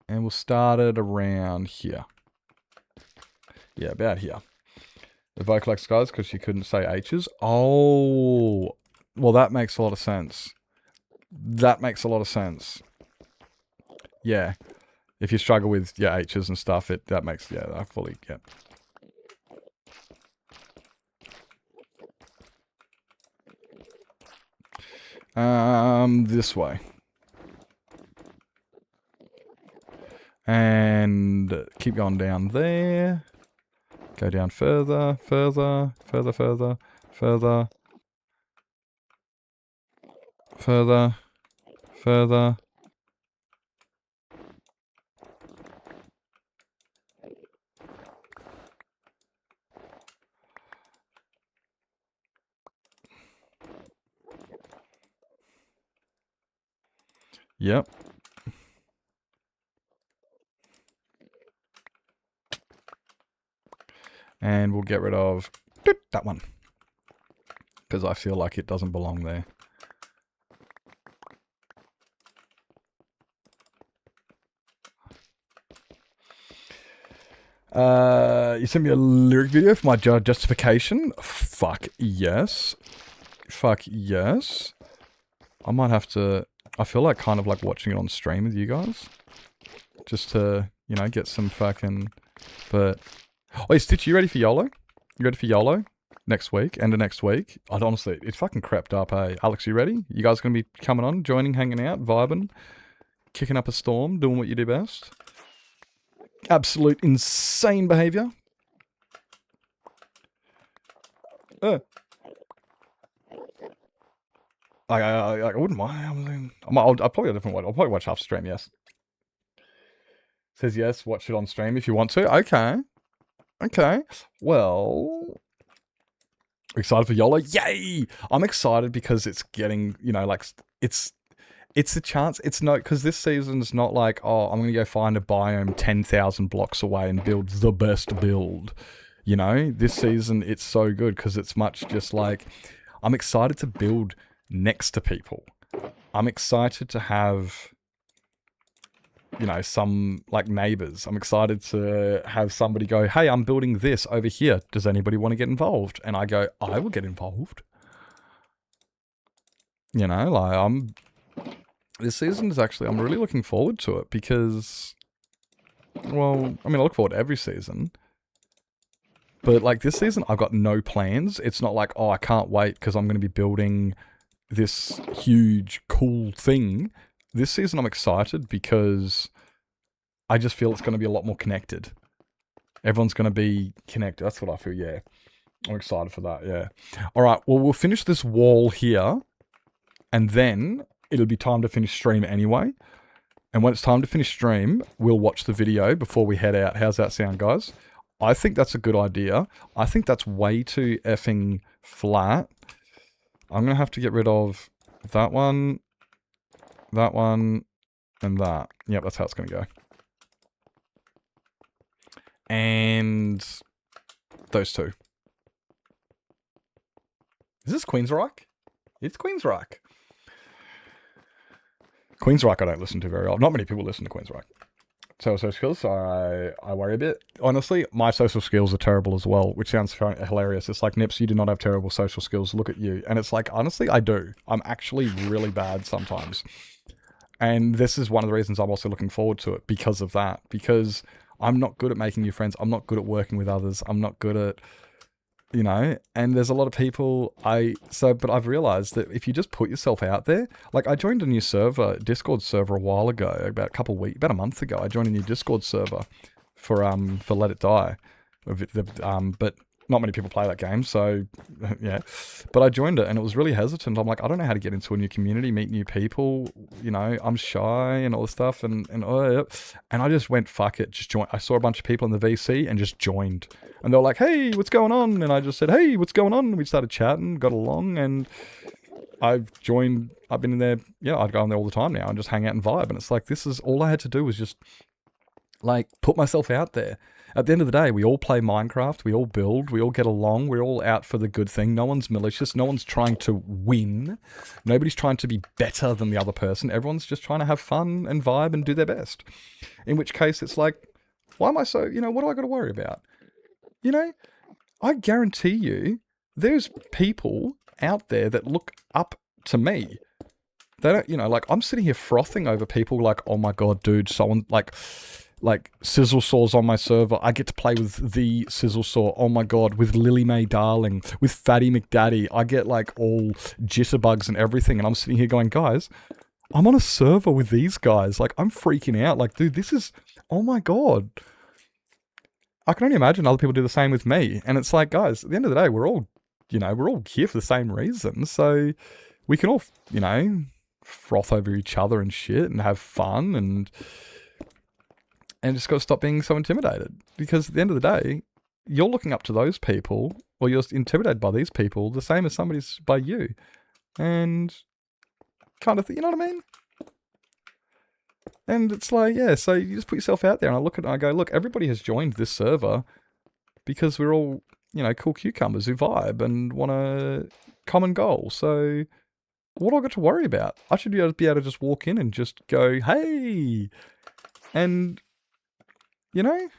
And we'll start it around here. Yeah, about here. The vocalize guys, because she couldn't say H's. Oh, well, that makes a lot of sense. Yeah. If you struggle with your H's and stuff, that makes, I fully get. This way. And keep going down there. Go down further, further, further, further, further, further, further. Yep. And we'll get rid of that one. Because I feel like it doesn't belong there. You sent me a lyric video for my justification? Fuck yes. Fuck yes. I might have to... I feel like kind of like watching it on stream with you guys. Just to, you know, get some fucking... But... Oh, Stitch, you ready for YOLO? You ready for YOLO? Next week, end of next week. I'd honestly, it fucking crept up, hey. Alex, you ready? You guys gonna be coming on, joining, hanging out, vibing, kicking up a storm, doing what you do best? Absolute insane behavior. I wouldn't mind. I'll probably a different one. I'll probably watch half stream, yes. Says yes, watch it on stream if you want to. Okay. Okay. Well... Excited for YOLO? Yay! I'm excited because it's getting, you know, like, it's a chance. It's no, because this season's not like, oh, I'm going to go find a biome 10,000 blocks away and build the best build. You know, this season, it's so good because it's much just like, I'm excited to build next to people. I'm excited to have, you know, some like neighbors. I'm excited to have somebody go, hey, I'm building this over here. Does anybody want to get involved? And I go, I will get involved. You know, like this season is actually, I'm really looking forward to it because, well, I mean, I look forward to every season. But like this season, I've got no plans. It's not like, oh, I can't wait because I'm going to be building this huge, cool thing. This season, I'm excited because I just feel it's going to be a lot more connected. Everyone's going to be connected. That's what I feel, yeah. I'm excited for that, yeah. All right, well, we'll finish this wall here, and then it'll be time to finish stream anyway. And when it's time to finish stream, we'll watch the video before we head out. How's that sound, guys? I think that's a good idea. I think that's way too effing flat. I'm going to have to get rid of that one, and that. Yep, that's how it's going to go. And those two. Is this Queensryche? It's Queensryche. Queensryche I don't listen to very often. Not many people listen to Queensryche. Social skills, I worry a bit. Honestly, my social skills are terrible as well, which sounds hilarious. It's like, Nips, you do not have terrible social skills. Look at you. And it's like, honestly, I do. I'm actually really bad sometimes. And this is one of the reasons I'm also looking forward to it because of that. Because I'm not good at making new friends. I'm not good at working with others. I'm not good at, you know, and there's a lot of people but I've realized that if you just put yourself out there, like I joined a new server, Discord server a while ago, about a month ago, I joined a new Discord server for Let It Die. But not many people play that game, so yeah. But I joined it and it was really hesitant. I'm like, I don't know how to get into a new community, meet new people, you know, I'm shy and all this stuff and I just went, fuck it, just join. I saw a bunch of people in the VC and just joined. And they were like, hey, what's going on? And I just said, hey, what's going on? And we started chatting, got along, and I've been in there, yeah, I'd go in there all the time now and just hang out and vibe. And it's like, this is all I had to do was just like put myself out there. At the end of the day, we all play Minecraft, we all build, we all get along, we're all out for the good thing. No one's malicious, no one's trying to win. Nobody's trying to be better than the other person. Everyone's just trying to have fun and vibe and do their best. In which case, it's like, why am I so, you know, what do I got to worry about? You know, I guarantee you, there's people out there that look up to me. They don't, you know, like, I'm sitting here frothing over people like, oh my God, dude, someone, like, like Sizzle Saw's on my server. I get to play with the Sizzle Saw. Oh my god, with Lily Mae Darling, with Fatty McDaddy. I get like all jitterbugs and everything, and I'm sitting here going, guys, I'm on a server with these guys. Like, I'm freaking out. Like, dude, this is, oh my god. I can only imagine other people do the same with me. And it's like, guys, at the end of the day, we're all here for the same reason. So we can all, froth over each other and shit and have fun and just got to stop being so intimidated. Because at the end of the day, you're looking up to those people, or you're intimidated by these people, the same as somebody's by you. And kind of thing, you know what I mean? And it's like, yeah, so you just put yourself out there, and I look at it and I go, look, everybody has joined this server because we're all, cool cucumbers who vibe and want a common goal. So what do I got to worry about? I should be able to just walk in and just go, hey, and it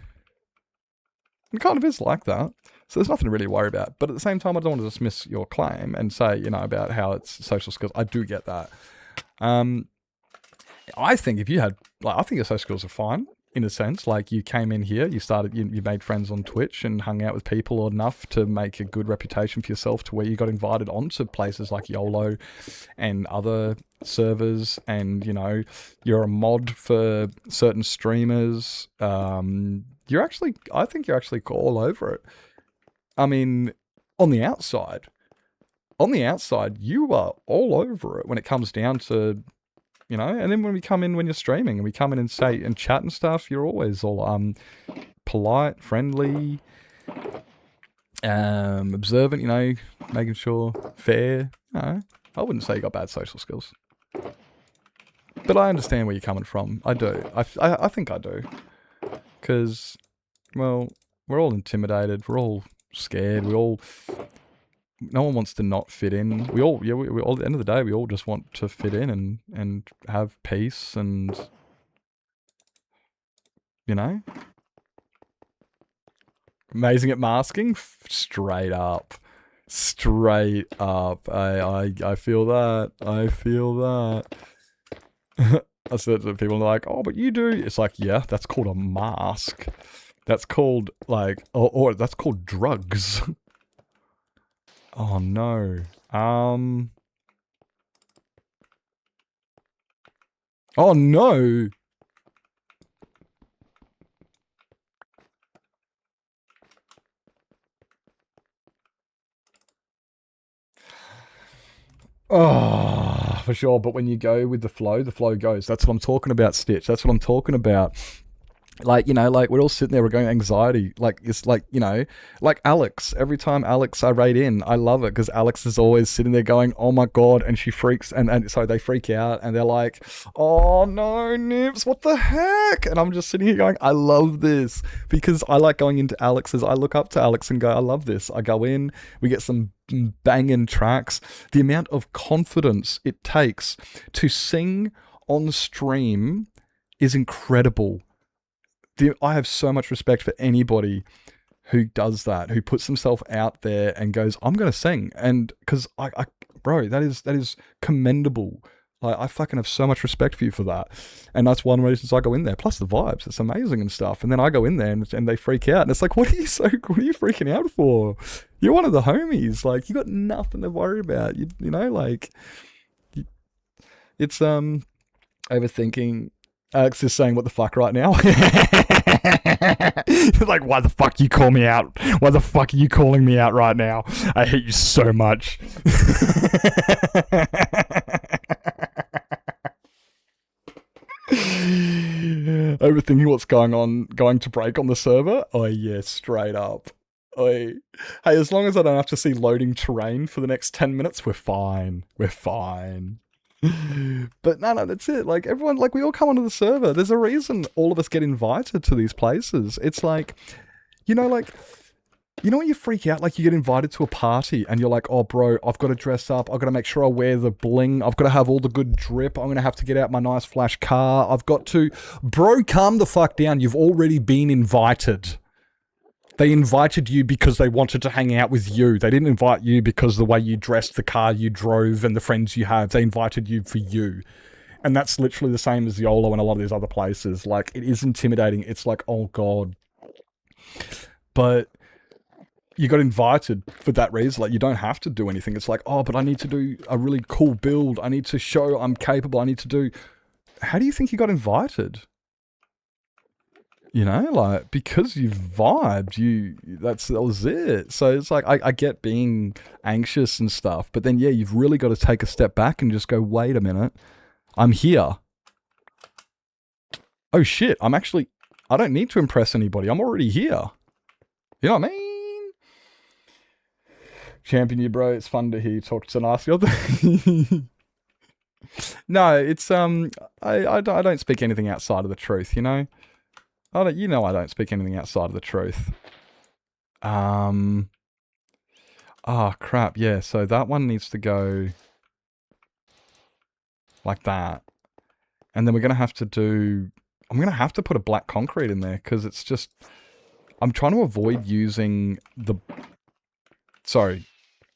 kind of is like that. So there's nothing to really worry about. But at the same time, I don't want to dismiss your claim and say, about how it's social skills. I do get that. I think I think your social skills are fine, in a sense. Like, you came in here, you made friends on Twitch and hung out with people enough to make a good reputation for yourself to where you got invited onto places like YOLO and other servers, and, you're a mod for certain streamers. I think you're actually all over it. I mean, on the outside, you are all over it when it comes down to, and then when we come in, when you're streaming and we come in and say and chat and stuff, you're always all polite, friendly, observant, making sure fair. I wouldn't say you got bad social skills, but I understand where you're coming from. I do. I think I do, because, well, we're all intimidated. We're all scared. No one wants to not fit in. We all, at the end of the day, we all just want to fit in and have peace and, Amazing at masking? Straight up. I feel that. I said to people like, oh, but you do. It's like, yeah, that's called a mask. That's called, like, or that's called drugs. Oh no. Oh no. Oh, for sure. But when you go with the flow goes. That's what I'm talking about, Stitch. That's what I'm talking about. Like, we're all sitting there, we're going anxiety. Like, it's like, like Alex. Every time Alex I rate in, I love it because Alex is always sitting there going, oh my God. And she freaks, and so they freak out and they're like, oh no, Nips, what the heck? And I'm just sitting here going, I love this, because I like going into Alex's. I look up to Alex and go, I love this. I go in, we get some banging tracks. The amount of confidence it takes to sing on stream is incredible. I have so much respect for anybody who does that, who puts themselves out there and goes, I'm going to sing. And because bro, that is commendable. Like, I fucking have so much respect for you for that. And that's one of the reasons I go in there. Plus the vibes, it's amazing and stuff. And then I go in there and they freak out. And it's like, what are you freaking out for? You're one of the homies. Like, you got nothing to worry about. It's overthinking. Alex is saying, what the fuck right now? Like, why the fuck you call me out? Why the fuck are you calling me out right now? I hate you so much. Overthinking what's going to break on the server? Oh yeah, straight up. Hey, as long as I don't have to see loading terrain for the next 10 minutes, we're fine. But no, that's it. Like, everyone, like, we all come onto the server. There's a reason all of us get invited to these places. It's like, when you freak out, like, you get invited to a party and you're like, oh bro, I've got to dress up, I've got to make sure I wear the bling, I've got to have all the good drip, I'm going to have to get out my nice flash car, bro, calm the fuck down. You've already been invited. They invited you because they wanted to hang out with you. They didn't invite you because of the way you dressed, the car you drove, and the friends you have. They invited you for you. And that's literally the same as YOLO and a lot of these other places. Like, it is intimidating. It's like, oh God. But you got invited for that reason. Like, you don't have to do anything. It's like, oh, but I need to do a really cool build. I need to show I'm capable. I need to do... How do you think you got invited? You know, like, because you vibed, that was it. So it's like, I get being anxious and stuff, but then, yeah, you've really got to take a step back and just go, wait a minute, I'm here. Oh shit, I don't need to impress anybody. I'm already here. You know what I mean? Champion you, bro. It's fun to hear you talk to nice. No, it's, I don't speak anything outside of the truth, you know? I don't speak anything outside of the truth. Oh, crap. Yeah, so that one needs to go like that. And then we're going to have to do... I'm going to have to put a black concrete in there because it's just... I'm trying to avoid using the... Sorry.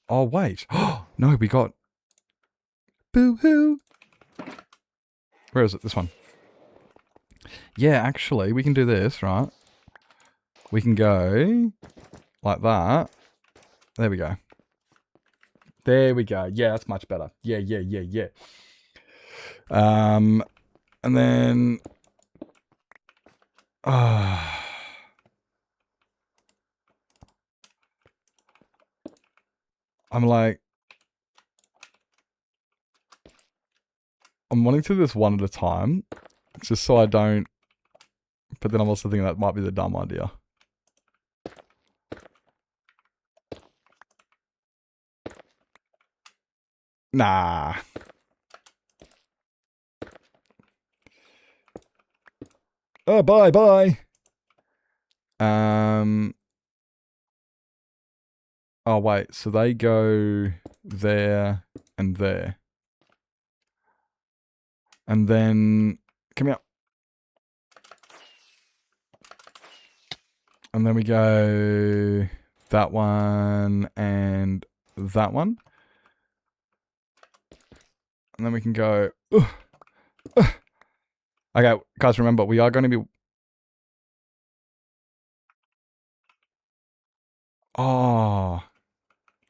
Oh, wait. No, we got... Boo-hoo. Where is it? This one. Yeah, actually, we can do this, right? We can go like that. There we go. There we go. Yeah, that's much better. Yeah. And then... I'm like... I'm wanting to do this one at a time, just so I don't... But then I'm also thinking that might be the dumb idea. Nah. Oh, bye. Oh, wait. So they go there and there. And then... Come here. And then we go... That one and that one. And then we can go... Okay, guys, remember, we are going to be... Oh...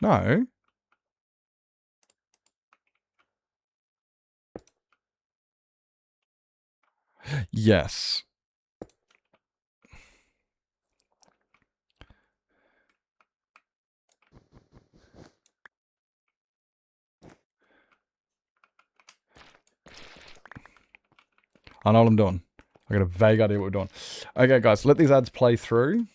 No. Yes. I know what I'm doing. I got a vague idea what we're doing. Okay, guys, let these ads play through.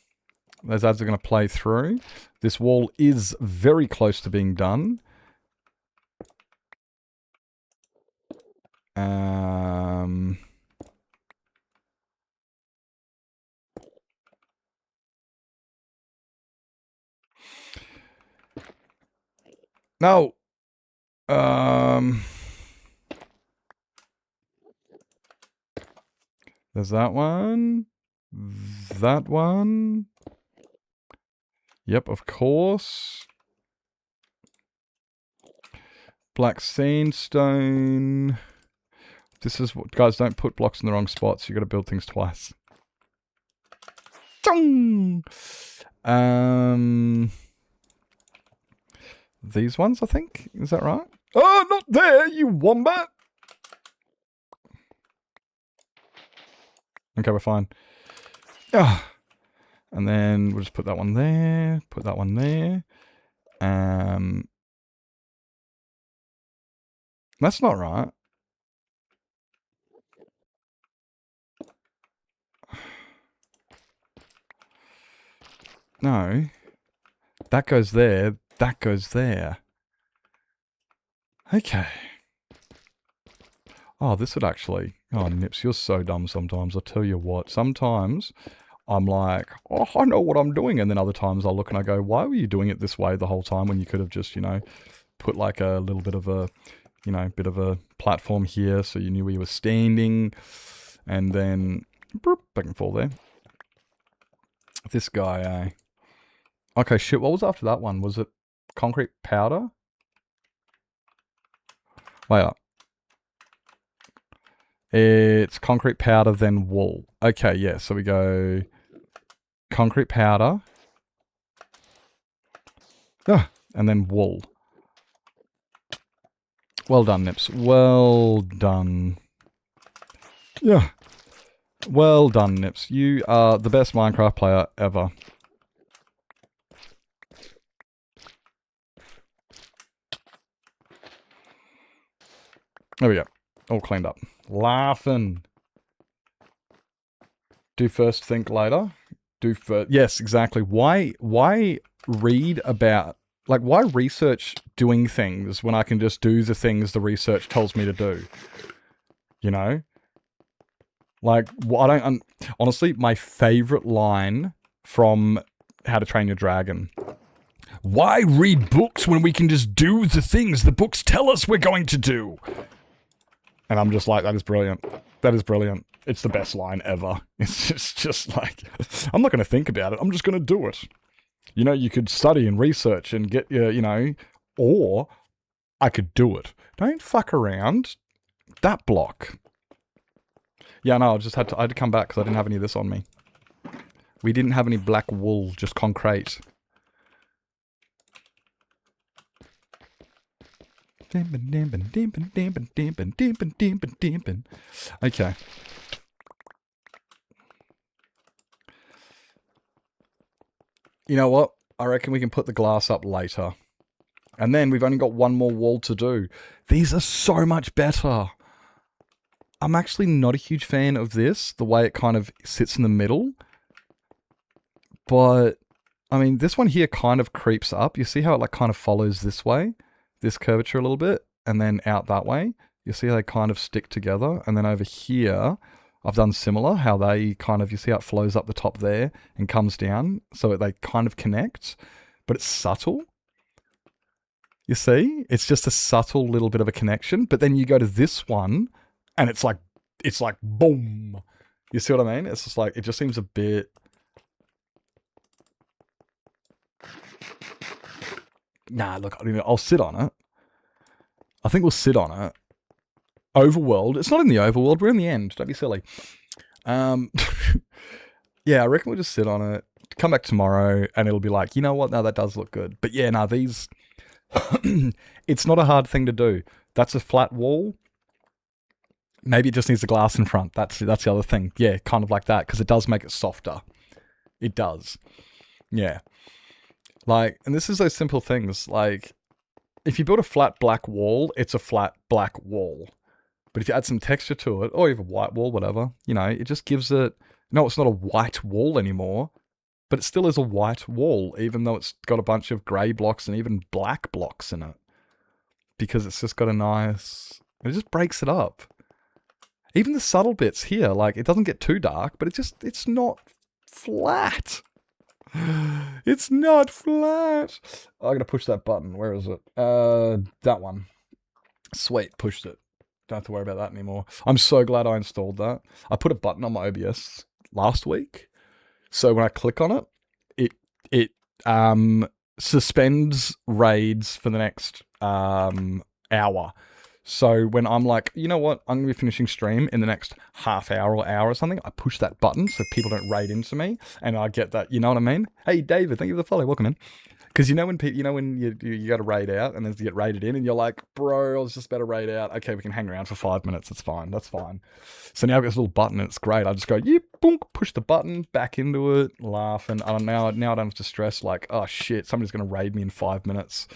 Those ads are going to play through. This wall is very close to being done. No. There's that one. That one. Yep, of course. Black sandstone. This is what... Guys, don't put blocks in the wrong spots. You got to build things twice. These ones, I think. Is that right? Oh, not there, you wombat! Okay, we're fine. And then we'll just put that one there. Put that one there. That's not right. No. That goes there. That goes there. Okay. Oh, this would actually... Oh, Nips, you're so dumb sometimes. I'll tell you what. Sometimes I'm like, oh, I know what I'm doing. And then other times I'll look and I go, why were you doing it this way the whole time when you could have just, you know, put like a little bit of a, you know, bit of a platform here so you knew where you were standing. And then, boop, back and fall there. This guy, Okay, shit, what was after that one? Was it concrete powder? Wait up. It's concrete powder, then wool. Okay, yeah, so we go concrete powder. And then wool. Well done, Nips. Well done. Yeah. Well done, Nips. You are the best Minecraft player ever. There we go. All cleaned up. Laughing. Do first, think later. Do first. Yes, exactly. Why read about... Like, why research doing things when I can just do the things the research tells me to do? You know? Like, honestly, my favorite line from How to Train Your Dragon. Why read books when we can just do the things the books tell us we're going to do? And I'm just like, that is brilliant. That is brilliant. It's the best line ever. It's just like, I'm not going to think about it. I'm just going to do it. You know, you could study and research and get your, you know, or I could do it. Don't fuck around. That block. Yeah, no, I had to come back because I didn't have any of this on me. We didn't have any black wool, just concrete. Okay. You know what? I reckon we can put the glass up later. And then we've only got one more wall to do. These are so much better. I'm actually not a huge fan of this, the way it kind of sits in the middle. But, I mean, this one here kind of creeps up. You see how it like kind of follows this way? This curvature a little bit, and then out that way. You see how they kind of stick together. And then over here, I've done similar, how they kind of, you see how it flows up the top there and comes down. So they kind of connect, but it's subtle. You see? It's just a subtle little bit of a connection. But then you go to this one, and it's like boom. You see what I mean? It's just like, it just seems a bit... Nah, look, I mean, I'll sit on it. I think we'll sit on it. Overworld. It's not in the overworld. We're in the end. Don't be silly. Yeah, I reckon we'll just sit on it. Come back tomorrow, and it'll be like, you know what? No, that does look good. But yeah, no, these... It's not a hard thing to do. That's a flat wall. Maybe it just needs the glass in front. That's the other thing. Yeah, kind of like that, because it does make it softer. It does. Yeah. Like, and this is those simple things. Like, if you build a flat black wall, it's a flat black wall. But if you add some texture to it, or even a white wall, whatever, you know, it just gives it... No, it's not a white wall anymore, but it still is a white wall, even though it's got a bunch of grey blocks and even black blocks in it. Because it's just got a nice... It just breaks it up. Even the subtle bits here, like, it doesn't get too dark, but it's not flat. It's not flat. Oh, I gotta push that button. Where is it? That one. Sweet, pushed it. Don't have to worry about that anymore. I'm so glad I installed that. I put a button on my OBS last week, so when I click on it, it suspends raids for the next hour. So when I'm like, you know what, I'm going to be finishing stream in the next half hour or hour or something, I push that button so people don't raid into me, and I get that, you know what I mean? Hey, David, thank you for the follow, welcome in. Because you know when you got to raid out and then you get raided in and you're like, bro, I was just about to raid out. Okay, we can hang around for 5 minutes. It's fine. That's fine. So now I've got this little button and it's great. I just go, boonk, push the button, back into it, laugh. And now I don't have to stress like, oh shit, somebody's going to raid me in 5 minutes.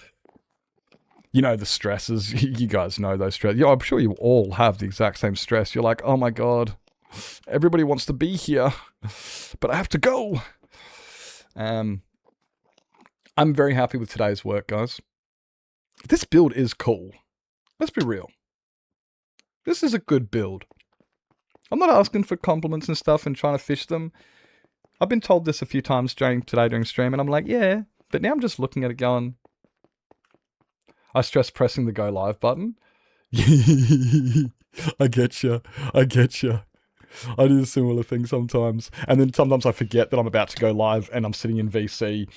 You know the stresses. You guys know those stresses. Yeah, I'm sure you all have the exact same stress. You're like, oh my God, everybody wants to be here, but I have to go. I'm very happy with today's work, guys. This build is cool. Let's be real. This is a good build. I'm not asking for compliments and stuff and trying to fish them. I've been told this a few times during stream, and I'm like, yeah. But now I'm just looking at it going... I stress pressing the go live button. I get you. I do a similar thing sometimes. And then sometimes I forget that I'm about to go live and I'm sitting in VC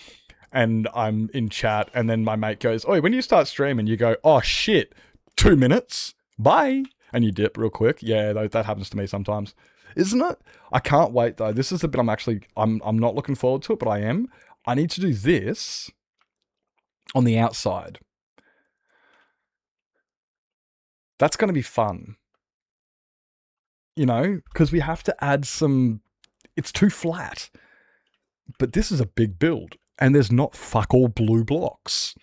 and I'm in chat, and then my mate goes, "Oi, when you start streaming," you go, "Oh shit, 2 minutes, bye." and you dip real quick. Yeah, that happens to me sometimes. Isn't it? I can't wait though. This is the bit I'm not looking forward to it, but I am. I need to do this on the outside. That's going to be fun. You know, because we have to add some... It's too flat. But this is a big build. And there's not fuck all blue blocks.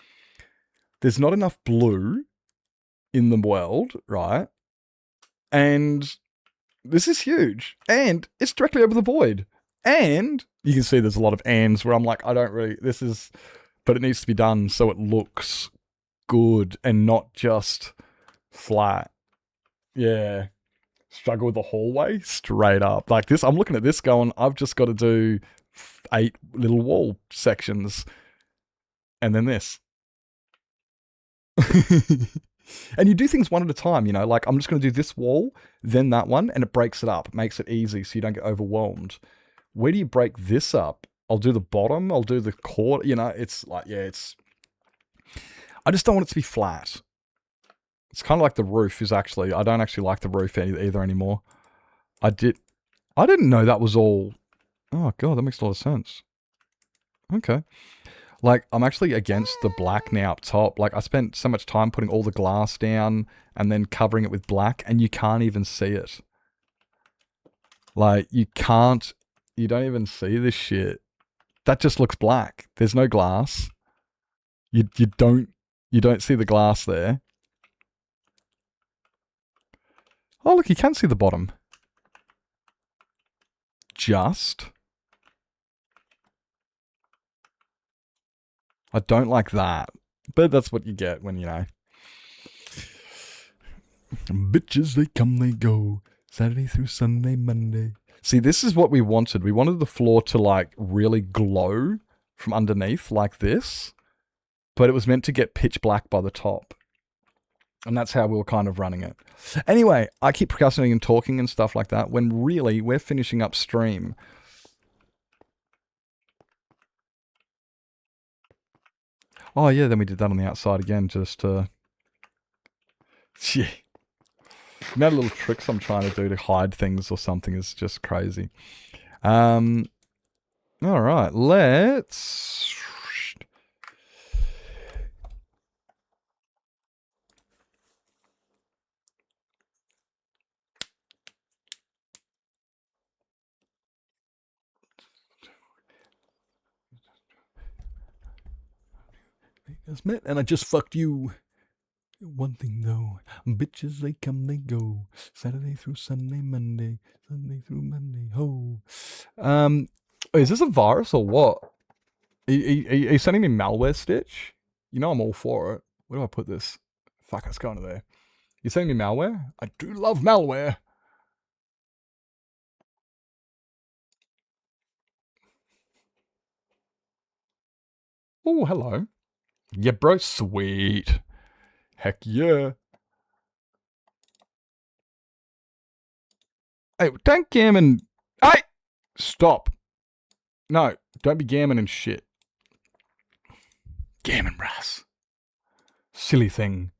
There's not enough blue in the world, right? And this is huge. And it's directly over the void. And you can see there's a lot of ands where I'm like, I don't really... This is... But it needs to be done so it looks good and not just flat. Yeah. Struggle with the hallway straight up. Like this, I'm looking at this going, I've just got to do 8 little wall sections. And then this. And you do things one at a time, you know, like I'm just going to do this wall, then that one, and it breaks it up. Makes it easy so you don't get overwhelmed. Where do you break this up? I'll do the bottom, I'll do the core, you know, it's like, yeah, it's... I just don't want it to be flat. It's kind of like the roof is actually... I don't actually like the roof either anymore. I didn't know that was all... Oh, God, that makes a lot of sense. Okay. Like, I'm actually against the black now up top. Like, I spent so much time putting all the glass down and then covering it with black, and you can't even see it. Like, you can't... You don't even see this shit. That just looks black. There's no glass. You don't see the glass there. Oh, look, you can see the bottom. Just. I don't like that. But that's what you get when, you know. Bitches, they come, they go. Saturday through Sunday, Monday. See, this is what we wanted. We wanted the floor to, like, really glow from underneath like this. But it was meant to get pitch black by the top. And that's how we were kind of running it. Anyway, I keep procrastinating and talking and stuff like that when really we're finishing up stream. Oh, yeah, then we did that on the outside again, just yeah. The amount of little tricks I'm trying to do to hide things or something is just crazy. Alright, let's... And I just fucked you. One thing though, bitches they come, they go. Saturday through Sunday, Monday, Sunday through Monday, ho. Is this a virus or what? Are you sending me malware, Stitch? You know I'm all for it. Where do I put this? Fuck, let's go into there. You sending me malware? I do love malware. Oh, hello. Yeah, bro, sweet. Heck yeah. Hey, don't gammon. Hey! Stop. No, don't be gammon and shit. Gammon brass. Silly thing.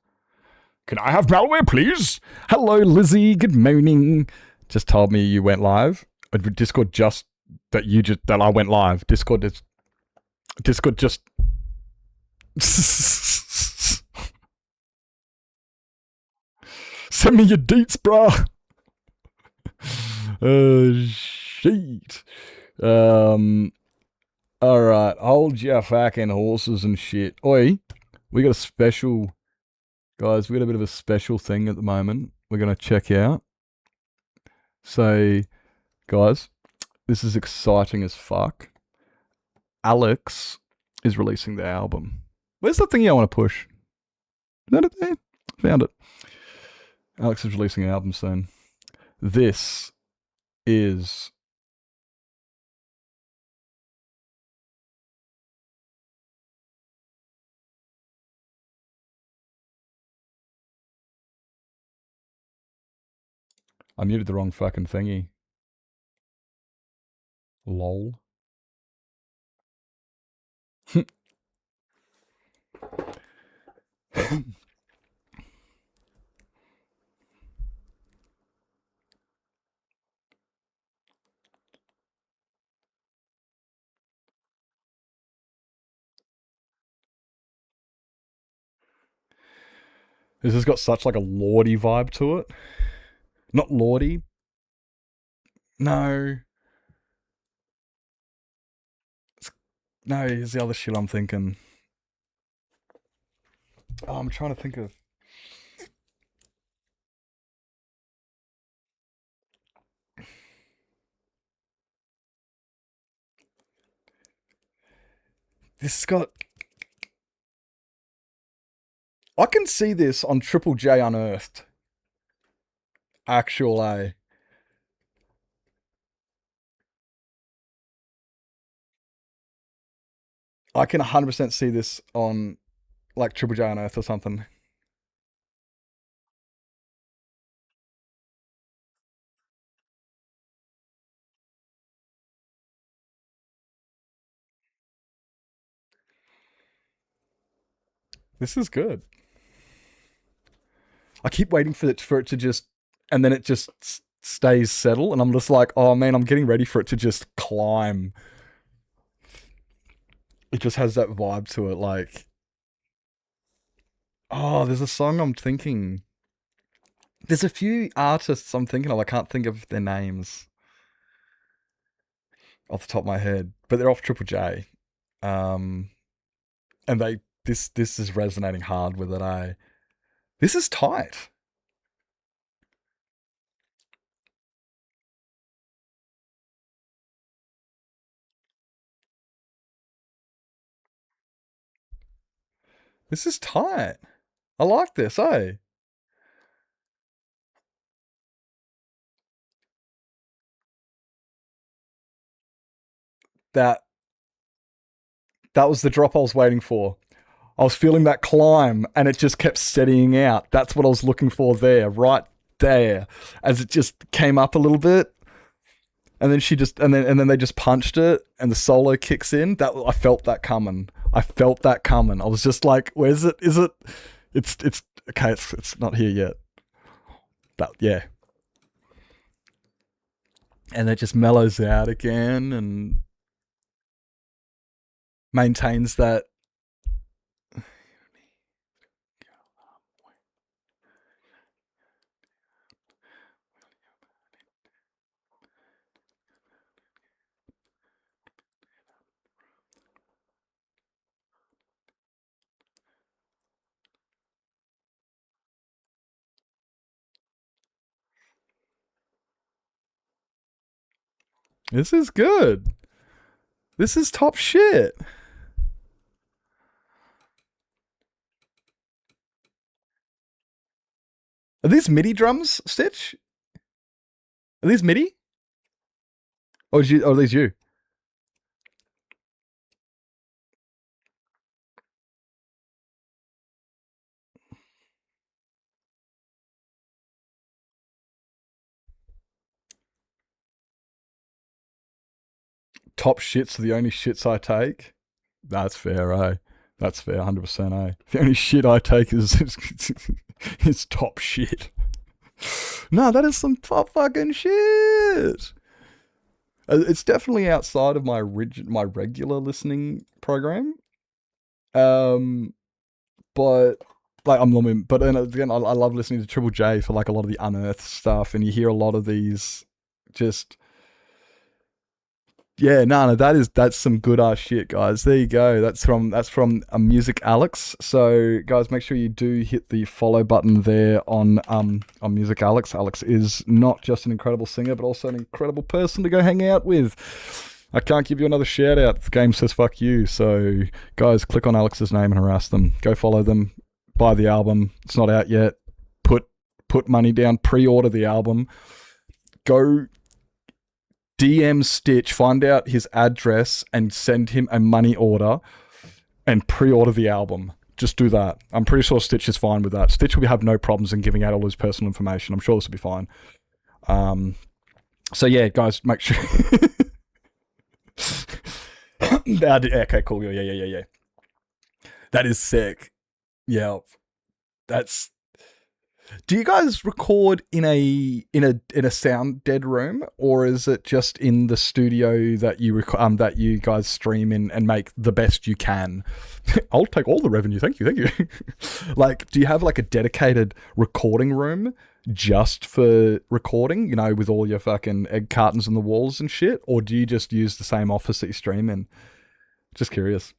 Can I have malware, please? Hello, Lizzie. Good morning. Just told me you went live. Discord just that I went live. Discord just. Send me your deets, bruh. Shit. Alright, hold your fucking horses and shit. Oi, we got a special... Guys, we got a bit of a special thing at the moment we're going to check out. So, guys, this is exciting as fuck. Alex is releasing the album. Where's the thingy I want to push? Is that it there? Found it. Alex is releasing an album soon. This is... I muted the wrong fucking thingy. Lol. This has got such like a Lordy vibe to it. Not Lordy. No. No, here's the other shit I'm thinking. Oh, I'm trying to think of. This has got. I can see this on Triple J Unearthed. Actual A. I can 100% see this on like Triple J Unearthed or something. This is good. I keep waiting for it to just, and then it just stays settle, and I'm just like, oh man, I'm getting ready for it to just climb. It just has that vibe to it, like, oh, there's a song I'm thinking. There's a few artists I'm thinking of. I can't think of their names off the top of my head, but they're off Triple J, and this is resonating hard with it. This is tight. This is tight. I like this, eh? That that was the drop I was waiting for. I was feeling that climb and it just kept steadying out. That's what I was looking for there, right there. As it just came up a little bit. And then and then they just punched it and the solo kicks in. That I felt that coming. I was just like, where's it? Is it it's okay, it's not here yet. That yeah. And it just mellows out again and maintains that. This is good. This is top shit. Are these MIDI drums, Stitch? Are these MIDI? Or are these you? Top shits are the only shits I take. That's fair, eh? That's fair, 100%, eh? The only shit I take is top shit. No, that is some top fucking shit. It's definitely outside of my regular listening program. But like but then again, I love listening to Triple J for like a lot of the unearthed stuff, and you hear a lot of these just. Yeah, no, that's some good ass shit, guys. There you go. That's from Music Alex. So, guys, make sure you do hit the follow button there on Music Alex. Alex is not just an incredible singer, but also an incredible person to go hang out with. I can't give you another shout out. The game says fuck you. So, guys, click on Alex's name and harass them. Go follow them. Buy the album. It's not out yet. Put money down. Pre-order the album. Go DM Stitch, find out his address and send him a money order and pre-order the album. Just do that. I'm pretty sure Stitch is fine with that. Stitch will have no problems in giving out all his personal information. I'm sure this will be fine. So yeah, guys, make sure. Okay, cool. Yeah. That is sick. Yeah. That's Do you guys record in a sound dead room, or is it just in the studio that that you guys stream in and make the best you can? I'll take all the revenue. Thank you. Like, do you have like a dedicated recording room just for recording, you know, with all your fucking egg cartons on the walls and shit? Or do you just use the same office that you stream in? Just curious.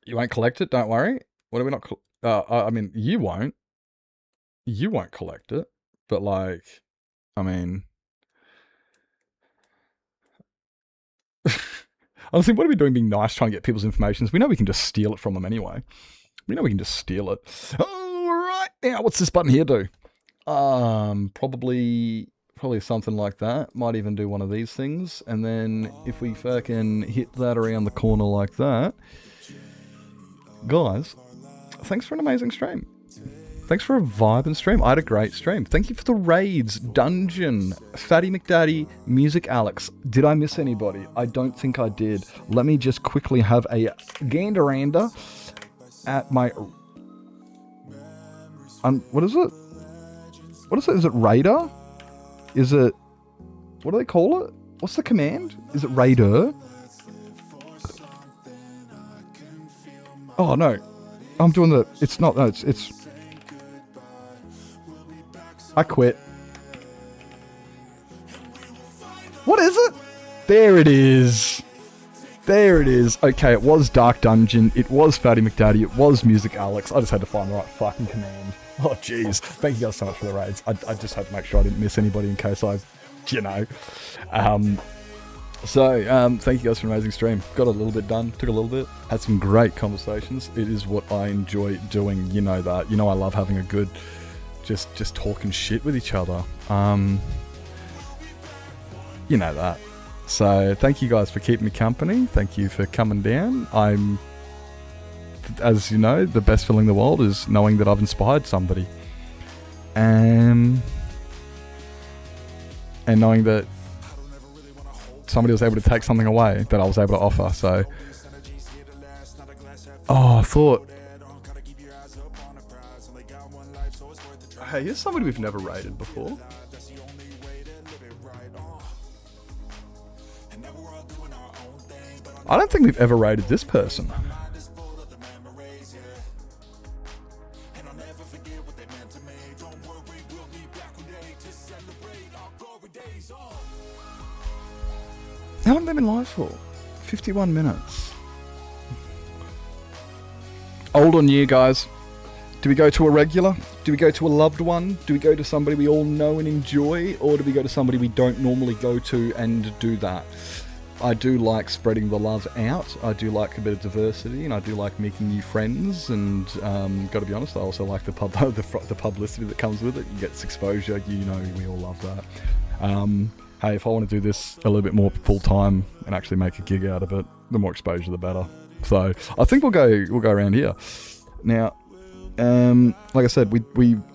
You won't collect it, don't worry. What are we not... I mean, you won't. You won't collect it. But like, I mean... Honestly, what are we doing being nice, trying to get people's information? We know we can just steal it from them anyway. We know we can just steal it. Alright, now what's this button here do? Probably something like that. Might even do one of these things. And then if we fucking hit that around the corner like that... Guys, thanks for an amazing stream. Thanks for a vibing stream. I had a great stream. Thank you for the raids. Dungeon, Fatty McDaddy, Music Alex. Did I miss anybody? I don't think I did. Let me just quickly have a gander at my... what is it? What is it? Is it Raider? Is it... What do they call it? What's the command? Is it Raider? Oh, no. I'm doing the... It's not... No, it's... I quit. What is it? There it is. There it is. Okay, it was Dark Dungeon. It was Fatty McDaddy. It was Music Alex. I just had to find the right fucking command. Oh, jeez. Thank you guys so much for the raids. I just had to make sure I didn't miss anybody in case I... You know. Thank you guys for an amazing stream. Got a little bit done. Took a little bit. Had some great conversations. It is what I enjoy doing. You know that. You know I love having a good... Just talking shit with each other. You know that. So thank you guys for keeping me company. Thank you for coming down. I'm, as you know, the best feeling in the world is knowing that I've inspired somebody. And knowing that somebody was able to take something away that I was able to offer. So, I thought... Hey, here's somebody we've never rated before. I don't think we've ever rated this person. How long have they been live for? 51 minutes. Old or new, guys? Do we go to a regular? Do we go to a loved one? Do we go to somebody we all know and enjoy? Or do we go to somebody we don't normally go to and do that? I do like spreading the love out. I do like a bit of diversity, and I do like making new friends. And got to be honest, I also like the publicity that comes with it. You get this exposure. You know, we all love that. Hey, if I want to do this a little bit more full time and actually make a gig out of it, the more exposure, the better. So I think we'll go around here now. Like I said, I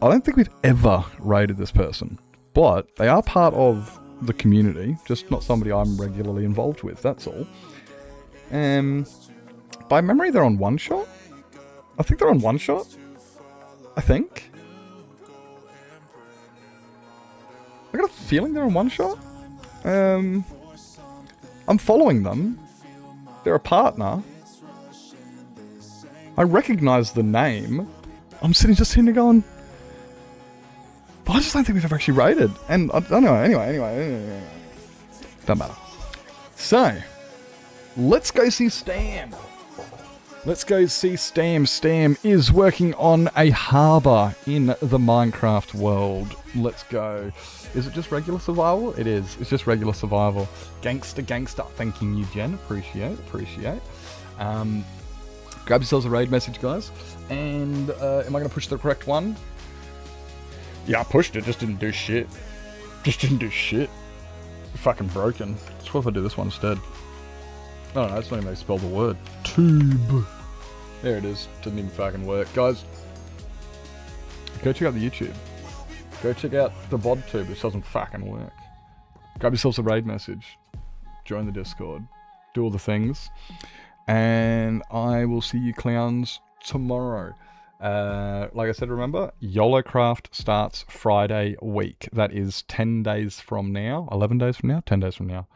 don't think we've ever rated this person, but they are part of the community, just not somebody I'm regularly involved with, that's all. By memory, they're on One Shot. I think they're on One Shot. I think. I got a feeling they're on One Shot. I'm following them. They're a partner. I recognize the name. I'm sitting there going, but I just don't think we've ever actually rated. And I don't know. Anyway. Doesn't matter. So, let's go see Stam. Stam is working on a harbour in the Minecraft world. Let's go. Is it just regular survival? It is. It's just regular survival. Gangster. Thanking you, Jen. Appreciate. Grab yourselves a raid message, guys. And am I going to push the correct one? Yeah, I pushed it. Just didn't do shit. Fucking broken. Let's what if I do this one instead? I don't know. It's not even how you spell the word. Tube. There it is. Didn't even fucking work. Guys, go check out the YouTube. Go check out the VOD tube, which doesn't fucking work. Grab yourselves a raid message. Join the Discord. Do all the things. And I will see you clowns tomorrow. Like I said, remember, YOLOcraft starts Friday week. That is 10 days from now, 11 days from now, 10 days from now.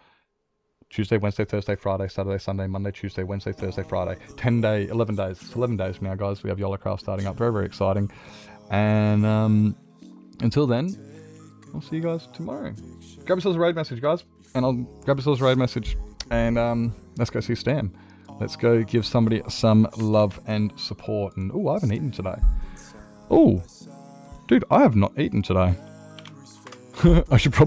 Tuesday, Wednesday, Thursday, Friday, Saturday, Sunday, Monday, Tuesday, Wednesday, Thursday, Friday. 11 days. It's 11 days from now, guys. We have YOLOcraft starting up. Very, very exciting. And until then, I'll see you guys tomorrow. Grab yourselves a raid message, guys. And I'll grab yourselves a raid message. And let's go see Stan. Let's go give somebody some love and support. And I haven't eaten today. Dude, I have not eaten today. I should probably